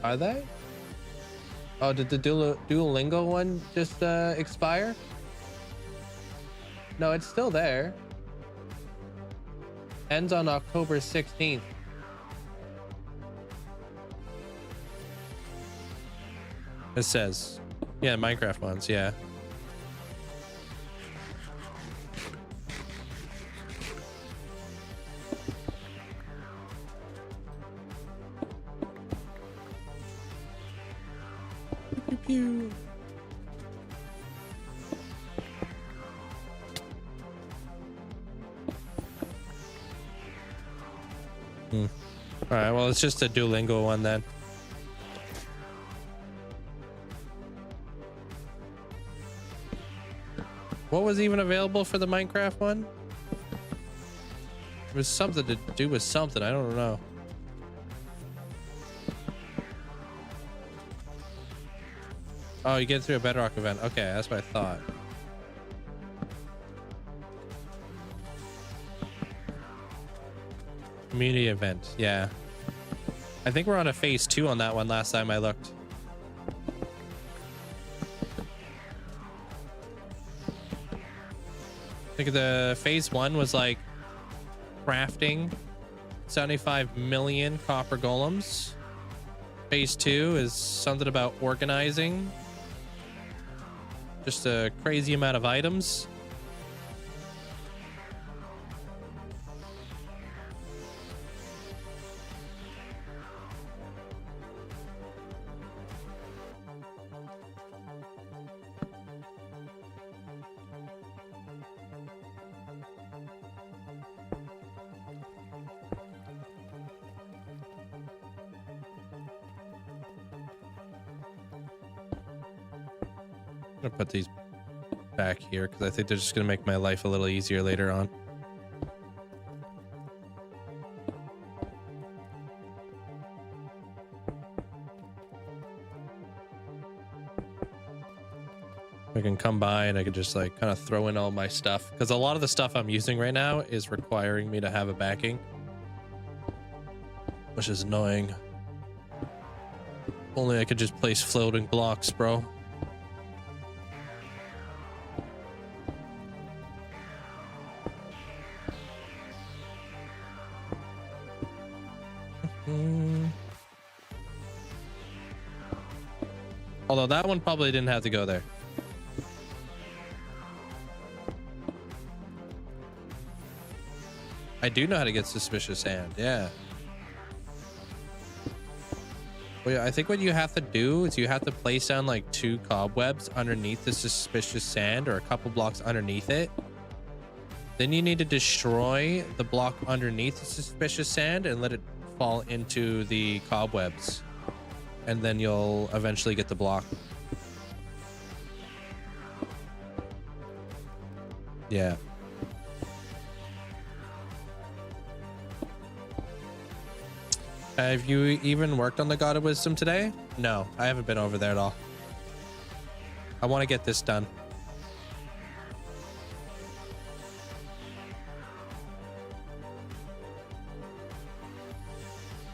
Speaker 4: Are they? Oh, did the Duolingo one just expire? No, it's still there. Ends on October 16th. It says. Yeah, Minecraft ones, yeah. Pew. All right, well, it's just a Duolingo one then. What was even available for the Minecraft one? It was something to do with something. I don't know. Oh, you get through a Bedrock event. Okay, that's what I thought. Community event, yeah. I think we're on a phase 2 on that one last time I looked. I think the phase 1 was like crafting 75 million copper golems. Phase 2 is something about organizing. Just a crazy amount of items. I'm gonna put these back here because I think they're just going to make my life a little easier later on. I can come by and I can just like kind of throw in all my stuff because a lot of the stuff I'm using right now is requiring me to have a backing, which is annoying. Only I could just place floating blocks, bro. Although that one probably didn't have to go there. I do know how to get suspicious sand, yeah. Well, yeah, I think what you have to do is you have to place down like 2 cobwebs underneath the suspicious sand or a couple blocks underneath it. Then you need to destroy the block underneath the suspicious sand and let it fall into the cobwebs. And then you'll eventually get the block. Yeah. Have you even worked on the God of Wisdom today? No, I haven't been over there at all. I want to get this done.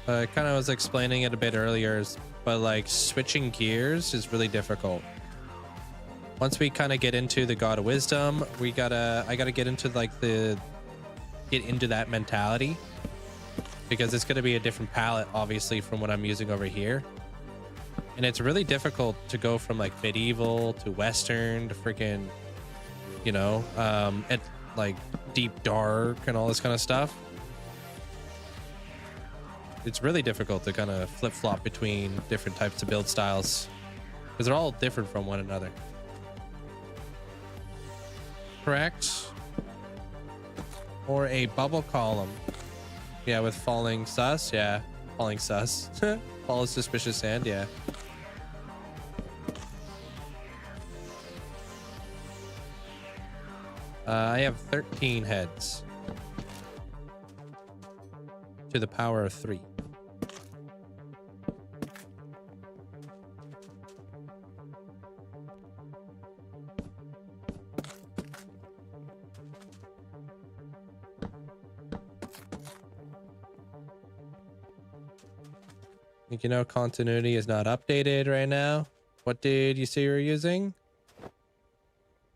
Speaker 4: I kind of was explaining it a bit earlier, but like switching gears is really difficult. Once we kind of get into the God of Wisdom, I gotta get into like get into that mentality. Because it's going to be a different palette, obviously, from what I'm using over here. And it's really difficult to go from like medieval to Western to freaking, you know, at like deep dark and all this kind of stuff. It's really difficult to kind of flip-flop between different types of build styles because they're all different from one another. Correct? Or a bubble column. Yeah, with falling sus. Yeah, falling sus. Fall suspicious sand. Yeah. I have 13 heads. To the power of 3. You know, continuity is not updated right now. What did you say you were using? I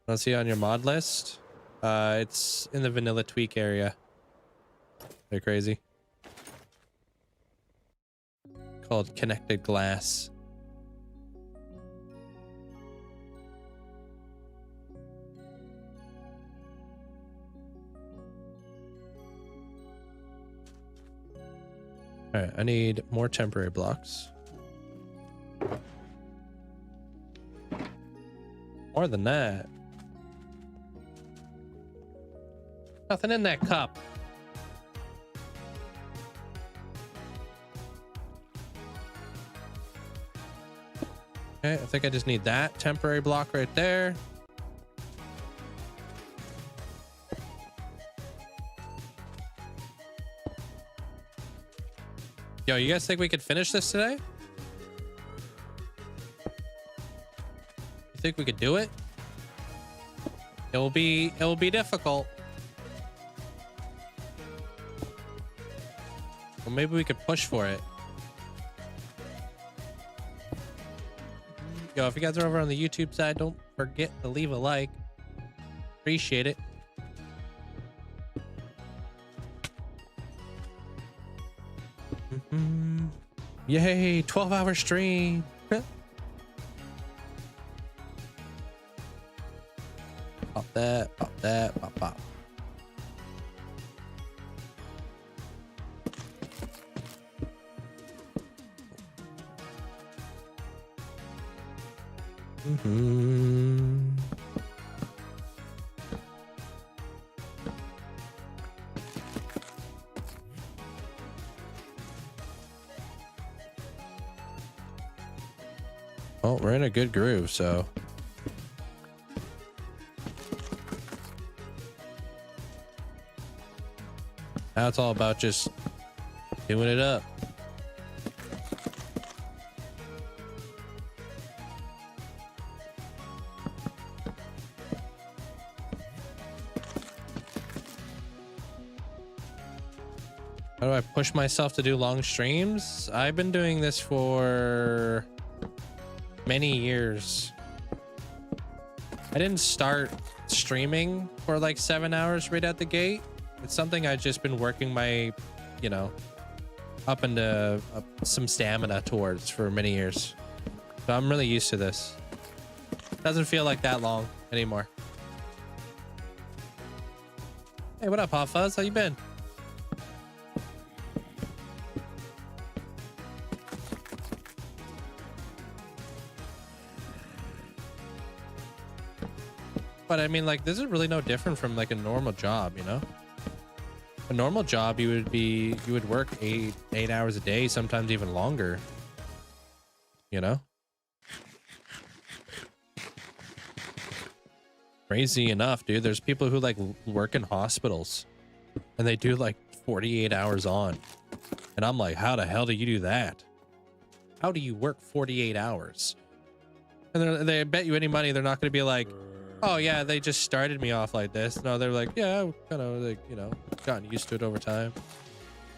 Speaker 4: don't see it on your mod list. It's in the vanilla tweak area. They're crazy. Called connected glass. All right, I need more temporary blocks. More than that. Nothing in that cup. Okay, I think I just need that temporary block right there. Yo, you guys think we could finish this today? You think we could do it? It will be difficult. Well, maybe we could push for it. Yo, if you guys are over on the YouTube side, don't forget to leave a like. Appreciate it. Yay, 12-hour stream. Pop that, pop that, pop, pop. Well, we're in a good groove, so Now it's all about just doing it up. How do I push myself to do long streams? I've been doing this for many years. I didn't start streaming for like 7 hours right at the gate. It's something I've just been working my, you know, up into some stamina towards for many years. So I'm really used to this. Doesn't feel like that long anymore. Hey, what up, Hot Fuzz? How you been? But I mean, like, this is really no different from like a normal job, you know? A normal job, you would work eight hours a day, sometimes even longer, you know? Crazy enough, dude. There's people who like work in hospitals and they do like 48 hours on. And I'm like, how the hell do you do that? How do you work 48 hours? And they bet you any money they're not going to be like, oh yeah, they just started me off like this. No, they're like, yeah, kind of like, you know, gotten used to it over time.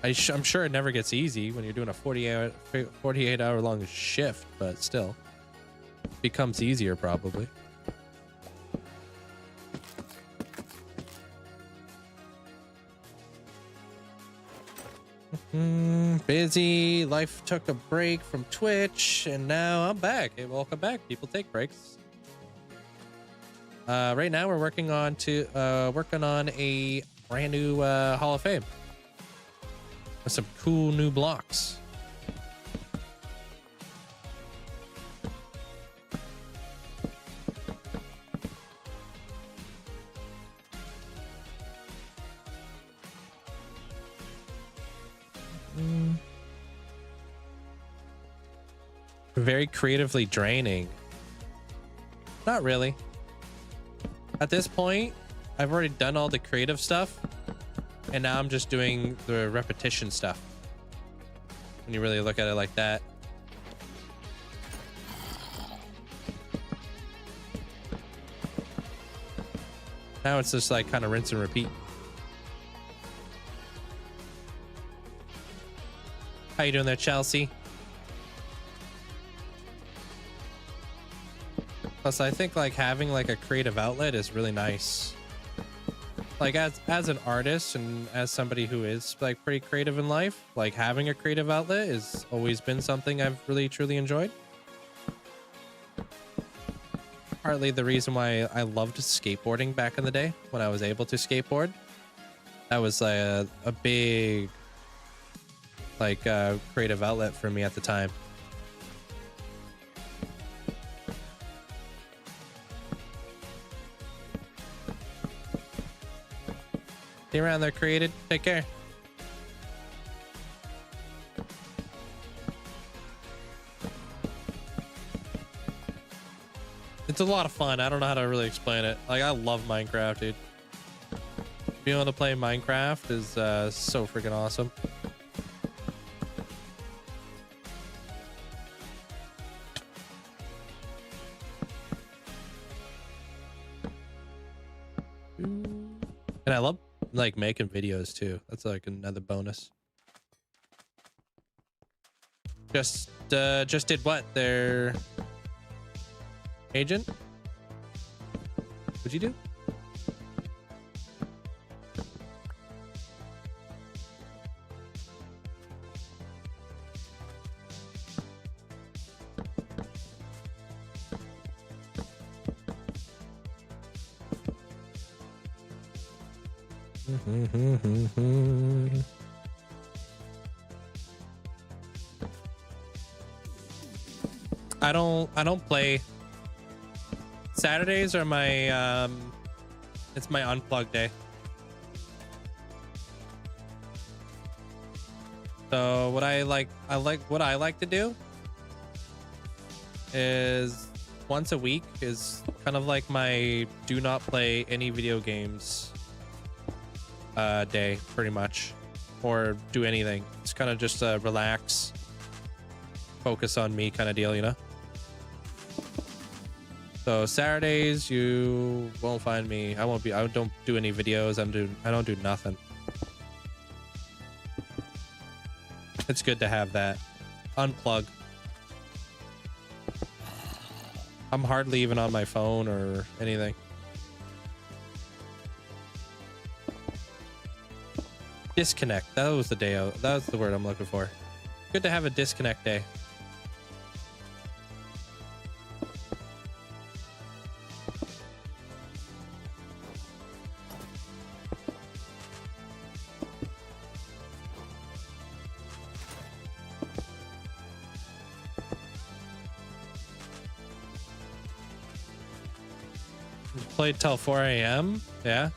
Speaker 4: I'm sure it never gets easy when you're doing a 48 hour long shift, but still becomes easier probably. Busy. Life took a break from Twitch and now I'm back. Hey, welcome back. People take breaks. Right now we're working on a brand new Hall of Fame with some cool new blocks. Very creatively draining. Not really. At this point, I've already done all the creative stuff, and now I'm just doing the repetition stuff. When you really look at it like that. Now it's just like kind of rinse and repeat. How you doing there, Chelsea? Plus, I think like having like a creative outlet is really nice. Like as an artist and as somebody who is like pretty creative in life, like having a creative outlet has always been something I've really truly enjoyed. Partly the reason why I loved skateboarding back in the day when I was able to skateboard. That was a big like creative outlet for me at the time. See you around there, Created. Take care. It's a lot of fun. I don't know how to really explain it. Like, I love Minecraft, dude. Being able to play Minecraft is so freaking awesome. And I love like making videos too. That's like another bonus. Just did what there, Agent? What'd you do? I don't play. Saturdays are my it's my unplug day. So what I like to do is once a week is kind of like my do not play any video games day, pretty much. or do anything. It's kind of just a relax, focus on me kind of deal, you know? So Saturdays, you won't find me. I don't do any videos. I don't do nothing. It's good to have that. Unplug. I'm hardly even on my phone or anything. Disconnect. That was the word I'm looking for. Good to have a disconnect day. Played till 4 a.m. Yeah.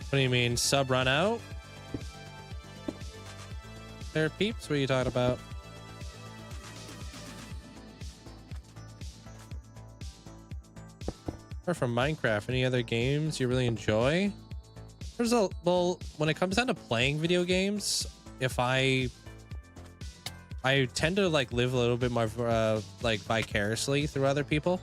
Speaker 4: What do you mean, sub run out? There, peeps, what are you talking about? Or from Minecraft, any other games you really enjoy? Well, when it comes down to playing video games, if I tend to like live a little bit more like vicariously through other people.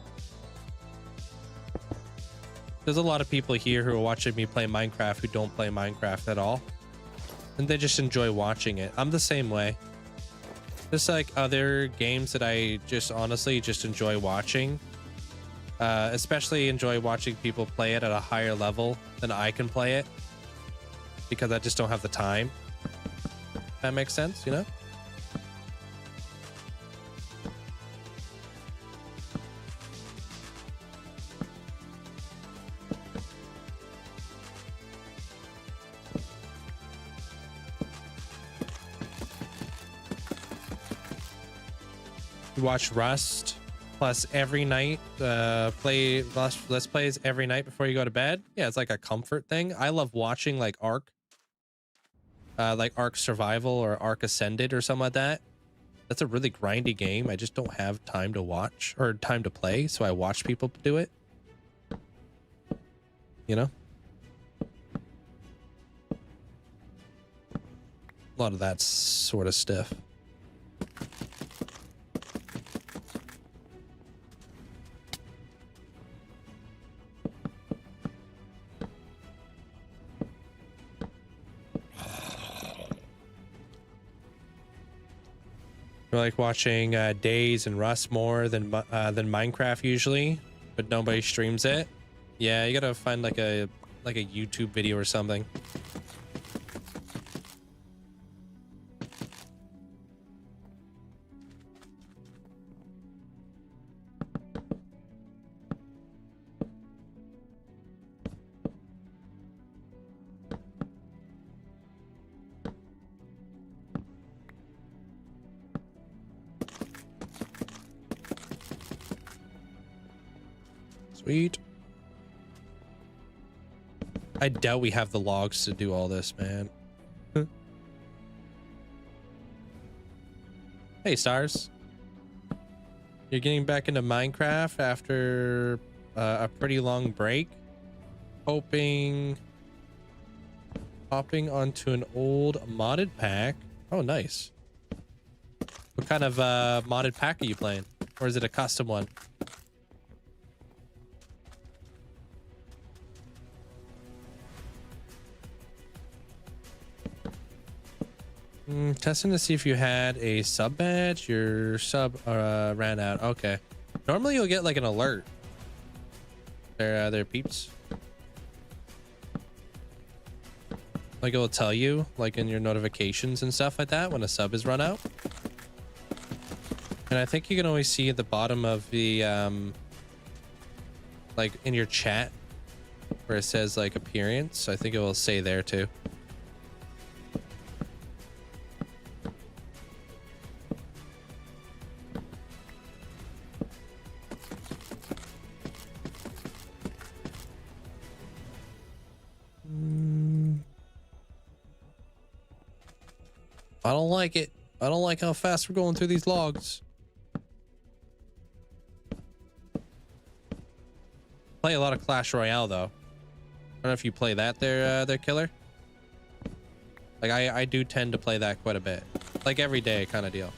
Speaker 4: There's a lot of people here who are watching me play Minecraft who don't play Minecraft at all, and they just enjoy watching it. I'm the same way. Just like other games that I just honestly just enjoy watching, especially enjoy watching people play it at a higher level than I can play it, because I just don't have the time. That makes sense, you know? Watch Rust plus every night, play Let's Plays every night before you go to bed. Yeah, it's like a comfort thing. I love watching like Ark Survival or Ark Ascended or something like that. That's a really grindy game. I just don't have time to watch or time to play, so I watch people do it. You know? A lot of that sort of stuff. I like watching Days and Rust more than Minecraft usually, but nobody streams it. Yeah, you gotta find like a YouTube video or something. Sweet. I doubt we have the logs to do all this, man. Hey, Stars. You're getting back into Minecraft after a pretty long break. Hopping onto an old modded pack. Oh, nice. What kind of modded pack are you playing? Or is it a custom one? Testing to see if you had a sub badge. Your sub ran out. Okay. Normally you'll get like an alert. There, peeps. Like it'll tell you, like in your notifications and stuff like that, when a sub is run out. And I think you can always see at the bottom of the, like in your chat, where it says like appearance. I think it will say there too. I don't like it. I don't like how fast we're going through these logs. Play a lot of Clash Royale though. I don't know if you play that there, Killer. Like I do tend to play that quite a bit, like every day kind of deal.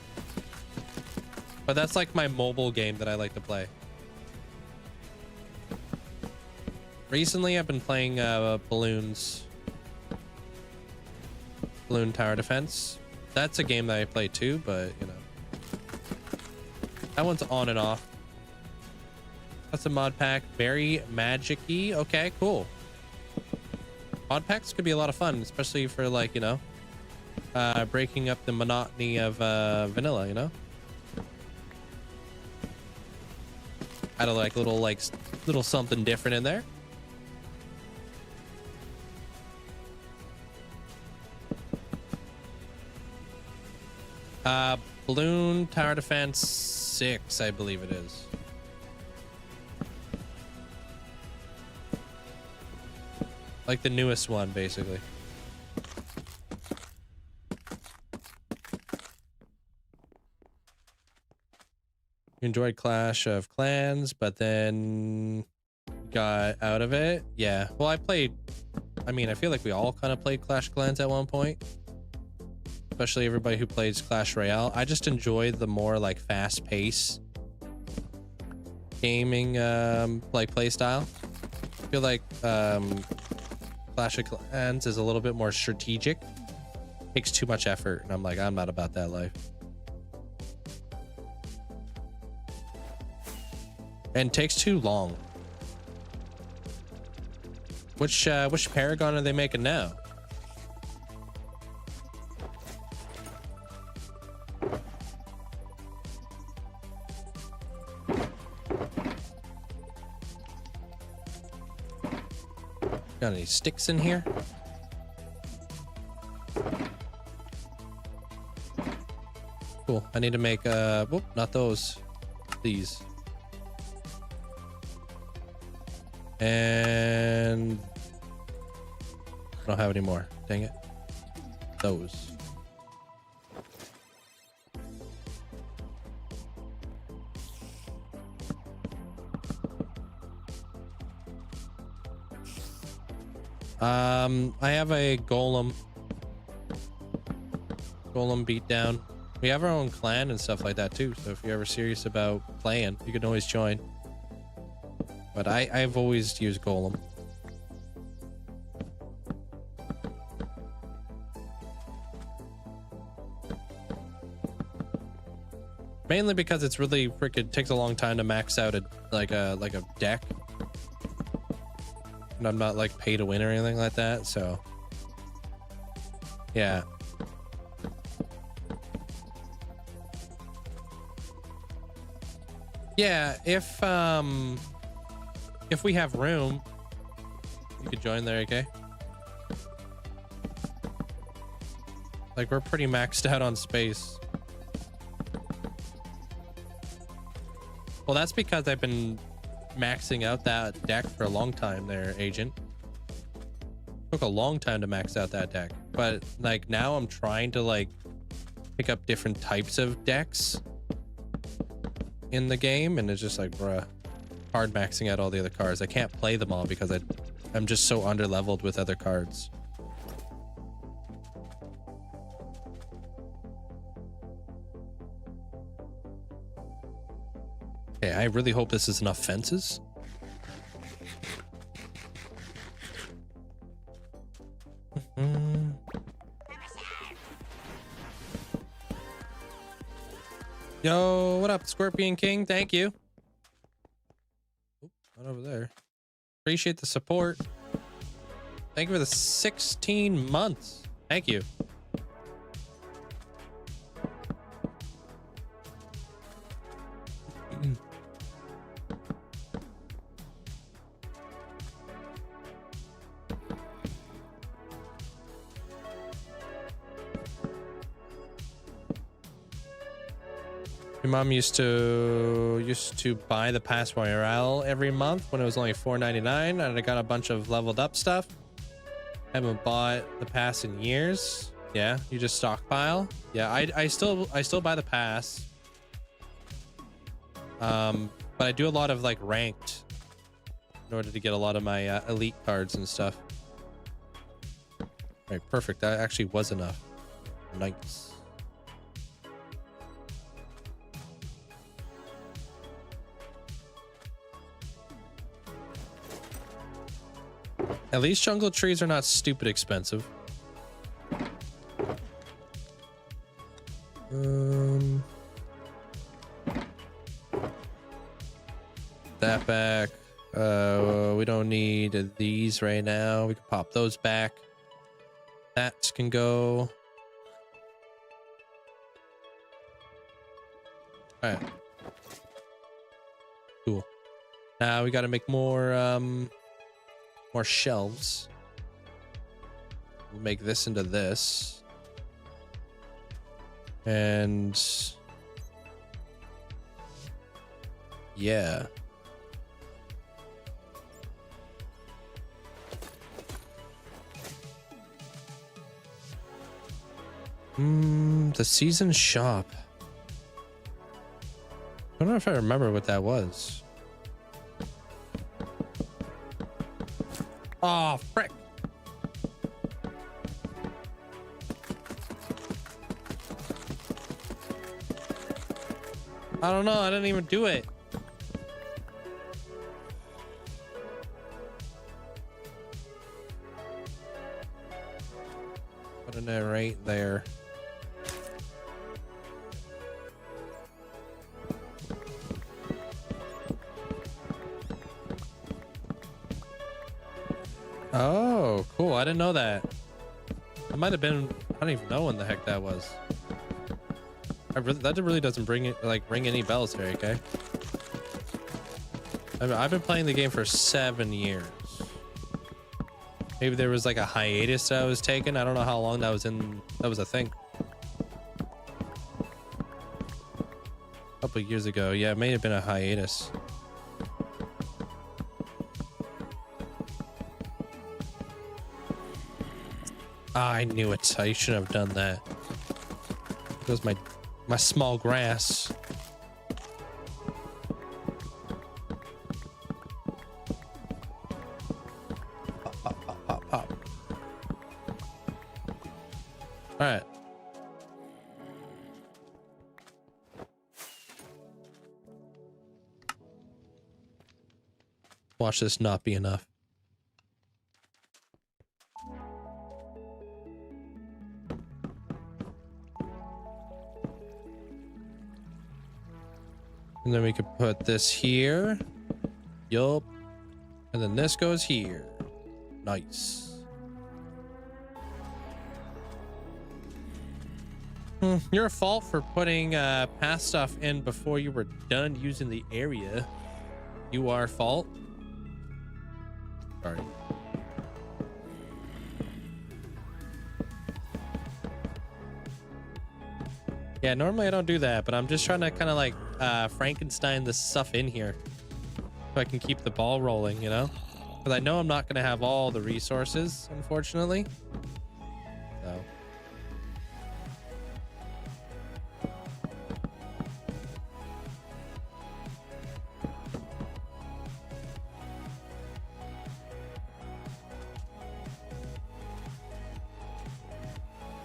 Speaker 4: But that's like my mobile game that I like to play. Recently, I've been playing Balloon Tower Defense. That's a game that I play too, but you know, that one's on and off. That's a mod pack. Very magic-y. Okay, cool. Mod packs could be a lot of fun, especially for like, you know, breaking up the monotony of vanilla, you know? Add a little something different in there. Balloon Tower Defense 6, I believe it is. Like the newest one, basically. You enjoyed Clash of Clans, but then got out of it. Yeah. Well, I feel like we all kind of played Clash of Clans at one point. Especially everybody who plays Clash Royale. I just enjoy the more like fast pace gaming like play style. I feel like Clash of Clans is a little bit more strategic. Takes too much effort, and I'm like, I'm not about that life. And takes too long. Which Paragon are they making now? Got any sticks in here? Cool. I need to make whoop, not those. These. And I don't have any more. Dang it. Those. I have a golem beatdown. We have our own clan and stuff like that too, so if you're ever serious about playing, you can always join. But I've always used golem. Mainly because it's really freaking takes a long time to max out a deck. And I'm not like pay to win or anything like that, so yeah. Yeah, if we have room, you could join there, okay? Like we're pretty maxed out on space. Well, that's because I've been maxing out that deck for a long time there, Agent. Took a long time to max out that deck, but like now I'm trying to like pick up different types of decks in the game, and it's just like, bruh, hard maxing out all the other cards. I can't play them all because I'm just so under leveled with other cards. Okay, I really hope this is enough fences. Yo, what up, Scorpion King? Thank you. Oop, not over there. Appreciate the support. Thank you for the 16 months. Thank you. My mom used to buy the Pass Royale every month when it was only $4.99, and I got a bunch of leveled up stuff. I haven't bought the pass in years. Yeah, you just stockpile. Yeah, I still buy the pass. But I do a lot of like ranked in order to get a lot of my elite cards and stuff. All right, perfect. That actually was enough. Nice. At least jungle trees are not stupid expensive. That back. We don't need these right now. We can pop those back. That can go. All right. Cool. Now we got to make more shelves. We'll make this into this. And yeah. The season shop. I don't know if I remember what that was. Oh, frick. I don't know. I didn't even do it. Putting it right there. Oh, cool. I didn't know that. It might have been, I don't even know when the heck that was. That really doesn't ring any bells here, okay? I've been playing the game for 7 years. Maybe there was like a hiatus that I was taking. I don't know how long that was a thing. A couple of years ago. Yeah, it may have been a hiatus. I knew it. I shouldn't have done that. It was my small grass. Pop, pop, pop, pop, pop. All right. Watch this not be enough. And then we could put this here. Yup. And then this goes here. Nice. Your fault for putting past stuff in before you were done using the area. You are fault. Sorry. Yeah, normally I don't do that, but I'm just trying to kind of like Frankenstein this stuff in here so I can keep the ball rolling, you know? Because I know I'm not going to have all the resources, unfortunately. So.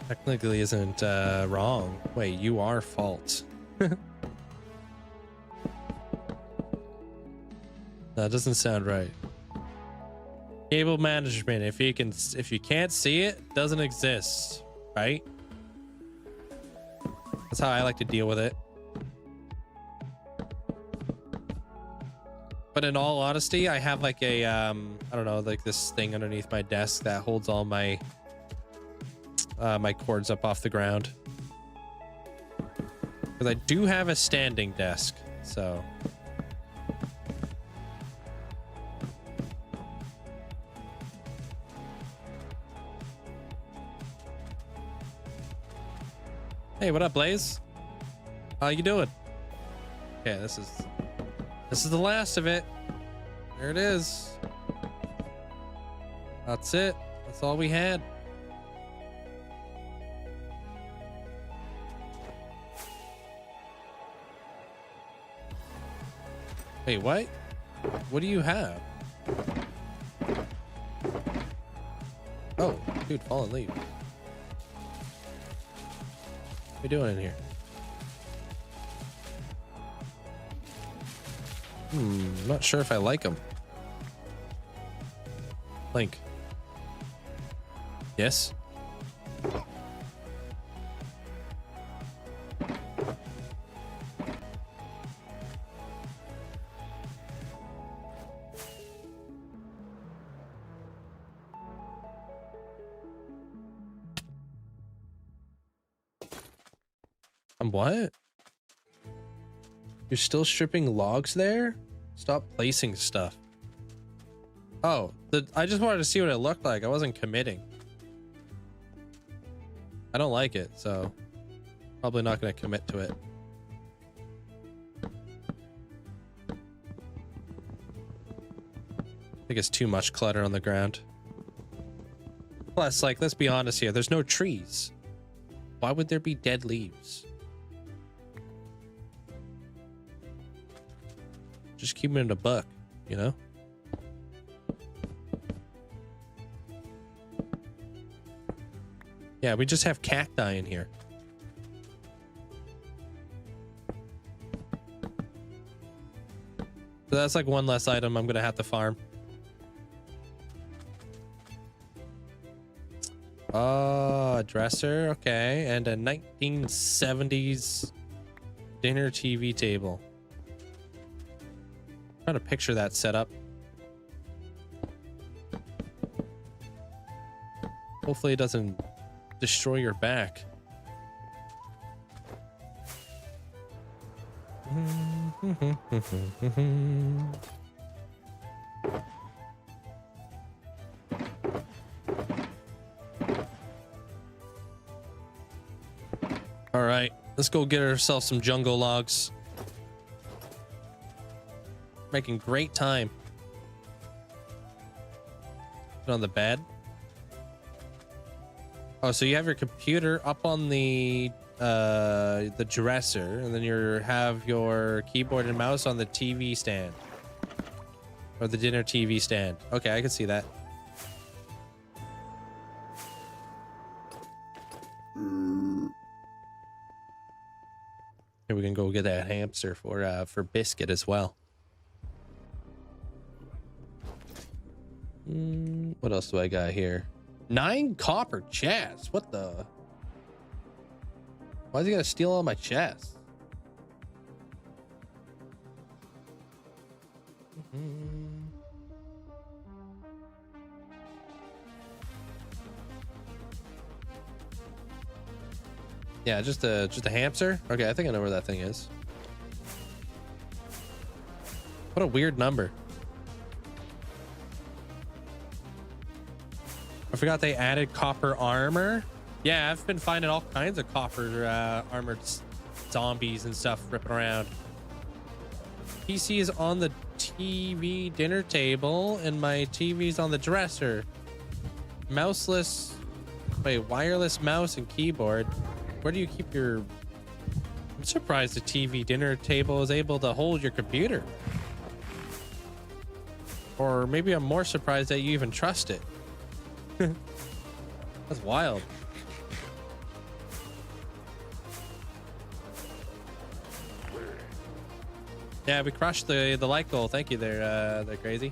Speaker 4: Technically isn't wrong. Wait, you are fault. That doesn't sound right. Cable management. If you can't see it, doesn't exist, right? That's how I like to deal with it. But in all honesty, I have like a I don't know, like this thing underneath my desk that holds all my my cords up off the ground. Because I do have a standing desk, so. Hey, what up, Blaze? How you doing? Okay, this is the last of it. There it is. That's it. That's all we had. Wait, what? What do you have? Oh, dude, fallen leaf. What are you doing in here? Not sure if I like them. Link. Yes? What? You're still stripping logs there? Stop placing stuff. Oh, I just wanted to see what it looked like. I wasn't committing. I don't like it, so probably not going to commit to it. I think it's too much clutter on the ground. Plus, like, let's be honest here. There's no trees. Why would there be dead leaves? Just keep it in a buck, you know? Yeah, we just have cacti in here. So that's like one less item I'm gonna have to farm. Oh, a dresser, okay, and a 1970s dinner TV table. Trying to picture that setup. Hopefully it doesn't destroy your back. All right, let's go get ourselves some jungle logs. Making great time. Put on the bed. Oh, so you have your computer up on the dresser, and then you have your keyboard and mouse on the TV stand, or the dinner TV stand. Okay, I can see that. Here we can go get that hamster for biscuit as well. What else do I got here? 9 copper chests. What the? Why is he gonna steal all my chests? Yeah, just a hamster. Okay, I think I know where that thing is. What a weird number. I forgot they added copper armor. Yeah, I've been finding all kinds of copper armored zombies and stuff ripping around. PC is on the TV dinner table and my TV's on the dresser. Mouseless, wait, wireless mouse and keyboard. Where do you keep your... I'm surprised the TV dinner table is able to hold your computer. Or maybe I'm more surprised that you even trust it. That's wild. Yeah, we crushed the light goal. Thank you there, they're crazy.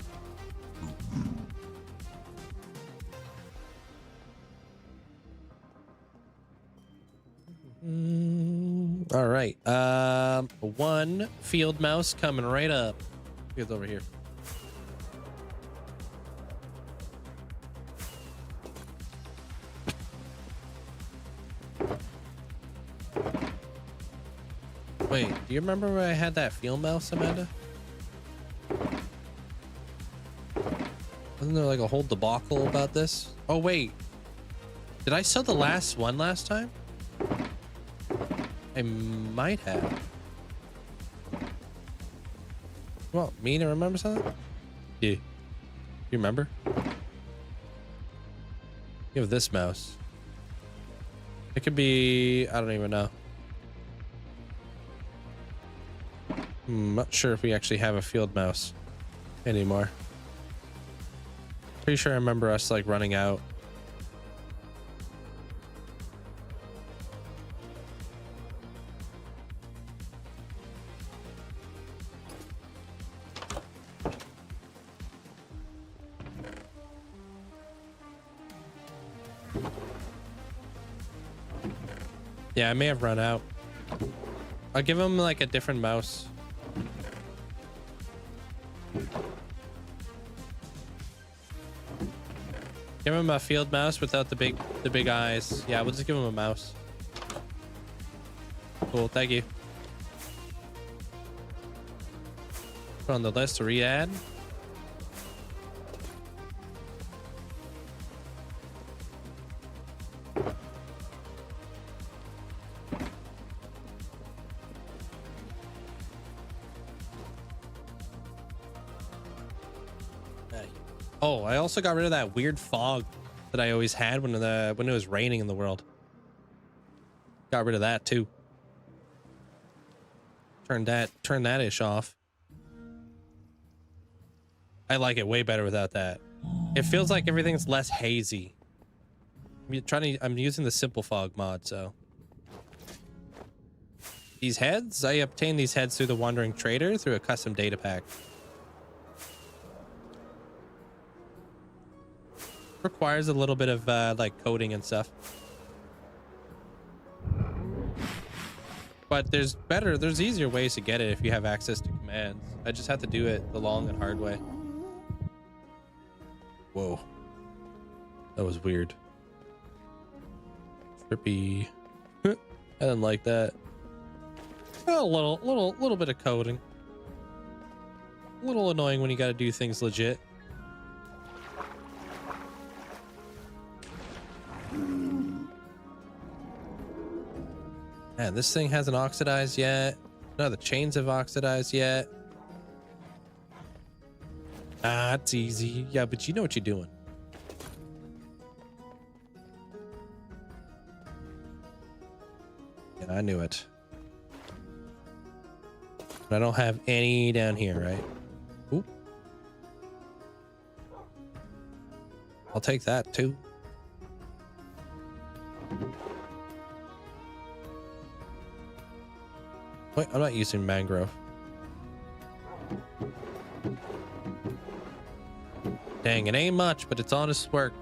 Speaker 4: All right. One field mouse coming right up. It's over here. Wait, do you remember where I had that field mouse, Amanda? Wasn't there like a whole debacle about this? Oh, wait. Did I sell the last one last time? I might have. Well, me to remember something? Yeah. You remember? You have this mouse. It could be... I don't even know. I'm not sure if we actually have a field mouse anymore. Pretty sure I remember us like running out. Yeah, I may have run out. I'll give him like a different mouse. Give him a field mouse without the big eyes. Yeah, we'll just give him a mouse. Cool, thank you. Put on the list to re-add. Oh, I also got rid of that weird fog that I always had when it was raining in the world. Got rid of that too. Turn that ish off. I like it way better without that. It feels like everything's less hazy. I'm using the simple fog mod, so. These heads, I obtained these heads through the Wandering Trader through a custom data pack. Requires a little bit of like coding and stuff, but there's easier ways to get it if you have access to commands. I just have to do it the long and hard way. Whoa, that was weird. Trippy. I didn't like that. A little bit of coding. A little annoying when you got to do things legit. Man, this thing hasn't oxidized yet. None of the chains have oxidized yet. Ah, it's easy. Yeah, but you know what you're doing. Yeah, I knew it. But I don't have any down here, right? Oop. I'll take that too. Wait, I'm not using mangrove. Dang, it ain't much, but it's honest work.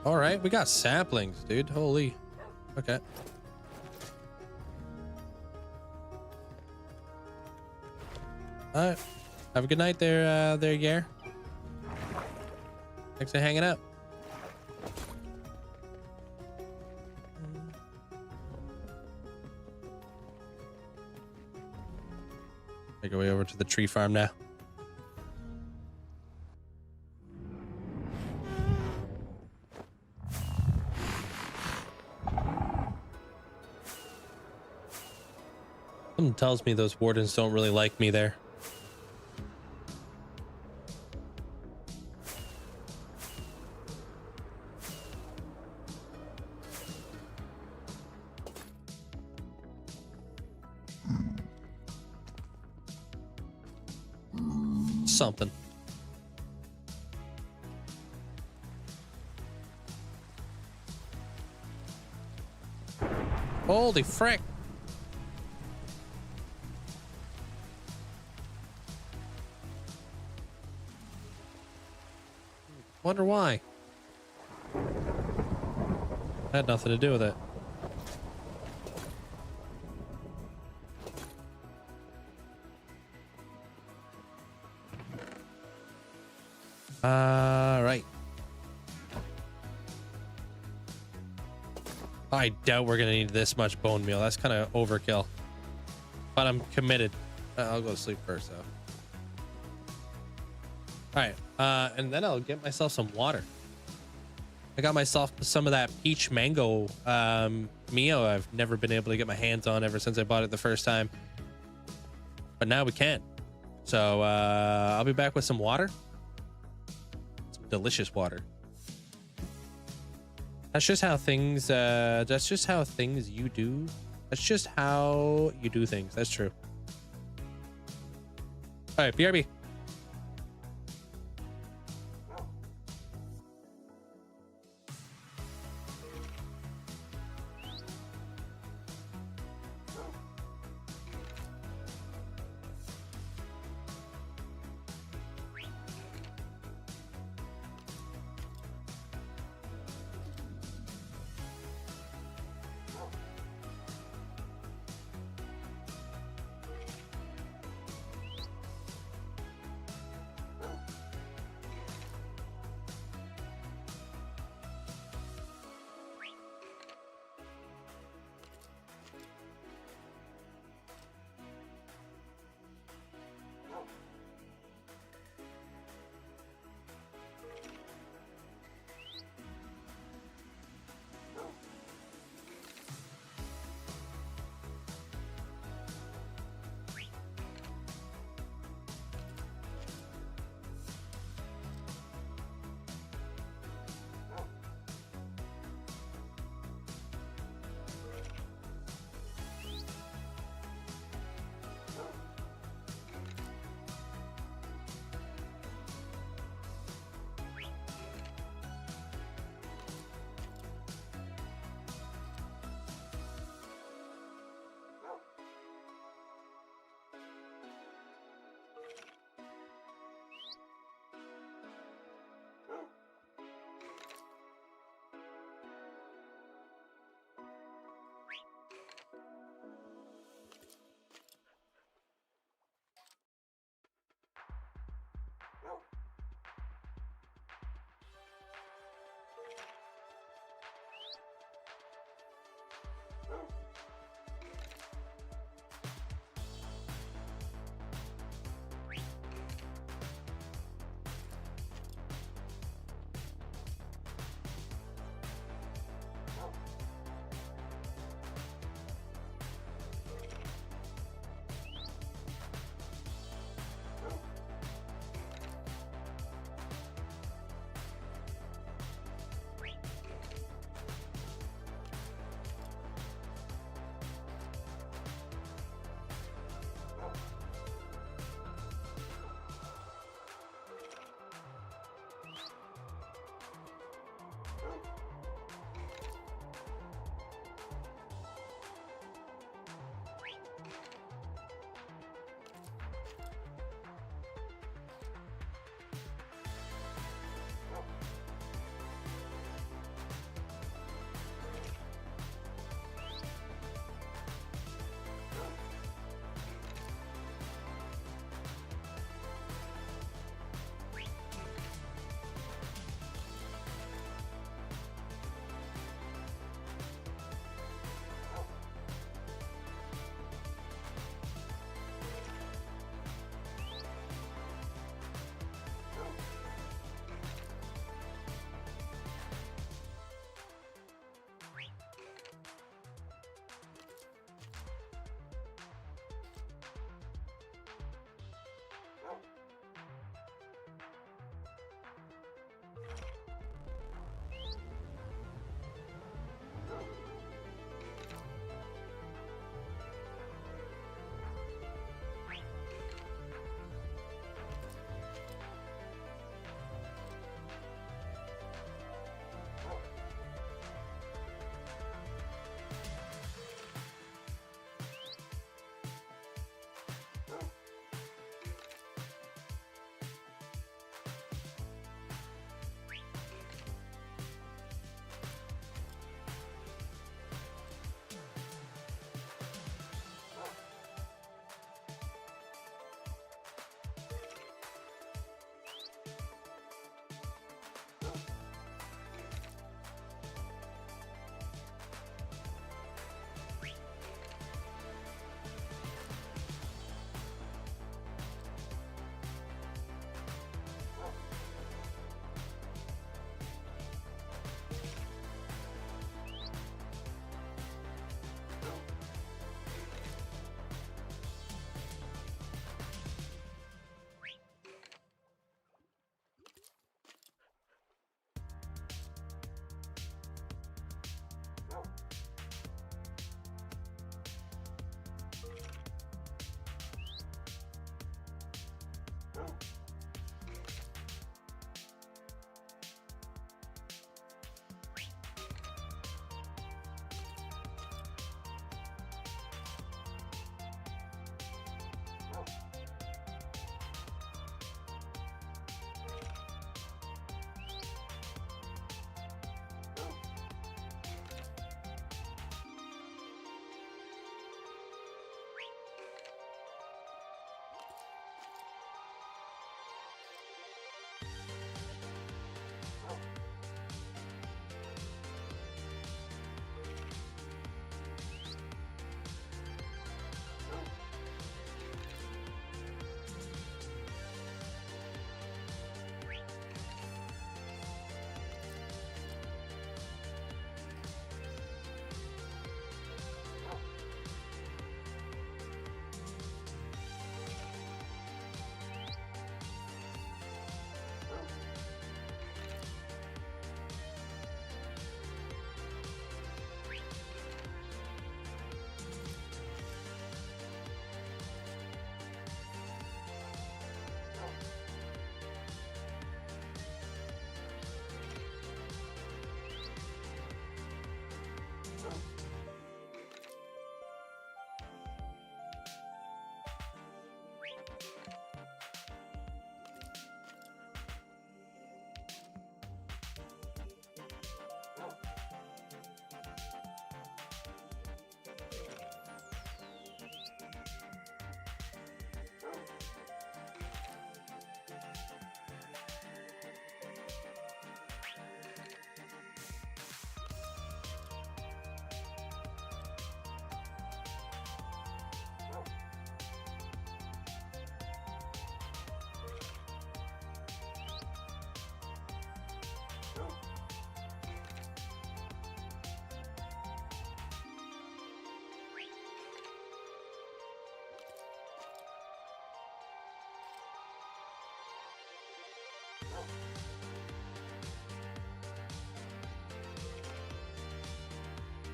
Speaker 4: All right, we got saplings, dude. Holy. Okay. All right. Have a good night there, Gare. Thanks for hanging out. Make our way over to the tree farm now. Something tells me those wardens don't really like me there. Something. Holy frick. Wonder why. Had nothing to do with it. Right. I doubt we're gonna need this much bone meal. That's kind of overkill. But I'm committed. I'll go to sleep first, though. All right, and then I'll get myself some water. I got myself some of that peach mango Mio I've never been able to get my hands on ever since I bought it the first time. But now we can. So I'll be back with some water. delicious water. That's just how things, that's just how things you do. That's just how you do things. That's true. All right, BRB.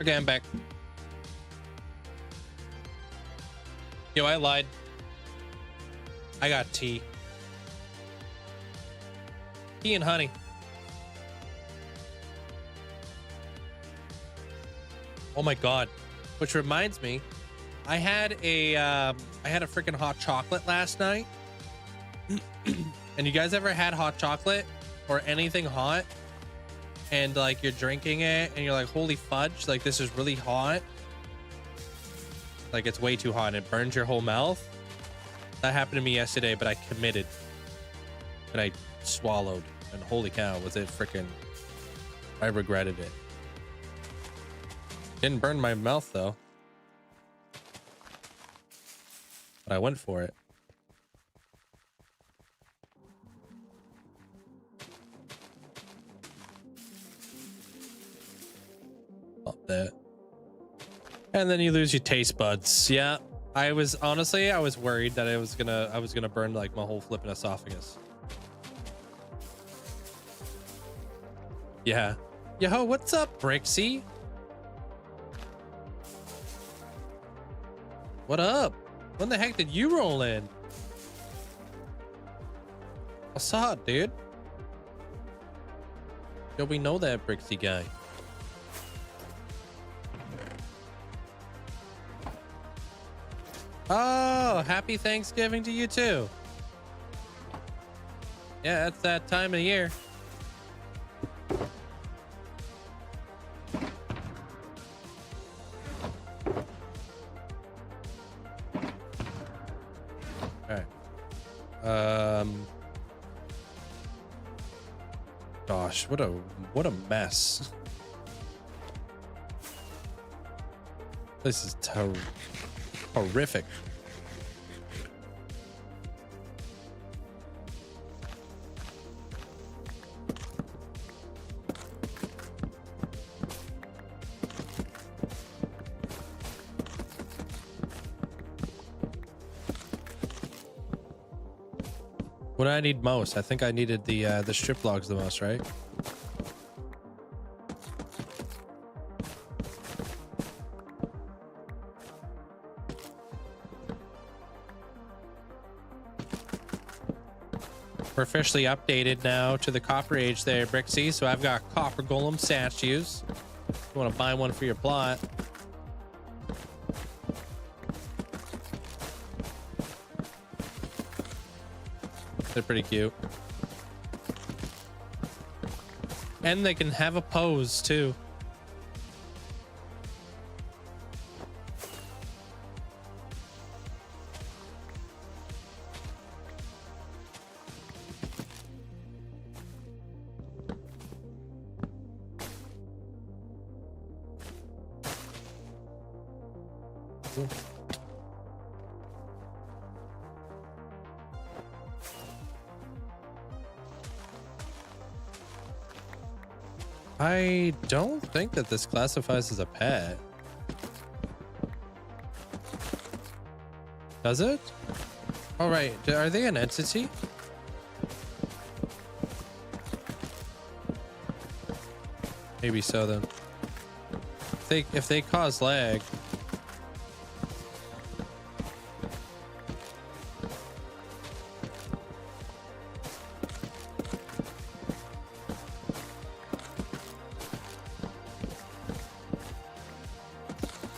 Speaker 4: Okay, I'm back. Yo, I lied. I got tea. Tea and honey. Oh my god. Which reminds me, I had a freaking hot chocolate last night. And you guys ever had hot chocolate or anything hot? And like you're drinking it and you're like, holy fudge, like this is really hot. Like it's way too hot and it burns your whole mouth. That happened to me yesterday, but I committed. And I swallowed. And holy cow, was it freaking... I regretted it. Didn't burn my mouth though. But I went for it. Not that. And then you lose your taste buds. Yeah. I was worried that I was gonna burn like my whole flipping esophagus. Yeah. Yo, what's up, Linkzzey? What up? When the heck did you roll in? What's up, dude? Yo, we know that Linkzzey guy. Oh, happy Thanksgiving to you too. Yeah, it's that time of year. Gosh, what a mess. This is horrific. What do I need most? I think I needed the strip logs the most, right? We're officially updated now to the copper age there, Linkzzey. So I've got copper golem statues. If you want to buy one for your plot. They're pretty cute. And they can have a pose too. Cool. I don't think that this classifies as a pet. Does it? All right. Are they an entity? Maybe so then. If they cause lag.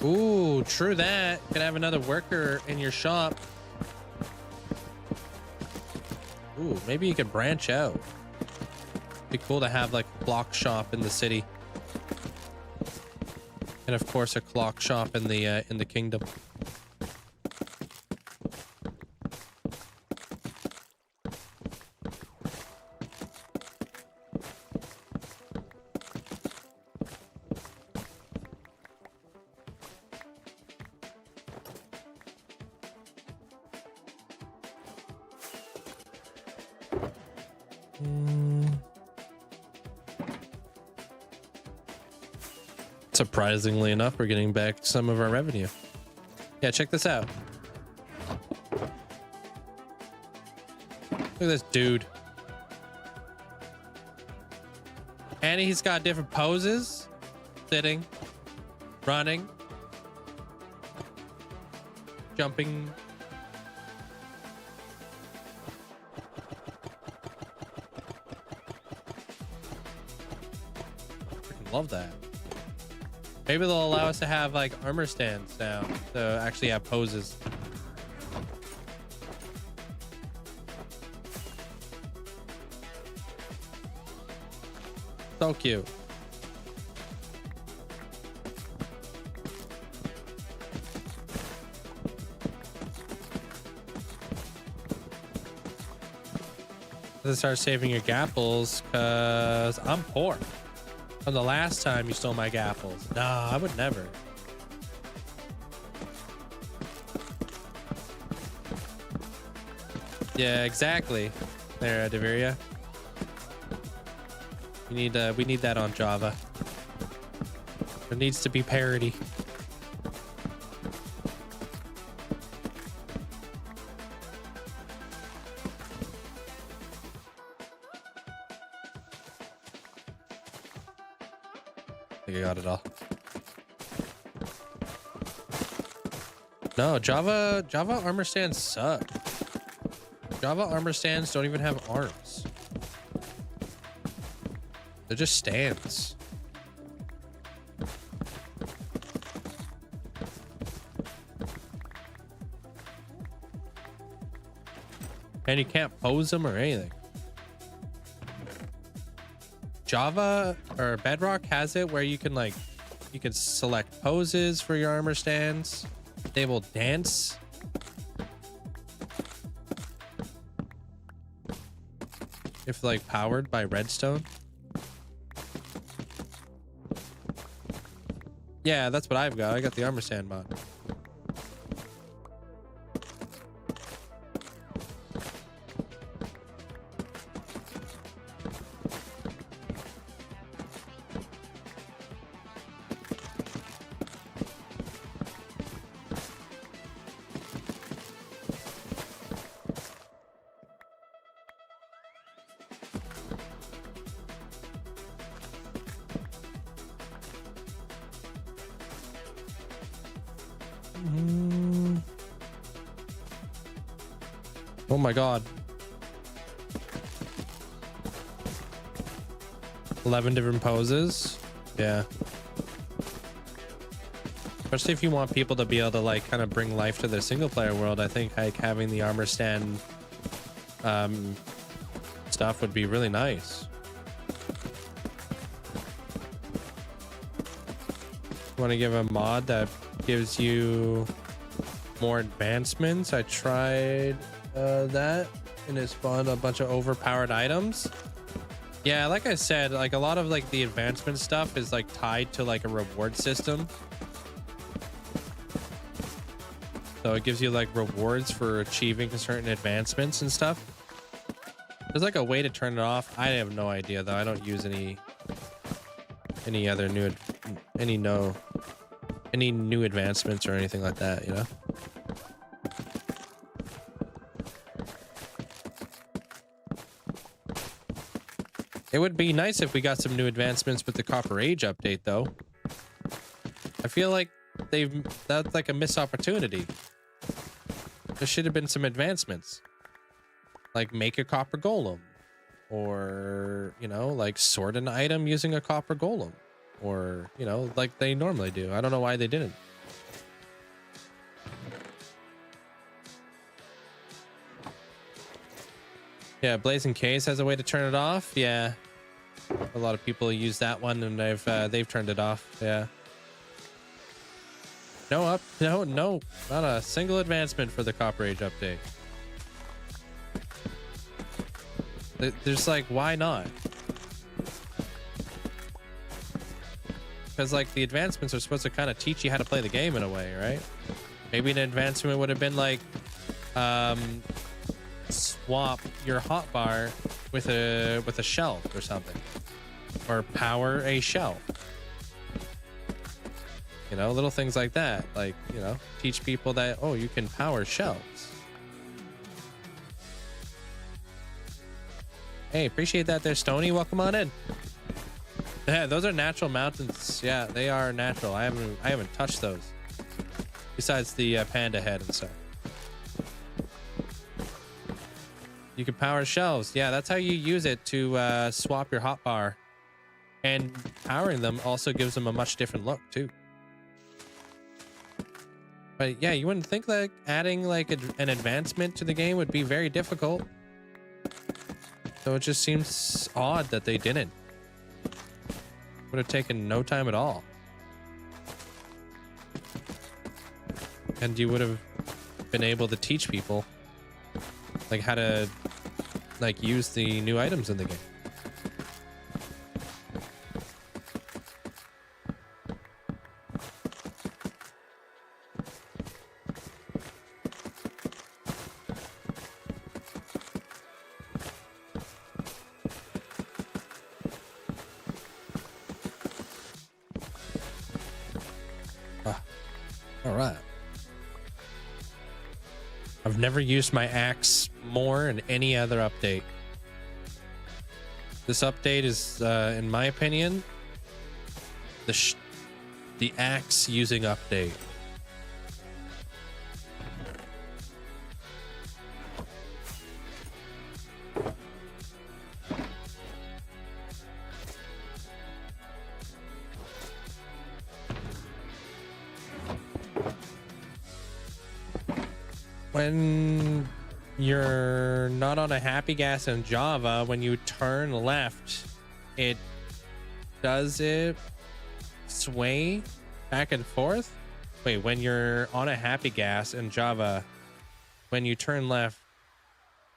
Speaker 4: Ooh, true that. Could have another worker in your shop. Ooh, maybe you could branch out. Be cool to have like a clock shop in the city. And of course a clock shop in the kingdom. Surprisingly enough, we're getting back some of our revenue. Yeah, check this out. Look at this dude. And he's got different poses. Sitting, running, jumping. Freaking love that. Maybe they'll allow us to have like armor stands now to actually have poses. So cute. Start saving your gapples because I'm poor. From the last time you stole my gapples. Nah, I would never. Yeah, exactly. There, Deveria. We need that on Java. There needs to be parity. I think I got it all. No, Java armor stands suck. Java armor stands don't even have arms. They're just stands. And you can't pose them or anything. Java or Bedrock has it where you can select poses for your armor stands. They will dance. If like powered by redstone. Yeah, that's what I've got. I got the armor stand mod. Oh my god. 11 different poses. Yeah. Especially if you want people to be able to like kind of bring life to their single player world, I think like having the armor stand stuff would be really nice. Want to give a mod that gives you more advancements? I tried that and it spawned a bunch of overpowered items. Yeah, like I said, like a lot of like the advancement stuff is like tied to like a reward system. So it gives you like rewards for achieving certain advancements and stuff. There's like a way to turn it off. I have no idea though. I don't use any other new advancements or anything like that, you know? It would be nice if we got some new advancements with the Copper Age update though. I feel like that's like a missed opportunity. There should have been some advancements. Like make a copper golem. Or, you know, like sort an item using a copper golem. Or, you know, like they normally do. I don't know why they didn't. Yeah, Blazing Case has a way to turn it off. Yeah. A lot of people use that one and they've turned it off. Yeah. No, not a single advancement for the Copper Age update. There's like, why not? Because like the advancements are supposed to kind of teach you how to play the game in a way, right? Maybe an advancement would have been like, swap your hotbar with a shelf or something, or power a shelf. You know, little things like that. Like, you know, teach people that, oh, you can power shelves. Hey, appreciate that there, Stony. Welcome on in. Yeah, those are natural mountains. Yeah, they are natural. I haven't touched those. Besides the panda head and stuff. You can power shelves. Yeah, that's how you use it to swap your hotbar. And powering them also gives them a much different look too. But yeah, you wouldn't think like adding like an advancement to the game would be very difficult. So it just seems odd that they didn't. Would have taken no time at all. And you would have been able to teach people like how to like use the new items in the game. All right. I've never used my axe more in any other update. This update is, in my opinion, the axe using update. When you're not on a happy gas in Java, when you turn left, does it sway back and forth? Wait, when you're on a happy gas in Java, when you turn left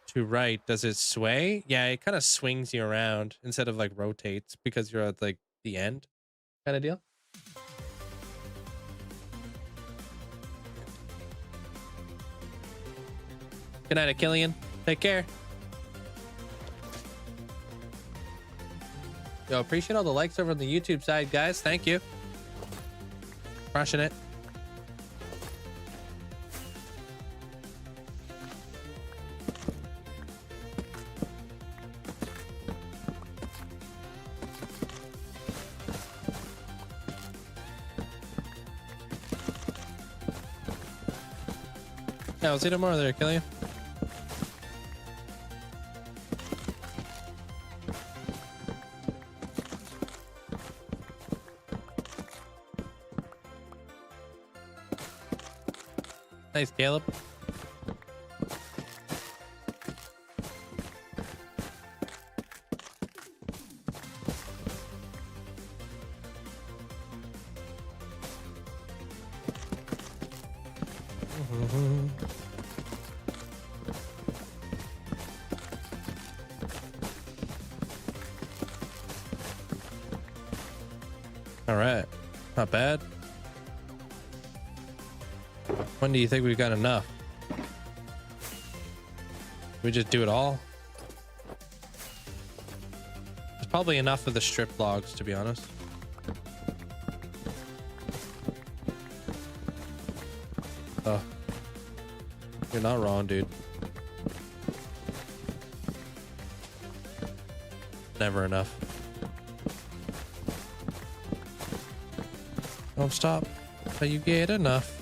Speaker 4: to right, does it sway? Yeah, it kind of swings you around instead of like rotates because you're at like the end kind of deal. Good night, Achillian. Take care. Yo, appreciate all the likes over on the YouTube side, guys. Thank you. Crushing it. Yeah, we'll see you tomorrow there, Achillian. Nice, Caleb. All right, not bad. When do you think we've got enough? We just do it all? There's probably enough of the strip logs, to be honest. Oh, you're not wrong, dude. Never enough. Don't stop till you get enough.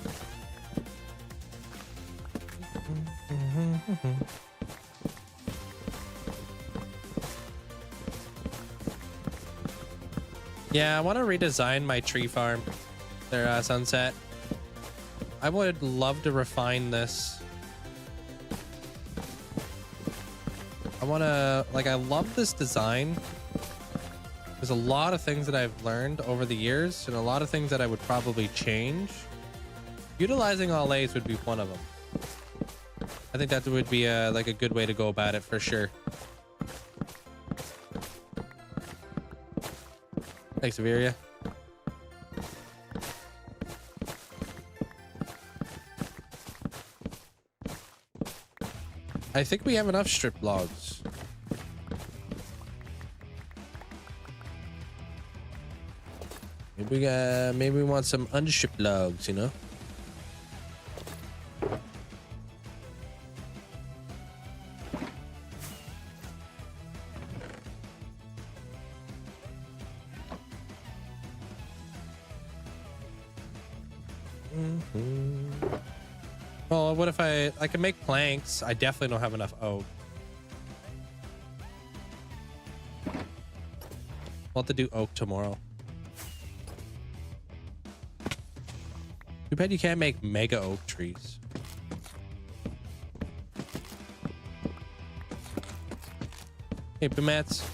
Speaker 4: Yeah, I want to redesign my tree farm there, Sunset. I would love to refine this. I want to, like, I love this design. There's a lot of things that I've learned over the years and a lot of things that I would probably change. Utilizing all A's would be one of them. I think that would be like a good way to go about it for sure. Thanks, Averia. I think we have enough strip logs. Maybe we want some unstripped logs, you know? Well, what if I can make planks? I definitely don't have enough oak. I'll have to do oak tomorrow. Too bad you can't make mega oak trees. Hey, Bumats.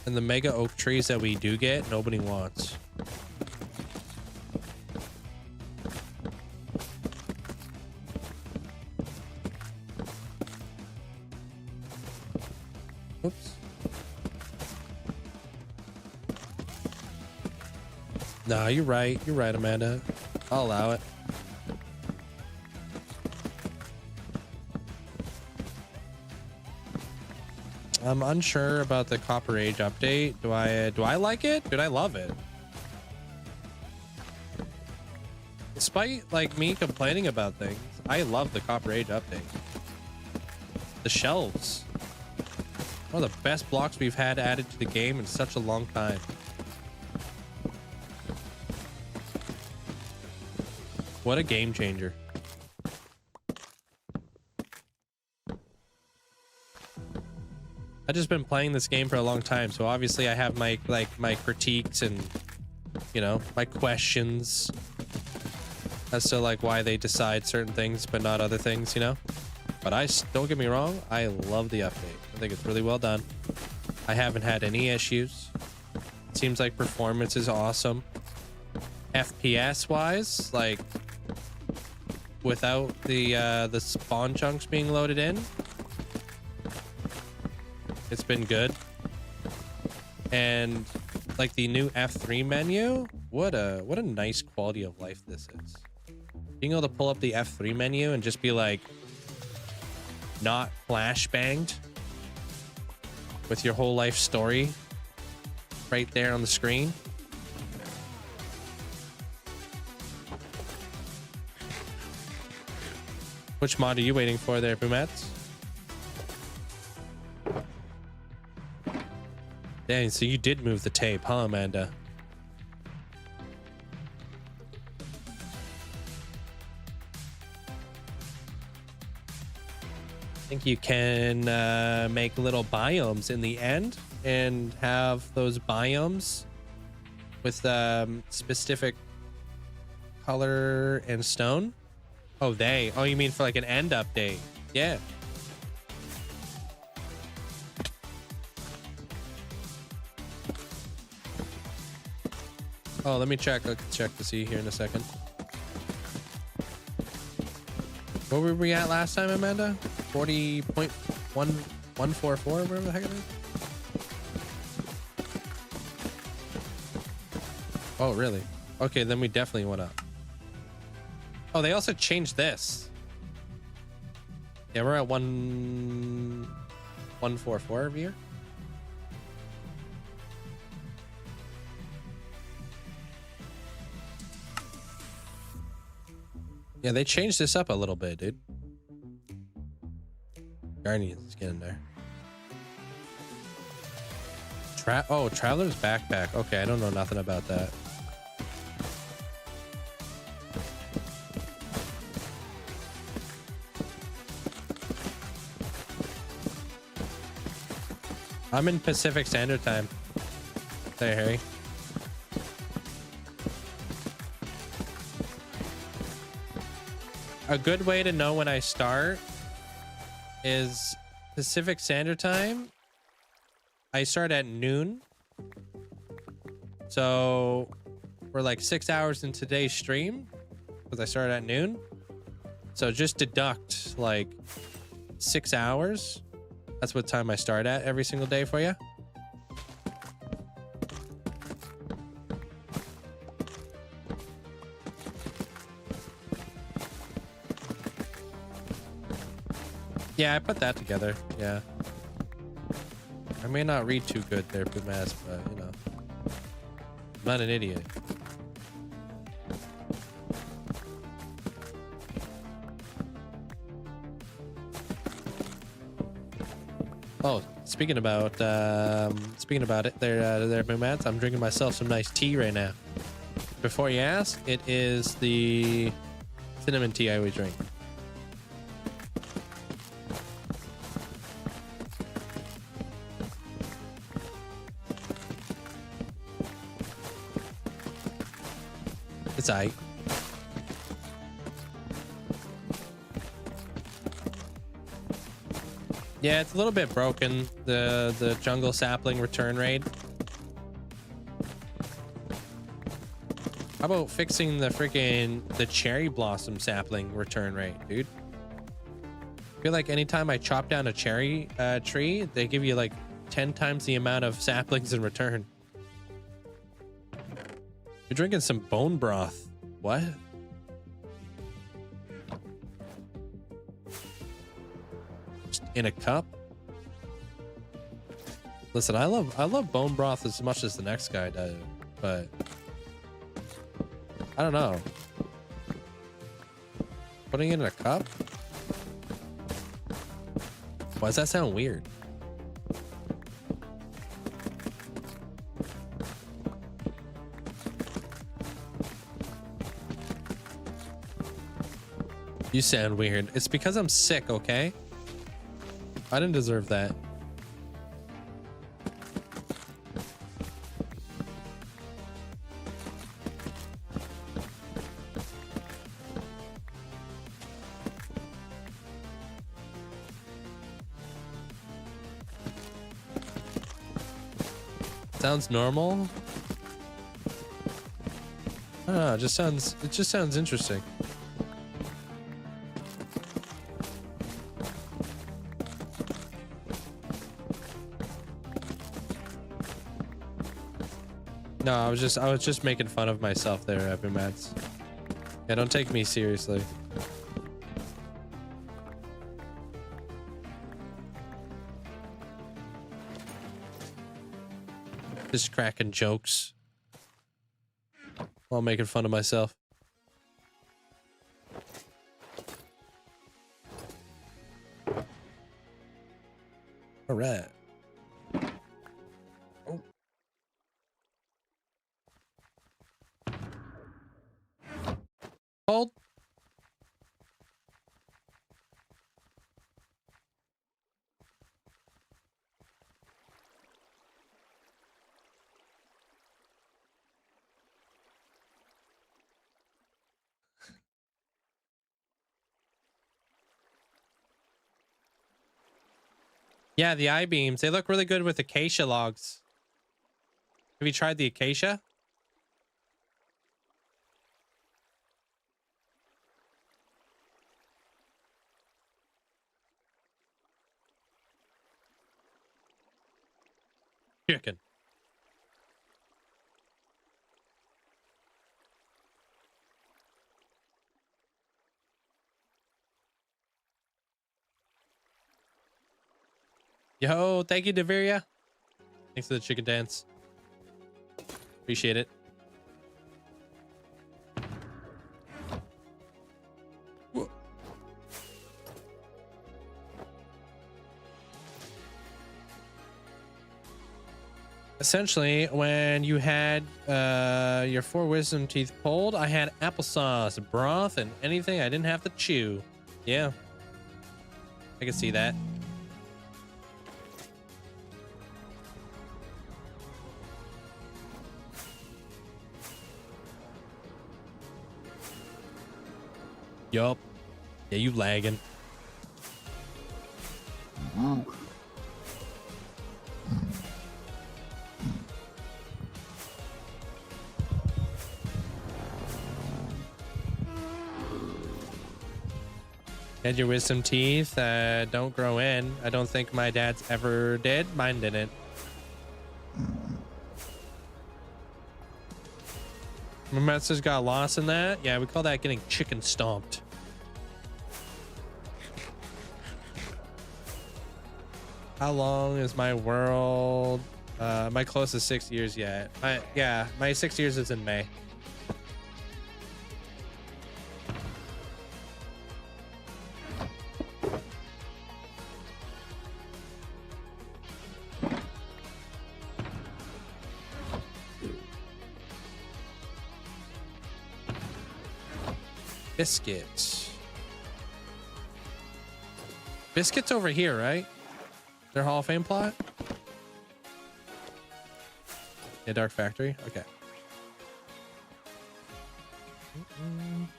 Speaker 4: And the mega oak trees that we do get, nobody wants. Oops. Nah, you're right. You're right, Amanda. I'll allow it. I'm unsure about the Copper Age update. Do I like it? Did I love it? Despite like me complaining about things, I love the Copper Age update. The shelves. One of the best blocks we've had added to the game in such a long time. What a game changer. I've just been playing this game for a long time, so obviously I have my my critiques and, you know, my questions as to like why they decide certain things but not other things, you know. But don't get me wrong, I love the update. I think it's really well done. I haven't had any issues. It seems like performance is awesome. FPS wise, like without the spawn chunks being loaded in, it's been good. And like the new F3 menu, what a nice quality of life this is. Being able to pull up the F3 menu and just be like not flash banged with your whole life story right there on the screen. Which mod are you waiting for there, Bumats? Dang, so you did move the tape, huh, Amanda? I think you can make little biomes in the end and have those biomes with specific color and stone. Oh, you mean for like an end update? Yeah. Oh, let me check. I'll check to see here in a second. What were we at last time, Amanda? 40.1144, whatever the heck it is. Oh, really? Okay, then we definitely went up. Oh, they also changed this. Yeah, we're at 144 over here. Yeah, they changed this up a little bit, dude. Guardian's getting there. Traveler's backpack. Okay, I don't know nothing about that. I'm in Pacific Standard Time. There, Harry. A good way to know when I start is Pacific Standard Time. I start at noon. So we're like 6 hours in today's stream because I started at noon. So just deduct like 6 hours. That's what time I start at every single day for you. Yeah, I put that together. Yeah. I may not read too good there, Pumas, but you know, I'm not an idiot. Oh, speaking about it, there, Mats. I'm drinking myself some nice tea right now. Before you ask, it is the cinnamon tea I always drink. It's aight. Yeah, it's a little bit broken, the jungle sapling return rate. How about fixing the cherry blossom sapling return rate, dude? I feel like anytime I chop down a cherry tree, they give you like 10 times the amount of saplings in return. You're drinking some bone broth. What? Just in a cup? Listen, I love bone broth as much as the next guy does, but I don't know. Putting it in a cup? Why does that sound weird? You sound weird. It's because I'm sick, okay? I didn't deserve that. Sounds normal? I don't know, it just sounds interesting. No, I was just making fun of myself there, Evan Mads. Yeah, don't take me seriously. Just cracking jokes while making fun of myself. All right. Oh. Hold. Yeah, the I-beams, they look really good with acacia logs. Have you tried the acacia? Chicken. Yo, thank you, Deveria. Thanks for the chicken dance. Appreciate it. Whoa. Essentially, when you had your 4 wisdom teeth pulled, I had applesauce, broth, and anything I didn't have to chew. Yeah, I can see that. Yup. Yeah, you lagging. Had your wisdom teeth don't grow in. I don't think my dad's ever did. Mine didn't. My master's got lost in that. Yeah, we call that getting chicken stomped. How long is my world? My closest 6 years yet. Yeah, my 6 years is in May. Biscuit. Biscuit's over here, right? Their Hall of Fame plot? Yeah, Dark Factory. Okay.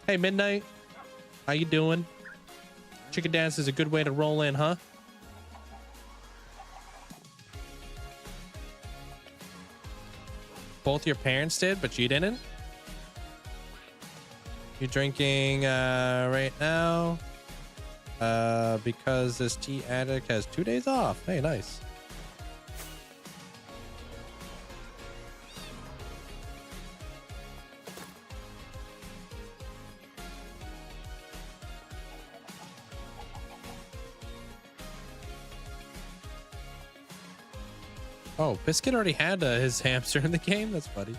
Speaker 4: Hey, Midnight. How you doing? Chicken dance is a good way to roll in, huh? Both your parents did, but you didn't? You're drinking right now because this tea addict has 2 days off. Hey, nice. Oh, Biscuit already had his hamster in the game. That's funny.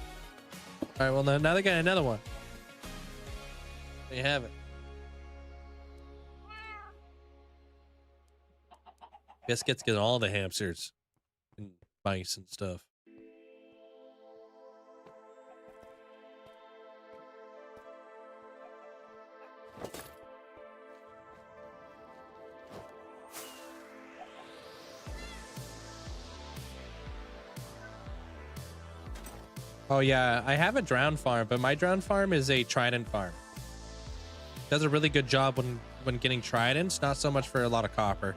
Speaker 4: All right, well, now they got another one. There you have it. Biscuits get all the hamsters and mice and stuff. Oh yeah, I have a drowned farm, but my drowned farm is a trident farm. Does a really good job when getting tridents, not so much for a lot of copper.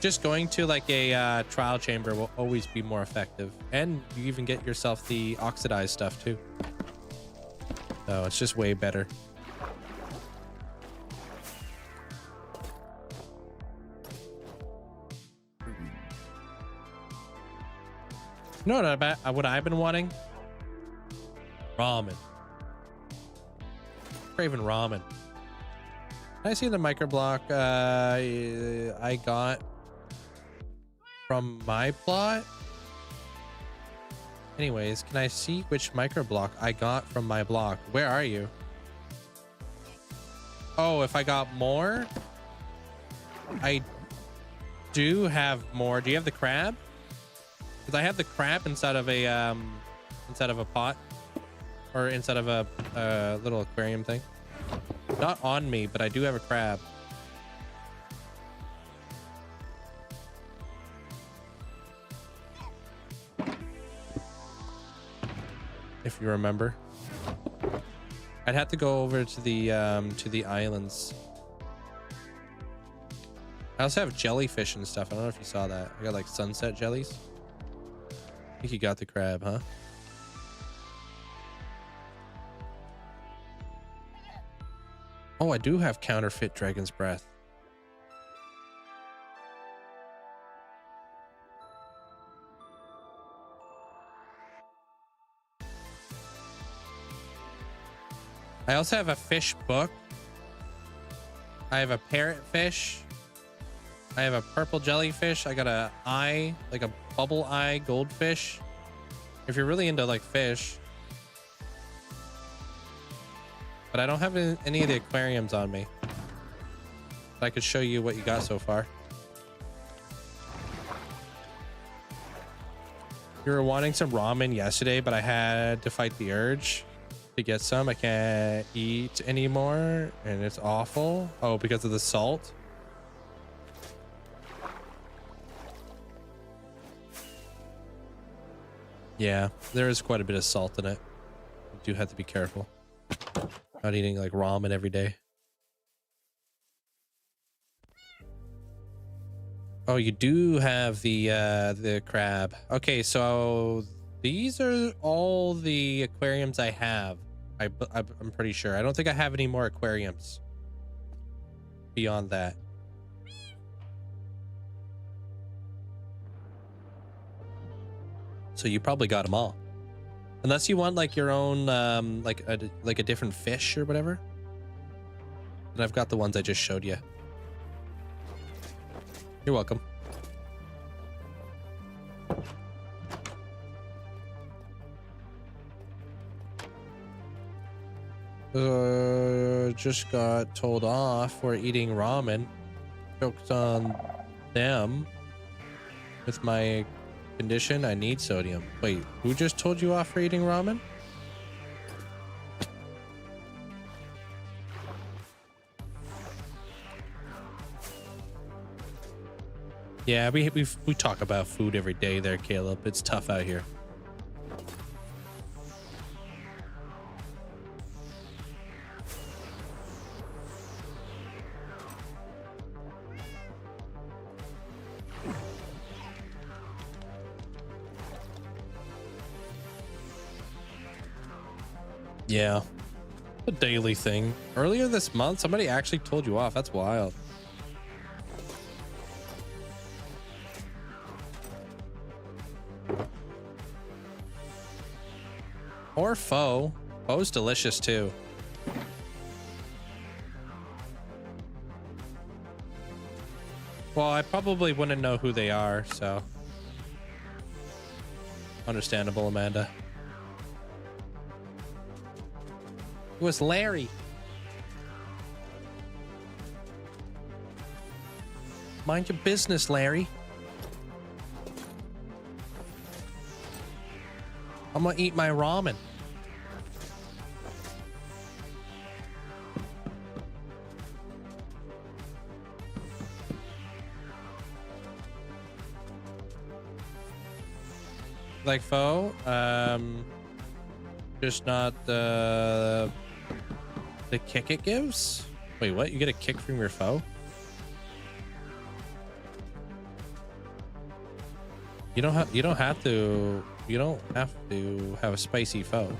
Speaker 4: Just going to like a trial chamber will always be more effective, and you even get yourself the oxidized stuff too. So it's just way better. No, not bad. What I've been wanting? Ramen. Craving ramen. Can I see the microblock I got from my plot? Anyways, can I see which microblock I got from my block? Where are you? Oh, if I got more? I do have more. Do you have the crab? Because I have the crab inside of a pot, or inside of a little aquarium thing. Not on me, but I do have a crab. If you remember, I'd have to go over to the islands. I also have jellyfish and stuff. I don't know if you saw that. I got like sunset jellies. I think you got the crab, huh? Oh, I do have counterfeit dragon's breath. I also have a fish book. I have a parrotfish. I have a purple jellyfish. I got a eye, like a bubble eye goldfish. If you're really into like fish. But I don't have any of the aquariums on me. But I could show you what you got so far. You were wanting some ramen yesterday, but I had to fight the urge to get some. I can't eat anymore, and it's awful. Oh, because of the salt. Yeah, there is quite a bit of salt in it. You do have to be careful. Not eating like ramen every day. Oh, you do have the crab. Okay, so these are all the aquariums I have. I'm pretty sure. I don't think I have any more aquariums beyond that. So you probably got them all, unless you want like your own like a different fish or whatever. And I've got the ones I just showed you. You're welcome. Just got told off for eating ramen. Jokes on them. With my condition, I need sodium. Wait, who just told you off for eating ramen? Yeah, we talk about food every day there, Caleb. It's tough out here. Yeah, a daily thing. Earlier this month, somebody actually told you off. That's wild. Or pho. Pho's delicious too. Well, I probably wouldn't know who they are, so understandable, Amanda. It was Larry. Mind your business, Larry. I'm gonna eat my ramen. Like pho, just not the kick it gives. Wait, what? You get a kick from your pho? You don't have to have a spicy pho.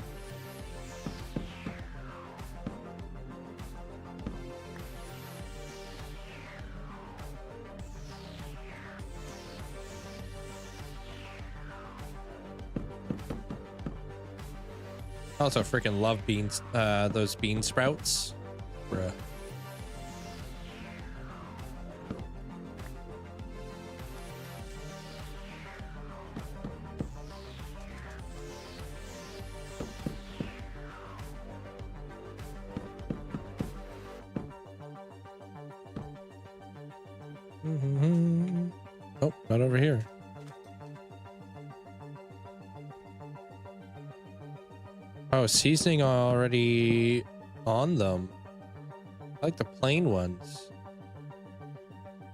Speaker 4: I also freaking love beans, those bean sprouts. Bruh. Oh, not over here. Oh, seasoning already on them. I like the plain ones.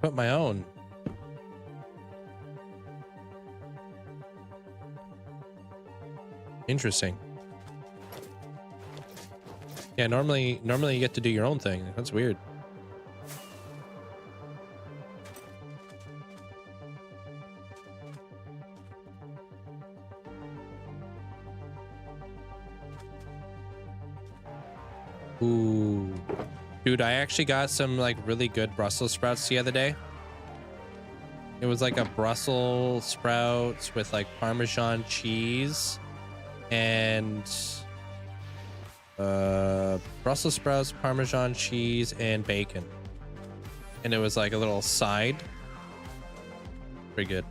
Speaker 4: Put my own. Interesting. Yeah, normally you get to do your own thing. That's weird. Ooh, dude, I actually got some like really good Brussels sprouts the other day. It was like a Brussels sprouts with like Parmesan cheese and Brussels sprouts, Parmesan cheese, and bacon. And it was like a little side. Pretty good.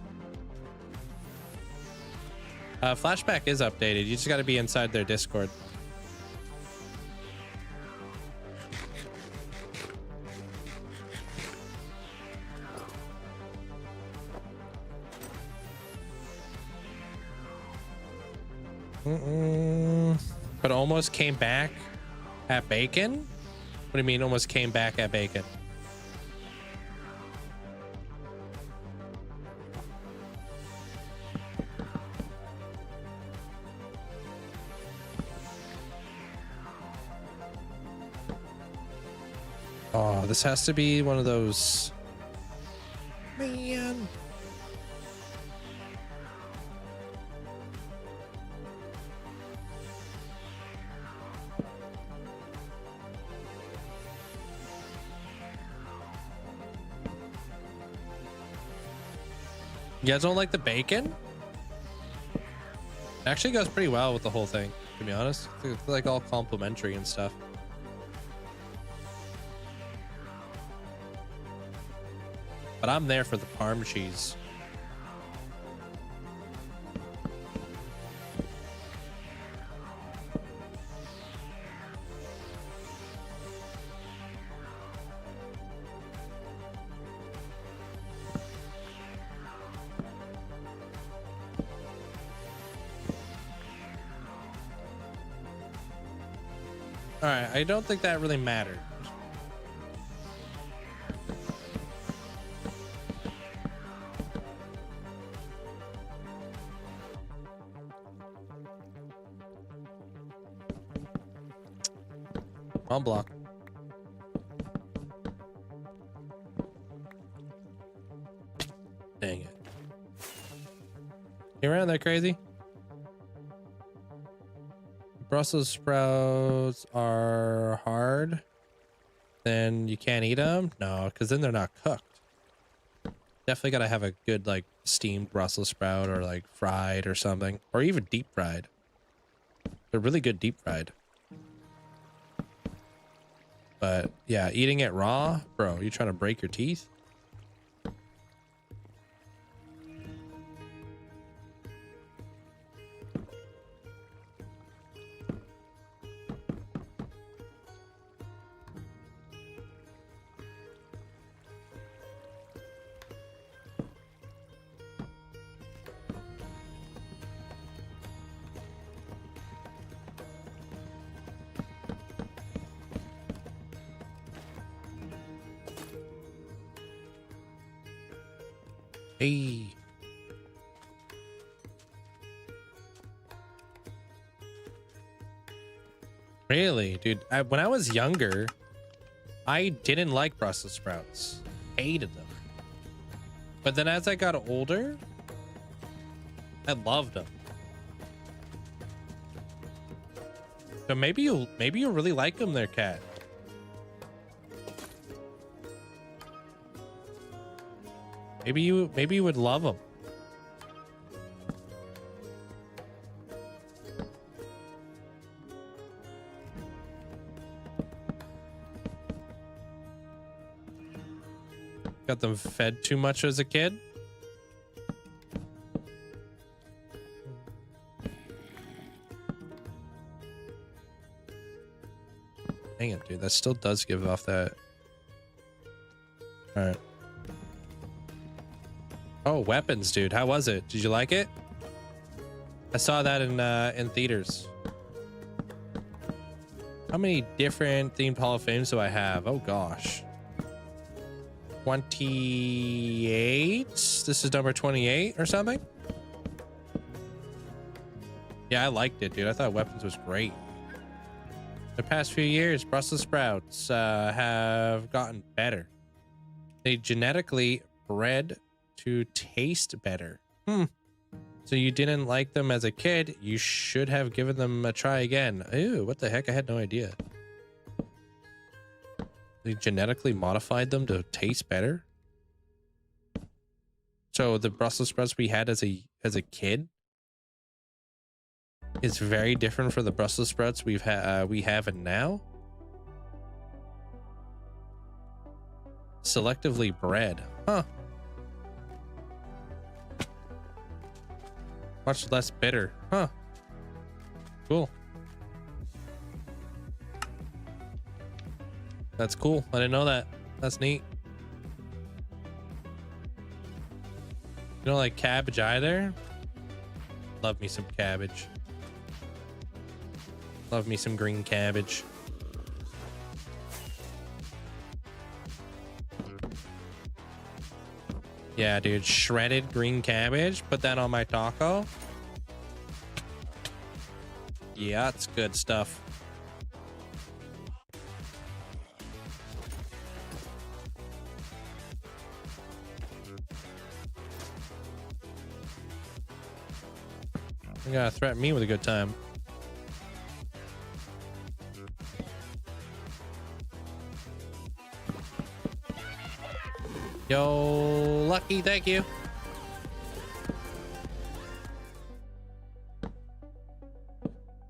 Speaker 4: Flashback is updated. You just got to be inside their Discord. But almost came back at bacon? What do you mean almost came back at bacon? Oh, this has to be one of those. Man. You guys don't like the bacon? It actually goes pretty well with the whole thing, to be honest. It's like all complimentary and stuff. But I'm there for the parm cheese. All right, I don't think that really mattered. I'll block. Dang it. You around there, crazy? Brussels sprouts are hard. Then you can't eat them? No, because then they're not cooked. Definitely got to have a good, like, steamed Brussels sprout or, like, fried or something. Or even deep fried. They're really good deep fried. But, yeah, eating it raw? Bro, you trying to break your teeth? Hey. Really, dude? When I was younger, I didn't like Brussels sprouts. Hated them. But then as I got older, I loved them. So maybe you'll really like them there, Cat. Maybe you would love them. Got them fed too much as a kid. Dang it, dude. That still does give off that. All right. Oh, weapons, dude. How was it? Did you like it? I saw that in theaters. How many different themed Hall of Fames do I have? Oh gosh. 28. This is number 28 or something. Yeah, I liked it, dude. I thought weapons was great. The past few years, Brussels sprouts have gotten better. They genetically bred to taste better. So you didn't like them as a kid. You should have given them a try again. Ew, what the heck? I had no idea. They genetically modified them to taste better. So the Brussels sprouts we had as a kid is very different from the Brussels sprouts we have it now. Selectively bred, huh? Much less bitter, huh? Cool. That's cool. I didn't know that. That's neat. You don't like cabbage either? Love me some cabbage. Love me some green cabbage. Yeah, dude. Shredded green cabbage. Put that on my taco. Yeah, it's good stuff. You gotta threaten me with a good time. Yo, Lucky, thank you.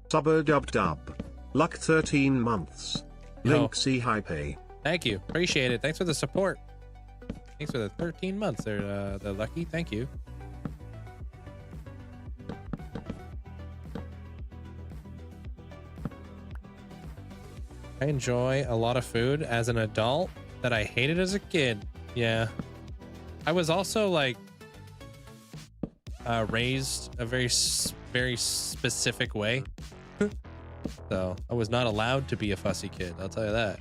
Speaker 3: Dub. Luck 13 months.
Speaker 4: Yo.
Speaker 3: Linkzzey high pay.
Speaker 4: Thank you. Appreciate it. Thanks for the support. Thanks for the 13 months there, the Lucky. Thank you. I enjoy a lot of food as an adult that I hated as a kid. Yeah. I was also like raised a very specific way. So I was not allowed to be a fussy kid, I'll tell you that.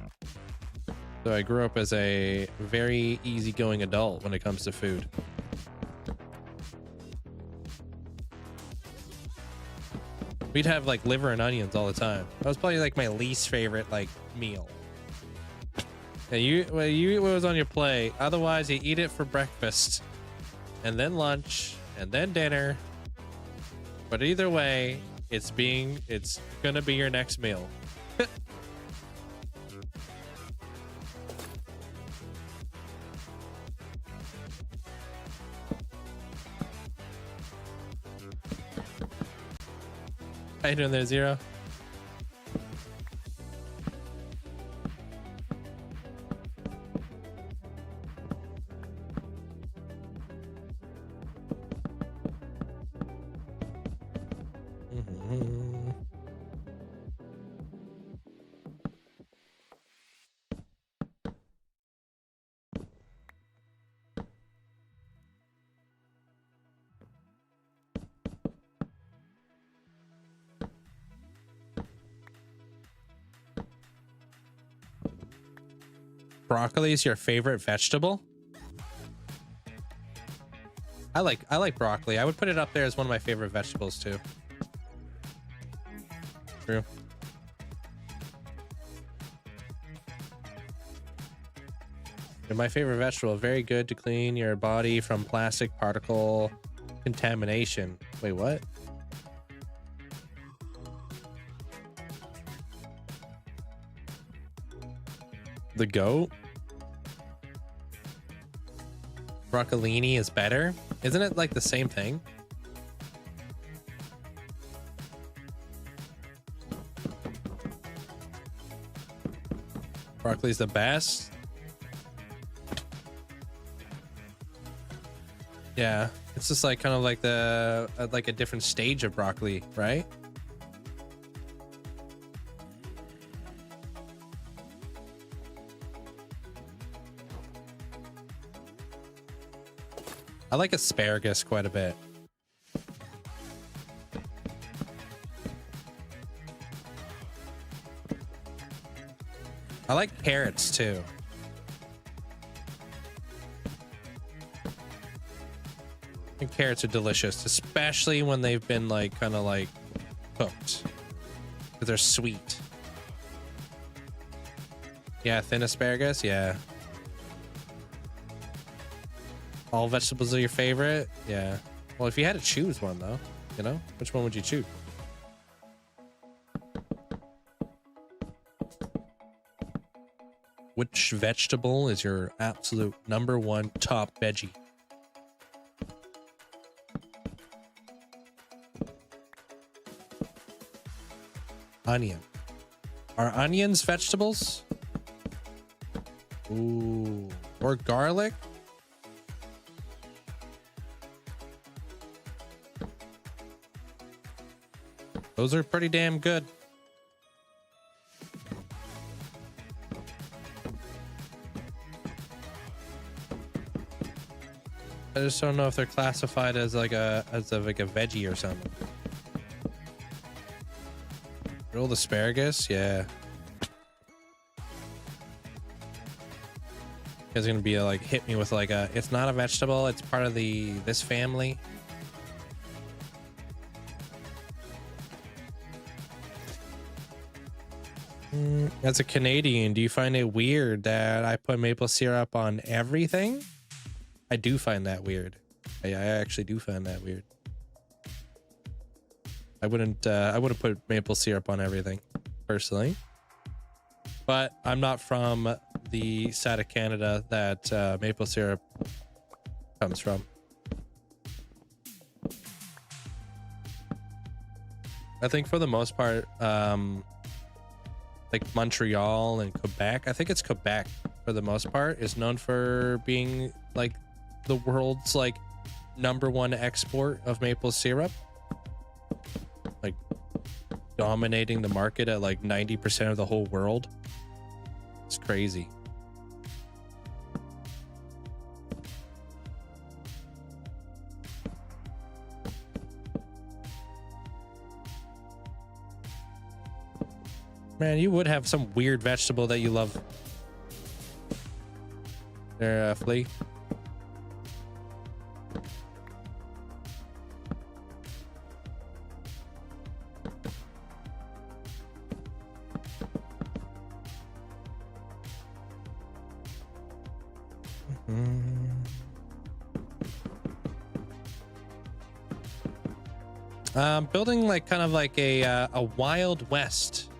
Speaker 4: So I grew up as a very easygoing adult when it comes to food. We'd have like liver and onions all the time. That was probably like my least favorite like meal. Yeah, you eat what was on your plate. Otherwise, you eat it for breakfast, and then lunch, and then dinner. But either way, it's gonna be your next meal. How you doing there, Zero? Broccoli is your favorite vegetable? I like broccoli. I would put it up there as one of my favorite vegetables too. True. They're my favorite vegetable. Very good to clean your body from plastic particle contamination. Wait, what? The goat? Broccolini is better? Isn't it like the same thing? Broccoli's the best? Yeah, it's just like kind of like the like a different stage of broccoli, right? I like asparagus quite a bit. I like carrots too. I think carrots are delicious, especially when they've been like kind of like cooked, because they're sweet. Yeah, thin asparagus, yeah. All vegetables are your favorite? Yeah. Well, if you had to choose one, though, you know, which one would you choose? Which vegetable is your absolute #1 top veggie? Onion. Are onions vegetables? Ooh. Or garlic? Those are pretty damn good. I just don't know if they're classified as like a veggie or something. Grilled asparagus, yeah. You guys are gonna be like hit me with like a it's not a vegetable, it's part of this family. As a Canadian, do you find it weird that I put maple syrup on everything? I do find that weird. I actually do find that weird. I wouldn't put maple syrup on everything, personally. But I'm not from the side of Canada that maple syrup comes from. I think for the most part, like Montreal and Quebec, I think it's Quebec for the most part, is known for being like the world's like #1 export of maple syrup, like dominating the market at like 90% of the whole world. It's crazy. Man, you would have some weird vegetable that you love. There, Flea. Building like kind of like a Wild West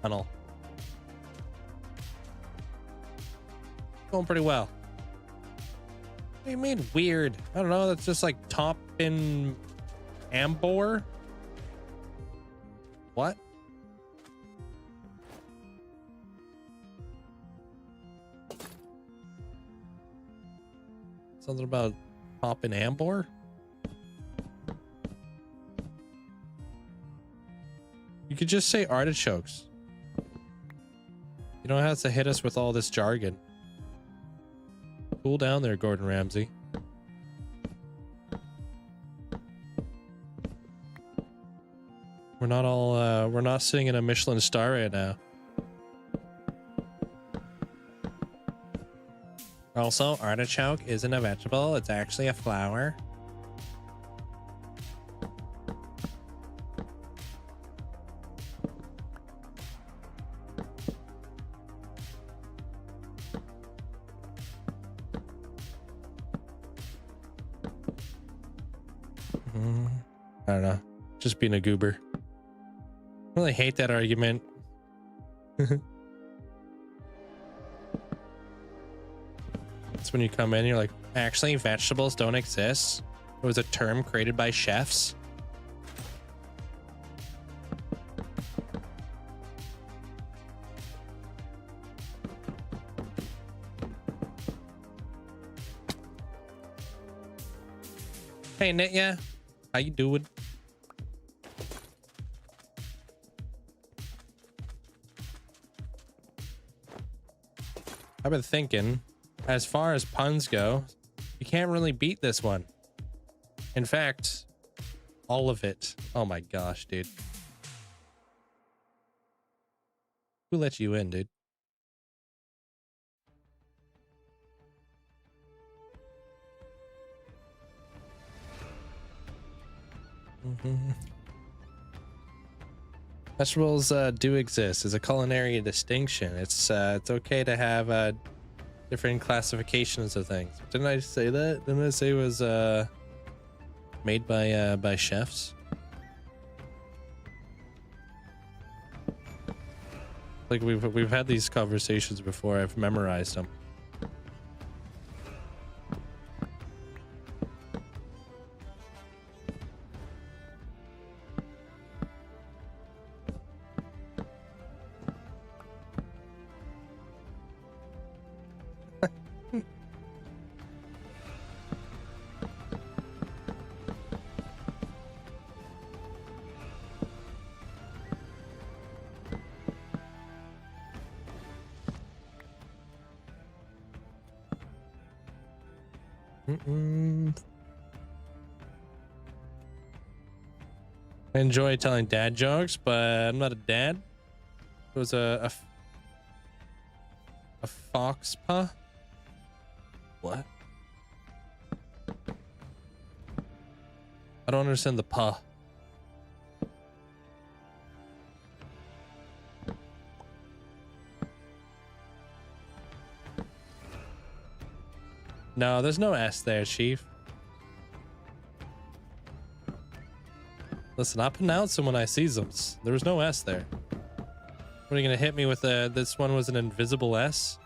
Speaker 4: tunnel. Going pretty well. What do you mean weird? I don't know. That's just like top in Ambor. What? Something about top in Ambor? You could just say artichokes. You don't have to hit us with all this jargon. Cool down there, Gordon Ramsay. We're not sitting in a Michelin star right now. Also, artichoke isn't a vegetable, it's actually a flower. I don't know. Just being a goober. I really hate that argument. It's when you come in, you're like, actually, vegetables don't exist. It was a term created by chefs. Hey, Nitya. How you doing? I've been thinking, as far as puns go, you can't really beat this one. In fact, all of it. Oh my gosh, dude. Who let you in, dude? Vegetables do exist as a culinary distinction. It's okay to have different classifications of things. Didn't I say that? Didn't I say it was made by chefs? Like we've had these conversations before. I've memorized them. I enjoy telling dad jokes, but I'm not a dad. It was a fox paw. What? I don't understand the paw. No, there's no S there, Chief. Listen, I pronounce them when I see them. There was no S there. What are you gonna hit me with? This one was an invisible S.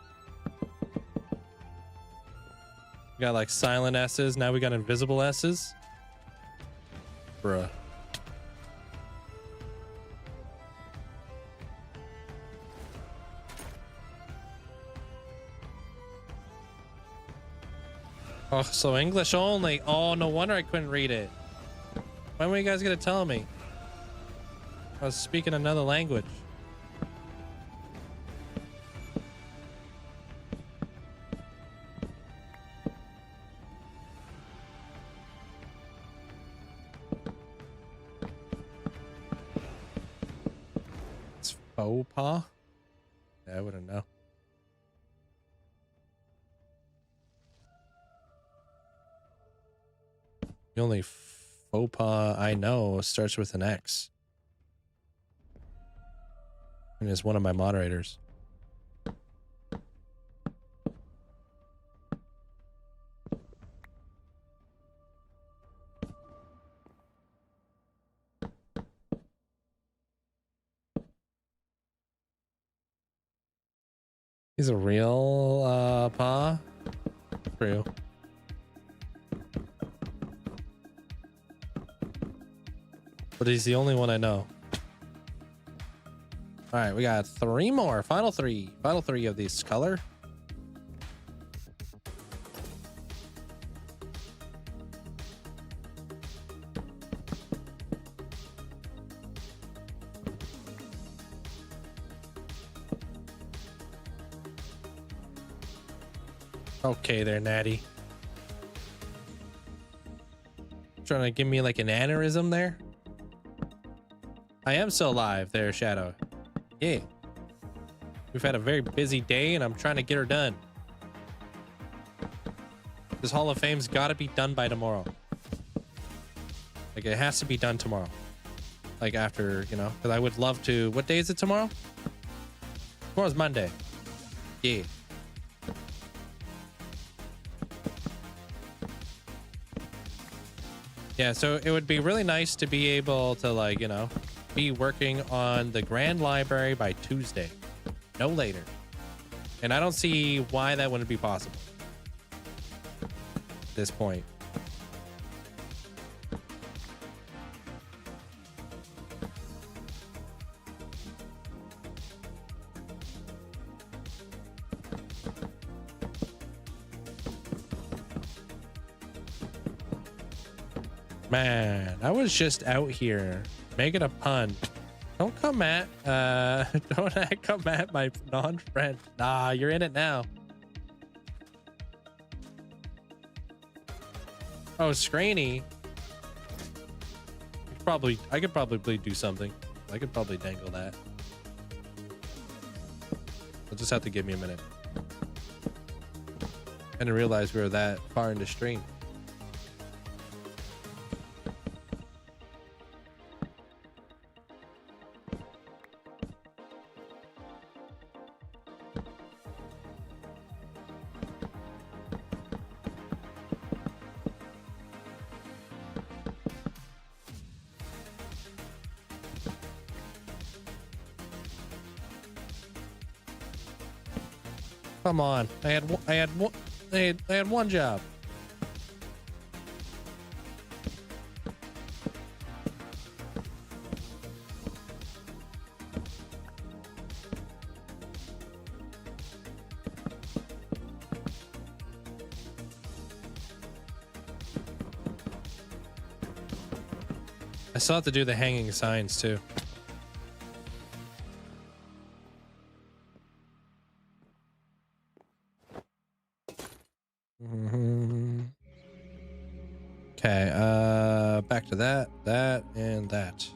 Speaker 4: We got like silent S's. Now we got invisible S's. Bruh. Oh, so English only. Oh, no wonder I couldn't read it. When were you guys gonna tell me? I was speaking another language. It's faux pas? Yeah, I wouldn't know. The only faux pas I know starts with an X. And is one of my moderators. He's a real paw. True. But he's the only one I know. All right, we got 3 more. Final three of this color. Okay there, Natty. Trying to give me like an aneurysm there. I am still alive there, Shadow. Yeah. We've had a very busy day and I'm trying to get her done. This Hall of Fame's gotta be done by tomorrow. Like it has to be done tomorrow. Like after, you know, because I would love to. What day is it tomorrow? Tomorrow's Monday. Yeah. Yeah, so it would be really nice to be able to, like, you know, be working on the Grand Library by Tuesday. No later. And I don't see why that wouldn't be possible at this point. Man, I was just out here making a pun. Don't come at my non-friend. Nah, you're in it now. Oh, Scrainy. I could probably do something. I could probably dangle that. You'll just have to give me a minute. I didn't realize we were that far into stream. Come on. I had one job. I still have to do the hanging signs too. Okay, back to that, and that.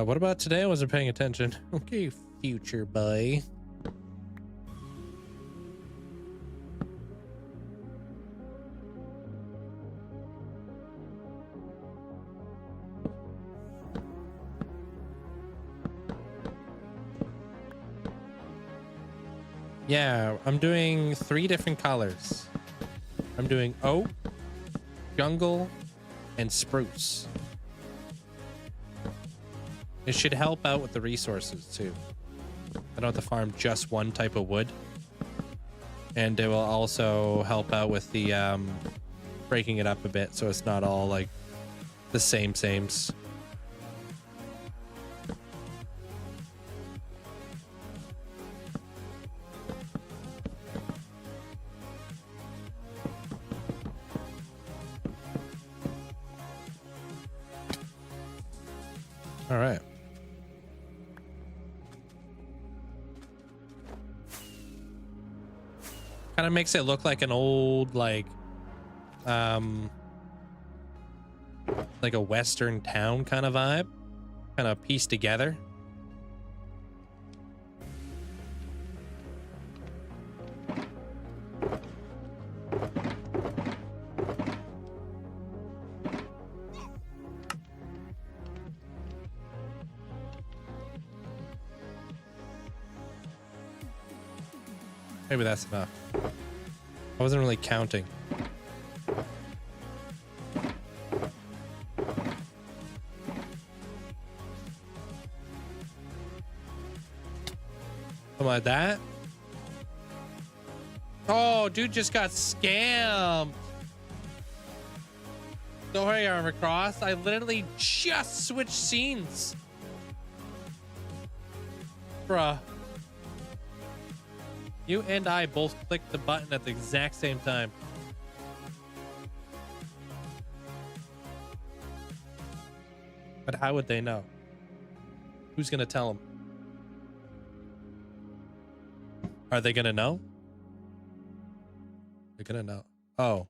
Speaker 4: What about today? I wasn't paying attention. Okay, future boy. Yeah, I'm doing 3 different colors. I'm doing oak, jungle, and spruce. It should help out with the resources too. I don't have to farm just one type of wood. And it will also help out with the breaking it up a bit so it's not all like the sames. All right. Kind of makes it look like an old, like a Western town kind of vibe, kind of pieced together. Maybe that's enough. I wasn't really counting. Something like that. Oh, dude just got scammed. Sorry, Armor Cross. I literally just switched scenes. Bruh. You and I both clicked the button at the exact same time. But how would they know? Who's gonna tell them? Are they gonna know? They're gonna know. Oh.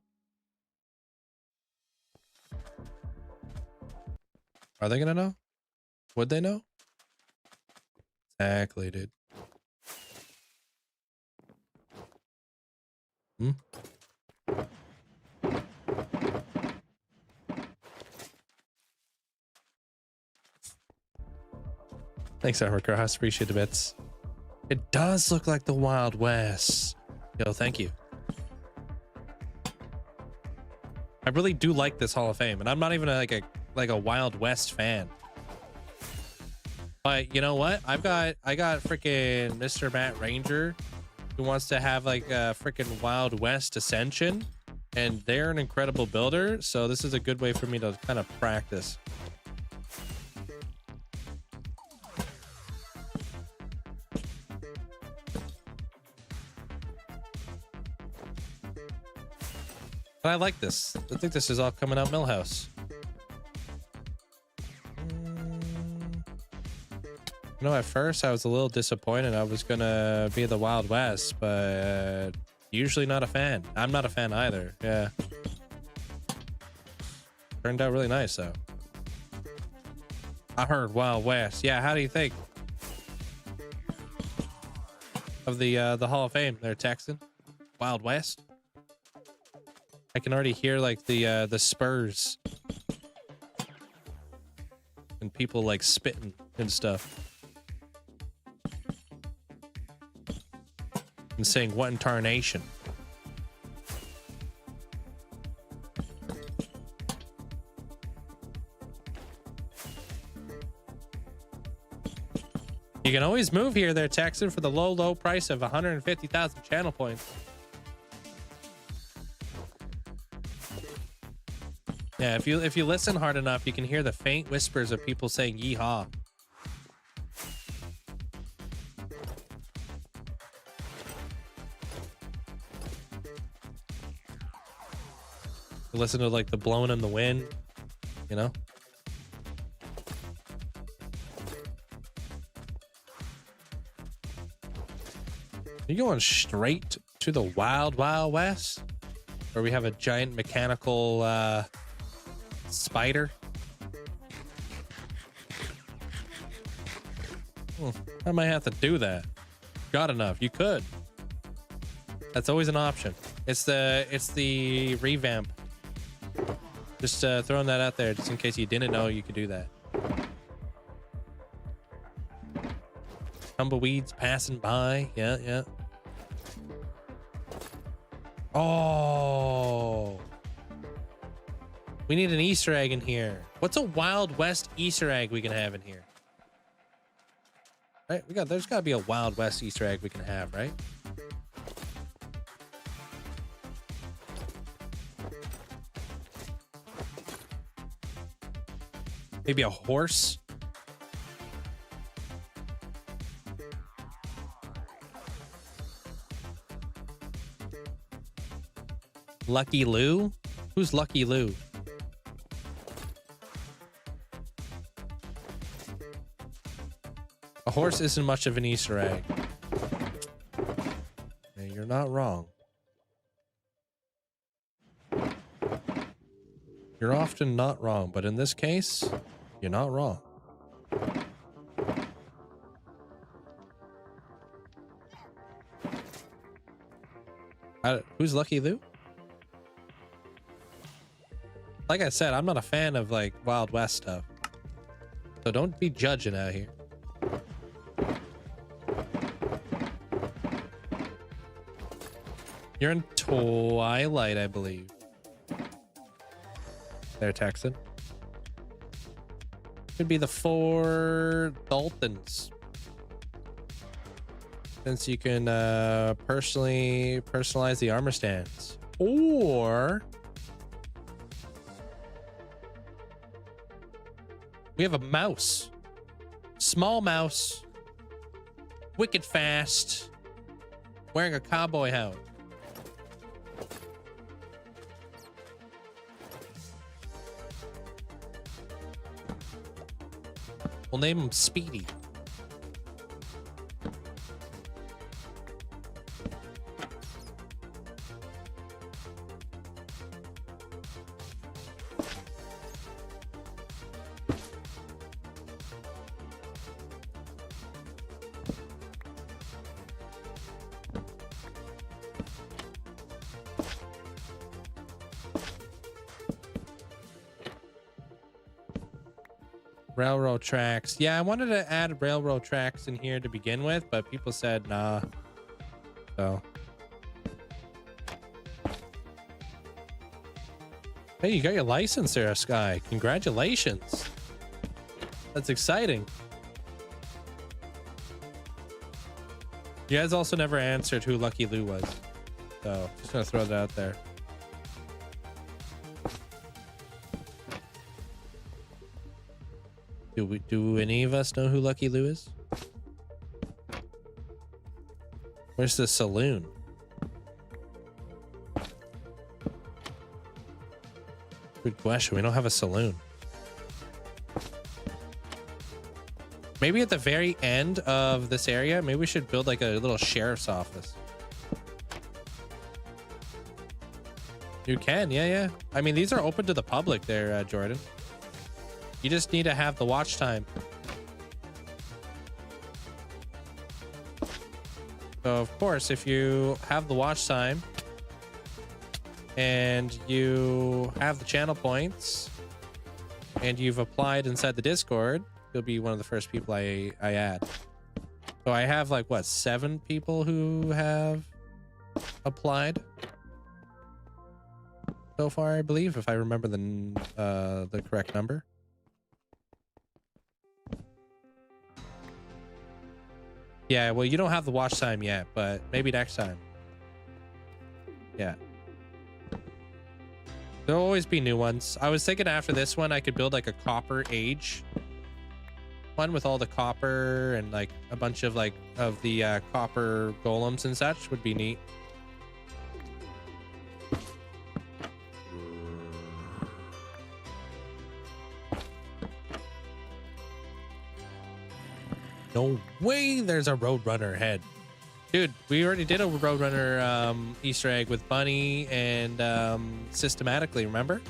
Speaker 4: Are they gonna know? Would they know? Exactly, dude. Hmm? Thanks, Armor Cross. Appreciate the bits. It does look like the Wild West. Yo, thank you. I really do like this Hall of Fame, and I'm not even like a Wild West fan. But you know what? I got freaking Mr. Matt Ranger, who wants to have like a freaking Wild West Ascension, and they're an incredible builder. So this is a good way for me to kind of practice. But I like this. I think this is all coming out Millhouse. You know, at first I was a little disappointed. I was gonna be the Wild West, but usually not a fan. I'm not a fan either. Yeah. Turned out really nice though. I heard Wild West. Yeah, how do you think of the Hall of Fame there, Texan? Wild West? I can already hear like the Spurs and people like spitting and stuff and saying what in tarnation. You can always move here there, Texan, for the low price of 150,000 channel points. Yeah, if you listen hard enough, you can hear the faint whispers of people saying yeehaw. You listen to like the blowing in the wind, you know? Are you going straight to the Wild Wild West? Where we have a giant mechanical spider? I might have to do that. Got enough. You could. That's always an option. It's the revamp. Just throwing that out there, just in case you didn't know you could do that. Tumbleweeds passing by. Yeah. Oh. We need an Easter egg in here. What's a Wild West Easter egg we can have in here? Right? There's gotta be a Wild West Easter egg we can have, right? Maybe a horse? Lucky Lou? Who's Lucky Lou? A horse isn't much of an Easter egg. Yeah, you're not wrong. You're often not wrong, but in this case, you're not wrong. Who's Lucky Lou? Like I said, I'm not a fan of like Wild West stuff. So don't be judging out here. You're in Twilight, I believe. There, Texan. Could be the 4 Daltons. since you can personalize the armor stands. Or we have a mouse. Small mouse. Wicked fast. Wearing a cowboy hat. We'll name him Speedy. Railroad tracks. Yeah, I wanted to add railroad tracks in here to begin with, but people said nah. So. Hey, you got your license there, Sky. Congratulations. That's exciting. You guys also never answered who Lucky Lou was. So, just gonna throw that out there. Do any of us know who Lucky Lou is? Where's the saloon? Good question. We don't have a saloon. Maybe at the very end of this area, maybe we should build like a little sheriff's office. You can, yeah. I mean, these are open to the public there, Jordan. You just need to have the watch time. So of course, if you have the watch time and you have the channel points and you've applied inside the Discord, you'll be one of the first people I add. So I have like what, 7 people who have applied so far, I believe, if I remember the correct number. Yeah, well, you don't have the watch time yet, but maybe next time. Yeah. There'll always be new ones. I was thinking after this one, I could build like a copper age one with all the copper and like a bunch of like of the copper golems and such would be neat. No way there's a Roadrunner head. Dude, we already did a Roadrunner Easter egg with Bunny and systematically, remember?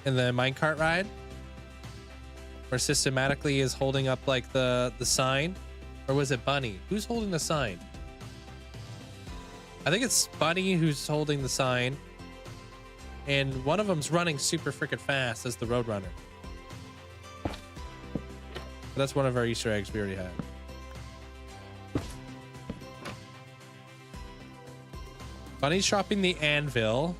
Speaker 4: In the minecart ride? Where systematically is holding up like the sign? Or was it Bunny? Who's holding the sign? I think it's Bunny who's holding the sign. And one of them's running super freaking fast as the Roadrunner. That's one of our Easter eggs we already had. Bunny's dropping the anvil.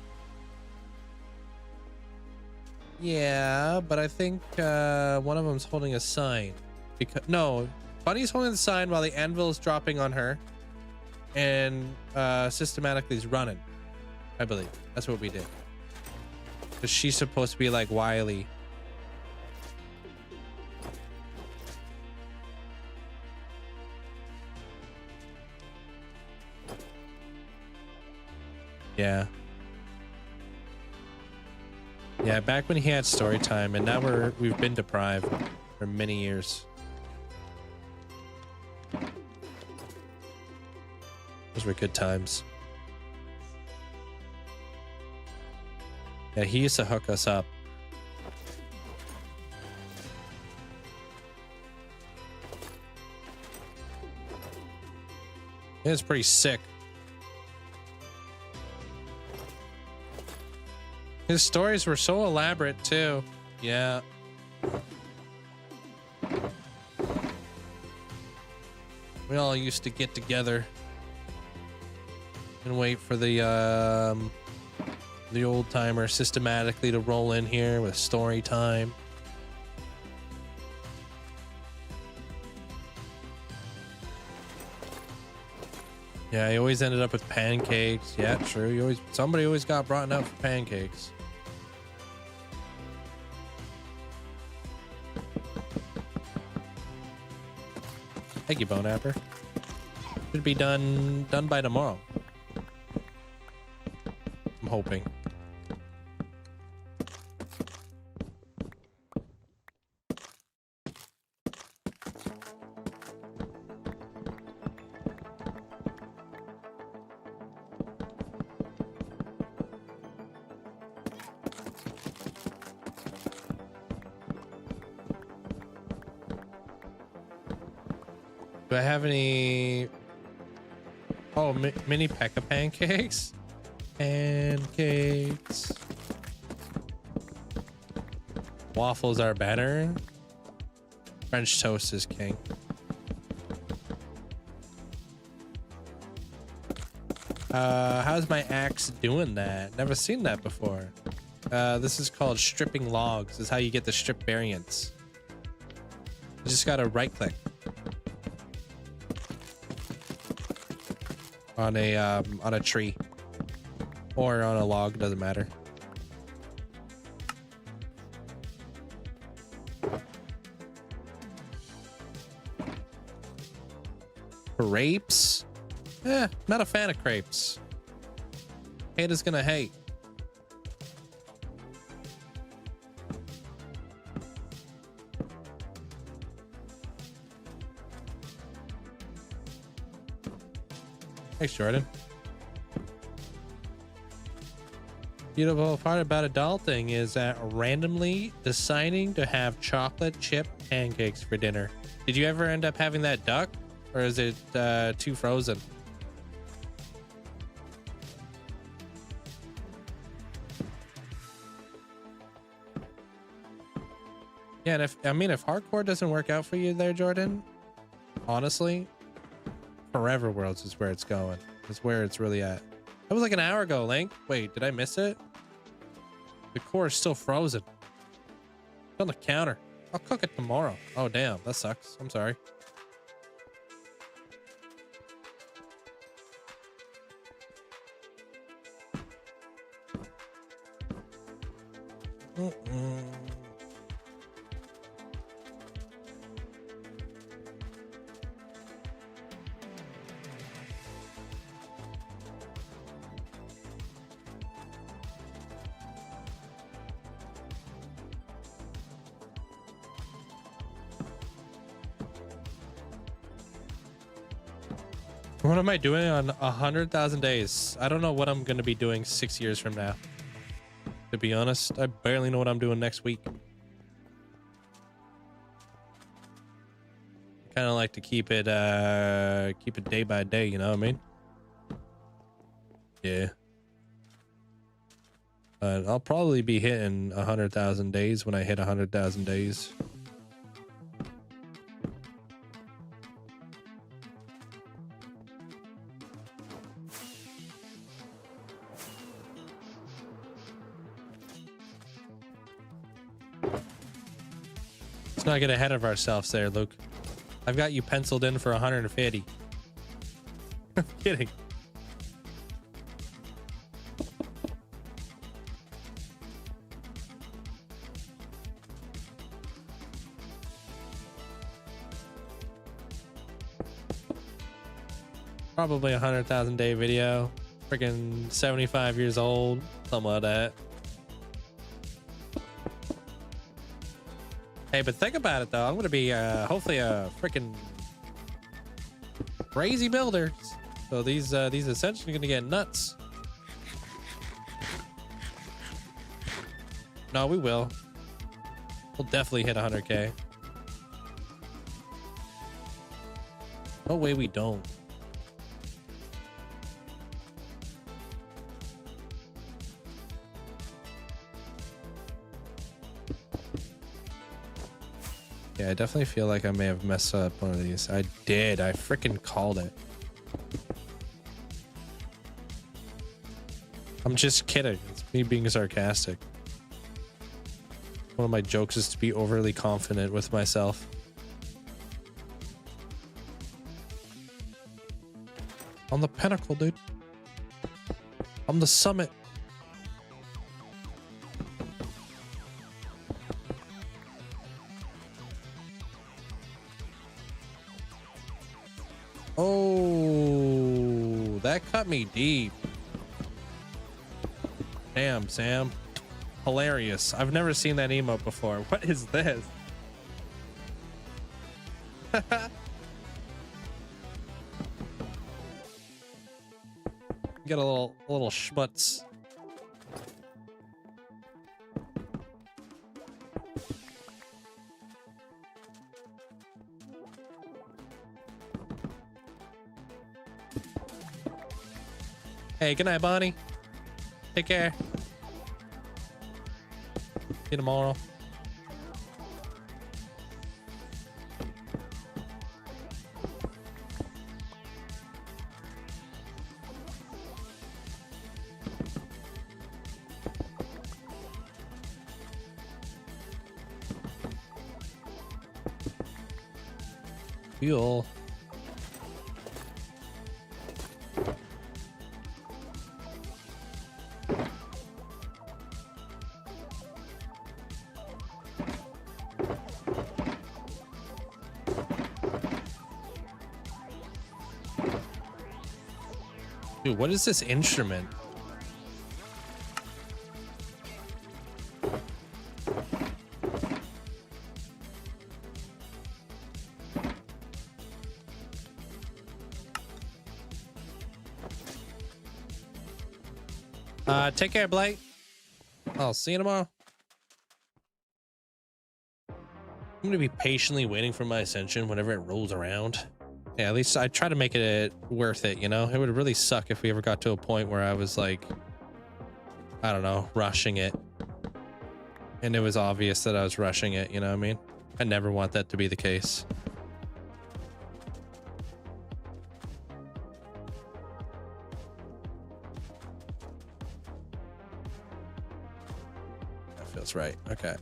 Speaker 4: Yeah, but I think one of them's holding a sign. Because no, Bunny's holding the sign while the anvil is dropping on her, and systematically is running. I believe that's what we did. Because she's supposed to be like wily. Yeah. Yeah, back when he had story time, and now we've been deprived for many years. Those were good times. Yeah, he used to hook us up. It was pretty sick. His stories were so elaborate too. Yeah. We all used to get together and wait for the old timer systematically to roll in here with story time. Yeah, he always ended up with pancakes. Yeah, true. Somebody always got brought out for pancakes. Thank you, Bone Apper. Should be done by tomorrow. I'm hoping. Do I have any? Oh, mini Pekka pancakes. Pancakes. Waffles are better. French toast is king. How's my axe doing that? Never seen that before. This is called stripping logs. This is how you get the strip variants. You just gotta right click on a tree or on a log, doesn't matter. Crepes? Not a fan of crepes. Haters gonna hate. Thanks, Jordan. Beautiful part about adulting is that randomly deciding to have chocolate chip pancakes for dinner. Did you ever end up having that duck, or is it too frozen? Yeah, and if hardcore doesn't work out for you there, Jordan, honestly, Forever Worlds is where it's going. It's where it's really at. That was like an hour ago, Link. Wait, did I miss it? The core is still frozen. It's on the counter. I'll cook it tomorrow. Oh, damn. That sucks. I'm sorry. What am I doing on 100,000 days? I don't know what I'm going to be doing 6 years from now. To be honest, I barely know what I'm doing next week. Kind of like to keep it day by day, you know what I mean? Yeah. But I'll probably be hitting 100,000 days when I hit 100,000 days. Let's not get ahead of ourselves there, Luke. I've got you penciled in for 150. I'm kidding. Probably 100,000 day video. Freaking 75 years old. Something like that. Hey, but think about it though. I'm gonna be hopefully a freaking crazy builder. So these ascensions are gonna get nuts. No, we will. We'll definitely hit 100K. No way we don't. Yeah, I definitely feel like I may have messed up one of these. I did. I freaking called it. I'm just kidding. It's me being sarcastic. One of my jokes is to be overly confident with myself. On the pinnacle, dude. On the summit. Oh, that cut me deep. Damn, Sam. Hilarious. I've never seen that emote before. What is this? Get a little schmutz. Hey, good night, Bonnie. Take care. See you tomorrow. Fuel. Dude, what is this instrument? Take care, Blake. I'll see you tomorrow. I'm gonna be patiently waiting for my ascension whenever it rolls around. Yeah, at least I try to make it worth it, you know? It would really suck if we ever got to a point where I was like, I don't know, rushing it. And it was obvious that I was rushing it, you know what I mean? I never want that to be the case. That feels right. Okay.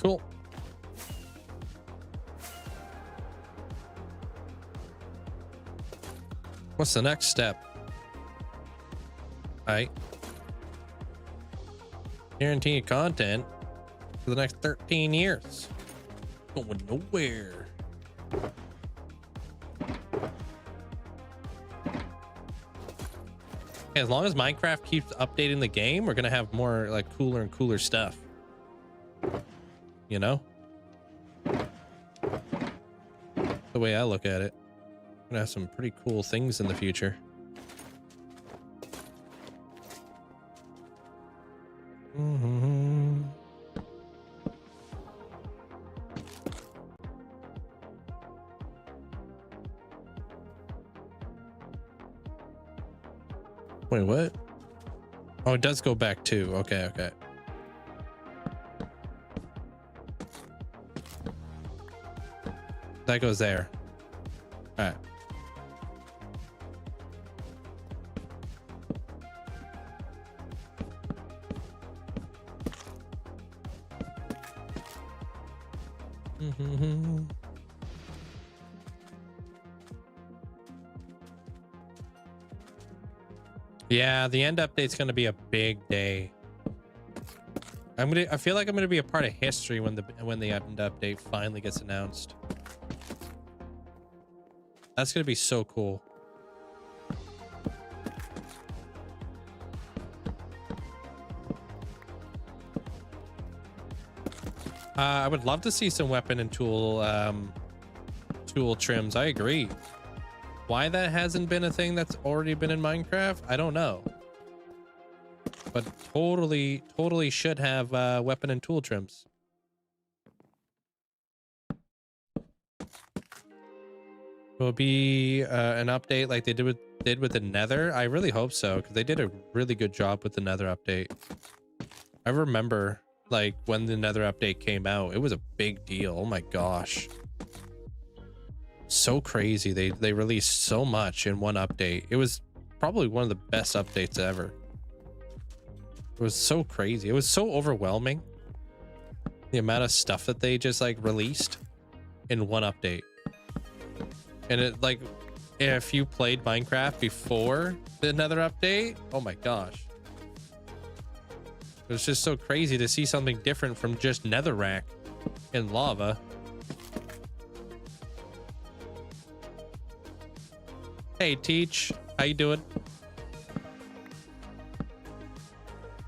Speaker 4: Cool. What's the next step? Alright. Guaranteed content for the next 13 years. Going nowhere. As long as Minecraft keeps updating the game, we're gonna have more like cooler and cooler stuff. You know? The way I look at it. We're gonna have some pretty cool things in the future. Mm-hmm. Wait, what? Oh, it does go back too. Okay, okay. That goes there. All right. Mm-hmm. Yeah, the end update's gonna be a big day. I feel like I'm gonna be a part of history when the end update finally gets announced. That's gonna be so cool. I would love to see some weapon and tool trims. I agree. Why that hasn't been a thing that's already been in Minecraft, I don't know. But totally should have weapon and tool trims. . 'Cause, Will be an update like they did with the Nether? I really hope so, because they did a really good job with the Nether update. I remember like when the Nether update came out, it was a big deal. Oh my gosh. So crazy. They released so much in one update. It was probably one of the best updates ever. It was so crazy. It was so overwhelming. The amount of stuff that they just like released in one update. And it like, if you played Minecraft before the Nether update, oh my gosh. It was just so crazy to see something different from just netherrack and lava. Hey, Teach, how you doing?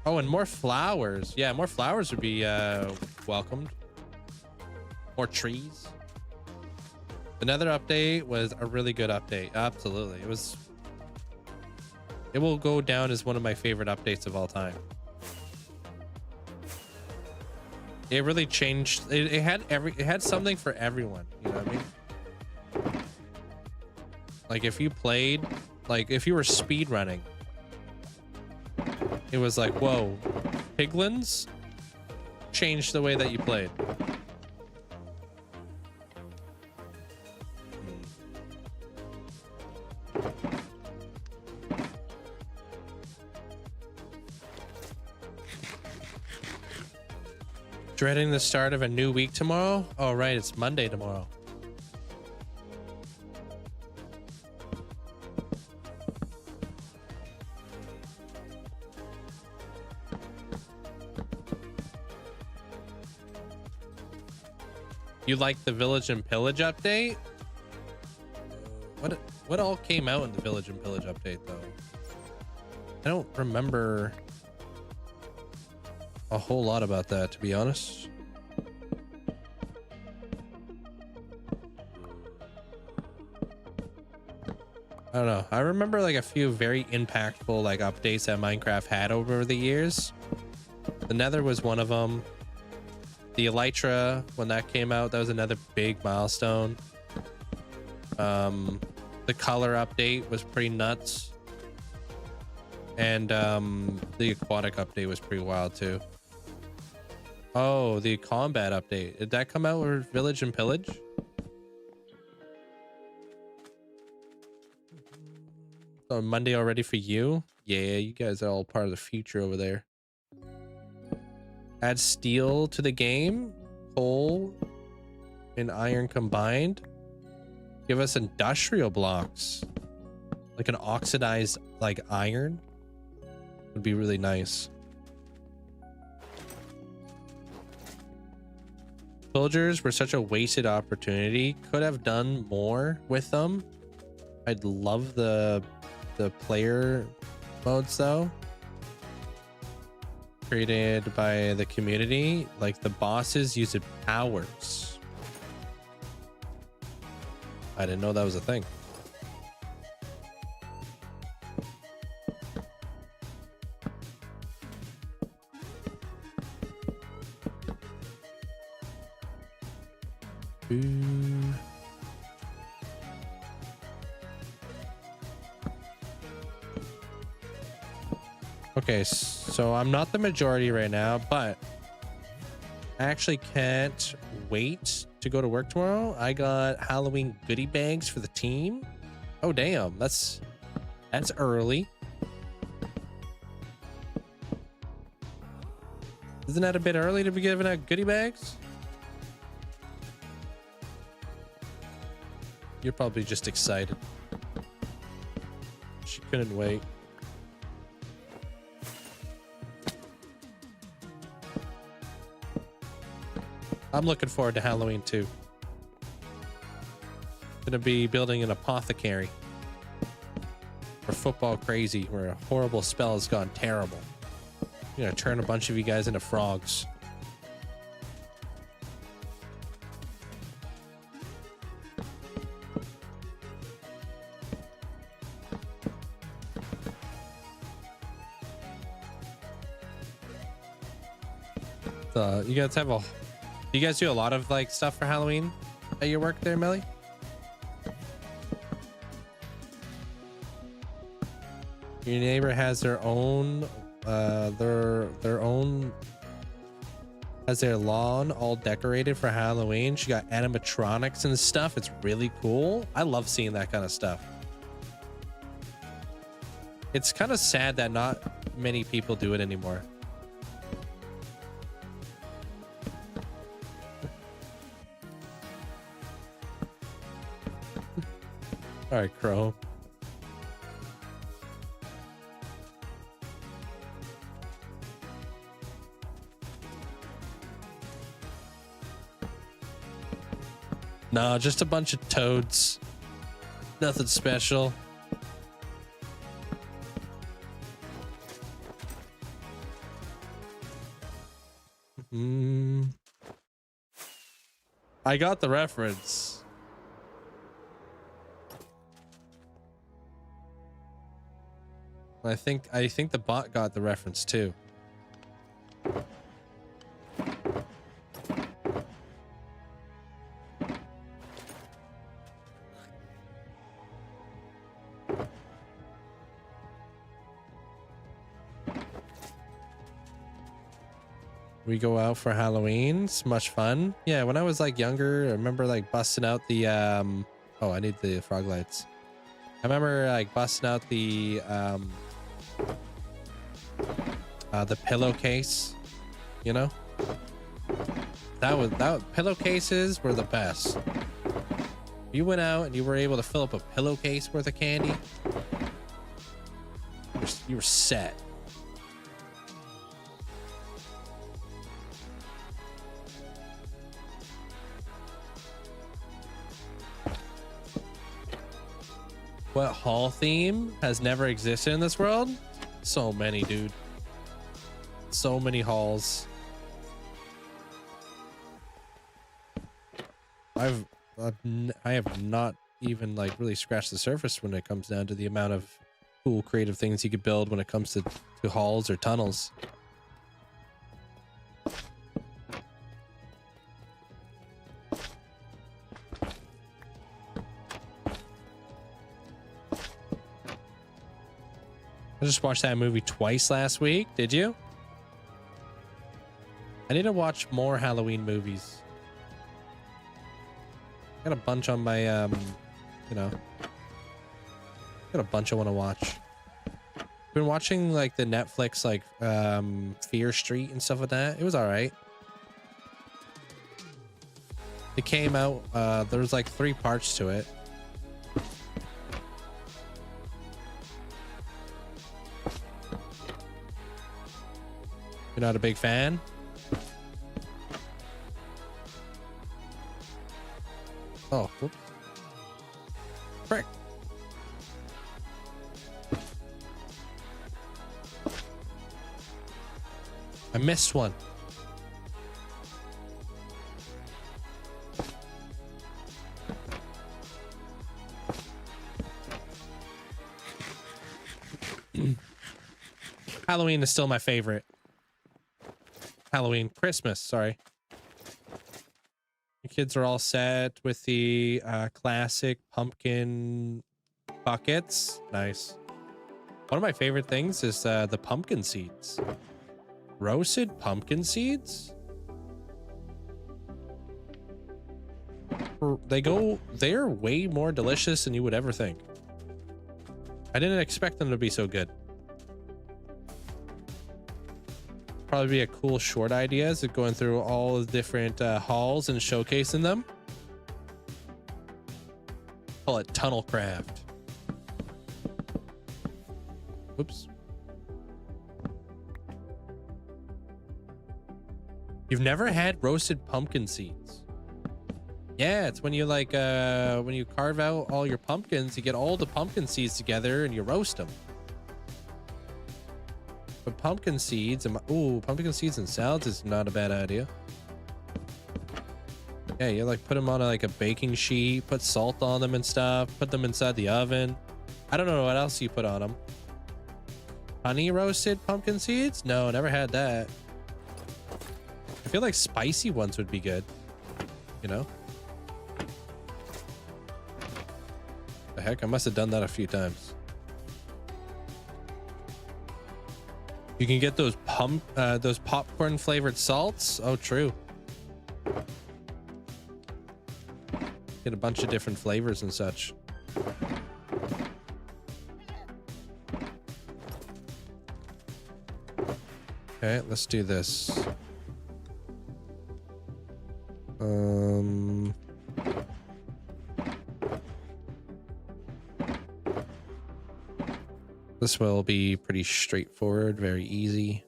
Speaker 4: Oh, and more flowers. Yeah, more flowers would be welcomed. More trees. The Nether update was a really good update. Absolutely. It will go down as one of my favorite updates of all time. It really changed. It had something for everyone. You know what I mean? Like if you played, like if you were speed running, it was like, whoa, piglins changed the way that you played. Dreading the start of a new week tomorrow? Oh, right. It's Monday tomorrow. You like the Village and Pillage update? What all came out in the Village and Pillage update, though? I don't remember a whole lot about that, to be honest. I don't know. I remember like a few very impactful like updates that Minecraft had over the years. The Nether was one of them. The Elytra, when that came out, that was another big milestone. The color update was pretty nuts. And the aquatic update was pretty wild too. Oh, the combat update. Did that come out with Village and Pillage? Oh, Monday already for you? Yeah, you guys are all part of the future over there. Add steel to the game. Coal and iron combined. Give us industrial blocks. Like an oxidized like iron. Would be really nice. Villagers were such a wasted opportunity. Could have done more with them. I'd love the player modes though. Created by the community. Like the bosses use powers. I didn't know that was a thing. Okay, so I'm not the majority right now, but I actually can't wait to go to work tomorrow. I got Halloween goodie bags for the team. Oh damn, that's early. Isn't that a bit early to be giving out goodie bags? You're probably just excited. She couldn't wait. I'm looking forward to Halloween too. Gonna be building an apothecary. For football crazy, where a horrible spell has gone terrible. I'm gonna turn a bunch of you guys into frogs. You guys have a... You guys do a lot of like stuff for Halloween at your work there, Melly? Your neighbor has their own their own has their lawn all decorated for Halloween. She got animatronics and stuff. It's really cool. I love seeing that kind of stuff. It's kind of sad that not many people do it anymore. All right, Crow. No, just a bunch of toads. Nothing special. I got the reference. I think the bot got the reference too. We go out for Halloween. It's much fun. Yeah, when I was like younger, I remember like busting out the oh, I need the frog lights. I remember like busting out the pillowcase, you know? That pillowcases were the best. You went out and you were able to fill up a pillowcase worth of candy. You were set. What hall theme has never existed in this world? So many, dude. So many halls. I have not even like really scratched the surface when it comes down to the amount of cool creative things you could build when it comes to halls or tunnels. I just watched that movie twice last week. Did you? I need to watch more Halloween movies. Got a bunch on my, you know, got a bunch I want to watch. Been watching like the Netflix, like, Fear Street and stuff like that. It was all right. It came out, there was like 3 parts to it. You're not a big fan? Oh, whoops. Frick. I missed one. Halloween is still my favorite. Christmas, sorry. The kids are all set with the classic pumpkin buckets. Nice. One of my favorite things is the pumpkin seeds. Roasted pumpkin seeds? They're way more delicious than you would ever think. I didn't expect them to be so good. Probably be a cool short idea, is it going through all the different halls and showcasing them. Call it tunnel craft. Oops. You've never had roasted pumpkin seeds? Yeah, it's when you like when you carve out all your pumpkins, you get all the pumpkin seeds together and you roast them. But pumpkin seeds and pumpkin seeds and salads is not a bad idea. Yeah, you like put them on like a baking sheet, put salt on them and stuff, put them inside the oven. I don't know what else you put on them. Honey roasted pumpkin seeds? No, never had that. I feel like spicy ones would be good, you know? The heck, I must have done that a few times. You can get those popcorn flavored salts. Oh, true. Get a bunch of different flavors and such. Okay, let's do this. This will be pretty straightforward, very easy.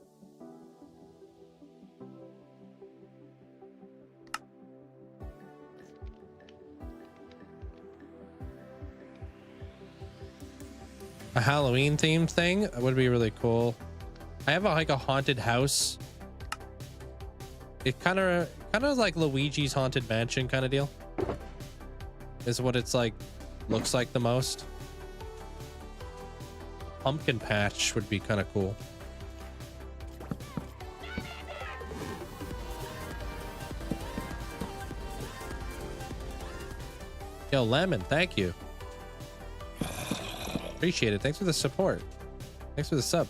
Speaker 4: A Halloween themed thing would be really cool. I have like a haunted house. It kind of like Luigi's Haunted Mansion kind of deal. Is what it's like, looks like the most. Pumpkin patch would be kind of cool. Yo, Lemon, thank you. Appreciate it. Thanks for the support. Thanks for the sub.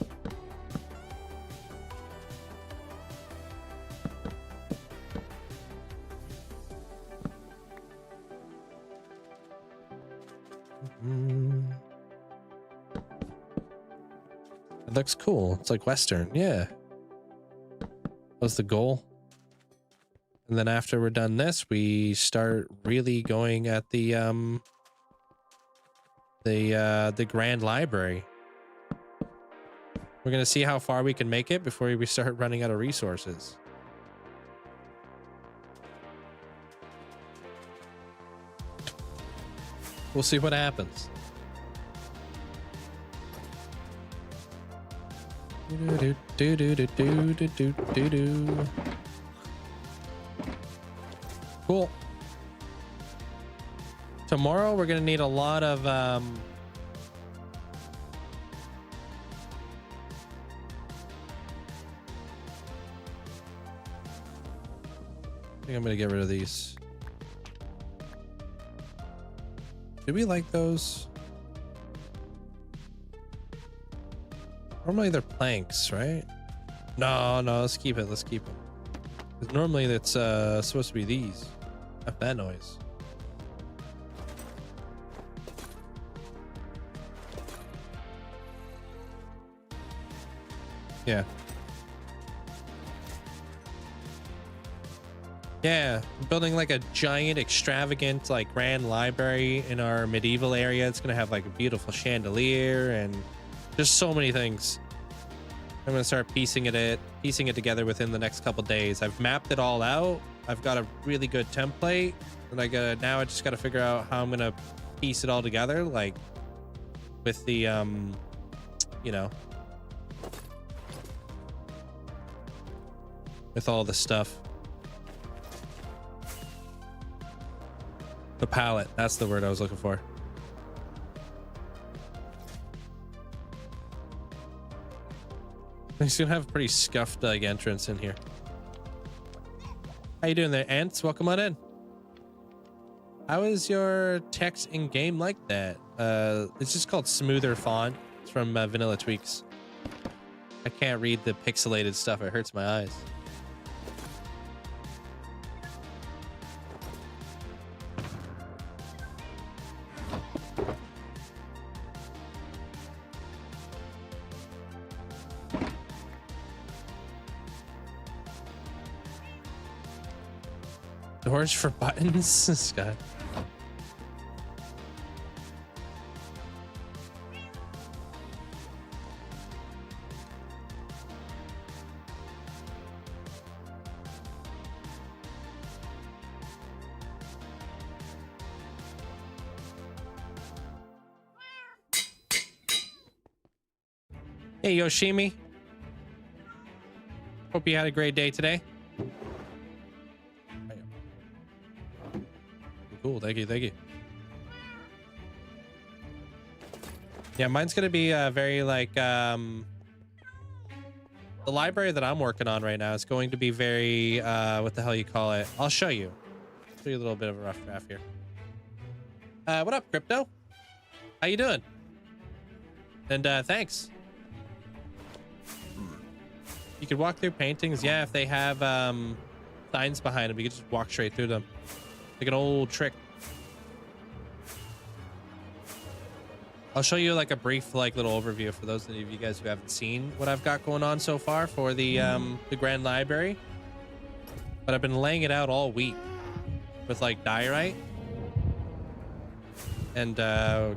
Speaker 4: It looks cool. It's like Western. Yeah. That was the goal. And then after we're done this, we start really going at the Grand Library. We're gonna see how far we can make it before we start running out of resources. We'll see what happens. Cool. Tomorrow we're gonna need a lot of I think I'm gonna get rid of these. Do we like those? Normally they're planks, right? No, let's keep it. Let's keep it. Because normally it's supposed to be these. F that noise. Yeah. Yeah, building like a giant, extravagant, like grand library in our medieval area. It's gonna have like a beautiful chandelier and just so many things. I'm gonna start piecing it together within the next couple days. I've mapped it all out. I've got a really good template, and now I just gotta figure out how I'm gonna piece it all together, like with the you know, with all the stuff. The palette, that's the word I was looking for. He's gonna have a pretty scuffed like entrance in here. How you doing there, Ants? Welcome on in. How is your text in game like that? It's just called smoother font. It's from Vanilla Tweaks. I can't read the pixelated stuff. It hurts my eyes. Doors for buttons? This guy. Hey, Yoshimi. Hope you had a great day today. Cool, thank you. Yeah, mine's gonna be very like the library that I'm working on right now is going to be very what the hell you call it? I'll show you. Show you a little bit of a rough draft here. What up, Crypto? How you doing? And thanks. You could walk through paintings. Yeah, if they have signs behind them, you could just walk straight through them. Like an old trick. I'll show you like a brief like little overview for those of you guys who haven't seen what I've got going on so far for the Grand Library. But I've been laying it out all week with like diorite. And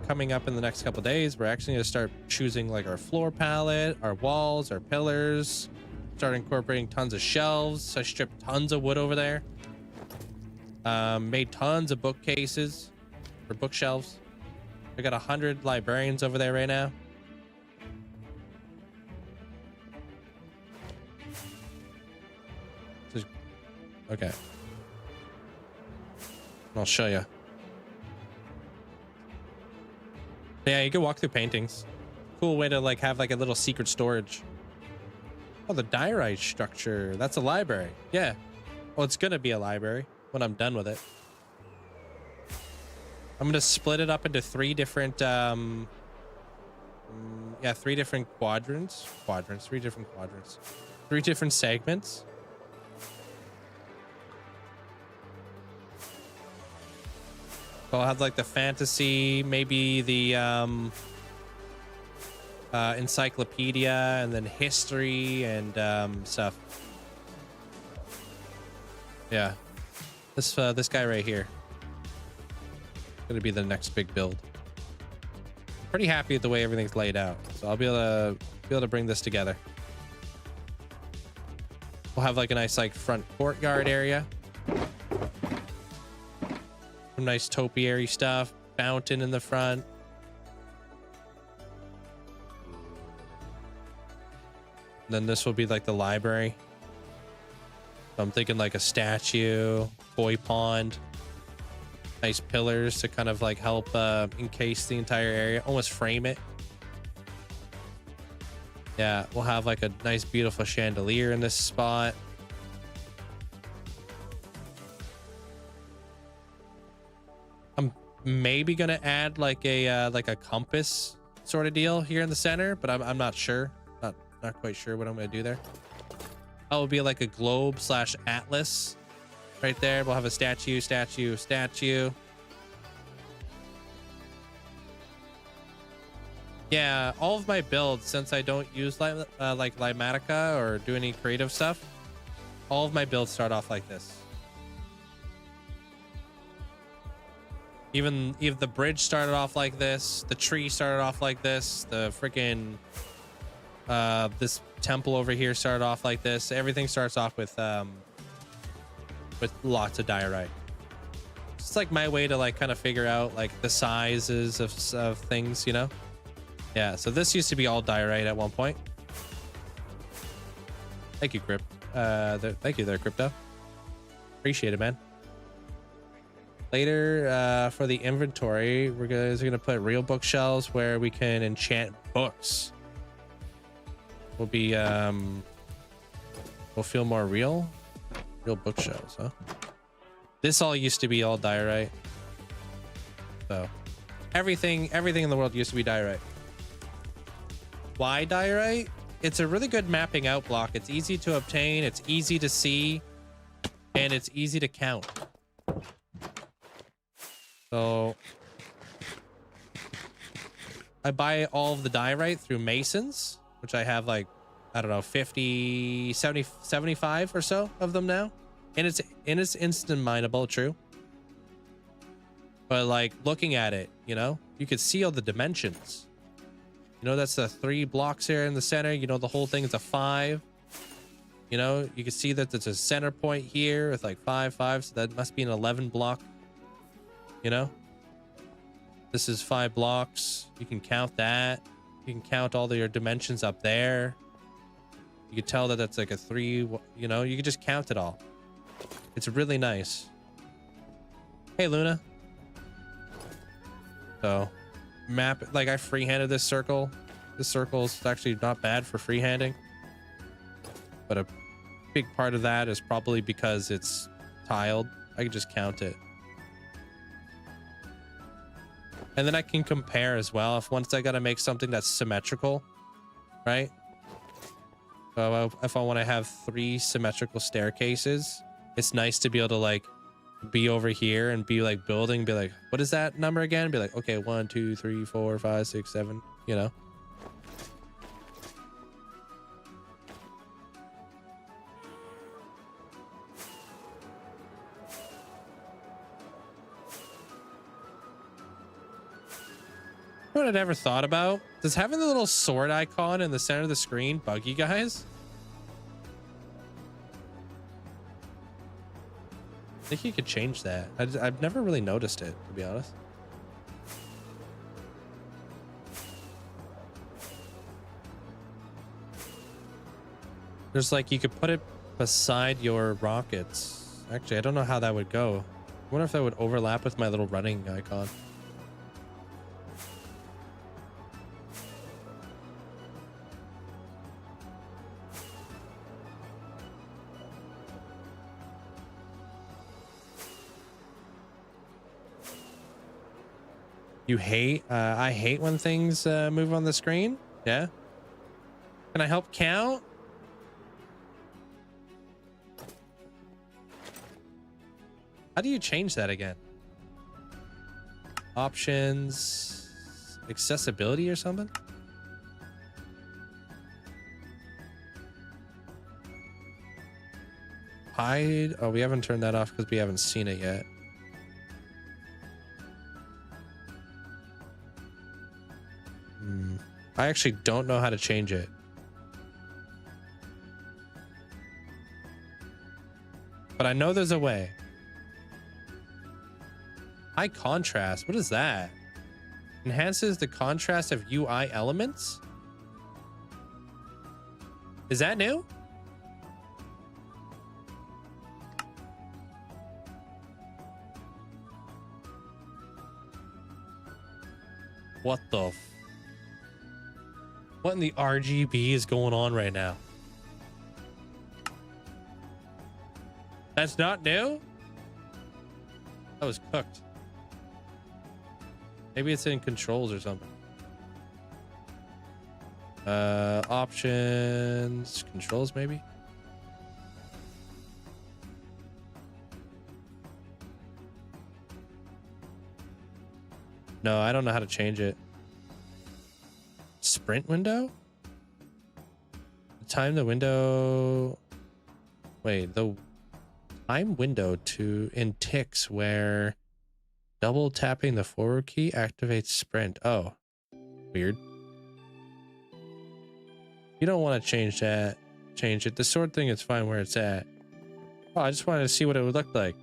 Speaker 4: coming up in the next couple days, we're actually going to start choosing like our floor palette, our walls, our pillars, start incorporating tons of shelves. I stripped tons of wood over there. Made tons of bookcases for bookshelves. I got 100 librarians over there right now. Okay. I'll show you. Yeah, you can walk through paintings. Cool way to like have like a little secret storage. Oh, the diorite structure. That's a library. Yeah. Well, it's gonna be a library when I'm done with it. I'm gonna split it up into three different three different segments. So I'll have like the fantasy, maybe the encyclopedia, and then history and stuff. Yeah, this guy right here gonna be the next big build. Pretty happy with the way everything's laid out, so I'll be able to bring this together. We'll have like a nice like front courtyard area. Some nice topiary stuff, fountain in the front. And then this will be like the library. So I'm thinking like a statue, koi pond, nice pillars to kind of like help encase the entire area, almost frame it. Yeah, we'll have like a nice beautiful chandelier in this spot. I'm maybe gonna add like a compass sort of deal here in the center, but I'm not sure. Not quite sure what I'm gonna do there. Oh, it'll be like a globe / atlas right there. We'll have a statue. Yeah, all of my builds, since I don't use like Limatica or do any creative stuff, all of my builds start off like this. Even if the bridge started off like this, the tree started off like this, the freaking this temple over here started off like this. Everything starts off with lots of diorite. It's like my way to like kind of figure out like the sizes of things, you know? Yeah, so this used to be all diorite at one point. Thank you, Crypt. Thank you there, Crypto. Appreciate it, man. Later, for the inventory, we're gonna put real bookshelves where we can enchant books. We'll be we'll feel more real bookshelves, huh? This all used to be all diorite. So everything in the world used to be diorite. Why diorite? It's a really good mapping out block. It's easy to obtain, it's easy to see, and it's easy to count. So I buy all of the diorite through masons, which I have like, I don't know, 50, 70, 75 or so of them now. And it's instant mineable, true. But like looking at it, you know, you could see all the dimensions. You know, that's the 3 blocks here in the center. You know, the whole thing is a 5. You know, you can see that there's a center point here with like 5, 5. So that must be an 11 block. You know, this is 5 blocks. You can count that. You can count all your dimensions up there. You can tell that that's like a 3, you know, you can just count it all. It's really nice. Hey, Luna. So map, like I freehanded this circle. This circle is actually not bad for freehanding. But a big part of that is probably because it's tiled. I can just count it. And then I can compare as well. If once I got to make something that's symmetrical, right? So if I want to have 3 symmetrical staircases, it's nice to be able to like be over here and be like building, be like, what is that number again? Be like, okay, 1, 2, 3, 4, 5, 6, 7, you know. You know what I never thought about? Does having the little sword icon in the center of the screen bug you guys? I think you could change that. I've never really noticed it, to be honest. There's like, you could put it beside your rockets. Actually, I don't know how that would go. I wonder if that would overlap with my little running icon. You hate, I hate when things move on the screen. Yeah. Can I help count? How do you change that again? Options, accessibility or something? Hide. Oh, we haven't turned that off because we haven't seen it yet. I actually don't know how to change it. But I know there's a way. High contrast. What is that? Enhances the contrast of UI elements? Is that new? What the f... What in the RGB is going on right now? That's not new? That was cooked. Maybe it's in controls or something. Options, controls maybe? No, I don't know how to change it. Sprint window? Time the window. Wait, the time window to in ticks where double tapping the forward key activates sprint. Oh, weird. You don't want to change that. Change it. The sword thing is fine where it's at. Oh, I just wanted to see what it would look like.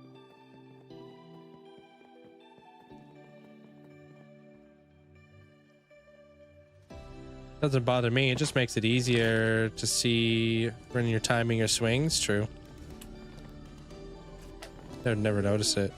Speaker 4: Doesn't bother me. It just makes it easier to see when you're timing your swings. True. I would never notice it.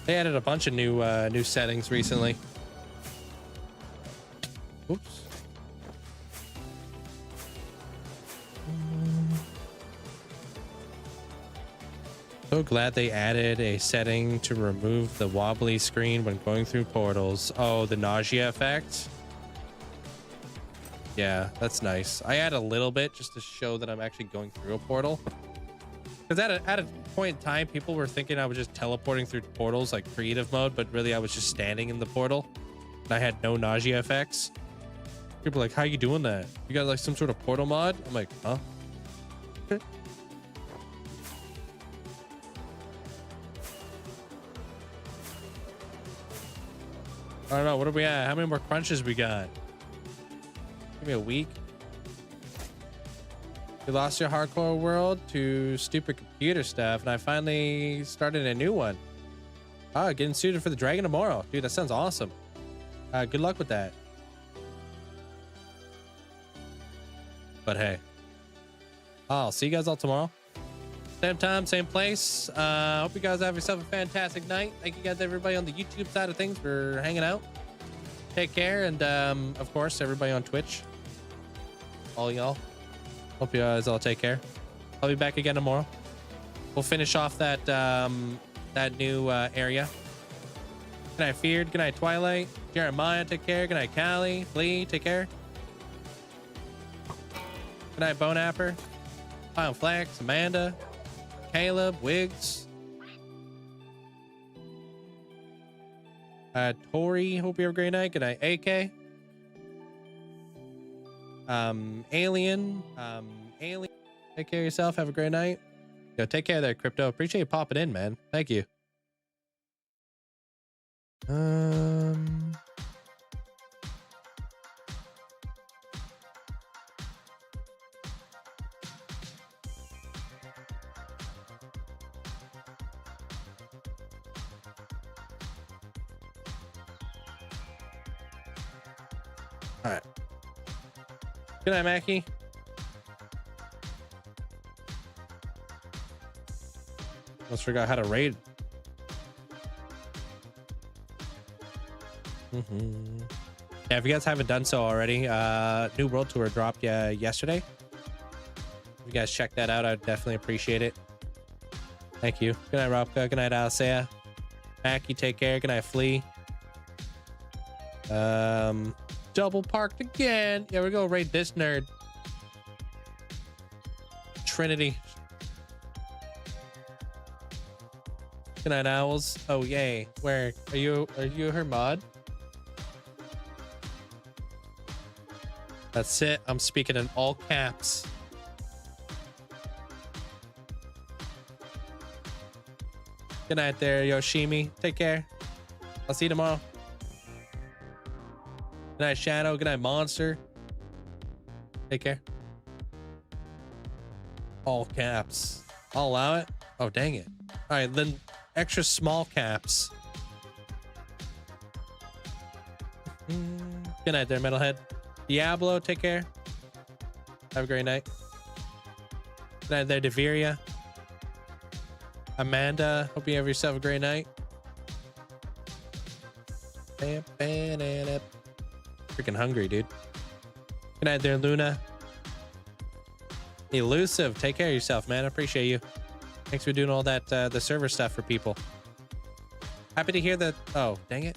Speaker 4: They added a bunch of new settings recently. Oops. So glad they added a setting to remove the wobbly screen when going through portals. Oh, the nausea effect. Yeah, that's nice. I add a little bit just to show that I'm actually going through a portal. Because at a point in time, people were thinking I was just teleporting through portals like creative mode, but really I was just standing in the portal. And I had no nausea effects. People are like, how you doing that? You got like some sort of portal mod? I'm like, huh? I don't know. What are we at? How many more crunches we got? Give me a week. You lost your hardcore world to stupid computer stuff, and I finally started a new one. Ah, getting suited for the dragon tomorrow. Dude, that sounds awesome. Good luck with that. But hey, I'll see you guys all tomorrow. Same time, same place. Hope you guys have yourself a fantastic night. Thank you guys, everybody on the YouTube side of things, for hanging out. Take care. And of course, everybody on Twitch. All y'all. Hope you guys all take care. I'll be back again tomorrow. We'll finish off that that new area. Good night, Feared. Good night, Twilight. Jeremiah, take care. Good night, Callie. Flea, take care. Good night, Bonapper. Final Flex, Amanda, Caleb, Wiggs. Tori, hope you have a great night. Good night, AK. Alien. Alien. Take care of yourself. Have a great night. Yo, take care there, Crypto. Appreciate you popping in, man. Thank you. All right. Good night, Mackie. Almost forgot how to raid. Yeah, if you guys haven't done so already, new world tour dropped yesterday. If you guys check that out, I'd definitely appreciate it. Thank you. Good night, Robka. Good night, Alcea. Mackie, take care. Good night, Flea. Double parked again. Yeah, we're gonna raid this nerd. Trinity. Good night, Owls. Oh yay. Where are you her mod? That's it. I'm speaking in all caps. Good night there, Yoshimi. Take care. I'll see you tomorrow. Good night, Shadow. Good night, Monster. Take care. All caps. I'll allow it. Oh, dang it. All right, then extra small caps. Good night there, Metalhead. Diablo, take care. Have a great night. Good night there, Deveria. Amanda, hope you have yourself a great night. Freaking hungry, dude. Good night there, Luna. Elusive, take care of yourself, man. I appreciate you. Thanks for doing all that, the server stuff for people. Happy to hear that. Oh, dang it.